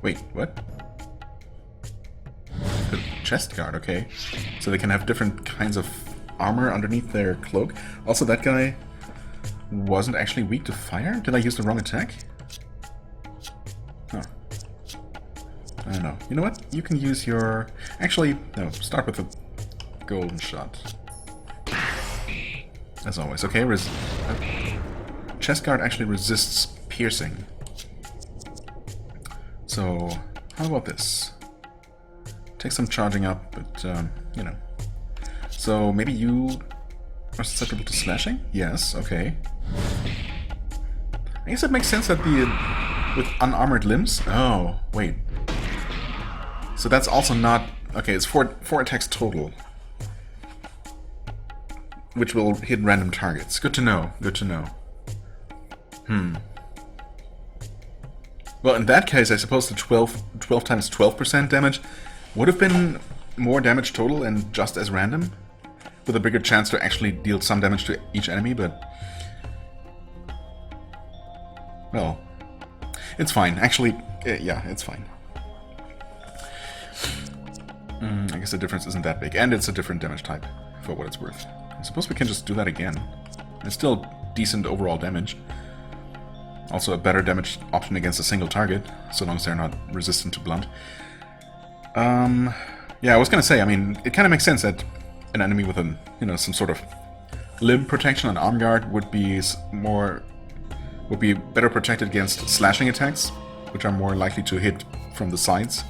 S1: Wait, what? The chest guard, okay. So they can have different kinds of armor underneath their cloak. Also, that guy wasn't actually weak to fire? Did I use the wrong attack? Huh. I don't know. You know what? You can use your... Actually, no. Start with the golden shot. As always. Okay, chest guard actually resists piercing. So, how about this? Take some charging up, but, you know. So, maybe you are susceptible to slashing? Yes, okay. I guess it makes sense that with unarmored limbs... Oh, wait. So that's also not... Okay, it's four attacks total. Which will hit random targets. Good to know, good to know. Well, in that case, I suppose the 12 times 12% damage would have been more damage total and just as random, with a bigger chance to actually deal some damage to each enemy, but... Well, it's fine. Actually, yeah, it's fine. I guess the difference isn't that big, and it's a different damage type, for what it's worth. I suppose we can just do that again. It's still decent overall damage. Also a better damage option against a single target, so long as they're not resistant to blunt. Yeah, I was gonna say, I mean, it kind of makes sense that an enemy with an, you know, some sort of limb protection, an arm guard, would be better protected against slashing attacks, which are more likely to hit from the sides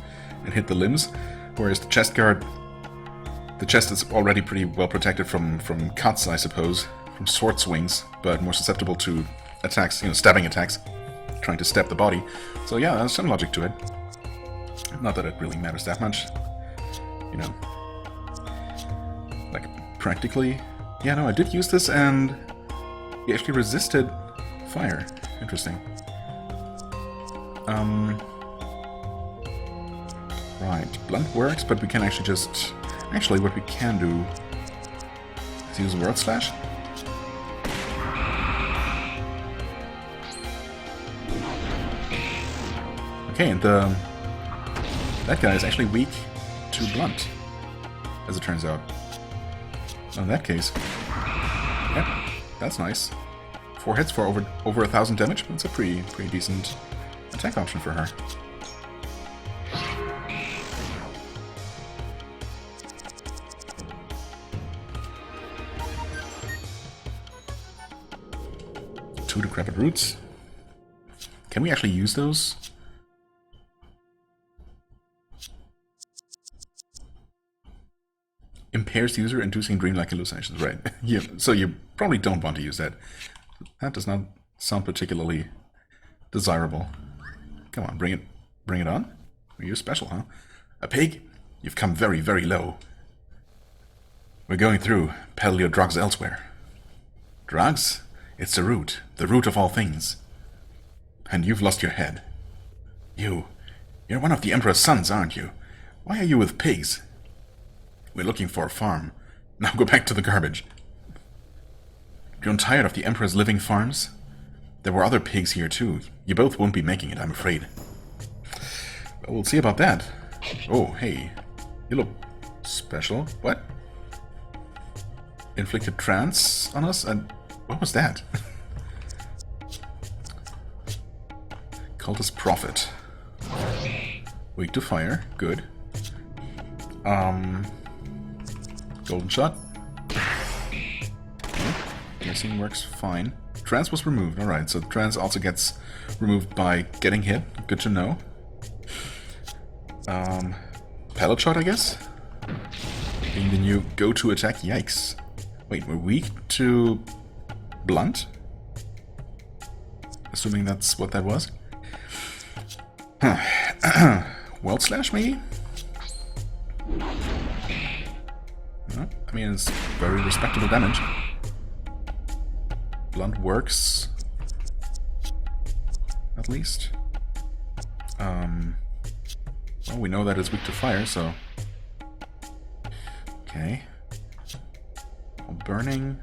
S1: and hit the limbs, whereas the chest guard, the chest is already pretty well protected from cuts, I suppose, from sword swings, but more susceptible to attacks, you know, stabbing attacks, trying to stab the body. So yeah, there's some logic to it. Not that it really matters that much, you know. Like, practically... Yeah, no, I did use this, and he actually resisted fire. Interesting. Right, blunt works, but we can actually just Actually, what we can do is use Word Slash. Okay, and that guy is actually weak to blunt, as it turns out. In that case, yeah, that's nice. 4 hits for over 1,000 damage. That's a pretty decent attack option for her. Two decrepit roots. Can we actually use those? Impairs user, inducing dreamlike hallucinations. Right. Yeah. So you probably don't want to use that. That does not sound particularly desirable. Come on, bring it on. You're special, huh? A pig? You've come very, very low. We're going through. Peddle your drugs elsewhere. Drugs? It's the root of all things. And you've lost your head. You're one of the Emperor's sons, aren't you? Why are you with pigs? We're looking for a farm. Now go back to the garbage. Grown tired of the Emperor's living farms? There were other pigs here too. You both won't be making it, I'm afraid. Well, we'll see about that. Oh, hey. You look special. What? Inflicted trance on us? And what was that? Cultist Prophet. Weak to fire. Good. Golden shot. Piercing works fine. Trance was removed. Alright, so trance also gets removed by getting hit. Good to know. Pallet shot, I guess? Being the new go-to attack. Yikes. Wait, we're weak to blunt? Assuming that's what that was. Huh. Weld slash, maybe? I mean, it's very respectable damage. Blunt works. At least. Well, we know that it's weak to fire, so... Okay. Burning.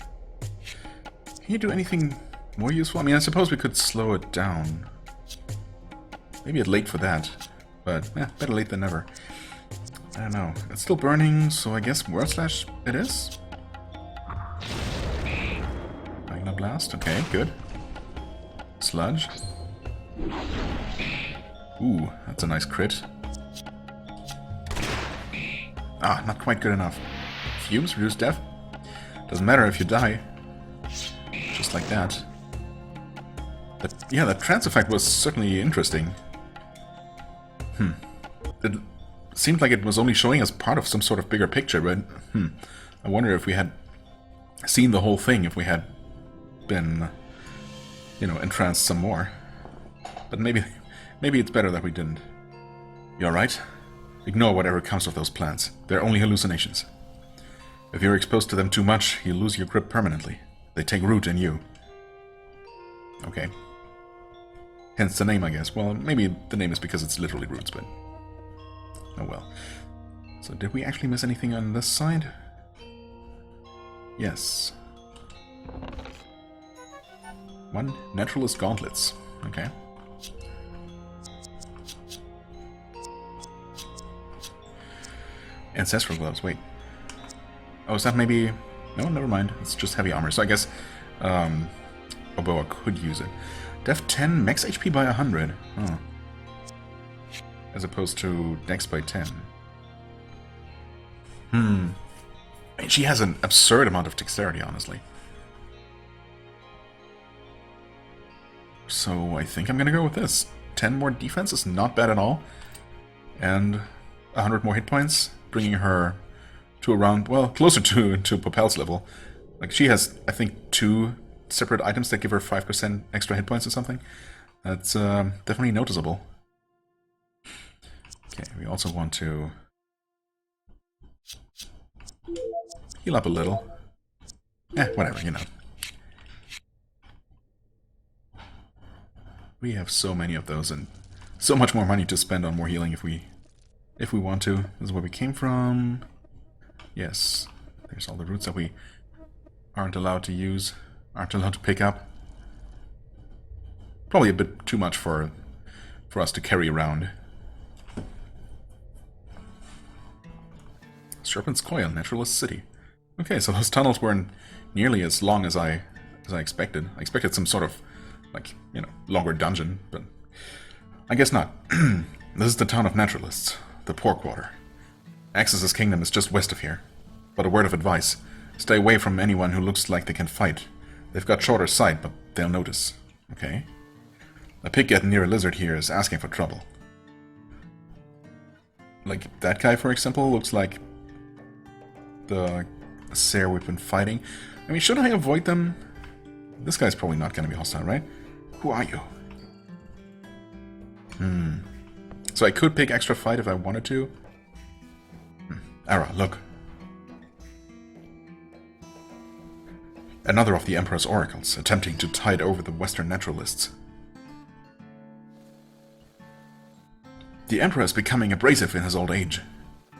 S1: Can you do anything more useful? I mean, I suppose we could slow it down. Maybe it's late for that. But, better late than never. I don't know. It's still burning, so I guess Word Slash it is? Magna Blast, okay, good. Sludge. Ooh, that's a nice crit. Ah, not quite good enough. Fumes, reduce death. Doesn't matter if you die. Just like that. But, yeah, that trance effect was certainly interesting. It seemed like it was only showing us part of some sort of bigger picture, but I wonder if we had seen the whole thing, if we had been, you know, entranced some more. But maybe it's better that we didn't. You alright? Ignore whatever comes of those plants. They're only hallucinations. If you're exposed to them too much, you lose your grip permanently. They take root in you. Okay. Hence the name, I guess. Well, maybe the name is because it's literally roots, but... oh well. So did we actually miss anything on this side? Yes. One Naturalist Gauntlets. Okay. Ancestral Gloves, wait. Oh, is that maybe... no, never mind. It's just heavy armor. So I guess Oboa could use it. Def 10, max HP by 100. Oh. As opposed to Dex by 10. I mean, she has an absurd amount of dexterity, honestly. So I think I'm gonna go with this. 10 more defense is not bad at all. And 100 more hit points, bringing her to around, well, closer to Popel's level. Like, she has, I think, 2 separate items that give her 5% extra hit points or something. That's definitely noticeable. Okay, we also want to heal up a little. Whatever, you know. We have so many of those and so much more money to spend on more healing if we want to. This is where we came from. Yes, there's all the roots that we aren't allowed to use, aren't allowed to pick up. Probably a bit too much for us to carry around. Serpent's Coil, Naturalist City. Okay, so those tunnels weren't nearly as long as I expected. I expected some sort of, like, you know, longer dungeon, but I guess not. This is the town of Naturalists, the Porkwater. Axis's kingdom is just west of here. But a word of advice, stay away from anyone who looks like they can fight. They've got shorter sight, but they'll notice. Okay? A pig getting near a lizard here is asking for trouble. Like, that guy, for example, looks like the Sare we've been fighting. I mean, should I avoid them? This guy's probably not going to be hostile, right? Who are you? So I could pick extra fight if I wanted to. Ara, look. Another of the Emperor's oracles, attempting to tide over the Western naturalists. The Emperor is becoming abrasive in his old age.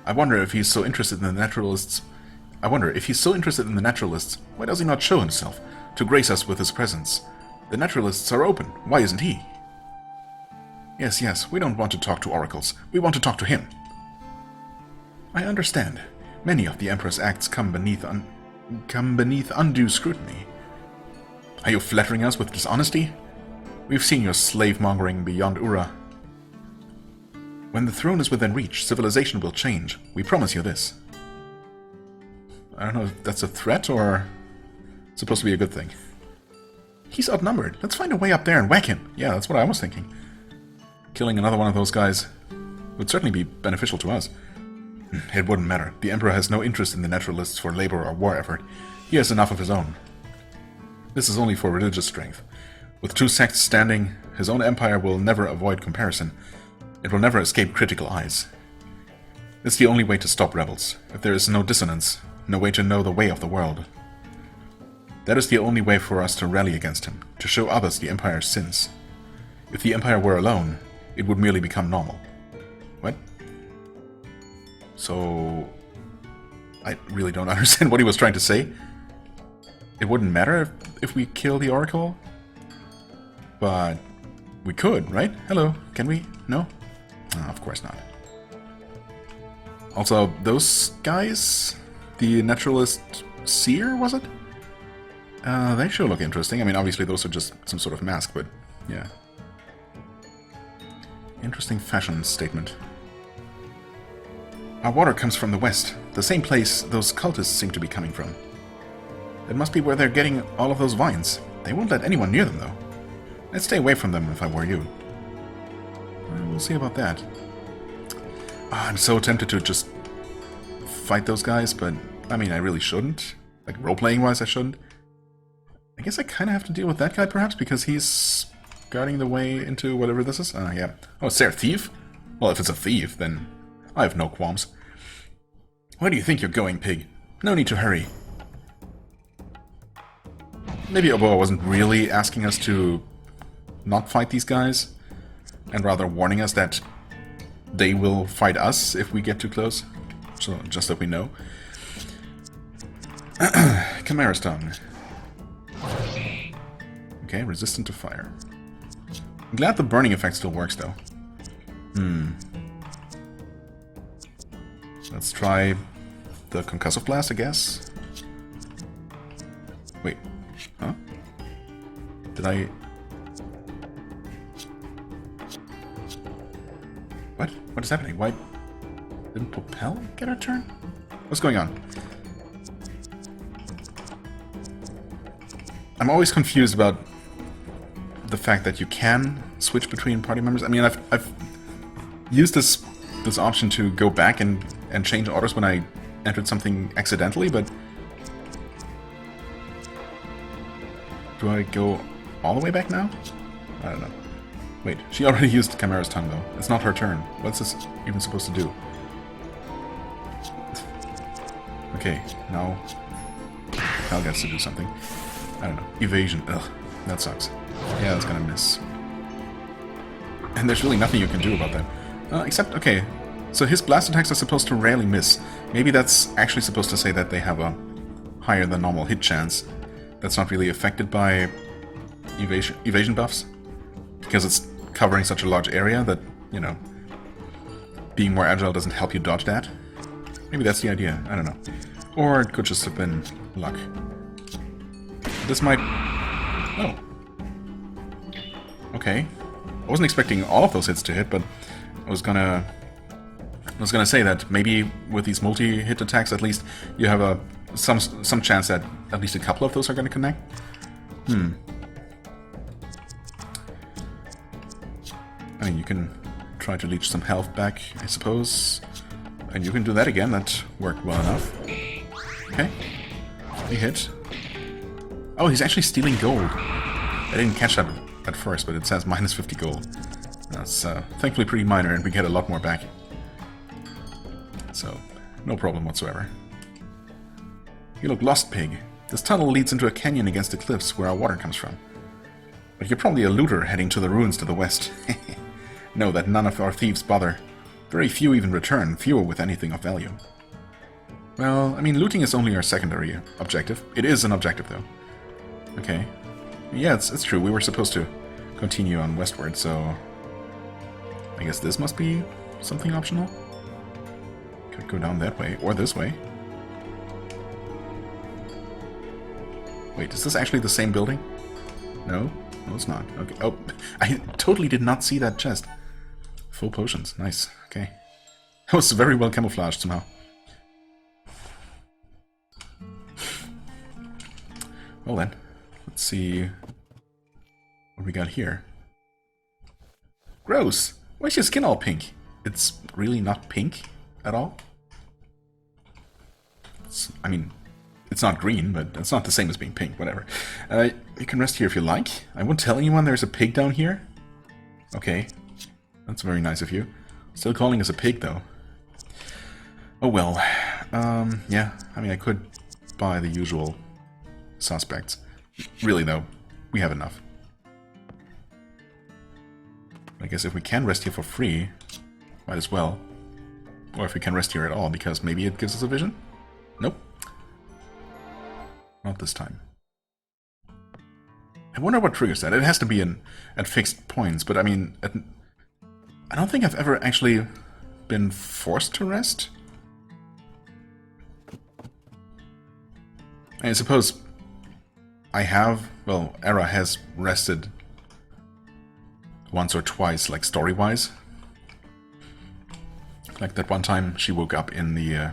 S1: I wonder if he's so interested in the naturalists... why does he not show himself, to grace us with his presence? The naturalists are open, why isn't he? Yes, we don't want to talk to oracles, we want to talk to him. I understand. Many of the Emperor's acts come beneath undue scrutiny. Are you flattering us with dishonesty? We've seen your slave-mongering beyond Ura. When the throne is within reach, civilization will change. We promise you this. I don't know if that's a threat or supposed to be a good thing. He's outnumbered. Let's find a way up there and whack him. Yeah, that's what I was thinking. Killing another one of those guys would certainly be beneficial to us. It wouldn't matter. The Emperor has no interest in the naturalists for labor or war effort. He has enough of his own. This is only for religious strength. With two sects standing, his own empire will never avoid comparison. It will never escape critical eyes. It's the only way to stop rebels. If there is no dissonance, no way to know the way of the world. That is the only way for us to rally against him, to show others the Empire's sins. If the Empire were alone, it would merely become normal. What? So... I really don't understand what he was trying to say. It wouldn't matter if we kill the Oracle? But... we could, right? Hello, can we? No? Oh, of course not. Also, those guys... the Naturalist Seer, was it? They sure look interesting. I mean, obviously those are just some sort of mask, but yeah. Interesting fashion statement. Our water comes from the west, the same place those cultists seem to be coming from. It must be where they're getting all of those vines. They won't let anyone near them, though. I'd stay away from them if I were you. We'll see about that. I'm so tempted to just fight those guys, but I mean, I really shouldn't. Like, role-playing wise, I shouldn't. I guess I kind of have to deal with that guy, perhaps, because he's guarding the way into whatever this is. Yeah. Oh, is there a thief? Well, if it's a thief, then I have no qualms. Where do you think you're going, pig? No need to hurry. Maybe Oboa wasn't really asking us to not fight these guys, and rather warning us that they will fight us if we get too close. So, just that we know. Chimera's Tongue. Okay, resistant to fire. I'm glad the burning effect still works, though. Let's try the concussive blast, I guess. Wait. Huh? Did I... What? What is happening? Why didn't Propel get a turn? What's going on? I'm always confused about the fact that you can switch between party members. I mean, I've used this option to go back and change orders when I entered something accidentally, but do I go all the way back now? I don't know. Wait, she already used Chimera's Tongue, though. It's not her turn. What's this even supposed to do? Okay, now Cal gets to do something. I don't know. Evasion. Ugh, that sucks. Yeah, that's gonna miss. And there's really nothing you can do about that. Except, okay, So his blast attacks are supposed to rarely miss. Maybe that's actually supposed to say that they have a higher than normal hit chance. That's not really affected by evasion buffs. Because it's covering such a large area that, you know, being more agile doesn't help you dodge that. Maybe that's the idea, I don't know. Or it could just have been luck. This might... Oh. Okay. I wasn't expecting all of those hits to hit, but I was gonna say that maybe with these multi-hit attacks at least you have some chance that at least a couple of those are gonna connect. I mean, you can try to leech some health back, I suppose. And you can do that again, that worked well enough. Okay. He hit. Oh, he's actually stealing gold. I didn't catch that at first, but it says minus 50 gold. That's thankfully pretty minor, and we get a lot more back. So, no problem whatsoever. You look lost, pig. This tunnel leads into a canyon against the cliffs where our water comes from. But you're probably a looter heading to the ruins to the west. Know that none of our thieves bother. Very few even return, fewer with anything of value. Well, I mean, looting is only our secondary objective. It is an objective, though. Okay. Yeah, it's true. We were supposed to continue on westward, so... I guess this must be something optional? Could go down that way, or this way. Wait, is this actually the same building? No? No, it's not. Okay. Oh, I totally did not see that chest. Full potions. Nice. Okay. That was very well camouflaged somehow. Well then, let's see what we got here. Gross! Why is your skin all pink? It's really not pink at all? I mean, it's not green, but it's not the same as being pink, whatever. You can rest here if you like. I won't tell anyone there's a pig down here. Okay. That's very nice of you. Still calling us a pig, though. Oh well. Yeah, I mean, I could buy the usual suspects. Really, though, we have enough. I guess if we can rest here for free, might as well. Or if we can rest here at all, because maybe it gives us a vision? Nope. Not this time. I wonder what triggers that. It has to be at fixed points, but I mean, I don't think I've ever actually been forced to rest. I suppose I have, well, Era has rested once or twice, like story-wise. Like that one time she woke up in the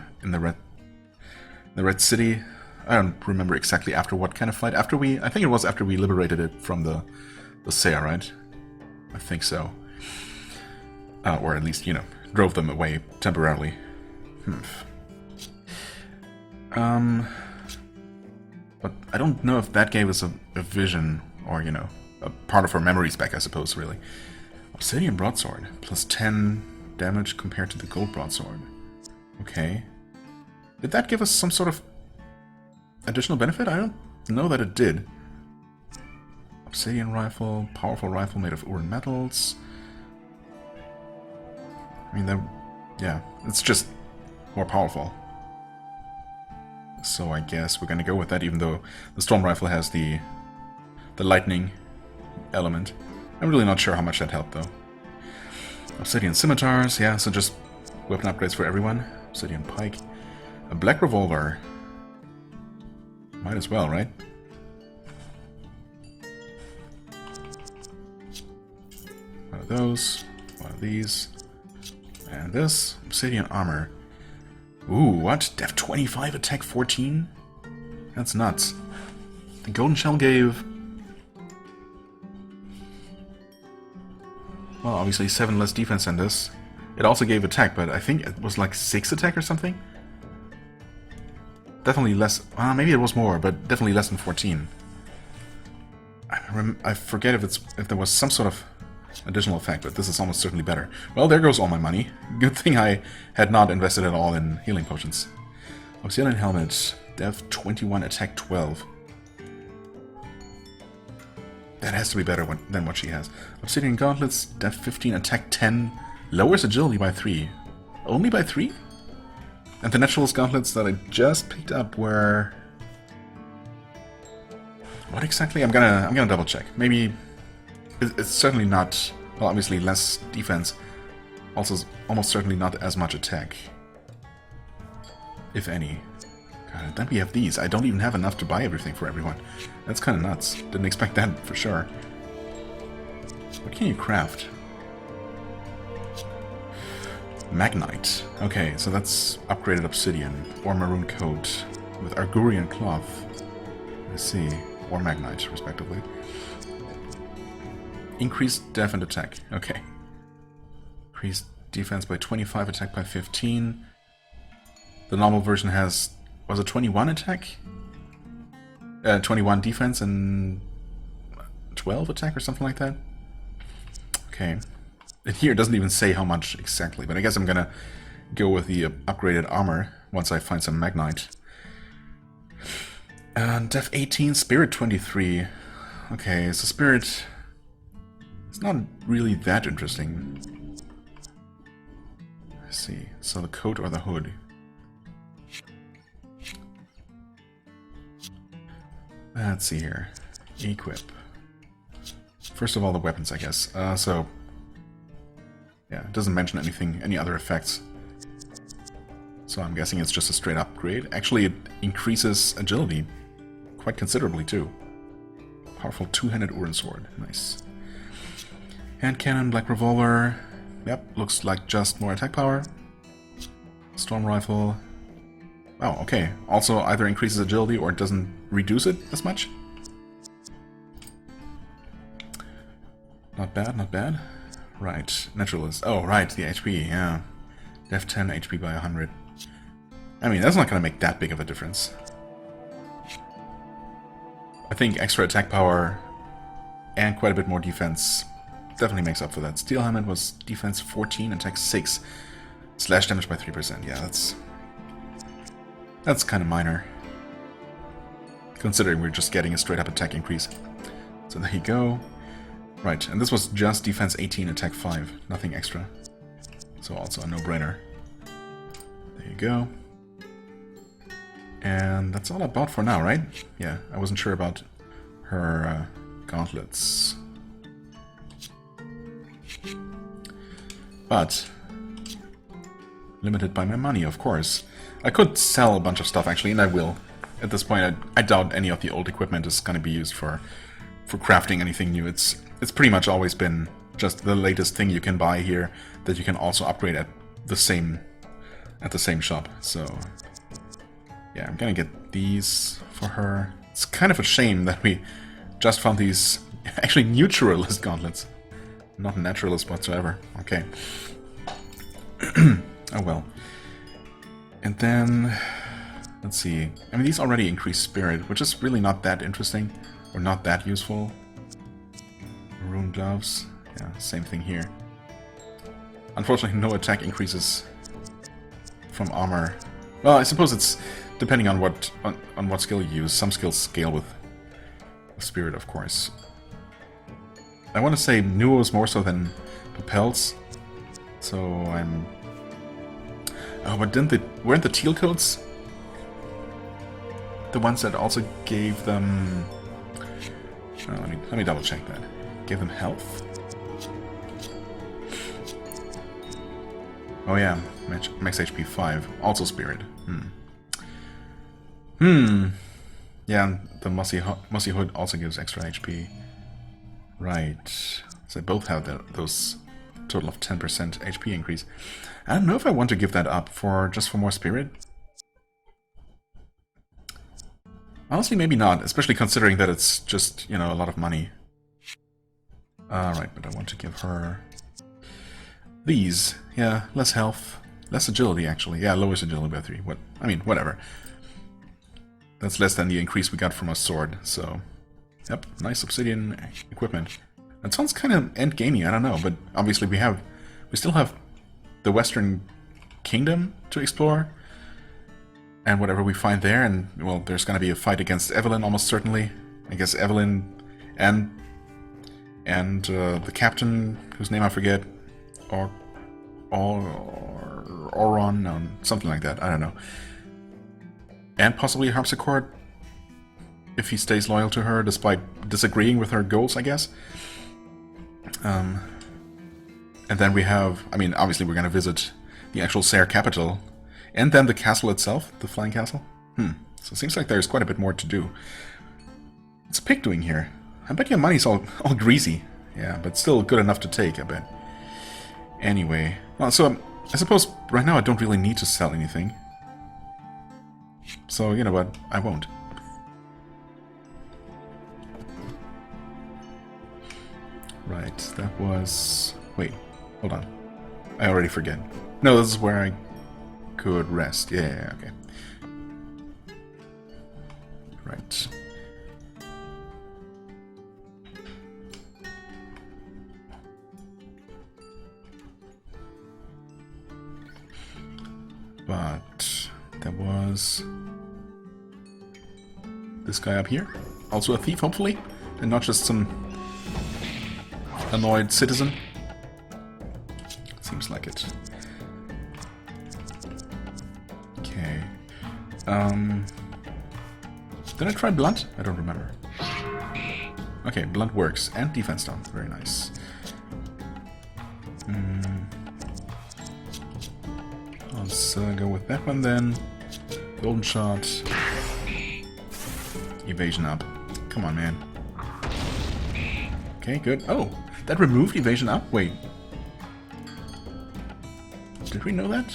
S1: Red City. I don't remember exactly after what kind of fight. After I think it was after we liberated it from the Seer, right? I think so. Or at least, you know, drove them away temporarily. But I don't know if that gave us a vision, or, you know, a part of our memories back, I suppose, really. Obsidian Broadsword, plus 10 damage compared to the Gold Broadsword. Okay. Did that give us some sort of additional benefit? I don't know that it did. Obsidian Rifle, powerful rifle made of Uran metals. I mean, yeah, it's just more powerful. So I guess we're gonna go with that, even though the Storm Rifle has the lightning element. I'm really not sure how much that helped, though. Obsidian Scimitars, yeah, so just weapon upgrades for everyone. Obsidian Pike. A Black Revolver. Might as well, right? One of those, one of these, and this. Obsidian Armor. Ooh, what? Def 25, attack 14? That's nuts. The Golden Shell gave... well, obviously 7 less defense than this. It also gave attack, but I think it was like 6 attack or something? Definitely less... maybe it was more, but definitely less than 14. I forget if there was some sort of additional effect, but this is almost certainly better. Well, there goes all my money. Good thing I had not invested at all in healing potions. Obsidian Helmet, Def 21, attack 12. That has to be better than what she has. Obsidian Gauntlets, Def 15, attack 10, lowers agility by 3. Only by 3? And the naturalist gauntlets that I just picked up were... What exactly? I'm gonna double check. Maybe it's certainly not, well, obviously less defense. Also, almost certainly not as much attack, if any. God, then we have these. I don't even have enough to buy everything for everyone. That's kind of nuts. Didn't expect that for sure. What can you craft? Magnite. Okay, so that's upgraded obsidian or maroon coat with Argurian cloth. Let's see. Or Magnite, respectively. Increased def and attack. Okay. Increased defense by 25, attack by 15. The normal version has... Was it 21 attack? 21 defense and 12 attack or something like that? Okay. And here it doesn't even say how much exactly, but I guess I'm gonna go with the upgraded armor once I find some Magnite. And Def 18, Spirit 23. Okay, so Spirit... It's not really that interesting. Let's see. So the coat or the hood? Let's see here. Equip. First of all, the weapons, I guess. So... Yeah, it doesn't mention anything, any other effects. So I'm guessing it's just a straight upgrade. Actually, it increases agility quite considerably, too. Powerful two-handed Uran sword. Nice. Hand cannon, black revolver. Yep, looks like just more attack power. Storm rifle. Oh, okay. Also either increases agility or it doesn't reduce it as much. Not bad, not bad. Right, naturalist. Oh, right, the HP, yeah. Def 10, HP by 100. I mean, that's not going to make that big of a difference. I think extra attack power and quite a bit more defense definitely makes up for that. Steel helmet was defense 14, attack 6, slash damage by 3%. Yeah, that's kind of minor, considering we're just getting a straight up attack increase. So there you go. Right, and this was just defense 18, attack 5, nothing extra. So also a no-brainer. There you go. And that's all I bought for now, right? Yeah, I wasn't sure about her gauntlets. But limited by my money, of course. I could sell a bunch of stuff, actually, and I will. At this point, I doubt any of the old equipment is going to be used for crafting anything new. It's pretty much always been just the latest thing you can buy here that you can also upgrade at the same shop. So yeah, I'm gonna get these for her. It's kind of a shame that we just found these actually neutralist gauntlets, not naturalist whatsoever. Okay. Oh well. And then let's see. I mean, these already increase spirit, which is really not that interesting or not that useful. Maroon gloves. Yeah, same thing here. Unfortunately, no attack increases from armor. Well, I suppose it's depending on what skill you use. Some skills scale with spirit, of course. I want to say Nuos more so than Propels. So I'm... Oh, but weren't the teal coats the ones that also gave them... Oh, let me double check that. Gave them health? Oh yeah, max HP 5. Also spirit. Yeah, the mossy hood also gives extra HP. Right. So they both have those total of 10% HP increase. I don't know if I want to give that up just for more spirit. Honestly, maybe not, especially considering that it's just, you know, a lot of money. Right, but I want to give her these. Yeah, less health, less agility, actually. Yeah, lowers agility by 3. I mean, whatever. That's less than the increase we got from a sword, so... Yep, nice obsidian equipment. That sounds kind of endgamey, I don't know, but obviously we still have the Western Kingdom to explore, and whatever we find there, and, well, there's gonna be a fight against Evelyn, almost certainly. I guess Evelyn and the captain, whose name I forget, Oron, no, something like that, I don't know. And possibly a harpsichord, if he stays loyal to her, despite disagreeing with her goals, I guess. And then we have, I mean, obviously we're going to visit the actual Sayre capital, and then the castle itself, the flying castle. So it seems like there's quite a bit more to do. What's Pig doing here? I bet your money's all greasy. Yeah, but still good enough to take, I bet. Anyway, well, so I suppose right now I don't really need to sell anything. So, you know what, I won't. Right, that was... Wait, hold on. I already forget. No, this is where I could rest. Yeah, okay. Right. But there was this guy up here. Also a thief, hopefully, and not just some annoyed citizen. Seems like it. Okay. Did I try blunt? I don't remember. Okay, blunt works. And defense down. Very nice. Let's go with that one then. Golden shot. Evasion up. Come on, man. Okay, good. Oh, that removed evasion up? Wait. Did we know that?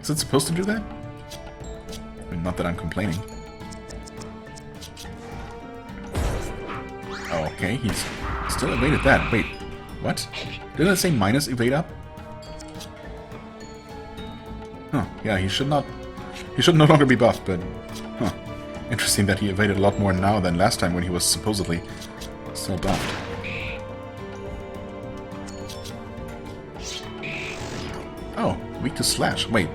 S1: Is it supposed to do that? I mean, not that I'm complaining. Oh, okay, he's still evaded that. Wait, what? Didn't it say minus evade up? Huh, yeah, he should no longer be buffed, but... Huh. Interesting that he evaded a lot more now than last time when he was supposedly still buffed. Oh, weak to slash. Wait.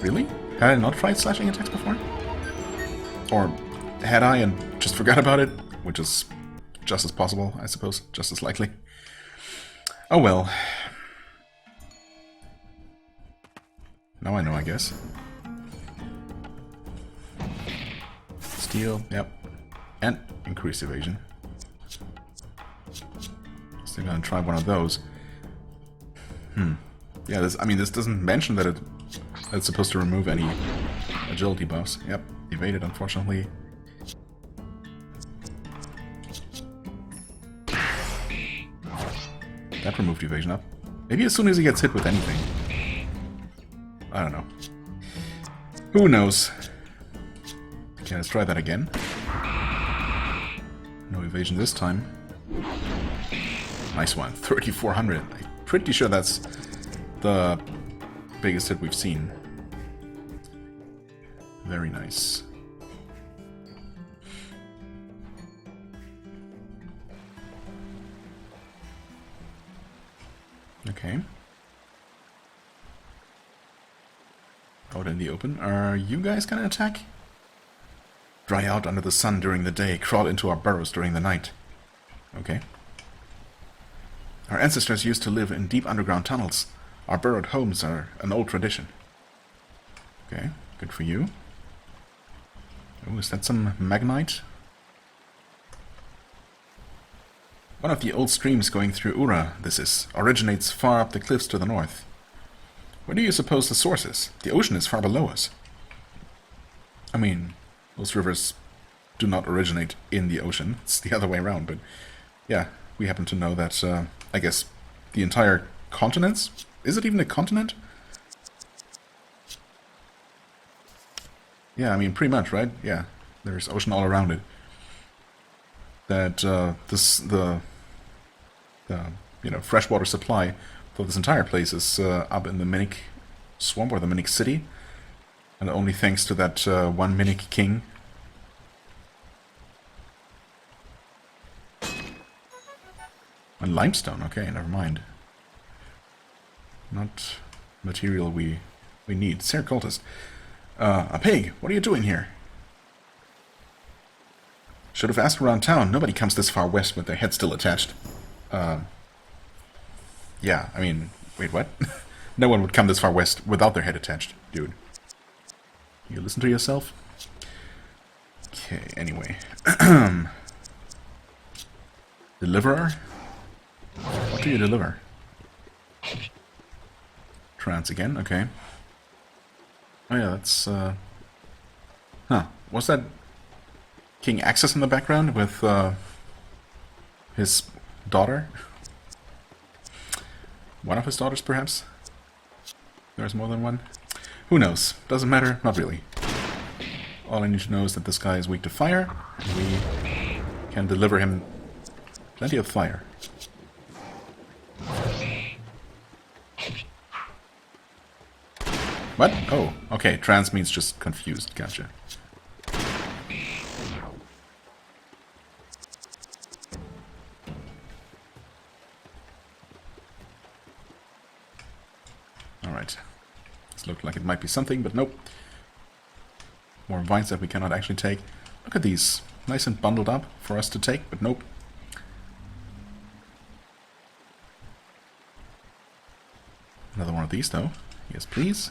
S1: Really? Had I not tried slashing attacks before? Or had I and just forgot about it? Which is just as possible, I suppose. Just as likely. Oh well. Now I know, I guess. Steal, yep. And increase evasion. Still gonna try one of those. Yeah, this doesn't mention that it's supposed to remove any agility buffs. Yep, evaded, unfortunately. That removed evasion up. Maybe as soon as he gets hit with anything. I don't know. Who knows? Okay, let's try that again. No evasion this time. Nice one. 3,400. I'm pretty sure that's the biggest hit we've seen. Very nice. Okay. Out in the open. Are you guys gonna attack? Dry out under the sun during the day, crawl into our burrows during the night. Okay. Our ancestors used to live in deep underground tunnels. Our burrowed homes are an old tradition. Okay, good for you. Oh, is that some magnite? One of the old streams going through Ura, originates far up the cliffs to the north. Where do you suppose the source is? The ocean is far below us. I mean, most rivers do not originate in the ocean. It's the other way around, but yeah, we happen to know that, I guess, the entire continents? Is it even a continent? Yeah, I mean, pretty much, right? Yeah, there's ocean all around it. That the freshwater supply for this entire place is up in the Minic Swamp, or the Minic City, and only thanks to that one Minic king. And limestone, okay, never mind. Not material we need. Sayre cultist. A pig, what are you doing here? Should have asked around town. Nobody comes this far west with their head still attached. Yeah, I mean, wait, what? No one would come this far west without their head attached, dude. You listen to yourself? Okay, anyway. Deliverer? What do you deliver? Trance again, okay. Oh yeah, that's, Huh, was that King Axis in the background with, his daughter? One of his daughters, perhaps? There's more than one? Who knows? Doesn't matter, not really. All I need to know is that this guy is weak to fire, and we can deliver him plenty of fire. What? Oh, okay, trans means just confused, gotcha. Alright. This looked like it might be something, but nope. More vines that we cannot actually take. Look at these. Nice and bundled up for us to take, but nope. Another one of these, though. Yes, please.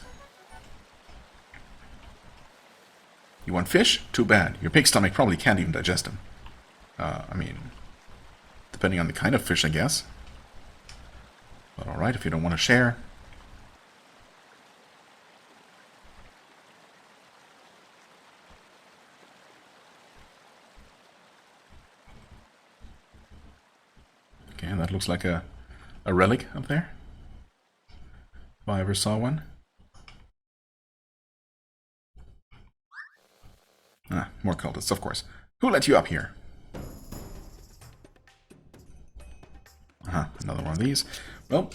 S1: You want fish? Too bad. Your pig stomach probably can't even digest them. I mean, depending on the kind of fish, I guess. But alright, if you don't want to share. Okay, that looks like a relic up there. If I ever saw one. Ah, more cultists, of course. Who let you up here? Another one of these. Well,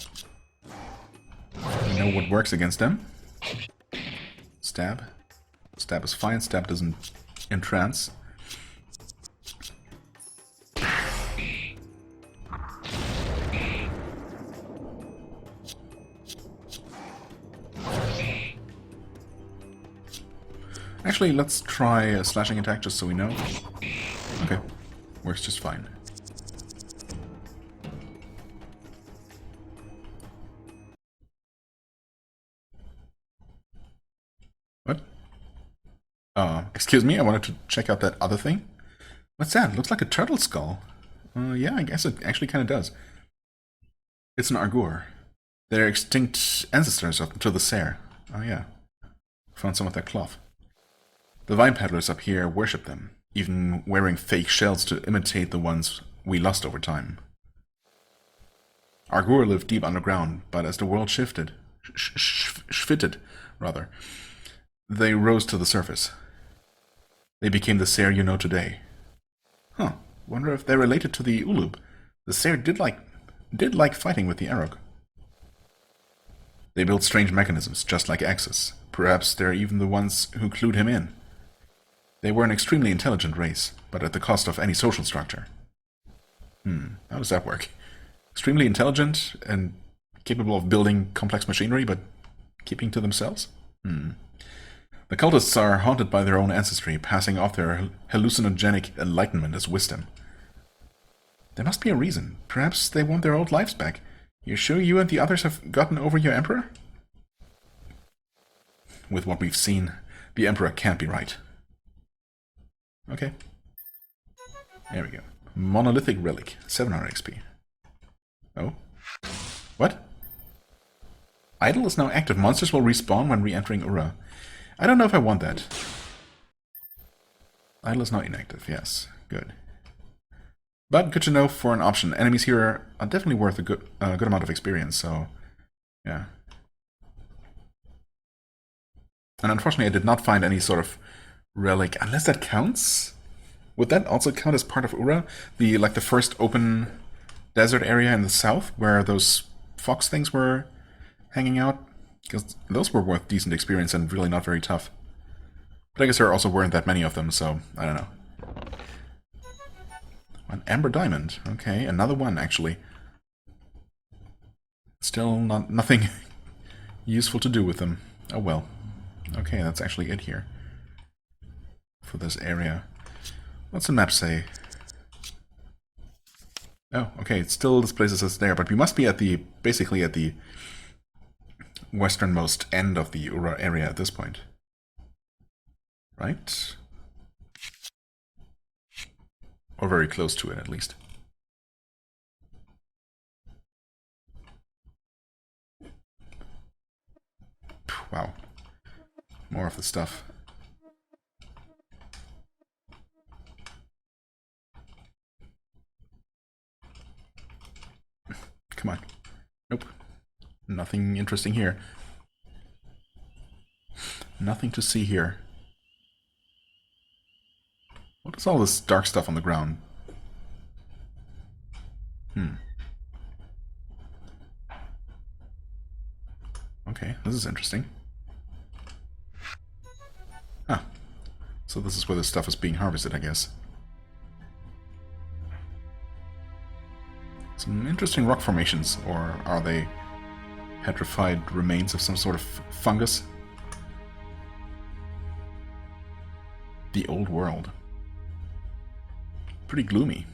S1: we know what works against them. Stab. Stab is fine, stab doesn't entrance. Actually, let's try a slashing attack just so we know. Okay, works just fine. What? Excuse me, I wanted to check out that other thing. What's that? Looks like a turtle skull. Yeah, I guess it actually kind of does. It's an Argur. They're extinct ancestors to the Sere. Oh yeah. Found some of their cloth. The vine peddlers up here worship them, even wearing fake shells to imitate the ones we lost over time. Argur lived deep underground, but as the world shifted, rather, they rose to the surface. They became the Sere you know today. Huh, wonder if they're related to the Ulub. The Sere did like fighting with the Arog. They built strange mechanisms, just like Axis. Perhaps they're even the ones who clued him in. They were an extremely intelligent race, but at the cost of any social structure. How does that work? Extremely intelligent and capable of building complex machinery, but keeping to themselves? The cultists are haunted by their own ancestry, passing off their hallucinogenic enlightenment as wisdom. There must be a reason. Perhaps they want their old lives back. You sure you and the others have gotten over your Emperor? With what we've seen, the Emperor can't be right. Okay. There we go. Monolithic Relic, 700 XP. Oh? What? Idle is now active. Monsters will respawn when re-entering Ura. I don't know if I want that. Idle is now inactive, yes. Good. But good to know for an option. Enemies here are definitely worth a good amount of experience, so... yeah. And unfortunately I did not find any sort of relic, unless that counts? Would that also count as part of Ura? The first open desert area in the south, where those fox things were hanging out? Because those were worth decent experience and really not very tough. But I guess there also weren't that many of them, so I don't know. An amber diamond. Okay, another one, actually. Still nothing useful to do with them. Oh well. Okay, that's actually it here. For this area. What's the map say? Oh, okay, it still displays us as there, but we must be at the, basically at the westernmost end of the Ura area at this point. Right? Or very close to it, at least. Wow. More of the stuff. Come on. Nope. Nothing interesting here. Nothing to see here. What is all this dark stuff on the ground? Okay, this is interesting. Ah. So this is where the stuff is being harvested, I guess. Some interesting rock formations, or are they petrified remains of some sort of fungus? The old world. Pretty gloomy.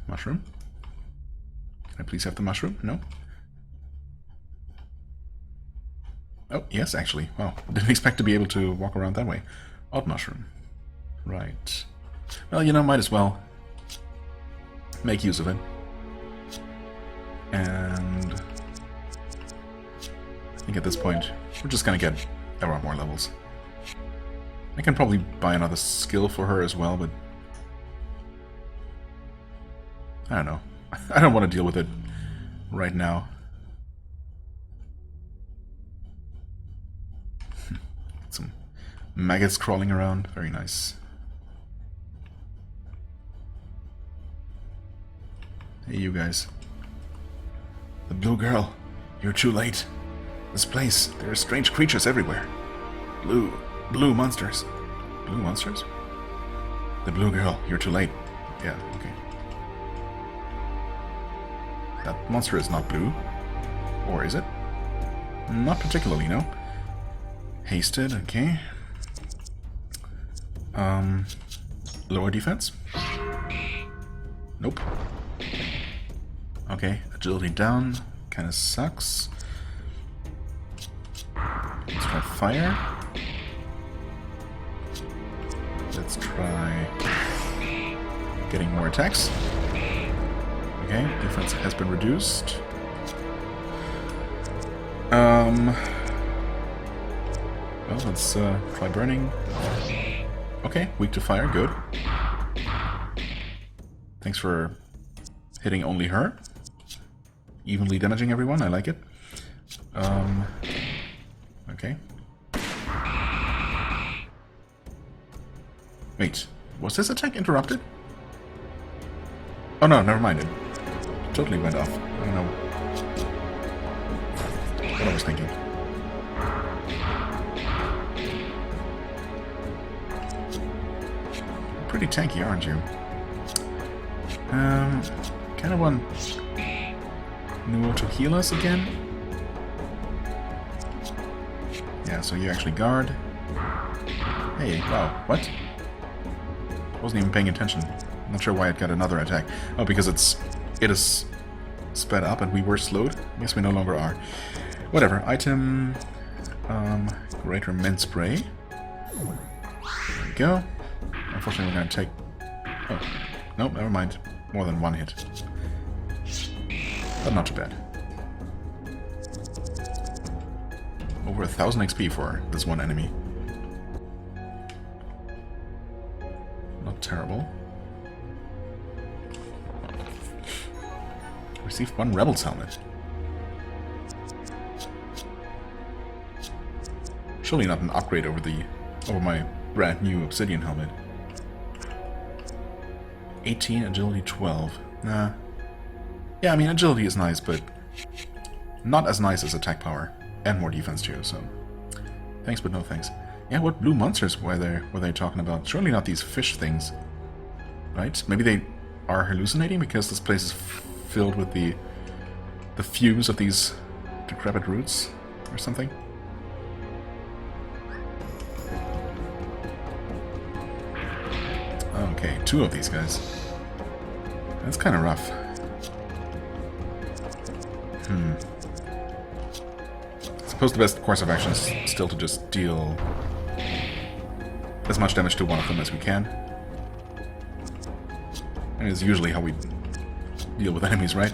S1: Mushroom? Can I please have the mushroom? No? Oh, yes, actually. Wow. Didn't expect to be able to walk around that way. Odd mushroom. Right. Well, you know, might as well make use of it. And I think at this point, we're just gonna get around more levels. I can probably buy another skill for her as well, but I don't know. I don't want to deal with it right now. Some maggots crawling around. Very nice. Hey, you guys. The blue girl. You're too late. This place, there are strange creatures everywhere. Blue monsters. Blue monsters? The blue girl. You're too late. Yeah, okay. That monster is not blue. Or is it? Not particularly, no. Hasted, okay. Lower defense? Nope. Okay, agility down. Kinda sucks. Let's try fire. Let's try getting more attacks. Okay, defense has been reduced. Well, let's try burning. Okay, weak to fire, good. Thanks for hitting only her. Evenly damaging everyone, I like it. Okay. Wait, was this attack interrupted? Oh no, never mind, it totally went off. I don't know what I was thinking. Pretty tanky, aren't you? Kind of want Nuo to heal us again. Yeah, so you actually guard. Hey, wow, what? Wasn't even paying attention. Not sure why it got another attack. Oh, because it is sped up and we were slowed. I guess we no longer are. Whatever. Item. Greater Mint Spray. There we go. Unfortunately, we're gonna take. Oh, nope. Never mind. More than one hit. But not too bad. Over 1,000 XP for this one enemy. Not terrible. Received one Rebel's helmet. Surely not an upgrade over my brand new Obsidian helmet. 18, agility 12. Nah. Yeah, I mean agility is nice, but not as nice as attack power. And more defense too, so thanks but no thanks. Yeah, what blue monsters were they talking about? Surely not these fish things. Right? Maybe they are hallucinating because this place is filled with the fumes of these decrepit roots or something. Okay, 2 of these guys. That's kind of rough. suppose the best course of action is still to just deal as much damage to one of them as we can. And it's usually how we deal with enemies, right?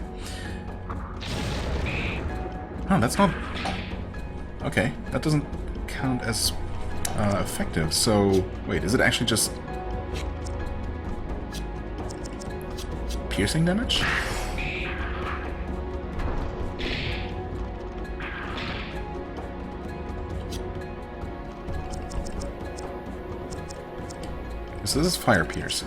S1: Oh, that's not... Okay, that doesn't count as effective. So, wait, is it actually just piercing damage? So this is fire pierce.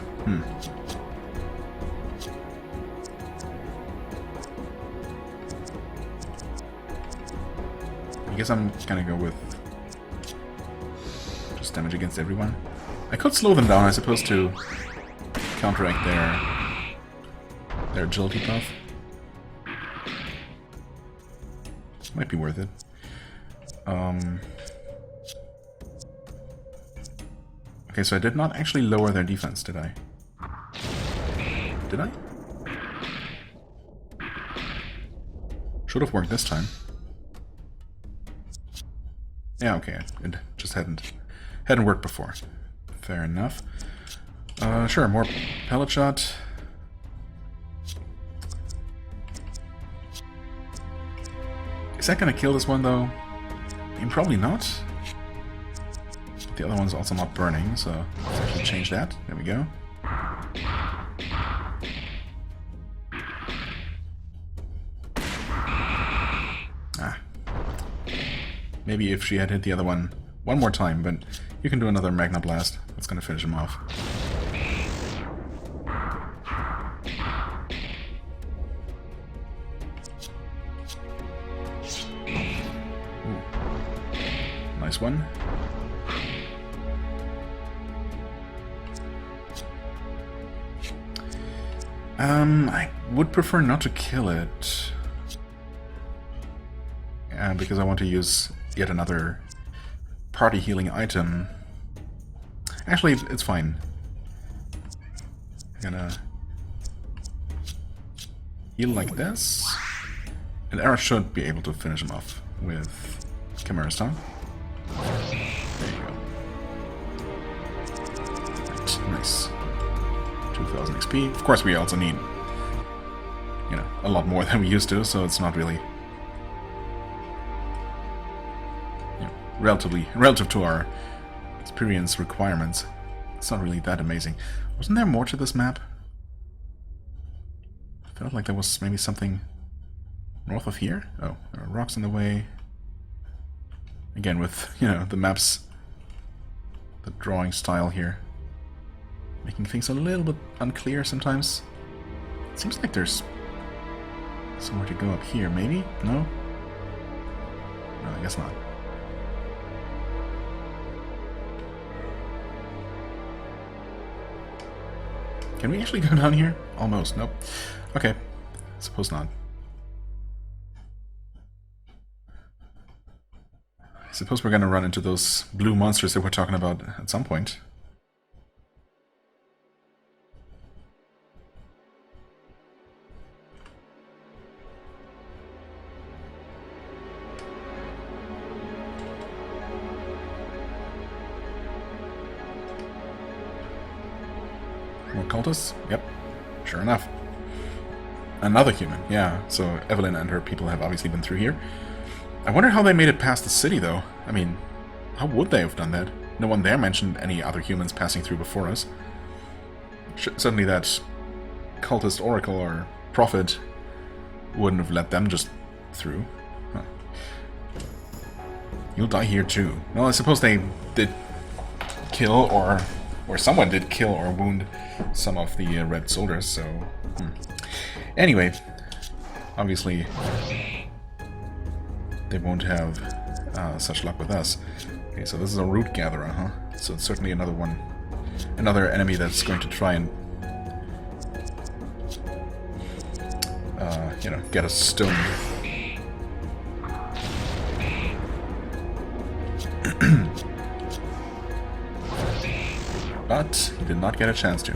S1: I guess I'm gonna go with just damage against everyone. I could slow them down, I suppose, to counteract their agility buff. Might be worth it. Okay, so I did not actually lower their defense, did I? Did I? Should have worked this time. Yeah, okay, it just hadn't worked before. Fair enough. Sure, more pellet shot. Is that gonna kill this one, though? I mean, probably not. The other one's also not burning, so let's actually change that. There we go. Ah. Maybe if she had hit the other one more time, but you can do another Magna Blast. That's gonna finish him off. Ooh. Nice one. I would prefer not to kill it. Because I want to use yet another party healing item. Actually, it's fine. I'm gonna heal like this. And Era should be able to finish him off with Chimera Stone. There you go. Right, nice. 2000 XP. Of course, we also need, you know, a lot more than we used to, so it's not really, you know, relative to our experience requirements. It's not really that amazing. Wasn't there more to this map? I felt like there was maybe something north of here. Oh, there are rocks in the way. Again, with, you know, the map's, the drawing style here, making things a little bit unclear sometimes. It seems like there's somewhere to go up here, maybe? No? No, I guess not. Can we actually go down here? Almost, nope. Okay, suppose not. I suppose we're gonna run into those blue monsters that we're talking about at some point. More cultists? Yep. Sure enough. Another human, yeah. So Evelyn and her people have obviously been through here. I wonder how they made it past the city, though. I mean, how would they have done that? No one there mentioned any other humans passing through before us. Certainly that cultist oracle or prophet wouldn't have let them just through. Huh. You'll die here too. Well, I suppose they did kill or someone did kill or wound some of the red soldiers, so... Anyway, obviously they won't have such luck with us. Okay, so this is a root gatherer, huh? So it's certainly another one, another enemy that's going to try and, you know, get us stoned. But he did not get a chance to.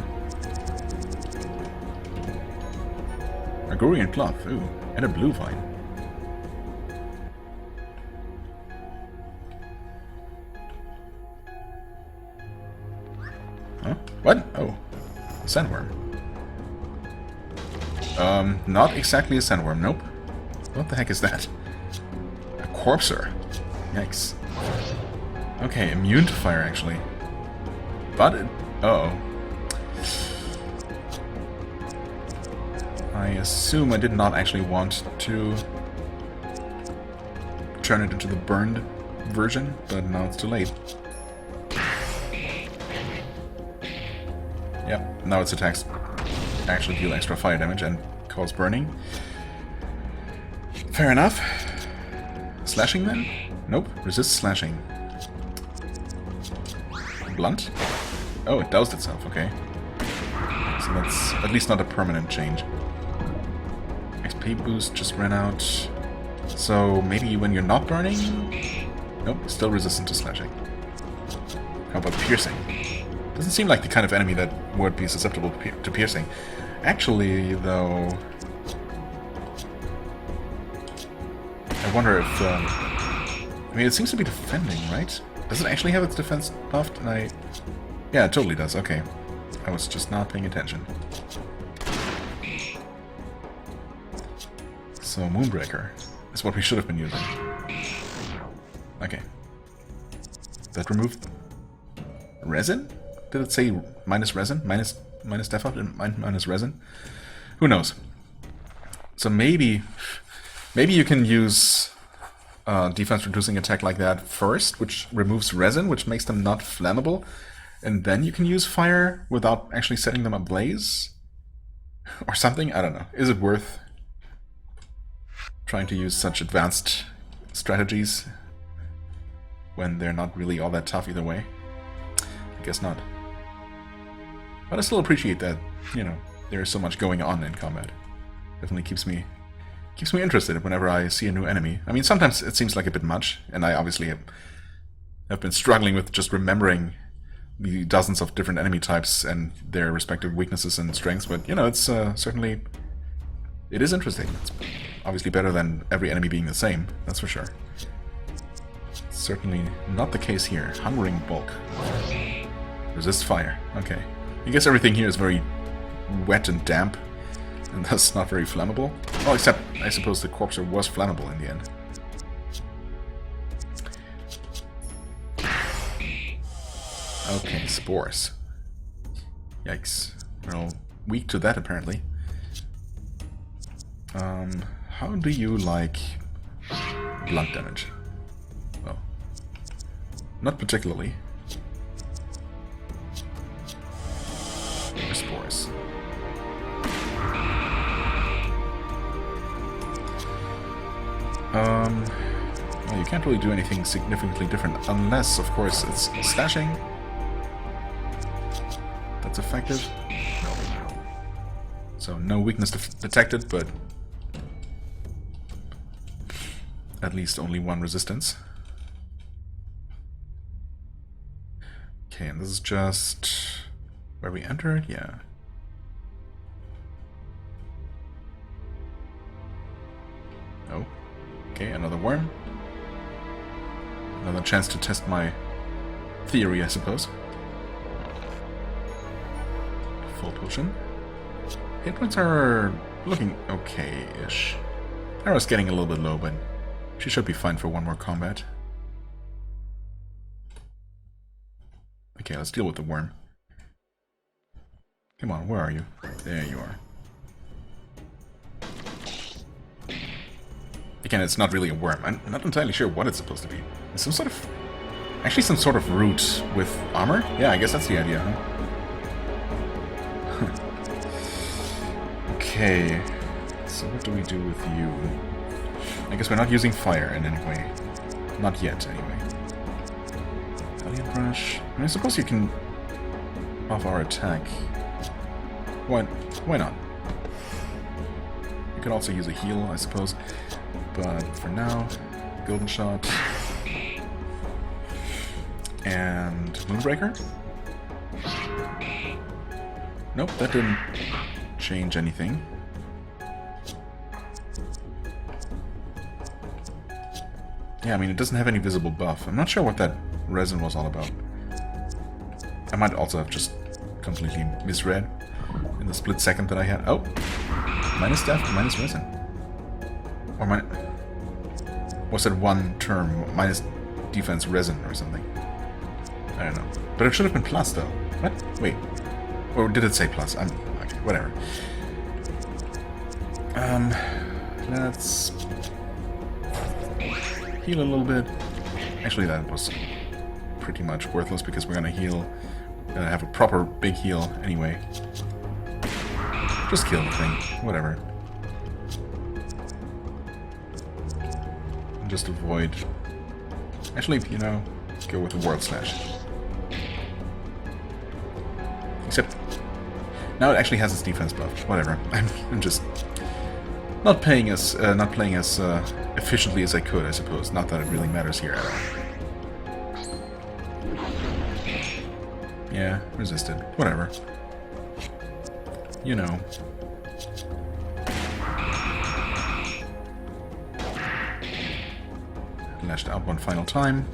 S1: Agorian cloth, ooh, and a blue vine. What? Oh, a sandworm. Not exactly a sandworm, nope. What the heck is that? A corpser. Yikes. Okay, immune to fire, actually. But it... Uh-oh. I assume I did not actually want to turn it into the burned version, but now it's too late. Yep, now its attacks actually deal extra fire damage and cause burning. Fair enough. Slashing then? Nope, resist slashing. Blunt? Oh, it doused itself, okay. So that's at least not a permanent change. XP boost just ran out. So maybe when you're not burning? Nope, still resistant to slashing. How about piercing? Doesn't seem like the kind of enemy that would be susceptible to piercing. Actually, though... I wonder if... I mean, it seems to be defending, right? Does it actually have its defense buffed? Yeah, it totally does, okay. I was just not paying attention. So, Moonbreaker is what we should have been using. Okay. That removed... resin? Did it say minus resin? Minus default and minus resin? Who knows? So maybe you can use defense reducing attack like that first, which removes resin, which makes them not flammable, and then you can use fire without actually setting them ablaze? Or something? I don't know. Is it worth trying to use such advanced strategies when they're not really all that tough either way? I guess not. But I still appreciate that, you know, there is so much going on in combat. Definitely keeps me interested whenever I see a new enemy. I mean, sometimes it seems like a bit much, and I obviously have been struggling with just remembering the dozens of different enemy types and their respective weaknesses and strengths, but, you know, it's certainly... it is interesting. It's obviously better than every enemy being the same, that's for sure. Certainly not the case here. Hungering Bulk. Resist fire. Okay. I guess everything here is very wet and damp, and thus not very flammable. Well, except, I suppose the Corpser was flammable in the end. Okay, spores. Yikes. We're all weak to that, apparently. How do you like blunt damage? Well, not particularly. Or spores. Well, you can't really do anything significantly different unless, of course, it's slashing. That's effective. So no weakness detected, but at least only one resistance. Okay, and this is just where we entered? Yeah. Oh. Okay, another worm. Another chance to test my theory, I suppose. Full potion. Hit points are looking okay-ish. Arrow's getting a little bit low, but she should be fine for one more combat. Okay, let's deal with the worm. Come on, where are you? There you are. Again, it's not really a worm. I'm not entirely sure what it's supposed to be. It's some sort of... actually some sort of root with armor? Yeah, I guess that's the idea, huh? Okay, so what do we do with you? I guess we're not using fire in any way. Not yet, anyway. Alien Brush. I mean, I suppose you can buff our attack. Why not? You could also use a heal, I suppose. But for now, Golden Shot. And Moonbreaker? Nope, that didn't change anything. Yeah, I mean, it doesn't have any visible buff. I'm not sure what that resin was all about. I might also have just completely misread in the split second that I had. Oh! Minus death, minus resin. Or was that one term? Minus defense resin or something? I don't know. But it should have been plus, though. What? Wait. Or did it say plus? Okay, whatever. Let's heal a little bit. Actually, that was pretty much worthless because we're gonna heal. Gonna have a proper big heal anyway. Just kill the thing. Whatever. And just avoid. Actually, you know, go with the World Slash. Except now it actually has its defense buff. Whatever. I'm just not playing as efficiently as I could, I suppose. Not that it really matters here at all. Yeah, resisted. Whatever. You know. Lashed out one final time.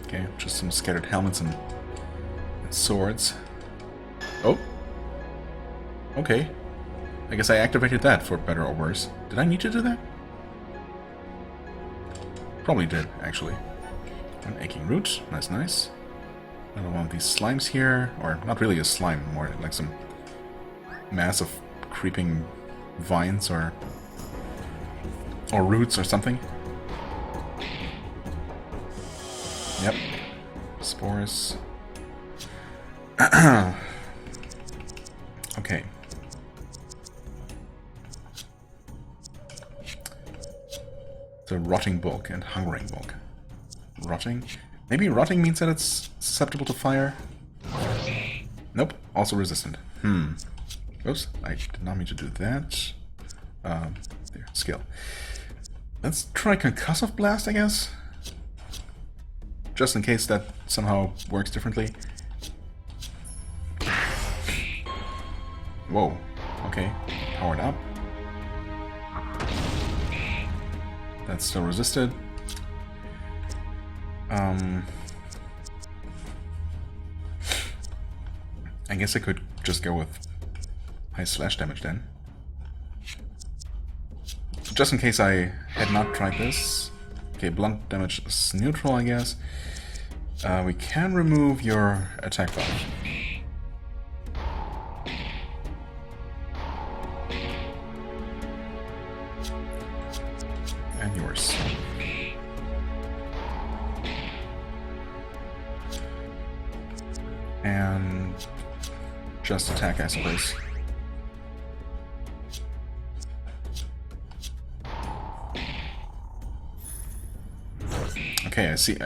S1: Okay, just some scattered helmets and swords. Oh! Okay. I guess I activated that for better or worse. Did I need to do that? Probably did, actually. An aching root. Nice, nice. Another one of these slimes here. Or not really a slime, more like some mass of creeping vines or roots or something. Yep. Spores. Okay. The rotting bulk and hungering bulk. Rotting? Maybe rotting means that it's susceptible to fire? Nope. Also resistant. Oops. I did not mean to do that. There. Skill. Let's try Concussive Blast, I guess? Just in case that somehow works differently. Whoa. Okay. Powered up. That's still resisted. I guess I could just go with high slash damage then. Just in case I had not tried this. Okay, blunt damage is neutral, I guess. We can remove your attack buff. And yours. And just attack, I suppose. Okay, I see.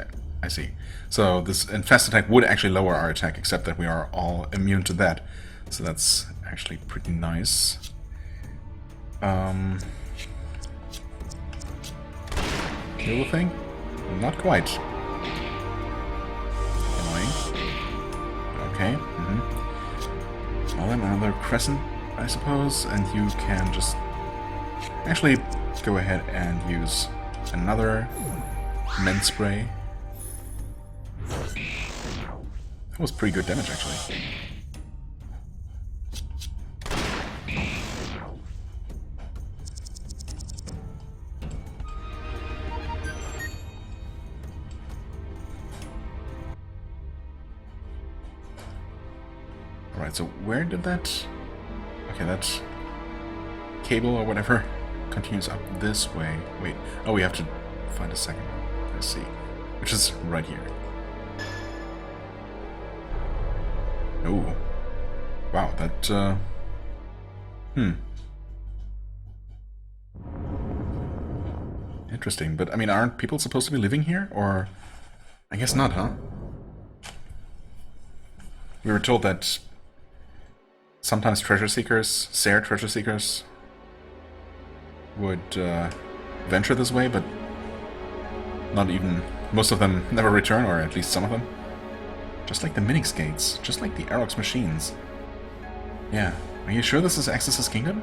S1: I see. So this infest attack would actually lower our attack, except that we are all immune to that. So that's actually pretty nice. Kill the thing? Not quite. Annoying. Okay. Well, then another crescent, I suppose, and you can just actually go ahead and use another Mint Spray. That was pretty good damage, actually. Alright, so where did that... Okay, that cable or whatever continues up this way. Wait, oh, we have to find a second one. I see. Which is right here. Oh. Wow, that, Interesting, but I mean, aren't people supposed to be living here? Or... I guess not, huh? We were told that sometimes treasure seekers, Sare treasure seekers, would venture this way, but not even... Most of them never return, or at least some of them. Just like the Minix gates, just like the Aerox machines. Yeah. Are you sure this is Axis' kingdom?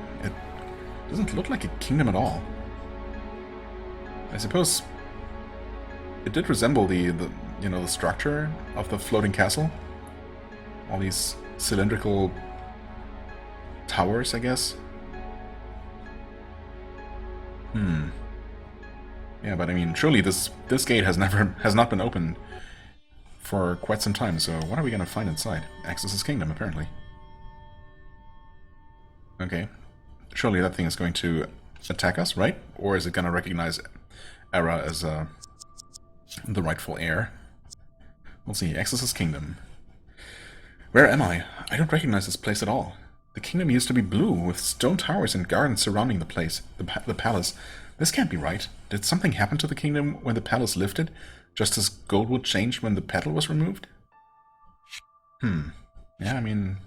S1: Doesn't look like a kingdom at all. I suppose it did resemble the structure of the floating castle. All these cylindrical towers, I guess. Yeah, but I mean, surely this gate has not been opened for quite some time. So what are we gonna find inside? Axis's kingdom, apparently. Okay, surely that thing is going to attack us, right? Or is it gonna recognize Era as the rightful heir? We'll see. Axis's kingdom. Where am I? I don't recognize this place at all. The kingdom used to be blue, with stone towers and gardens surrounding the place, the palace. This can't be right. Did something happen to the kingdom when the palace lifted, just as Goldwood changed when the petal was removed? Yeah, I mean...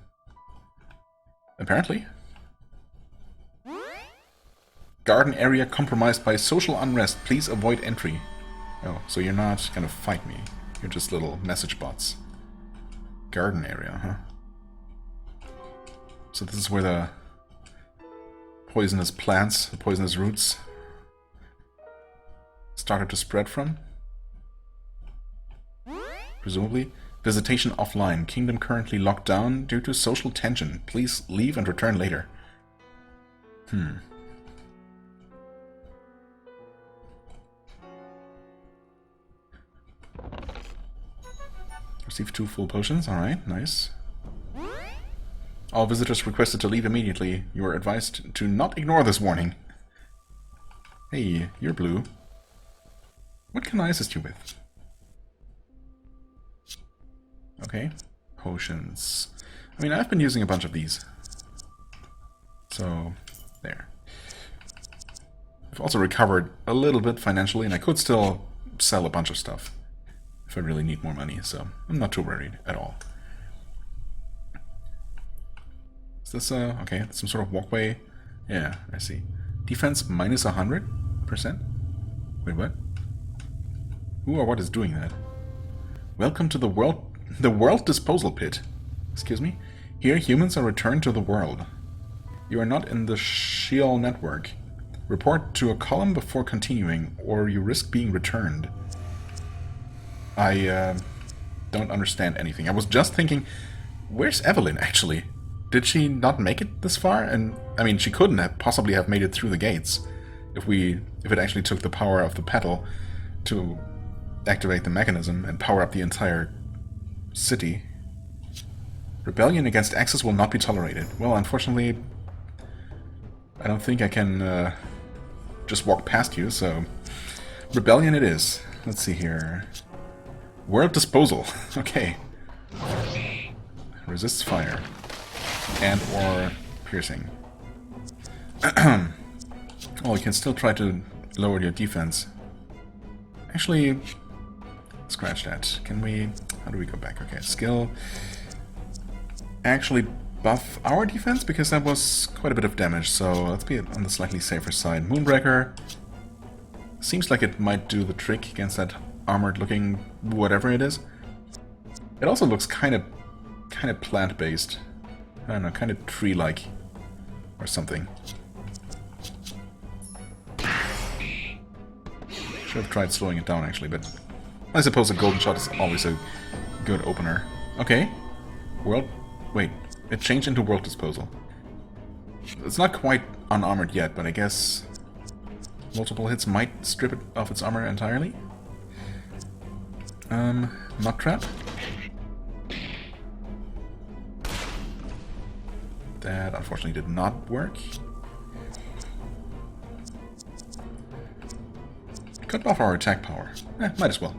S1: apparently. Garden area compromised by social unrest. Please avoid entry. Oh, so you're not gonna fight me. You're just little message bots. Garden area, huh? So this is where the poisonous plants, the poisonous roots started to spread from? Presumably. Visitation offline. Kingdom currently locked down due to social tension. Please leave and return later. Receive 2 full potions. Alright, nice. All visitors requested to leave immediately. You are advised to not ignore this warning. Hey, you're blue. What can I assist you with? Okay, potions. I mean, I've been using a bunch of these. So, there. I've also recovered a little bit financially, and I could still sell a bunch of stuff if I really need more money, so I'm not too worried at all. Is this, okay, some sort of walkway? Yeah, I see. Defense minus 100%? Wait, what? Who or what is doing that? Welcome to the world disposal pit. Excuse me? Here, humans are returned to the world. You are not in the Sheol network. Report to a column before continuing, or you risk being returned. I don't understand anything. I was just thinking, where's Evelyn, actually? Did she not make it this far? And, I mean, she couldn't have possibly have made it through the gates if it actually took the power of the petal to activate the mechanism and power up the entire city. Rebellion against Axis will not be tolerated. Well, unfortunately, I don't think I can just walk past you, so... Rebellion it is. Let's see here. World disposal. Okay. Resists fire. And or piercing. Oh, you can still try to lower your defense. Actually, scratch that. Can we... How do we go back? Okay, skill. Actually buff our defense, because that was quite a bit of damage, so let's be on the slightly safer side. Moonbreaker seems like it might do the trick against that armored-looking whatever it is. It also looks kind of plant-based. I don't know, kind of tree-like or something. Should have tried slowing it down, actually, but I suppose a golden shot is always a good opener. Okay. World... Wait. It changed into world disposal. It's not quite unarmored yet, but I guess multiple hits might strip it of its armor entirely. Mud trap. That unfortunately did not work. Cut off our attack power. Might as well.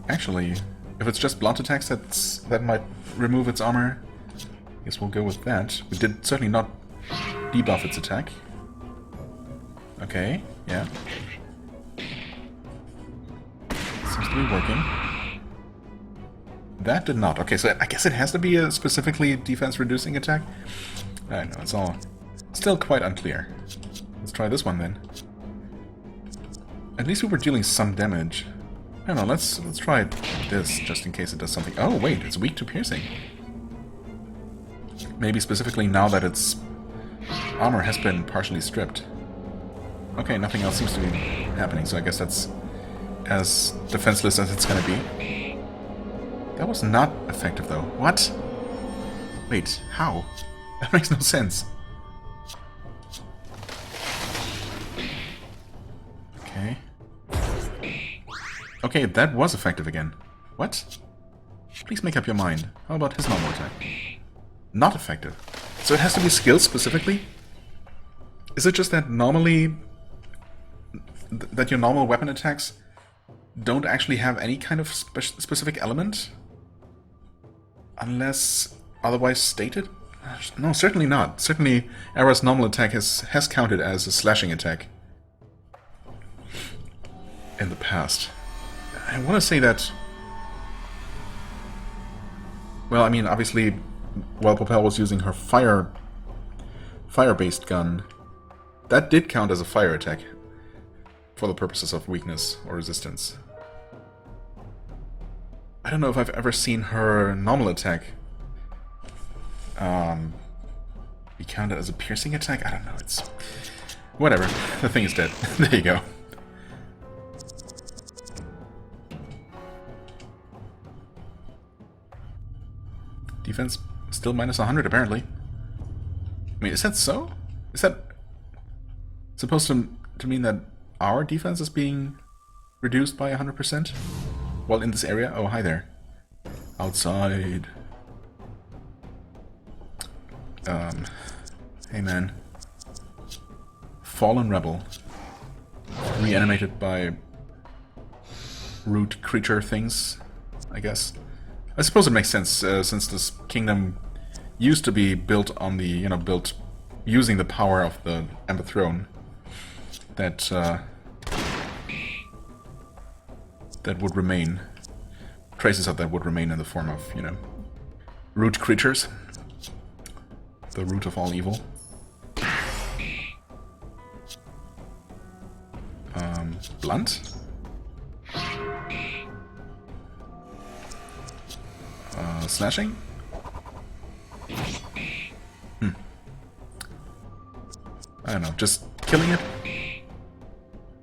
S1: Actually, if it's just blunt attacks, that might remove its armor. I guess we'll go with that. We did certainly not debuff its attack. Okay, yeah. Seems to be working. That did not. Okay, so I guess it has to be a specifically defense-reducing attack? I don't know, it's all still quite unclear. Let's try this one then. At least we were dealing some damage. I don't know, let's try this, just in case it does something. Oh, wait, it's weak to piercing. Maybe specifically now that its armor has been partially stripped. Okay, nothing else seems to be happening, so I guess that's as defenseless as it's gonna be. That was not effective, though. What? Wait, how? That makes no sense. Okay. Okay, that was effective again. What? Please make up your mind. How about his normal attack? Not effective. So it has to be skill specifically? Is it just that normally... that your normal weapon attacks don't actually have any kind of specific element? Unless otherwise stated? No, certainly not. Certainly, Era's normal attack has counted as a slashing attack in the past. I want to say that... Well, I mean, obviously, while Popel was using her fire-based gun, that did count as a fire attack for the purposes of weakness or resistance. I don't know if I've ever seen her normal attack be counted as a piercing attack. I don't know. It's whatever. The thing is dead. There you go. Defense still minus 100 apparently. I mean, is that so? Is that supposed to mean that our defense is being reduced by 100%? While in this area? Oh, hi there. Outside. Hey man. Fallen rebel. Reanimated by root creature things, I guess. I suppose it makes sense, since this kingdom used to be built on the, built using the power of the Ember Throne. That would remain. Traces of that would remain in the form of, root creatures. The root of all evil. Blunt? Slashing? I don't know, just killing it?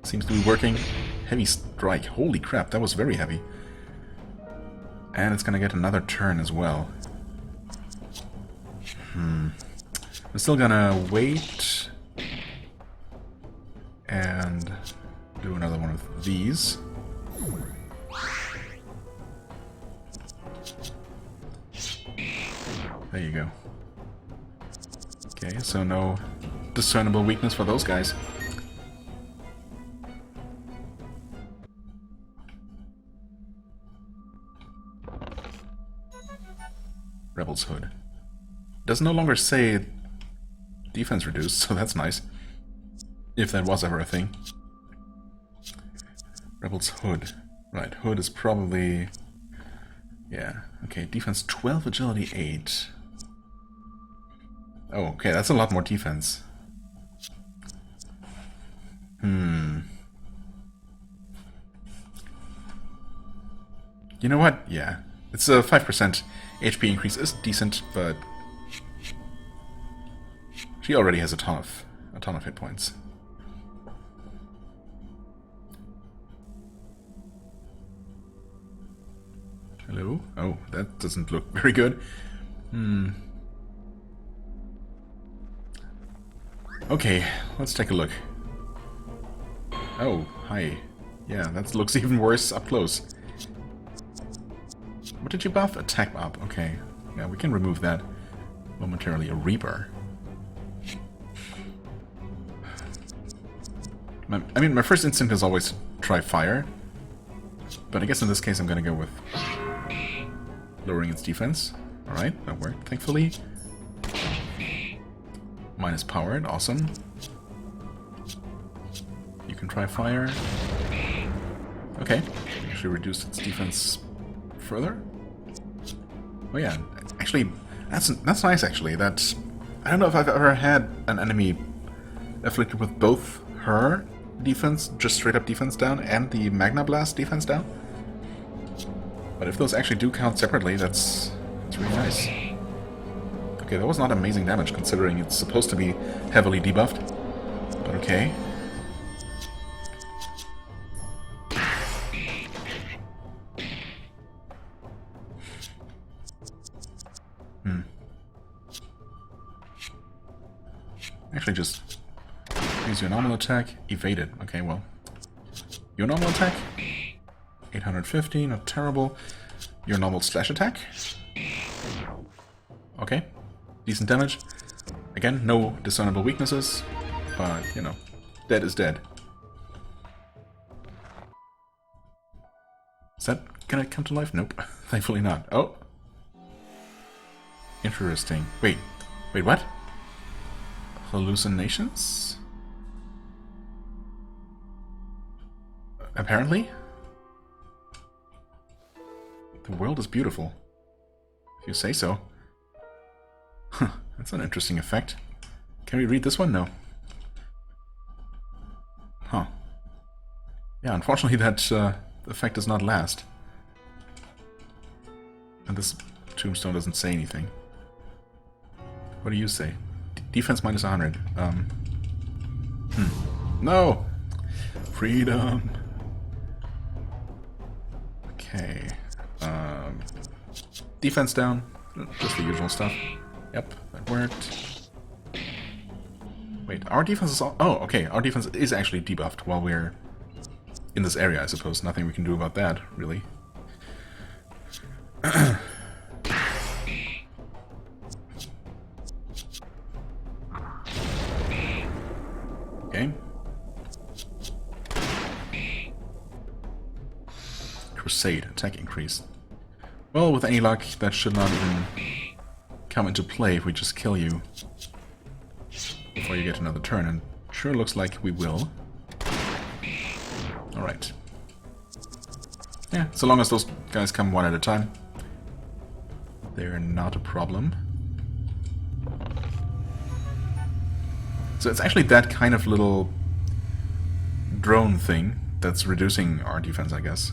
S1: Seems to be working. Heavy strike. Holy crap, that was very heavy. And it's gonna get another turn as well. I'm still gonna wait and do another one of these. There you go. Okay, so no discernible weakness for those guys. Rebel's Hood. Does no longer say defense reduced, so that's nice. If that was ever a thing. Rebel's Hood. Right, Hood is probably... Yeah, okay, defense 12, agility 8. Oh, okay, that's a lot more defense. You know what? Yeah. It's a 5% HP increase is decent, but she already has a ton of hit points. Hello? Oh, that doesn't look very good. Okay, let's take a look. Oh, hi. Yeah, that looks even worse up close. What did you buff? Attack up. Okay. Yeah, we can remove that momentarily. A Reaper. I mean, my first instinct is always to try fire. But I guess in this case I'm gonna go with lowering its defense. Alright, that worked, thankfully. Minus powered, awesome. You can try fire. Okay, actually reduced its defense further. Oh yeah, actually, that's nice actually. That I don't know if I've ever had an enemy afflicted with both her defense, just straight up defense down, and the Magna Blast defense down. But if those actually do count separately, that's really nice. Okay, that was not amazing damage considering it's supposed to be heavily debuffed. But okay. Actually, just use your normal attack. Evaded. Okay, well. Your normal attack. 850, not terrible. Your normal slash attack. Okay. Decent damage. Again, no discernible weaknesses. But, you know, dead is dead. Is that gonna come to life? Nope. Thankfully not. Oh. Interesting. Wait, what? Hallucinations? Apparently? The world is beautiful. If you say so. Huh, that's an interesting effect. Can we read this one? No. Huh. Yeah, unfortunately that effect does not last. And this tombstone doesn't say anything. What do you say? Defense minus 100. No! Freedom! Okay. Defense down. Just the usual stuff. Yep, that worked. Wait, our defense is all... Oh, okay, our defense is actually debuffed while we're in this area, I suppose. Nothing we can do about that, really. Okay. Crusade, attack increase. Well, with any luck, that should not even come into play if we just kill you before you get another turn, and sure looks like we will. Alright. Yeah, so long as those guys come one at a time, they're not a problem. So it's actually that kind of little drone thing that's reducing our defense, I guess.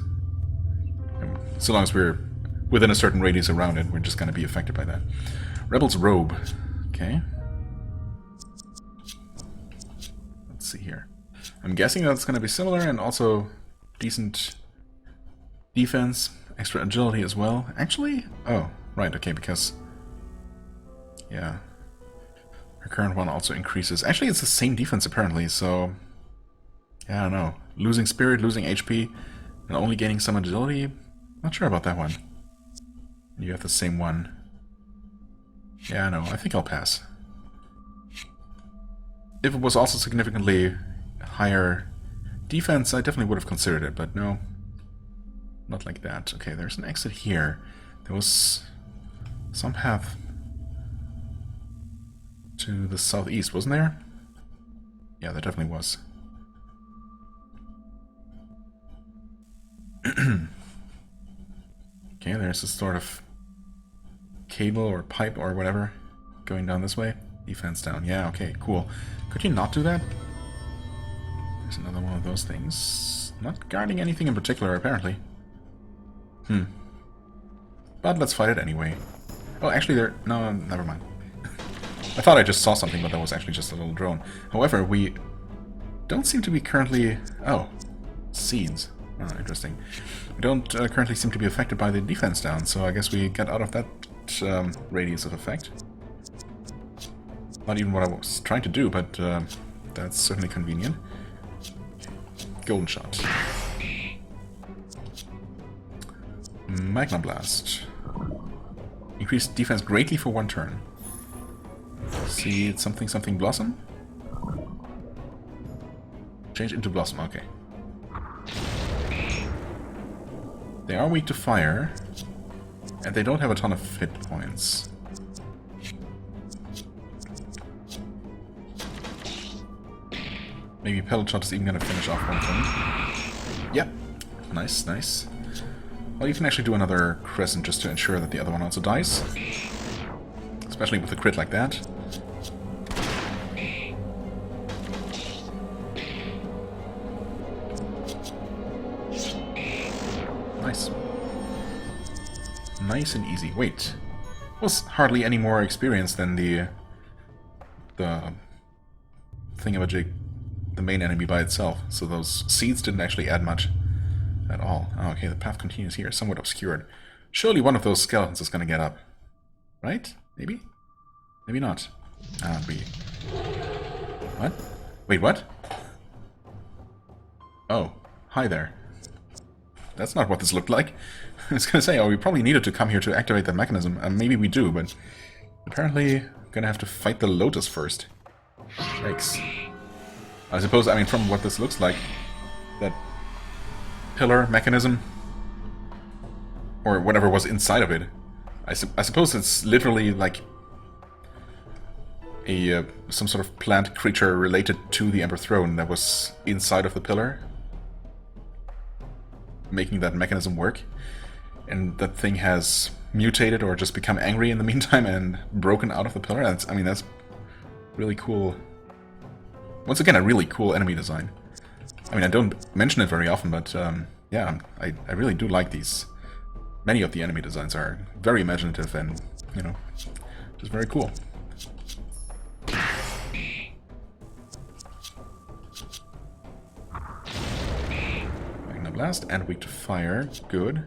S1: So long as we're within a certain radius around it, we're just going to be affected by that. Rebel's Robe. Okay. Let's see here. I'm guessing that's going to be similar and also decent defense, extra agility as well. Actually? Oh, right, okay, because... yeah. Our current one also increases. Actually, it's the same defense apparently, so... yeah, I don't know. Losing spirit, losing HP, and only gaining some agility? Not sure about that one. You have the same one. Yeah, no, I think I'll pass. If it was also significantly higher defense, I definitely would have considered it, but no. Not like that. Okay, there's an exit here. There was some path to the southeast, wasn't there? Yeah, there definitely was. Okay, there's a sort of cable or pipe or whatever going down this way. Defense down. Yeah, okay, cool. Could you not do that? There's another one of those things. Not guarding anything in particular, apparently. But let's fight it anyway. Oh, actually there... no, never mind. I thought I just saw something, but that was actually just a little drone. However, we don't seem to be currently... oh, seeds. Oh, interesting. We don't currently seem to be affected by the defense down, so I guess we get out of that radius of effect. Not even what I was trying to do, but that's certainly convenient. Golden Shot. Magna Blast. Increased defense greatly for one turn. See, it's something Blossom? Change into Blossom, okay. They are weak to fire, and they don't have a ton of hit points. Maybe Pellet Shot is even gonna finish off one thing. Yep. Nice, nice. Well, you can actually do another Crescent just to ensure that the other one also dies. Especially with a crit like that. Nice. Nice and easy. Wait. was hardly any more experience than the thingamajig, the main enemy by itself. So those seeds didn't actually add much at all. Oh, okay, the path continues here, somewhat obscured. Surely one of those skeletons is going to get up. Right? Maybe? Maybe not. What? Wait, what? Oh, hi there. That's not what this looked like. I was going to say, oh, we probably needed to come here to activate that mechanism. Maybe we do, but apparently going to have to fight the Lotus first. Yikes. I suppose, I mean, from what this looks like, that pillar mechanism, or whatever was inside of it, I suppose it's literally like a some sort of plant creature related to the Emperor Throne that was inside of the pillar, making that mechanism work. And that thing has mutated or just become angry in the meantime and broken out of the pillar. I mean, that's really cool. Once again, a really cool enemy design. I mean, I don't mention it very often, but yeah, I really do like these. Many of the enemy designs are very imaginative and, you know, just very cool. Magna Blast and weak to fire. Good.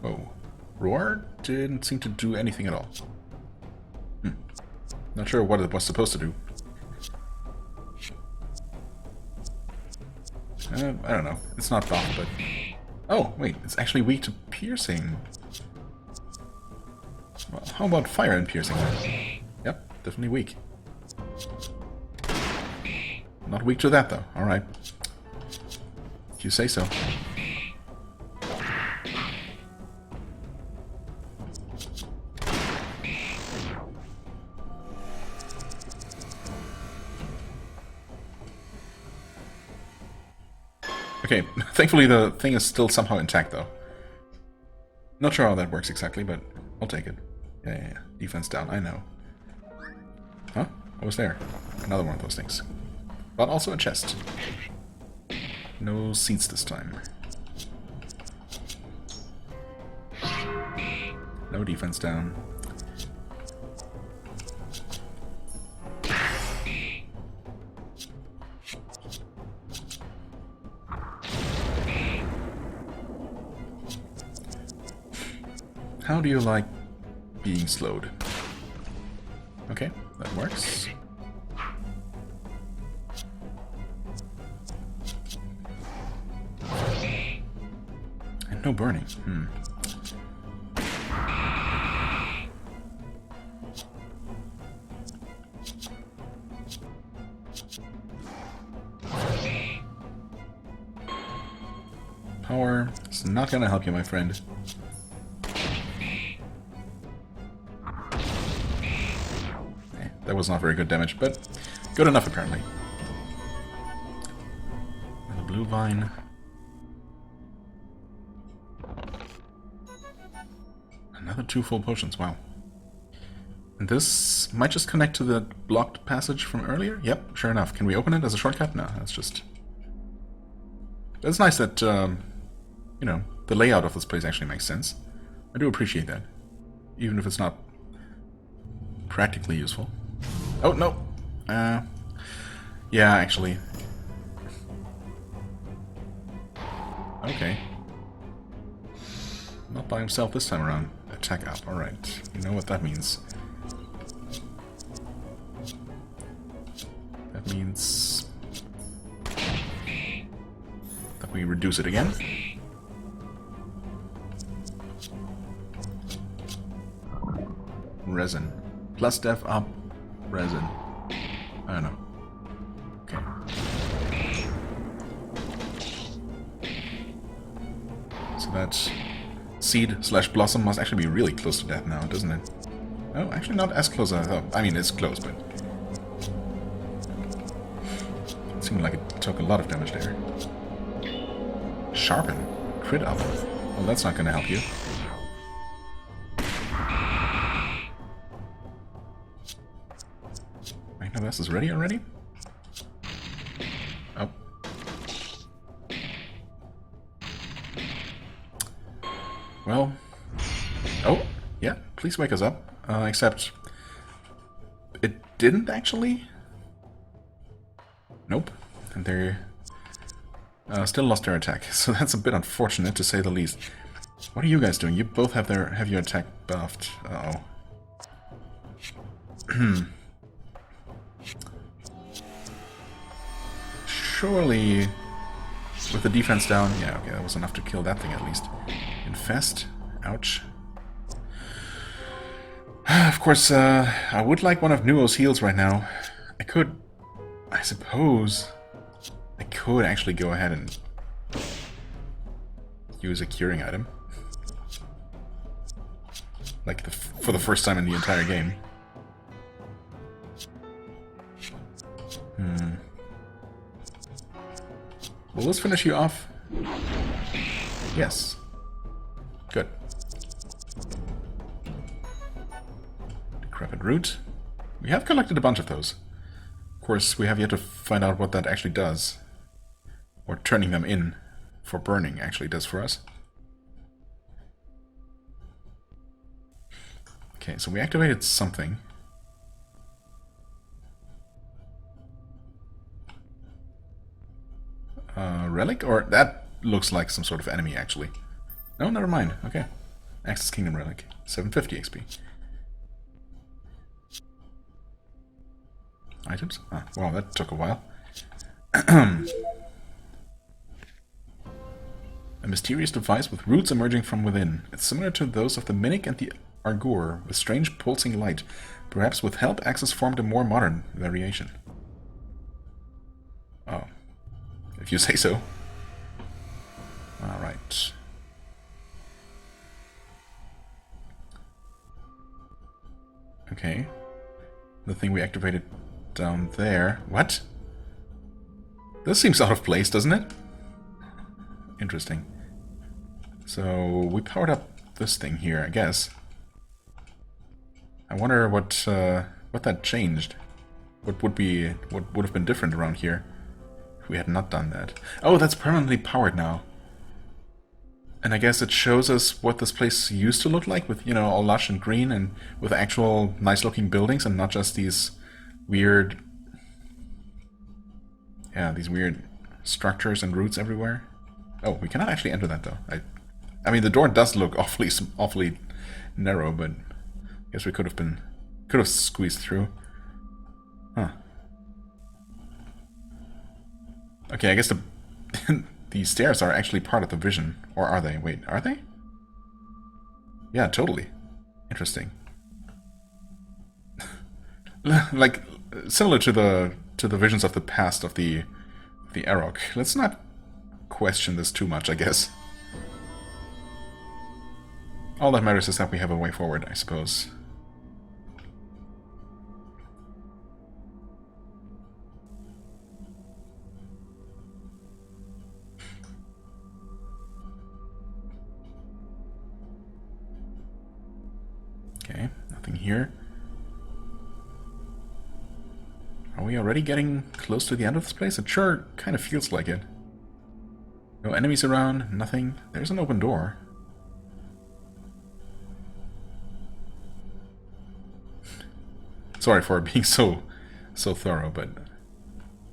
S1: Whoa. Roar didn't seem to do anything at all. Not sure what it was supposed to do. I don't know. It's not buff, but... Oh, wait. It's actually weak to piercing. Well, how about fire and piercing then? Yep, definitely weak. Not weak to that, though. Alright. If you say so. Okay, thankfully the thing is still somehow intact, though. Not sure how that works exactly, but I'll take it. Yeah. Defense down, I know. Huh? What was there? Another one of those things. But also a chest. No seats this time. No defense down. How do you like being slowed? Okay, that works. And no burning. Power is not gonna help you, my friend. That was not very good damage, but good enough apparently. And the blue vine. Another 2 full potions, wow. And this might just connect to the blocked passage from earlier? Yep, sure enough. Can we open it as a shortcut? No, that's just... That's nice that, you know, the layout of this place actually makes sense. I do appreciate that. Even if it's not practically useful. Oh, no! Yeah, actually. Okay. Not by himself this time around. Attack up, alright. You know what that means. That means... that we reduce it again. Resin. Plus def up. Resin. I don't know. Okay. So that seed/blossom must actually be really close to death now, doesn't it? Oh, actually not as close as I thought. I mean, it's close, but... it seemed like it took a lot of damage there. Sharpen. Crit up. Well, that's not going to help you. This is ready already? Oh. Well... Oh, yeah, please wake us up. Except... It didn't, actually? Nope. And they still lost their attack, so that's a bit unfortunate, to say the least. What are you guys doing? You both have your attack buffed. Uh-oh. Surely, with the defense down... Yeah, okay, that was enough to kill that thing at least. Infest? Ouch. Of course, I would like one of Nuo's heals right now. I suppose... I could actually go ahead and use a curing item. Like, for the first time in the entire game. Will this finish you off? Yes. Good. Decrepit root. We have collected a bunch of those. Of course, we have yet to find out what that actually does. Or turning them in for burning actually does for us. Okay, so we activated something. Relic? Or that looks like some sort of enemy, actually. No, never mind. Okay. Access Kingdom Relic. 750 XP. Items? Ah, wow, that took a while. A mysterious device with roots emerging from within. It's similar to those of the Minic and the Argur, with strange pulsing light. Perhaps with help, Axis formed a more modern variation. Oh. If you say so. Alright. Okay. The thing we activated down there. What? This seems out of place, doesn't it? Interesting. So, we powered up this thing here, I guess. I wonder what that changed. What would have been different around here if we had not done that. Oh, that's permanently powered now. And I guess it shows us what this place used to look like, with, you know, all lush and green and with actual nice-looking buildings and not just these weird... Yeah, these weird structures and roots everywhere. Oh, we cannot actually enter that, though. I mean, the door does look awfully narrow, but I guess we could have squeezed through. Huh. Okay, I guess the stairs are actually part of the vision. Or are they? Wait, are they? Yeah, totally. Interesting. Like, similar to the visions of the past of the Arok. Let's not question this too much, I guess. All that matters is that we have a way forward, I suppose. Okay, nothing here. Are we already getting close to the end of this place? It sure kind of feels like it. No enemies around, nothing. There's an open door. Sorry for being so thorough, but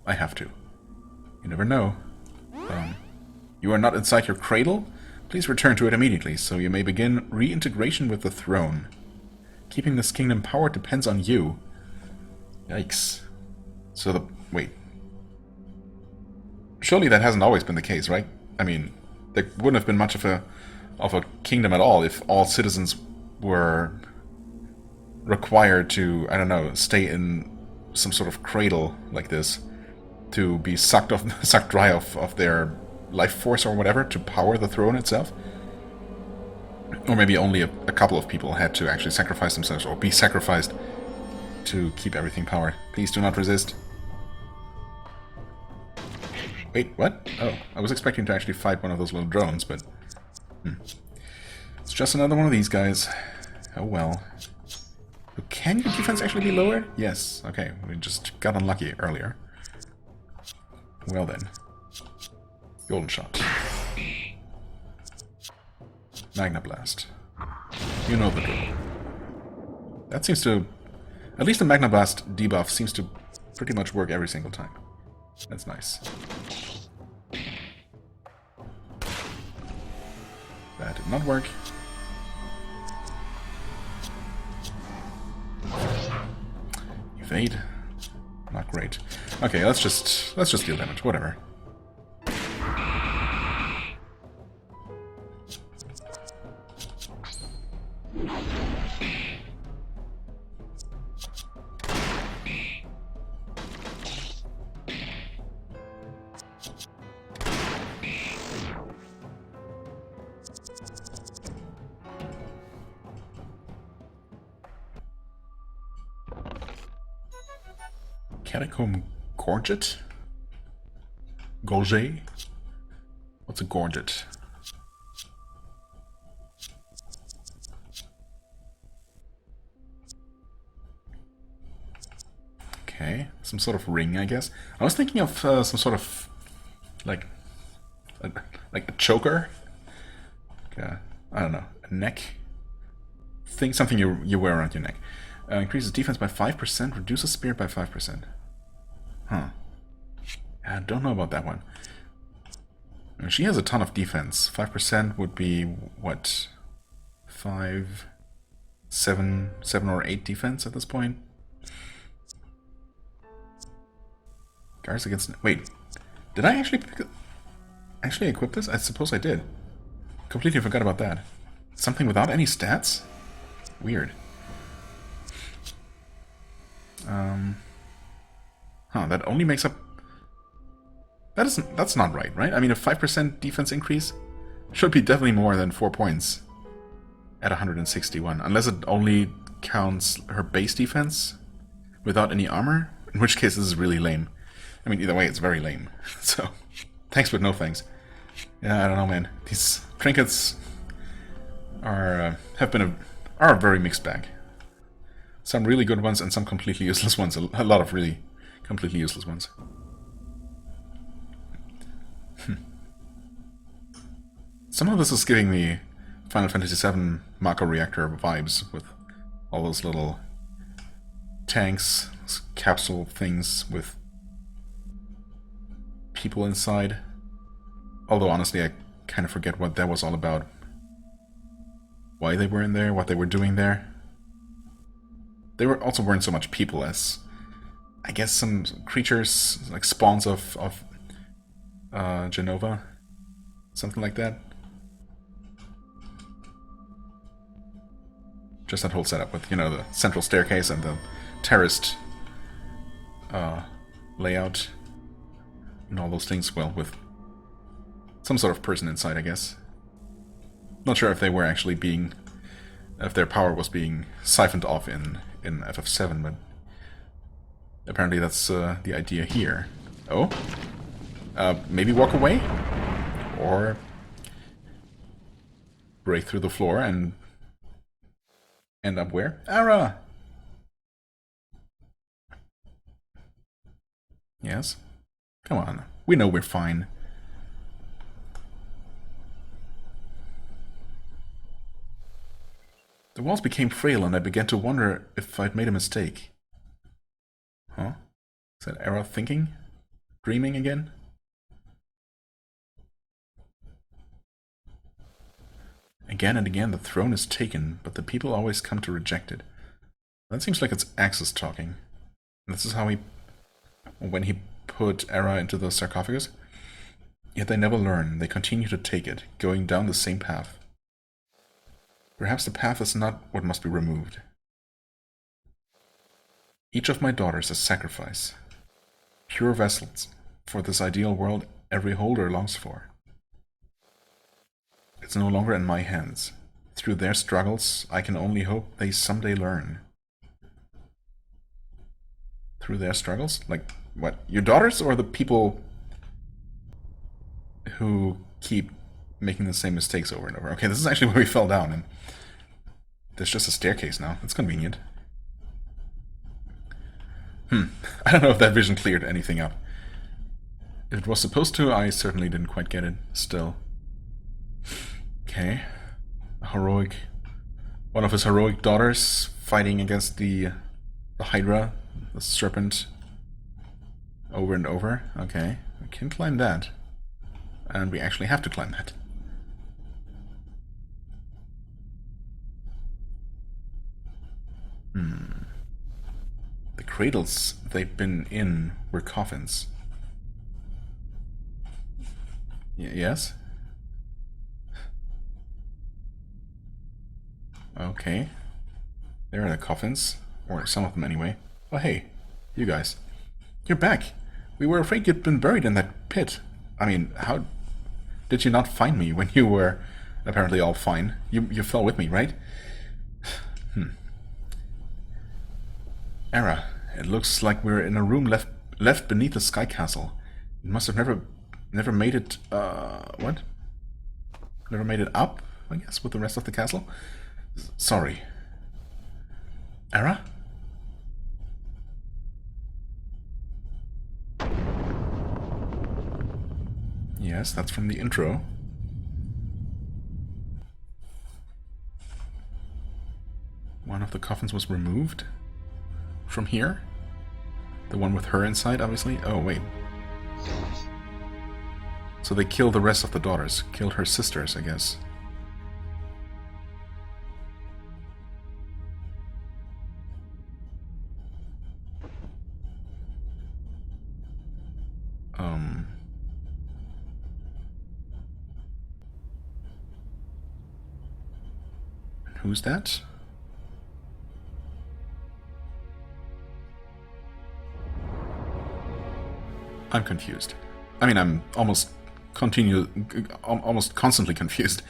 S1: I have to. You never know. You are not inside your cradle? Please return to it immediately, so you may begin reintegration with the throne. Keeping this kingdom powered depends on you. Yikes. So wait. Surely that hasn't always been the case, right? I mean, there wouldn't have been much of a kingdom at all if all citizens were required to, I don't know, stay in some sort of cradle like this to be sucked dry of their life force or whatever to power the throne itself. Or maybe only a couple of people had to actually sacrifice themselves or be sacrificed to keep everything powered. Please do not resist. Wait, what? Oh, I was expecting to actually fight one of those little drones, but... It's just another one of these guys. Oh well. Can your defense actually be lowered? Yes. Okay, we just got unlucky earlier. Well then. Golden shot. Magna Blast. You know the drill. That seems to... At least the Magna Blast debuff seems to pretty much work every single time. That's nice. That did not work. Evade. Not great. Okay, let's just deal damage, whatever. Catacomb Gorget? Gorget? What's a Gorget? Okay, some sort of ring, I guess. I was thinking of some sort of like a choker. I don't know, a neck thing, something you wear around your neck. Increases defense by 5%, reduces spirit by 5%. Huh. I don't know about that one. I mean, she has a ton of defense. 5% would be, what? 5, 7 or 8 defense at this point? Guards against... Wait. Did I actually equip this? I suppose I did. Completely forgot about that. Something without any stats? Weird. Huh, that only makes up... That's not right? I mean, a 5% defense increase should be definitely more than 4 points at 161. Unless it only counts her base defense without any armor, in which case this is really lame. I mean, either way, it's very lame. So, thanks but no thanks. Yeah, I don't know, man. These trinkets are a very mixed bag. Some really good ones and some completely useless ones. A lot of really completely useless ones. Some of this is giving me Final Fantasy VII Mako Reactor vibes with all those little tanks, capsule things with people inside. Although honestly, I kind of forget what that was all about. Why they were in there, what they were doing there. They also weren't so much people as, I guess, some creatures, like spawns of Genova. Something like that. Just that whole setup with, you know, the central staircase and the terraced layout. And all those things, well, with some sort of person inside, I guess. Not sure if they were actually being... if their power was being siphoned off in FF7, but apparently that's the idea here. Oh? Maybe walk away? Or break through the floor and end up where? Ara! Yes? Come on. We know we're fine. The walls became frail and I began to wonder if I'd made a mistake. Huh? Is that Era thinking? Dreaming again? Again and again the throne is taken, but the people always come to reject it. That seems like it's Axis talking. This is how when he put Era into the sarcophagus. Yet they never learn, they continue to take it, going down the same path. Perhaps the path is not what must be removed. Each of my daughters is sacrifice. Pure vessels for this ideal world every holder longs for. It's no longer in my hands. Through their struggles, I can only hope they someday learn. Through their struggles? Like, what? Your daughters or the people who keep making the same mistakes over and over? Okay, this is actually where we fell down, and there's just a staircase now. That's convenient. I don't know if that vision cleared anything up. If it was supposed to, I certainly didn't quite get it still. Okay. heroic, one of his heroic daughters fighting against the Hydra, the serpent, over and over. Okay, we can climb that. And we actually have to climb that. The cradles they've been in were coffins. Yes? Okay. There are the coffins. Or some of them anyway. Oh hey, you guys. You're back. We were afraid you'd been buried in that pit. I mean, how did you not find me when you were apparently all fine? You fell with me, right? Era, it looks like we're in a room left beneath the Sky Castle. It must have never made it, what? Never made it up, I guess, with the rest of the castle? Sorry. Era? Yes, that's from the intro. One of the coffins was removed from here. The one with her inside, obviously. Oh, wait. So they killed the rest of the daughters. Killed her sisters, I guess. Who's that? I'm confused. I mean, I'm almost constantly confused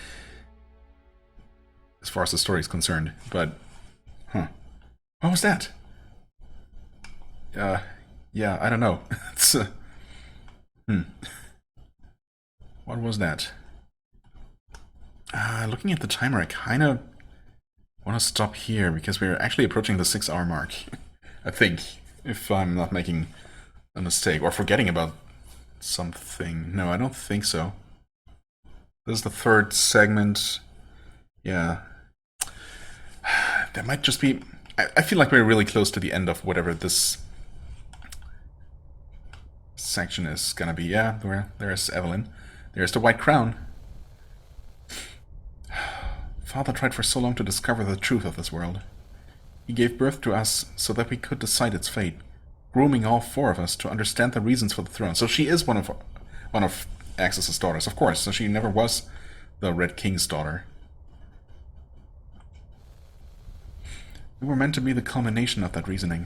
S1: as far as the story is concerned. But, huh? What was that? Yeah, I don't know. It's What was that? Looking at the timer, I kind of want to stop here because we're actually approaching the 6-hour mark. I think, if I'm not making a mistake or forgetting about something. No, I don't think so. This is the third segment. Yeah. That might just be... I feel like we're really close to the end of whatever this section is gonna be. Yeah, there's Evelyn. There's the White Crown. Father tried for so long to discover the truth of this world. He gave birth to us so that we could decide its fate, grooming all 4 of us to understand the reasons for the throne. So she is one of Axis's daughters, of course. So she never was the Red King's daughter. We were meant to be the culmination of that reasoning.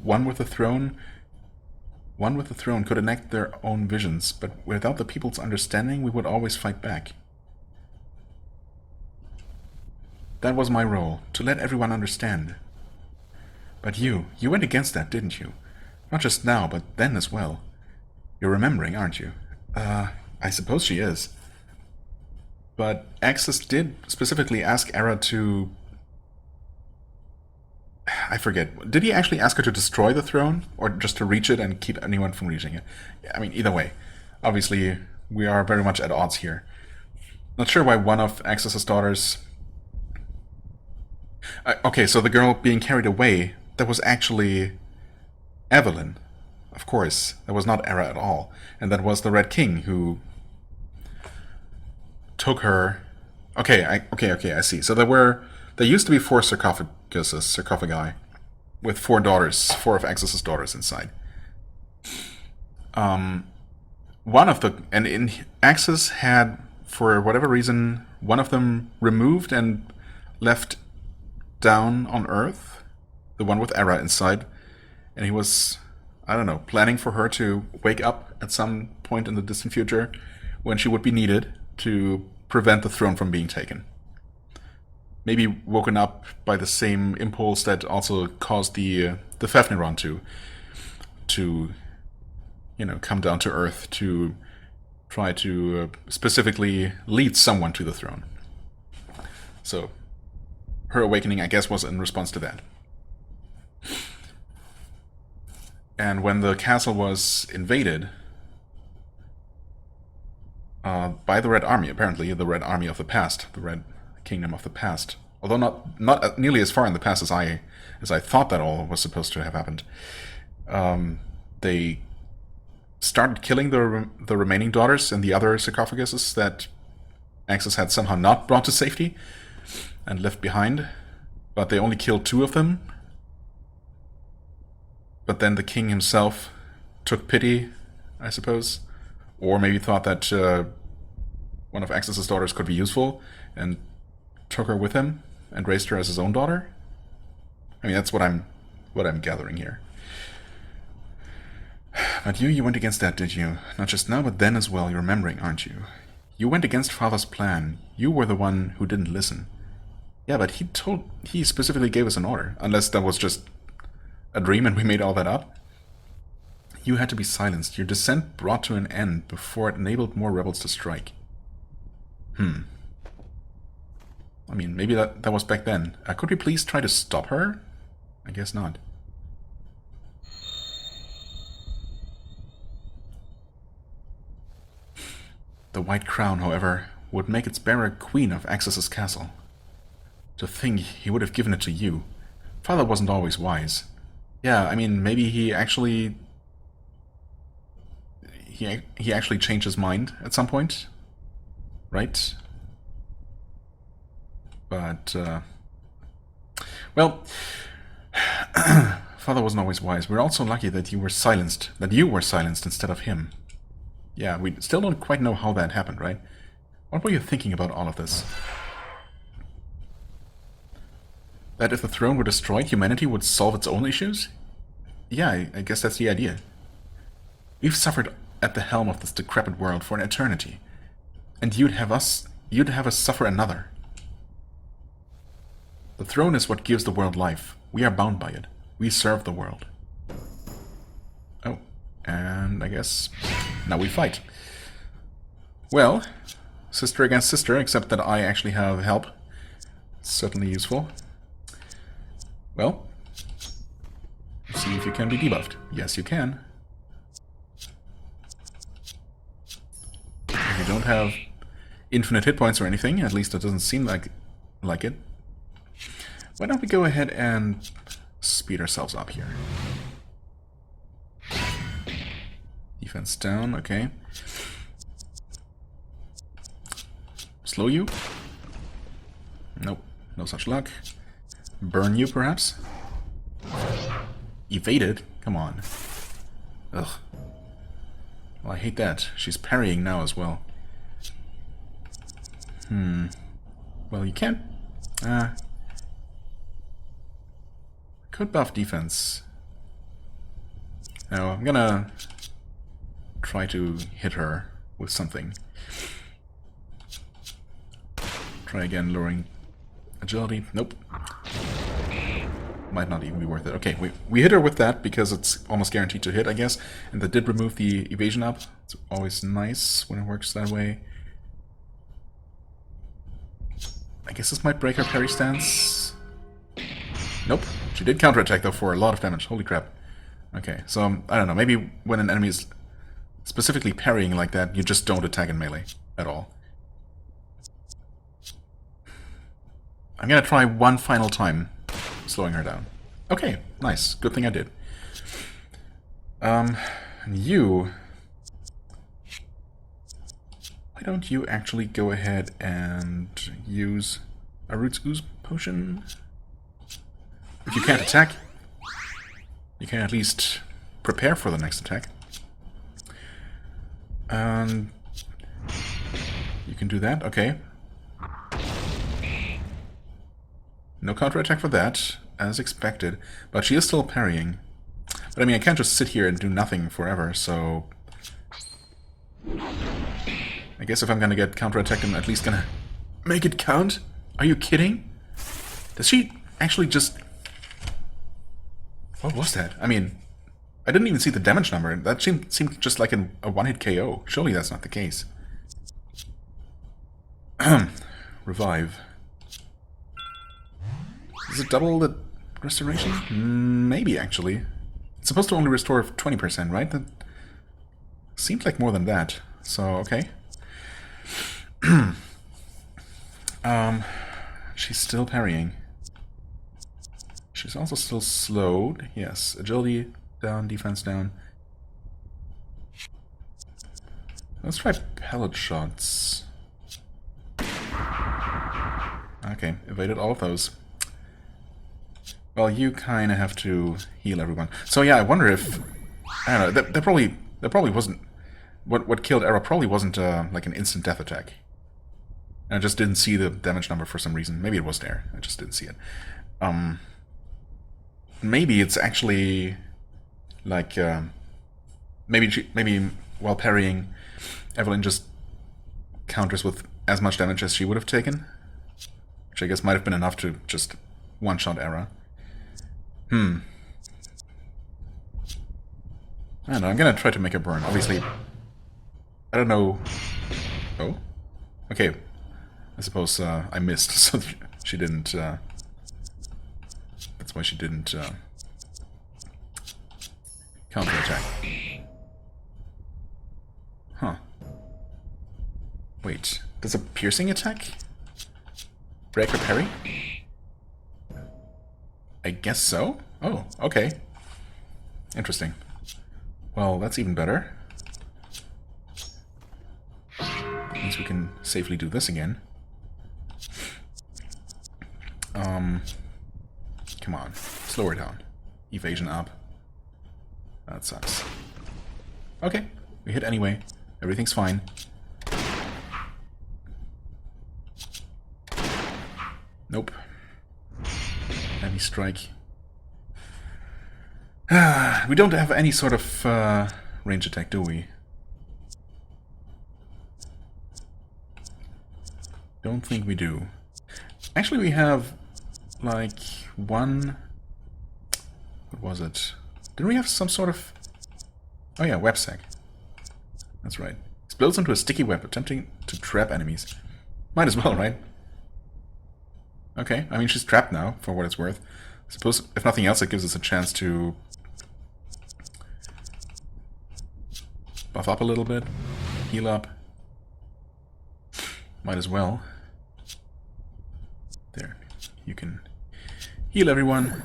S1: One with the throne could enact their own visions, but without the people's understanding, we would always fight back. That was my role, to let everyone understand. But you went against that, didn't you? Not just now, but then as well. You're remembering, aren't you? I suppose she is. But Axis did specifically ask Era to... I forget. Did he actually ask her to destroy the throne? Or just to reach it and keep anyone from reaching it? I mean, either way. Obviously, we are very much at odds here. Not sure why one of Axis's daughters... okay, so the girl being carried away, that was actually Evelyn. Of course, that was not Era at all. And that was the Red King who took her... Okay, I see. So there used to be 4 sarcophagi, with 4 daughters, 4 of Axis's daughters inside. One of the... And in Axis had, for whatever reason, one of them removed and left down on Earth, the one with Era inside, and he was, I don't know, planning for her to wake up at some point in the distant future when she would be needed to prevent the throne from being taken. Maybe woken up by the same impulse that also caused the Fafniron to come down to Earth to try to specifically lead someone to the throne. So her awakening, I guess, was in response to that. And when the castle was invaded by the Red Army, apparently the Red Army of the past, the Red kingdom of the past. Although not nearly as far in the past as I thought that all was supposed to have happened. They started killing the remaining daughters in the other sarcophaguses that Axis had somehow not brought to safety and left behind. But they only killed 2 of them. But then the king himself took pity, I suppose. Or maybe thought that one of Axis's daughters could be useful and took her with him and raised her as his own daughter. I mean, that's what I'm gathering here. But you went against that, did you? Not just now, but then as well. You're remembering, aren't you? You went against Father's plan. You were the one who didn't listen. Yeah, but he specifically gave us an order. Unless that was just a dream and we made all that up. You had to be silenced. Your dissent brought to an end before it enabled more rebels to strike. I mean, maybe that was back then. Could we please try to stop her? I guess not. The White Crown, however, would make its bearer queen of Axis's castle. To think he would have given it to you. Father wasn't always wise. Yeah, I mean, maybe he actually... He actually changed his mind at some point. Right? But, well... Father wasn't always wise. We're also lucky that you were silenced. That you were silenced instead of him. Yeah, we still don't quite know how that happened, right? What were you thinking about all of this? That if the throne were destroyed, humanity would solve its own issues? Yeah, I guess that's the idea. We've suffered at the helm of this decrepit world for an eternity. And you'd have us suffer another. The throne is what gives the world life. We are bound by it. We serve the world. Oh, and I guess now we fight. Well, sister against sister, except that I actually have help. Certainly useful. Well, see if you can be debuffed. Yes, you can. You don't have infinite hit points or anything, at least it doesn't seem like it. Why don't we go ahead and speed ourselves up here? Defense down, okay. Slow you? Nope, no such luck. Burn you, perhaps? Evaded? Come on. Ugh. Well, I hate that. She's parrying now as well. Well, you can't... could buff defense. Now, I'm gonna try to hit her with something. Try again, lowering agility. Nope. Might not even be worth it. Okay, we hit her with that because it's almost guaranteed to hit, I guess. And that did remove the evasion up. It's always nice when it works that way. I guess this might break her parry stance. Nope. She did counterattack though for a lot of damage. Holy crap. Okay, so I don't know. Maybe when an enemy is specifically parrying like that, you just don't attack in melee at all. I'm gonna try one final time slowing her down. Okay, nice. Good thing I did. You... Why don't you actually go ahead and use a Roots Ooze potion? If you can't attack, you can at least prepare for the next attack. And you can do that, okay. No counterattack for that, as expected. But she is still parrying. But I mean, I can't just sit here and do nothing forever, so... I guess if I'm gonna get counterattacked, I'm at least gonna make it count? Are you kidding? Does she actually just... What was that? I mean, I didn't even see the damage number. That seemed just like a one-hit KO. Surely that's not the case. Revive. Is it double the restoration? Maybe, actually. It's supposed to only restore 20%, right? That seems like more than that. So, okay. She's still parrying. She's also still slowed. Yes, agility down, defense down. Let's try pellet shots. Okay, evaded all of those. Well, you kind of have to heal everyone. So yeah, I wonder if... I don't know, that probably wasn't... What killed Era probably wasn't like an instant death attack. I just didn't see the damage number for some reason. Maybe it was there. I just didn't see it. Maybe it's actually like maybe while parrying, Evelyn just counters with as much damage as she would have taken, which I guess might have been enough to just one-shot Era. I don't know. I'm gonna try to make her burn. Obviously, I don't know. Oh, okay. I suppose I missed, so she didn't. That's why she didn't counterattack. Huh. Wait, does a piercing attack break or parry? I guess so. Oh, okay. Interesting. Well, that's even better. Means we can safely do this again. Come on. Slow her down. Evasion up. That sucks. Okay. We hit anyway. Everything's fine. Nope. Heavy strike. We don't have any sort of range attack, do we? Don't think we do. Actually, we have like one... What was it? Didn't we have some sort of... Oh yeah, web sack. That's right. Explodes into a sticky web, attempting to trap enemies. Might as well, right? Okay, I mean, she's trapped now, for what it's worth. I suppose, if nothing else, it gives us a chance to buff up a little bit, heal up. Might as well. There, you can heal everyone.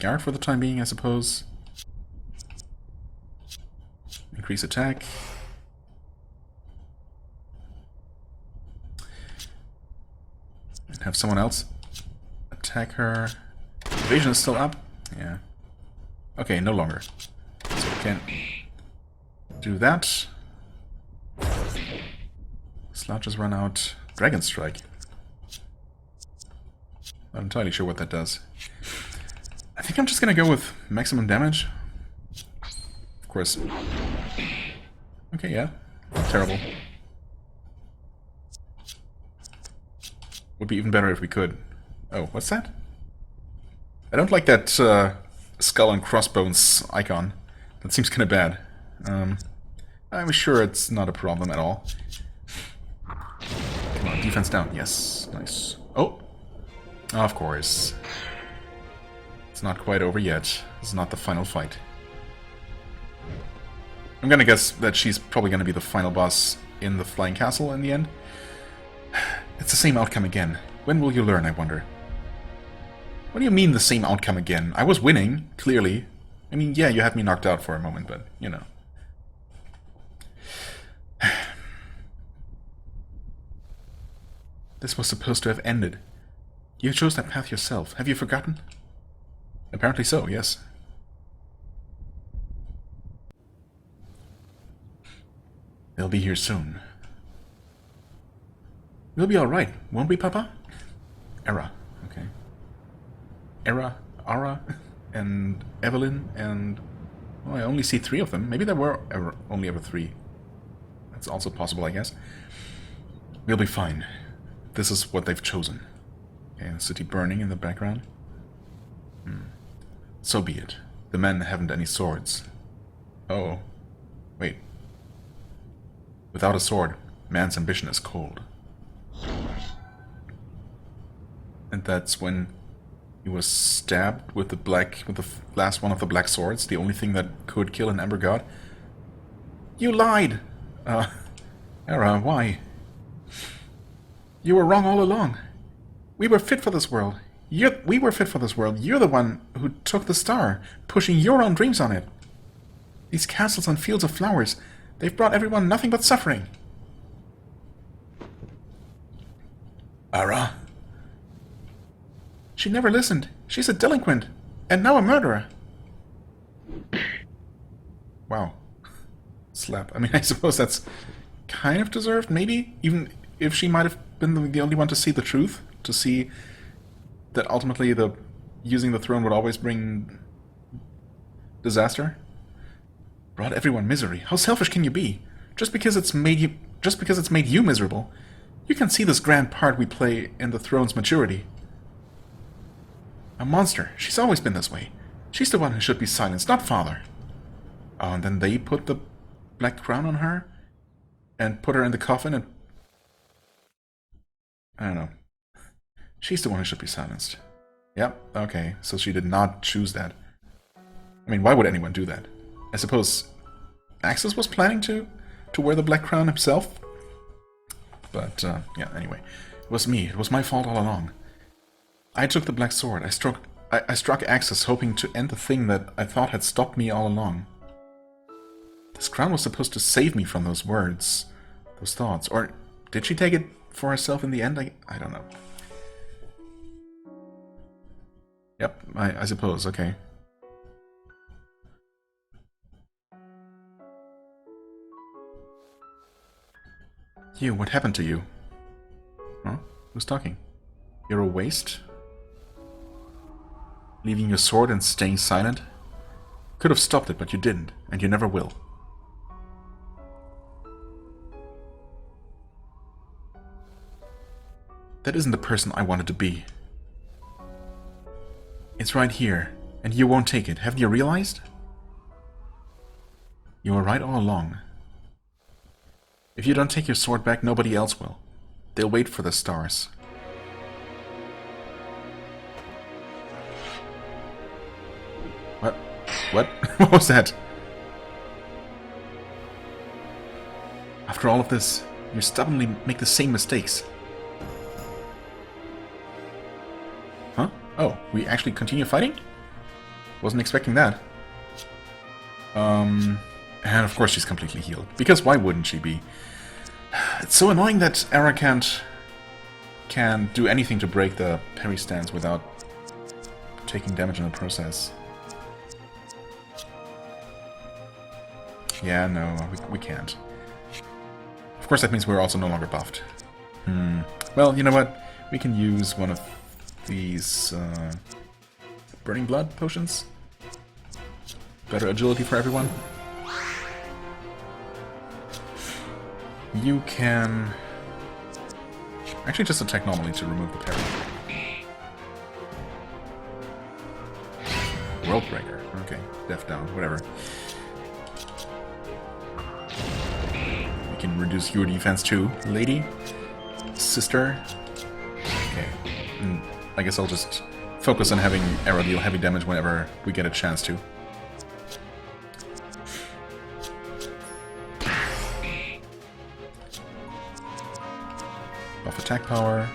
S1: Guard for the time being, I suppose. Increase attack. And have someone else attack her. Evasion is still up. Yeah. Okay, no longer. So we can do that. Slot just run out. Dragon Strike. Not entirely sure what that does. I think I'm just gonna go with maximum damage. Of course. Okay, yeah. Not terrible. Would be even better if we could. Oh, what's that? I don't like that skull and crossbones icon. That seems kind of bad. I'm sure it's not a problem at all. Come on, defense down. Yes, nice. Oh! Of course. It's not quite over yet. It's not the final fight. I'm gonna guess that she's probably gonna be the final boss in the Flying Castle in the end. It's the same outcome again. When will you learn, I wonder? What do you mean the same outcome again? I was winning, clearly. I mean, yeah, you had me knocked out for a moment, but, you know. This was supposed to have ended. You chose that path yourself. Have you forgotten? Apparently so, yes. They'll be here soon. We'll be alright, won't we, Papa? Era, okay. Era, Ara, and Evelyn, and... Well, I only see 3 of them. Maybe there were only ever 3. That's also possible, I guess. We'll be fine. This is what they've chosen. Okay, the city burning in the background. So be it. The men haven't any swords. Oh. Wait. Without a sword, man's ambition is cold. And that's when he was stabbed with the last one of the black swords, the only thing that could kill an Ember God. You lied! Era, why? You were wrong all along. We were fit for this world. We were fit for this world. You're the one who took the star, pushing your own dreams on it. These castles and fields of flowers, they've brought everyone nothing but suffering. Ara? She never listened. She's a delinquent, and now a murderer. Wow. Slap. I mean, I suppose that's kind of deserved, maybe? Even if she might have been the only one to see the truth, to see that ultimately using the throne would always bring disaster. Brought everyone misery. How selfish can you be? Just because it's made you miserable, you can see this grand part we play in the throne's maturity. A monster. She's always been this way. She's the one who should be silenced, not Father. Oh, and then they put the black crown on her and put her in the coffin and... I don't know. She's the one who should be silenced. Yep, okay, so she did not choose that. I mean, why would anyone do that? I suppose Axis was planning to wear the black crown himself? But, yeah, anyway. It was me. It was my fault all along. I took the black sword. I struck Axis, hoping to end the thing that I thought had stopped me all along. This crown was supposed to save me from those words, those thoughts. Or did she take it for herself in the end? I don't know. Yep, I suppose, okay. You, what happened to you? Huh? Who's talking? You're a waste? Leaving your sword and staying silent? Could have stopped it, but you didn't, and you never will. That isn't the person I wanted to be. It's right here, and you won't take it. Haven't you realized? You were right all along. If you don't take your sword back, nobody else will. They'll wait for the stars. What? What? What was that? After all of this, you stubbornly make the same mistakes. Huh? Oh, we actually continue fighting? Wasn't expecting that. And of course she's completely healed. Because why wouldn't she be? It's so annoying that Era can't do anything to break the parry stance without taking damage in the process. Yeah, no, we can't. Of course that means we're also no longer buffed. Well, you know what? We can use one of these Burning Blood potions. Better agility for everyone. You can... actually just attack normally to remove the parry. World Breaker. Okay, Death Down, whatever. We can reduce your defense too, lady. Sister. Okay. And I guess I'll just focus on having Era deal heavy damage whenever we get a chance to. Buff attack power.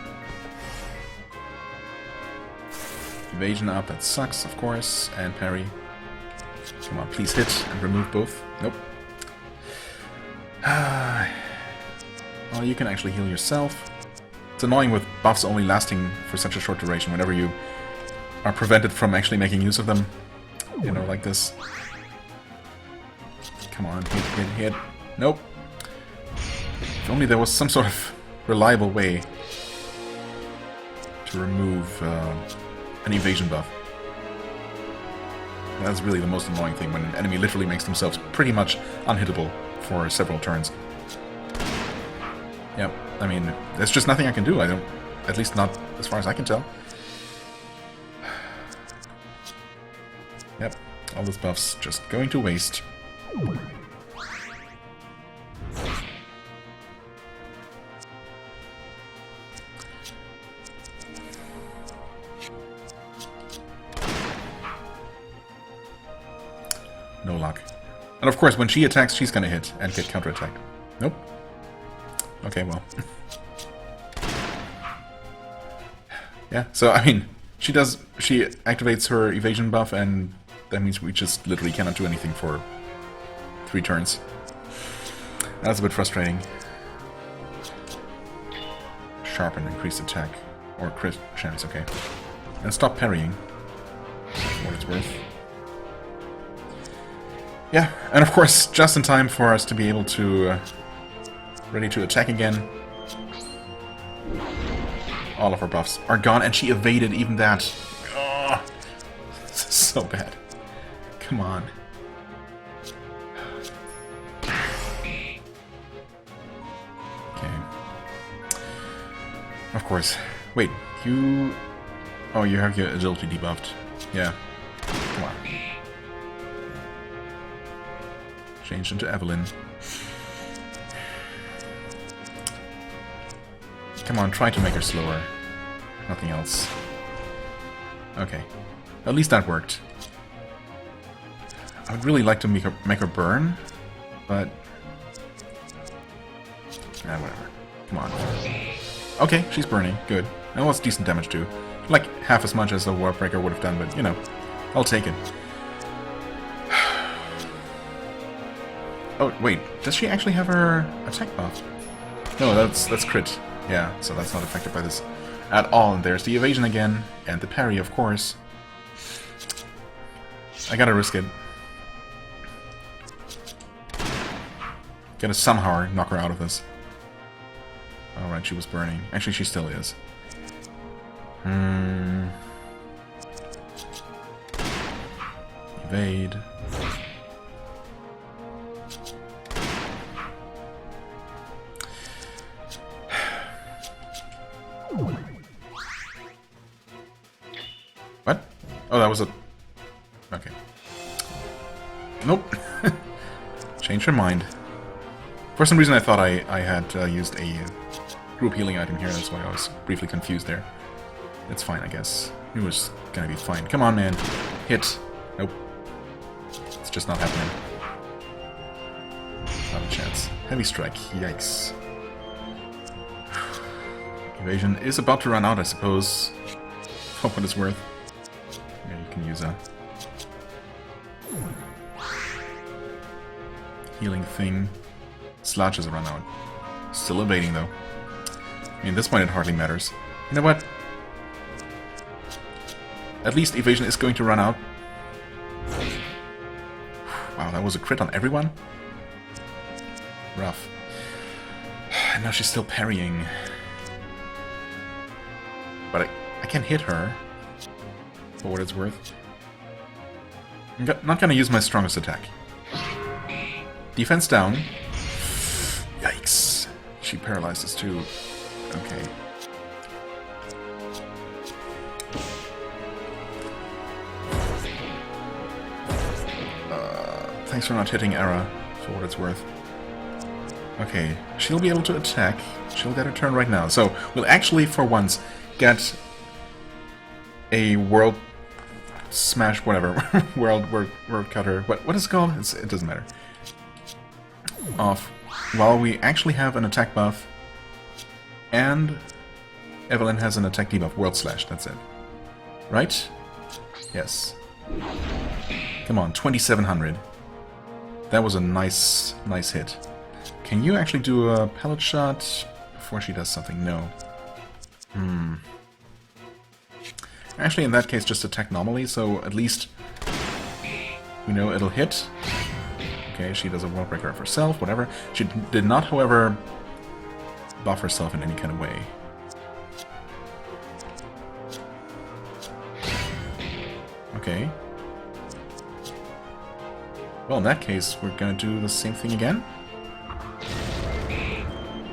S1: Evasion up, that sucks, of course. And parry. Come on, please hit and remove both. Nope. Well, you can actually heal yourself. It's annoying with buffs only lasting for such a short duration whenever you are prevented from actually making use of them. You know, like this. Come on, hit, hit, hit. Nope. If only there was some sort of reliable way to remove an evasion buff. That's really the most annoying thing, when an enemy literally makes themselves pretty much unhittable for several turns. Yep, I mean, there's just nothing I can do. I don't, at least not as far as I can tell. Yep, all those buffs just going to waste. No luck. And of course, when she attacks, she's gonna hit and get counterattacked. Nope. Okay, well. Yeah, so I mean, she activates her evasion buff, and that means we just literally cannot do anything for 3 turns. That's a bit frustrating. Sharpen, increased attack. Or crit chance, okay. And stop parrying. For what it's worth. Yeah, and of course, just in time for us to be able to... ready to attack again. All of her buffs are gone, and she evaded even that. Oh, this is so bad. Come on. Okay. Of course. Wait, you... Oh, you have your agility debuffed. Yeah. Come on. Changed into Evelyn. Come on, try to make her slower. Nothing else. Okay. At least that worked. I would really like to make her burn, but... whatever. Come on. Okay, she's burning. Good. That was decent damage too. Like, half as much as a Warp Breaker would have done, but, you know, I'll take it. Oh, wait. Does she actually have her attack buff? No, that's crit. Yeah, so that's not affected by this at all. And there's the evasion again, and the parry, of course. I gotta risk it. Gotta somehow knock her out of this. Alright, she was burning. Actually, she still is. Evade. What? Oh, that was a... Okay. Nope. Changed her mind. For some reason I thought I had used a group healing item here, that's why I was briefly confused there. It's fine, I guess. It was gonna be fine. Come on, man. Hit. Nope. It's just not happening. Not a chance. Heavy strike. Yikes. Evasion is about to run out, I suppose. For what it's worth. Yeah, you can use a healing thing. Sludge has run out. Still evading, though. I mean, at this point it hardly matters. You know what? At least evasion is going to run out. Wow, that was a crit on everyone? Rough. And now she's still parrying. But I can hit her. For what it's worth. I'm not gonna use my strongest attack. Defense down. Yikes. She paralyzes too. Okay. Thanks for not hitting Era, for what it's worth. Okay, she'll be able to attack. She'll get her turn right now. So, we'll actually, for once, get a world smash, whatever. world cutter. What is it called? It doesn't matter. Off. While we actually have an attack buff, and Evelyn has an attack debuff. World Slash, that's it. Right? Yes. Come on, 2700. That was a nice hit. Can you actually do a pellet shot before she does something? No. Actually, in that case, just attack normally, so at least we know it'll hit. Okay, she does a World Breaker of herself, whatever. She did not, however, buff herself in any kind of way. Okay. Well, in that case, we're gonna do the same thing again.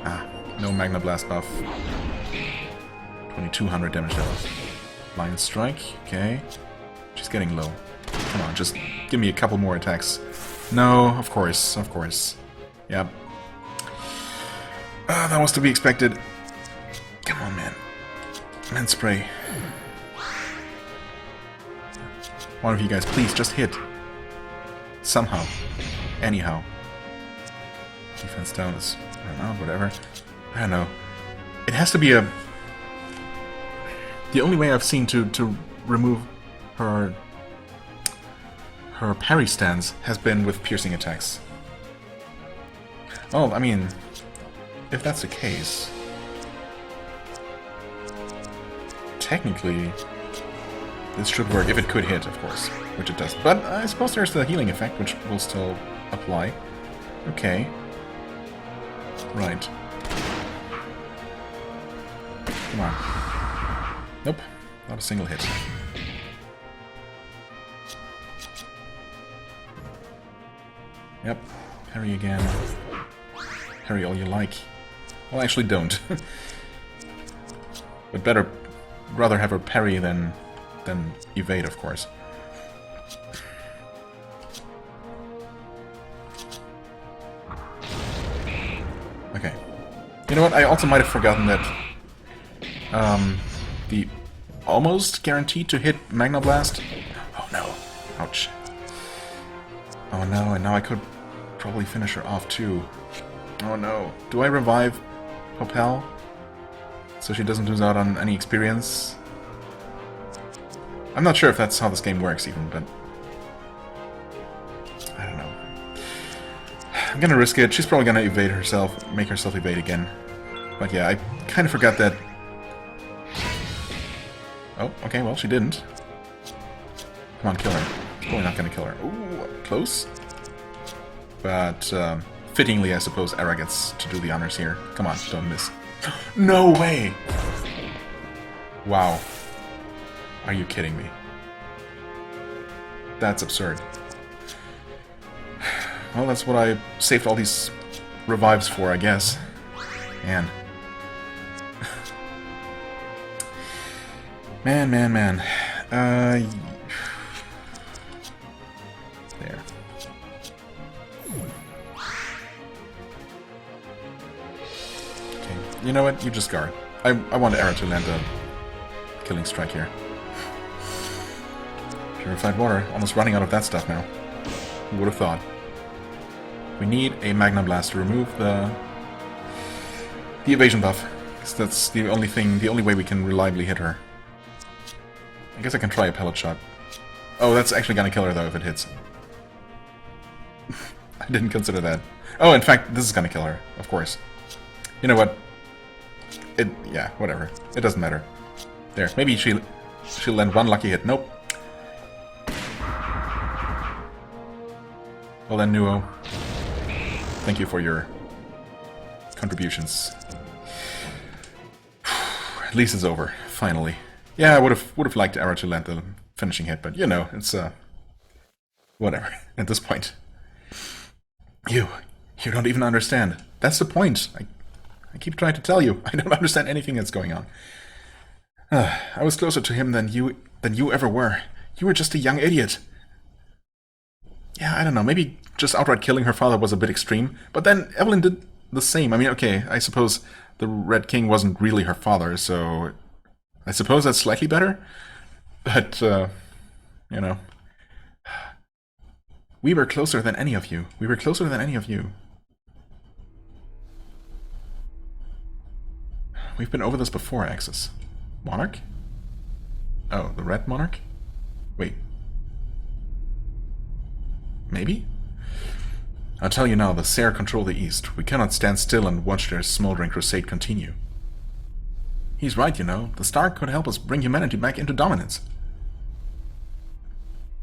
S1: Ah, no Magna Blast buff. 2200 damage level. Lion Strike, okay. She's getting low. Come on, just give me a couple more attacks. No, of course, of course. Yep. That was to be expected. Come on, man. Man spray. One of you guys, please, just hit. Somehow. anyhow. Defense down is, I don't know, whatever. I don't know. It has to be a... The only way I've seen to remove her parry stance has been with piercing attacks. Well, I mean, if that's the case... Technically, this should work, if it could hit, of course, which it does. But I suppose there's the healing effect, which will still apply. Okay. Right. Come on. Nope, not a single hit. Yep, parry again. Parry all you like. Well, actually don't. But rather have her parry than evade, of course. Okay. You know what? I also might have forgotten that the almost guaranteed to hit Magna Blast. Oh no! Ouch! Oh no! And now I could probably finish her off too. Oh no! Do I revive Popel so she doesn't lose out on any experience? I'm not sure if that's how this game works even, but I don't know. I'm gonna risk it. She's probably gonna evade herself, make herself evade again. But yeah, I kind of forgot that. Oh, okay, well, she didn't. Come on, kill her. Probably not gonna kill her. Ooh, close. But fittingly, I suppose, Era gets to do the honors here. Come on, don't miss. No way! Wow. Are you kidding me? That's absurd. Well, that's what I saved all these revives for, I guess. Man. Man. There. Okay, you know what? You just guard. I want Era to land a killing strike here. Purified water. Almost running out of that stuff now. Who would have thought? We need a Magna Blast to remove the evasion buff. Because that's the only way we can reliably hit her. I guess I can try a pellet shot. Oh, that's actually gonna kill her though if it hits. I didn't consider that. Oh, in fact, this is gonna kill her, of course. You know what? Yeah, whatever. It doesn't matter. There, maybe she'll land one lucky hit. Nope. Well then, Nuo. Thank you for your contributions. At least it's over, finally. Yeah, I would have liked Era to land the finishing hit, but you know, it's whatever at this point. You don't even understand. That's the point. I keep trying to tell you. I don't understand anything that's going on. I was closer to him than you ever were. You were just a young idiot. Yeah, I don't know. Maybe just outright killing her father was a bit extreme, but then Evelyn did the same. I mean, okay, I suppose the Red King wasn't really her father, so I suppose that's slightly better. But you know, we were closer than any of you. We were closer than any of you. We've been over this before, Axis. Monarch? Oh, the Red Monarch? Wait. Maybe? I'll tell you now, the Sere control the East. We cannot stand still and watch their smoldering crusade continue. He's right, you know. The Star could help us bring humanity back into dominance.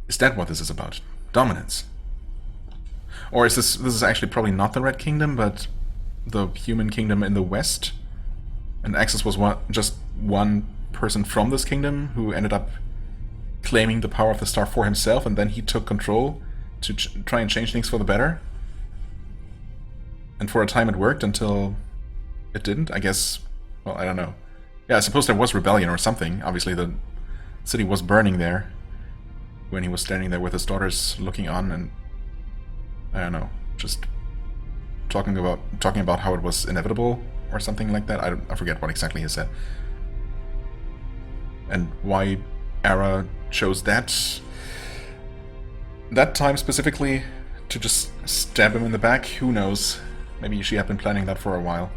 S1: Is that what this is about? Dominance? Or is this is actually probably not the Red Kingdom, but the human kingdom in the West? And Axis was just one person from this kingdom who ended up claiming the power of the Star for himself, and then he took control to try and change things for the better. And for a time it worked until it didn't, I guess. Well, I don't know. Yeah, I suppose there was rebellion or something. Obviously the city was burning there when he was standing there with his daughters looking on, and I don't know, just talking about how it was inevitable or something like that. I forget what exactly he said. And why Era chose that time specifically to just stab him in the back? Who knows? Maybe she had been planning that for a while.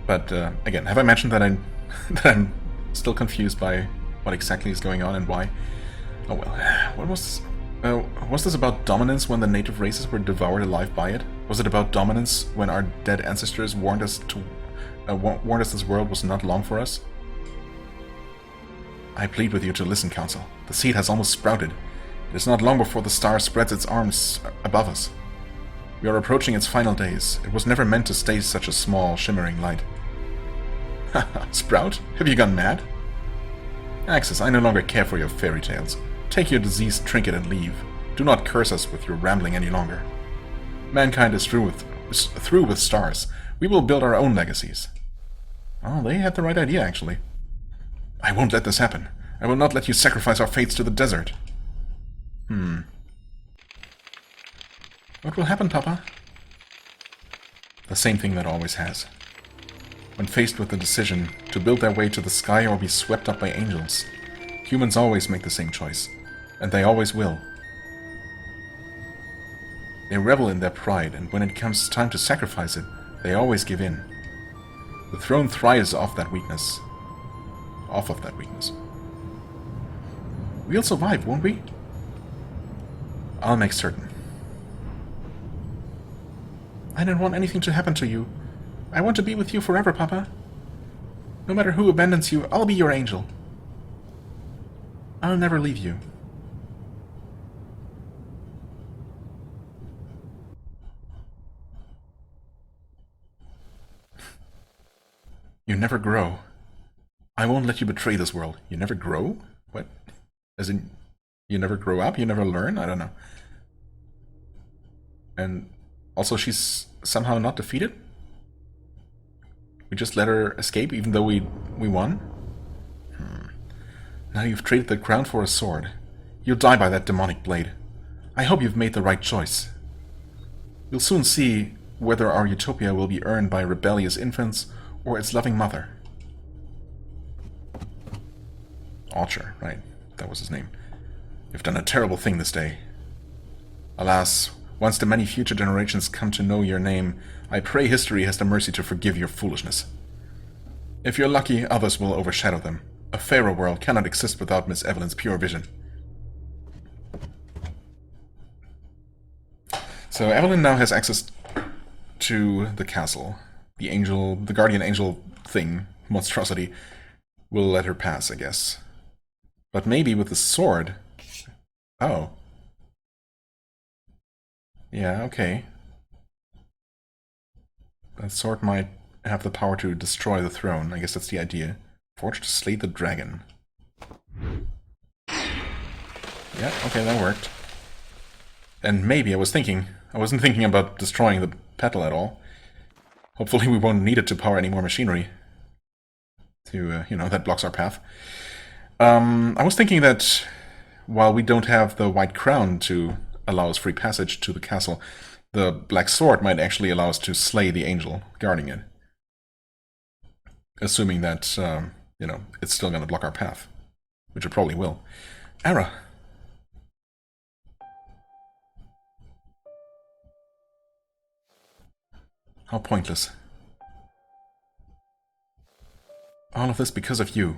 S1: But again, have I mentioned that that I'm still confused by what exactly is going on and why? Oh well, what was this about dominance when the native races were devoured alive by it? Was it about dominance when our dead ancestors warned us this world was not long for us? I plead with you to listen, Council. The seed has almost sprouted. It is not long before the star spreads its arms above us. We are approaching its final days. It was never meant to stay such a small, shimmering light. Haha, Sprout? Have you gone mad? Axis, I no longer care for your fairy tales. Take your diseased trinket and leave. Do not curse us with your rambling any longer. Mankind is through with stars. We will build our own legacies. Oh, they had the right idea, actually. I won't let this happen. I will not let you sacrifice our fates to the desert. What will happen, Papa? The same thing that always has. When faced with the decision to build their way to the sky or be swept up by angels, humans always make the same choice, and they always will. They revel in their pride, and when it comes time to sacrifice it, they always give in. The throne thrives off that weakness. Off of that weakness. We'll survive, won't we? I'll make certain. I don't want anything to happen to you. I want to be with you forever, Papa. No matter who abandons you, I'll be your angel. I'll never leave you. You never grow. I won't let you betray this world. You never grow? What? As in, you never grow up? You never learn? I don't know. And also she's somehow not defeated? We just let her escape even though we won? Now you've traded the crown for a sword. You'll die by that demonic blade. I hope you've made the right choice. You'll soon see whether our utopia will be earned by rebellious infants or its loving mother. Archer, right. That was his name. You've done a terrible thing this day. Alas, once the many future generations come to know your name, I pray history has the mercy to forgive your foolishness. If you're lucky, others will overshadow them. A fairer world cannot exist without Miss Evelyn's pure vision. So Evelyn now has access to the castle. The guardian angel thing, monstrosity, will let her pass, I guess. But maybe with the sword... Oh. Yeah, okay. That sword might have the power to destroy the throne. I guess that's the idea. Forged to slay the dragon. Yeah, okay, that worked. And maybe I wasn't thinking about destroying the petal at all. Hopefully we won't need it to power any more machinery. That blocks our path. I was thinking that while we don't have the white crown to allow us free passage to the castle, the black sword might actually allow us to slay the angel guarding it. Assuming that, it's still going to block our path. Which it probably will. Ara! How pointless. All of this because of you.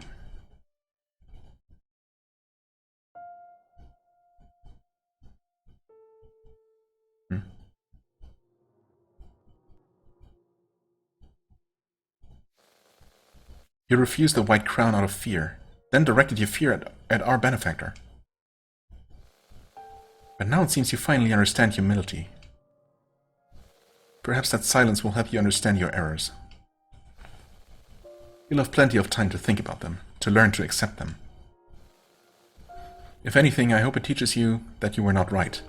S1: You refused the white crown out of fear, then directed your fear at our benefactor. But now it seems you finally understand humility. Perhaps that silence will help you understand your errors. You'll have plenty of time to think about them, to learn to accept them. If anything, I hope it teaches you that you were not right.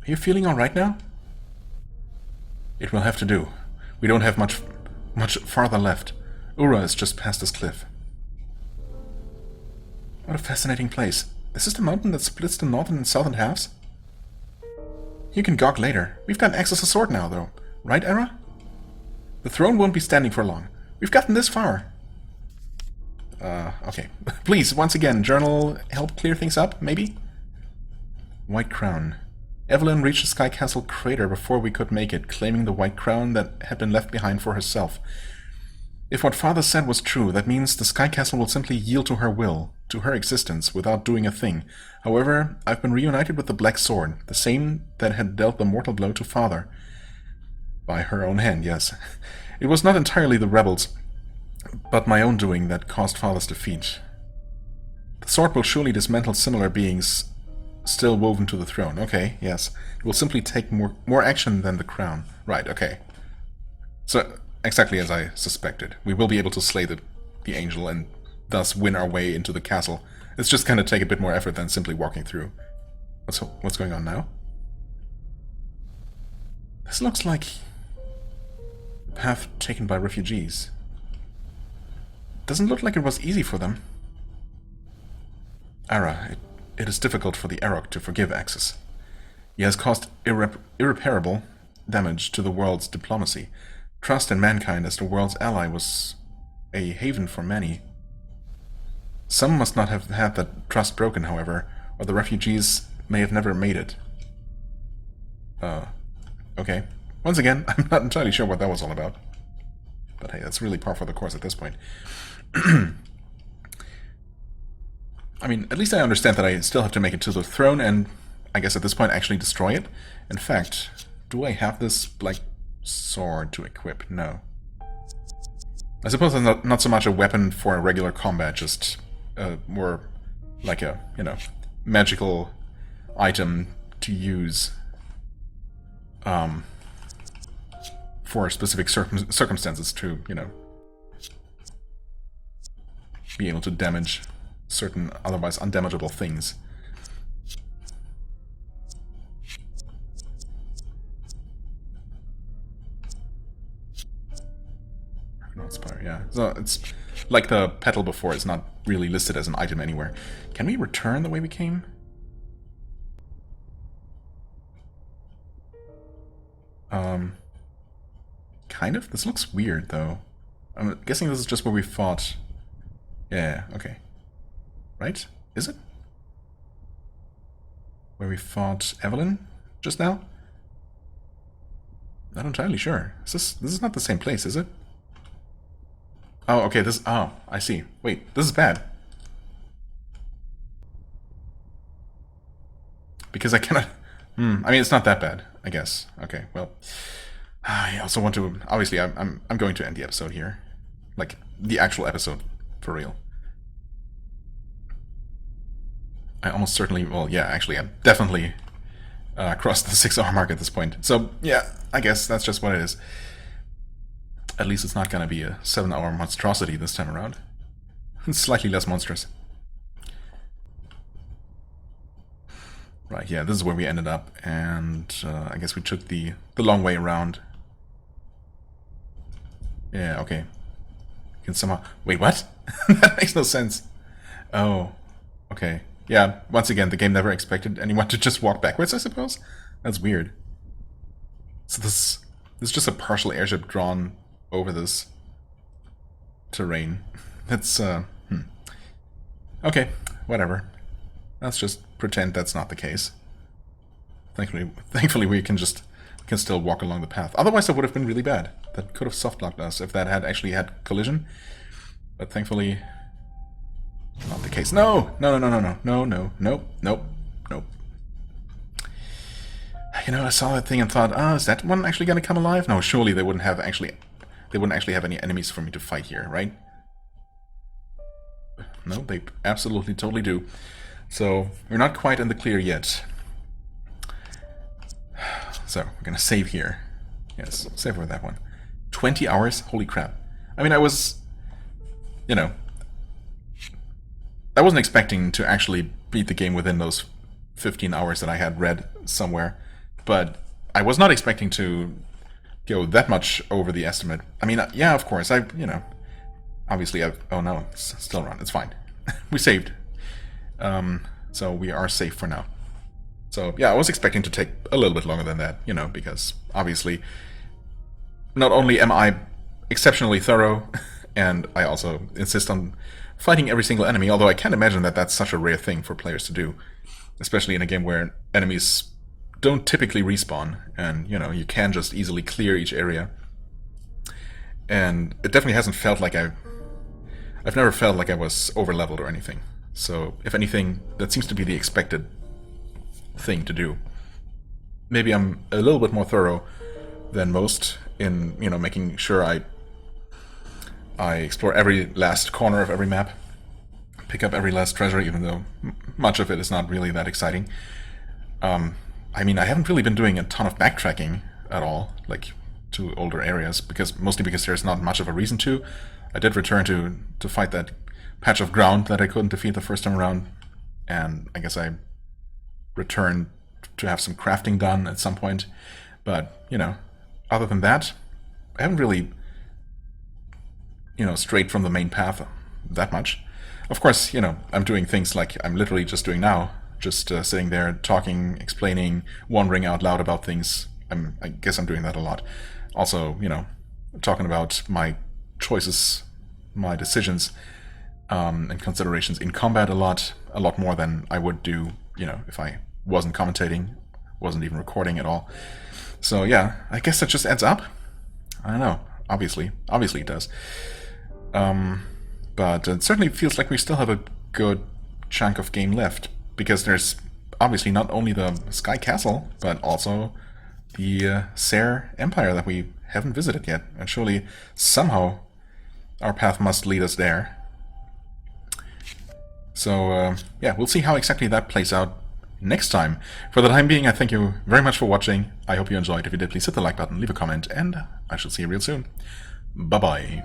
S1: Are you feeling alright now? It will have to do. We don't have much farther left. Ura is just past this cliff. What a fascinating place. This is the mountain that splits the northern and southern halves? You can gawk later. We've got access to sword now, though. Right, Era? The throne won't be standing for long. We've gotten this far. Okay. Please, once again, journal, help clear things up, maybe? White Crown. Evelyn reached the Sky Castle crater before we could make it, claiming the White Crown that had been left behind for herself. If what Father said was true, that means the Sky Castle will simply yield to her will, to her existence, without doing a thing. However, I've been reunited with the Black Sword, the same that had dealt the mortal blow to Father. By her own hand, yes. It was not entirely the rebels, but my own doing that caused Father's defeat. The sword will surely dismantle similar beings still woven to the throne. Okay, yes. It will simply take more action than the crown. Right, okay. So, exactly as I suspected. We will be able to slay the angel and thus win our way into the castle. It's just going to take a bit more effort than simply walking through. What's going on now? This looks like a path taken by refugees. Doesn't look like it was easy for them. Ara, it is difficult for the Arok to forgive Axis. He has caused irreparable damage to the world's diplomacy. Trust in mankind as the world's ally was a haven for many. Some must not have had that trust broken, however, or the refugees may have never made it. Okay. Once again, I'm not entirely sure what that was all about. But hey, that's really par for the course at this point. I mean, at least I understand that I still have to make it to the throne and, I guess at this point, actually destroy it. In fact, do I have this black sword to equip? No. I suppose it's not so much a weapon for a regular combat, just more like a, magical item to use for specific circumstances to, be able to damage certain otherwise undamageable things. Yeah, so it's like the petal before, it's not really listed as an item anywhere. Can we return the way we came? Kind of? This looks weird, though. I'm guessing this is just where we fought. Yeah, okay. Right? Is it? Where we fought Evelyn just now? Not entirely sure. This is not the same place, is it? Oh, okay, oh, I see. Wait, this is bad. Because I cannot... I mean, it's not that bad, I guess. Okay, well... I also want to... Obviously, I'm going to end the episode here. Like, the actual episode, for real. I almost certainly... Well, yeah, actually, I'm definitely crossed the 6-hour mark at this point. So, yeah, I guess that's just what it is. At least it's not going to be a 7-hour monstrosity this time around. It's slightly less monstrous. Right, yeah, this is where we ended up, and I guess we took the long way around. Yeah, okay. You can somehow... Wait, what? That makes no sense. Oh, okay. Yeah, once again, the game never expected anyone to just walk backwards, I suppose? That's weird. So this is just a partial airship drawn over this terrain. It's, Okay, whatever. Let's just pretend that's not the case. Thankfully we can still walk along the path. Otherwise that would have been really bad. That could have soft-locked us if that had actually had collision. But thankfully, not the case. No! No, no, no, no, no, no, nope, nope, nope. I saw that thing and thought, is that one actually gonna come alive? No, surely they wouldn't actually have any enemies for me to fight here, right? No, they absolutely totally do. So, we're not quite in the clear yet. So, we're gonna save here. Yes, save with that one. 20 hours? Holy crap. I mean, I was... I wasn't expecting to actually beat the game within those 15 hours that I had read somewhere. But I was not expecting to go that much over the estimate. I mean, yeah, of course, obviously oh no, it's still run, it's fine. We saved. So we are safe for now. So yeah, I was expecting to take a little bit longer than that, because obviously not only am I exceptionally thorough, and I also insist on fighting every single enemy, although I can't imagine that that's such a rare thing for players to do, especially in a game where enemies don't typically respawn, and, you know, you can just easily clear each area. And it definitely hasn't felt like I've never felt like I was over-leveled or anything. So, if anything, that seems to be the expected thing to do. Maybe I'm a little bit more thorough than most in, you know, making sure I explore every last corner of every map, pick up every last treasure, even though much of it is not really that exciting. I mean, I haven't really been doing a ton of backtracking at all, like to older areas, mostly because there's not much of a reason to. I did return to fight that patch of ground that I couldn't defeat the first time around, and I guess I returned to have some crafting done at some point. But, you know, other than that, I haven't really, you know, strayed from the main path that much. Of course, you know, I'm doing things like I'm literally just doing now, just sitting there talking, explaining, wandering out loud about things. I guess I'm doing that a lot. Also, you know, talking about my choices, my decisions, and considerations in combat a lot more than I would do, you know, if I wasn't commentating, wasn't even recording at all. So yeah, I guess that just adds up. I don't know. Obviously it does. But it certainly feels like we still have a good chunk of game left, because there's obviously not only the Sky Castle, but also the Ser Empire that we haven't visited yet, and surely somehow our path must lead us there. So yeah, we'll see how exactly that plays out next time. For the time being, I thank you very much for watching. I hope you enjoyed. If you did, please hit the like button, leave a comment, and I shall see you real soon. Bye-bye.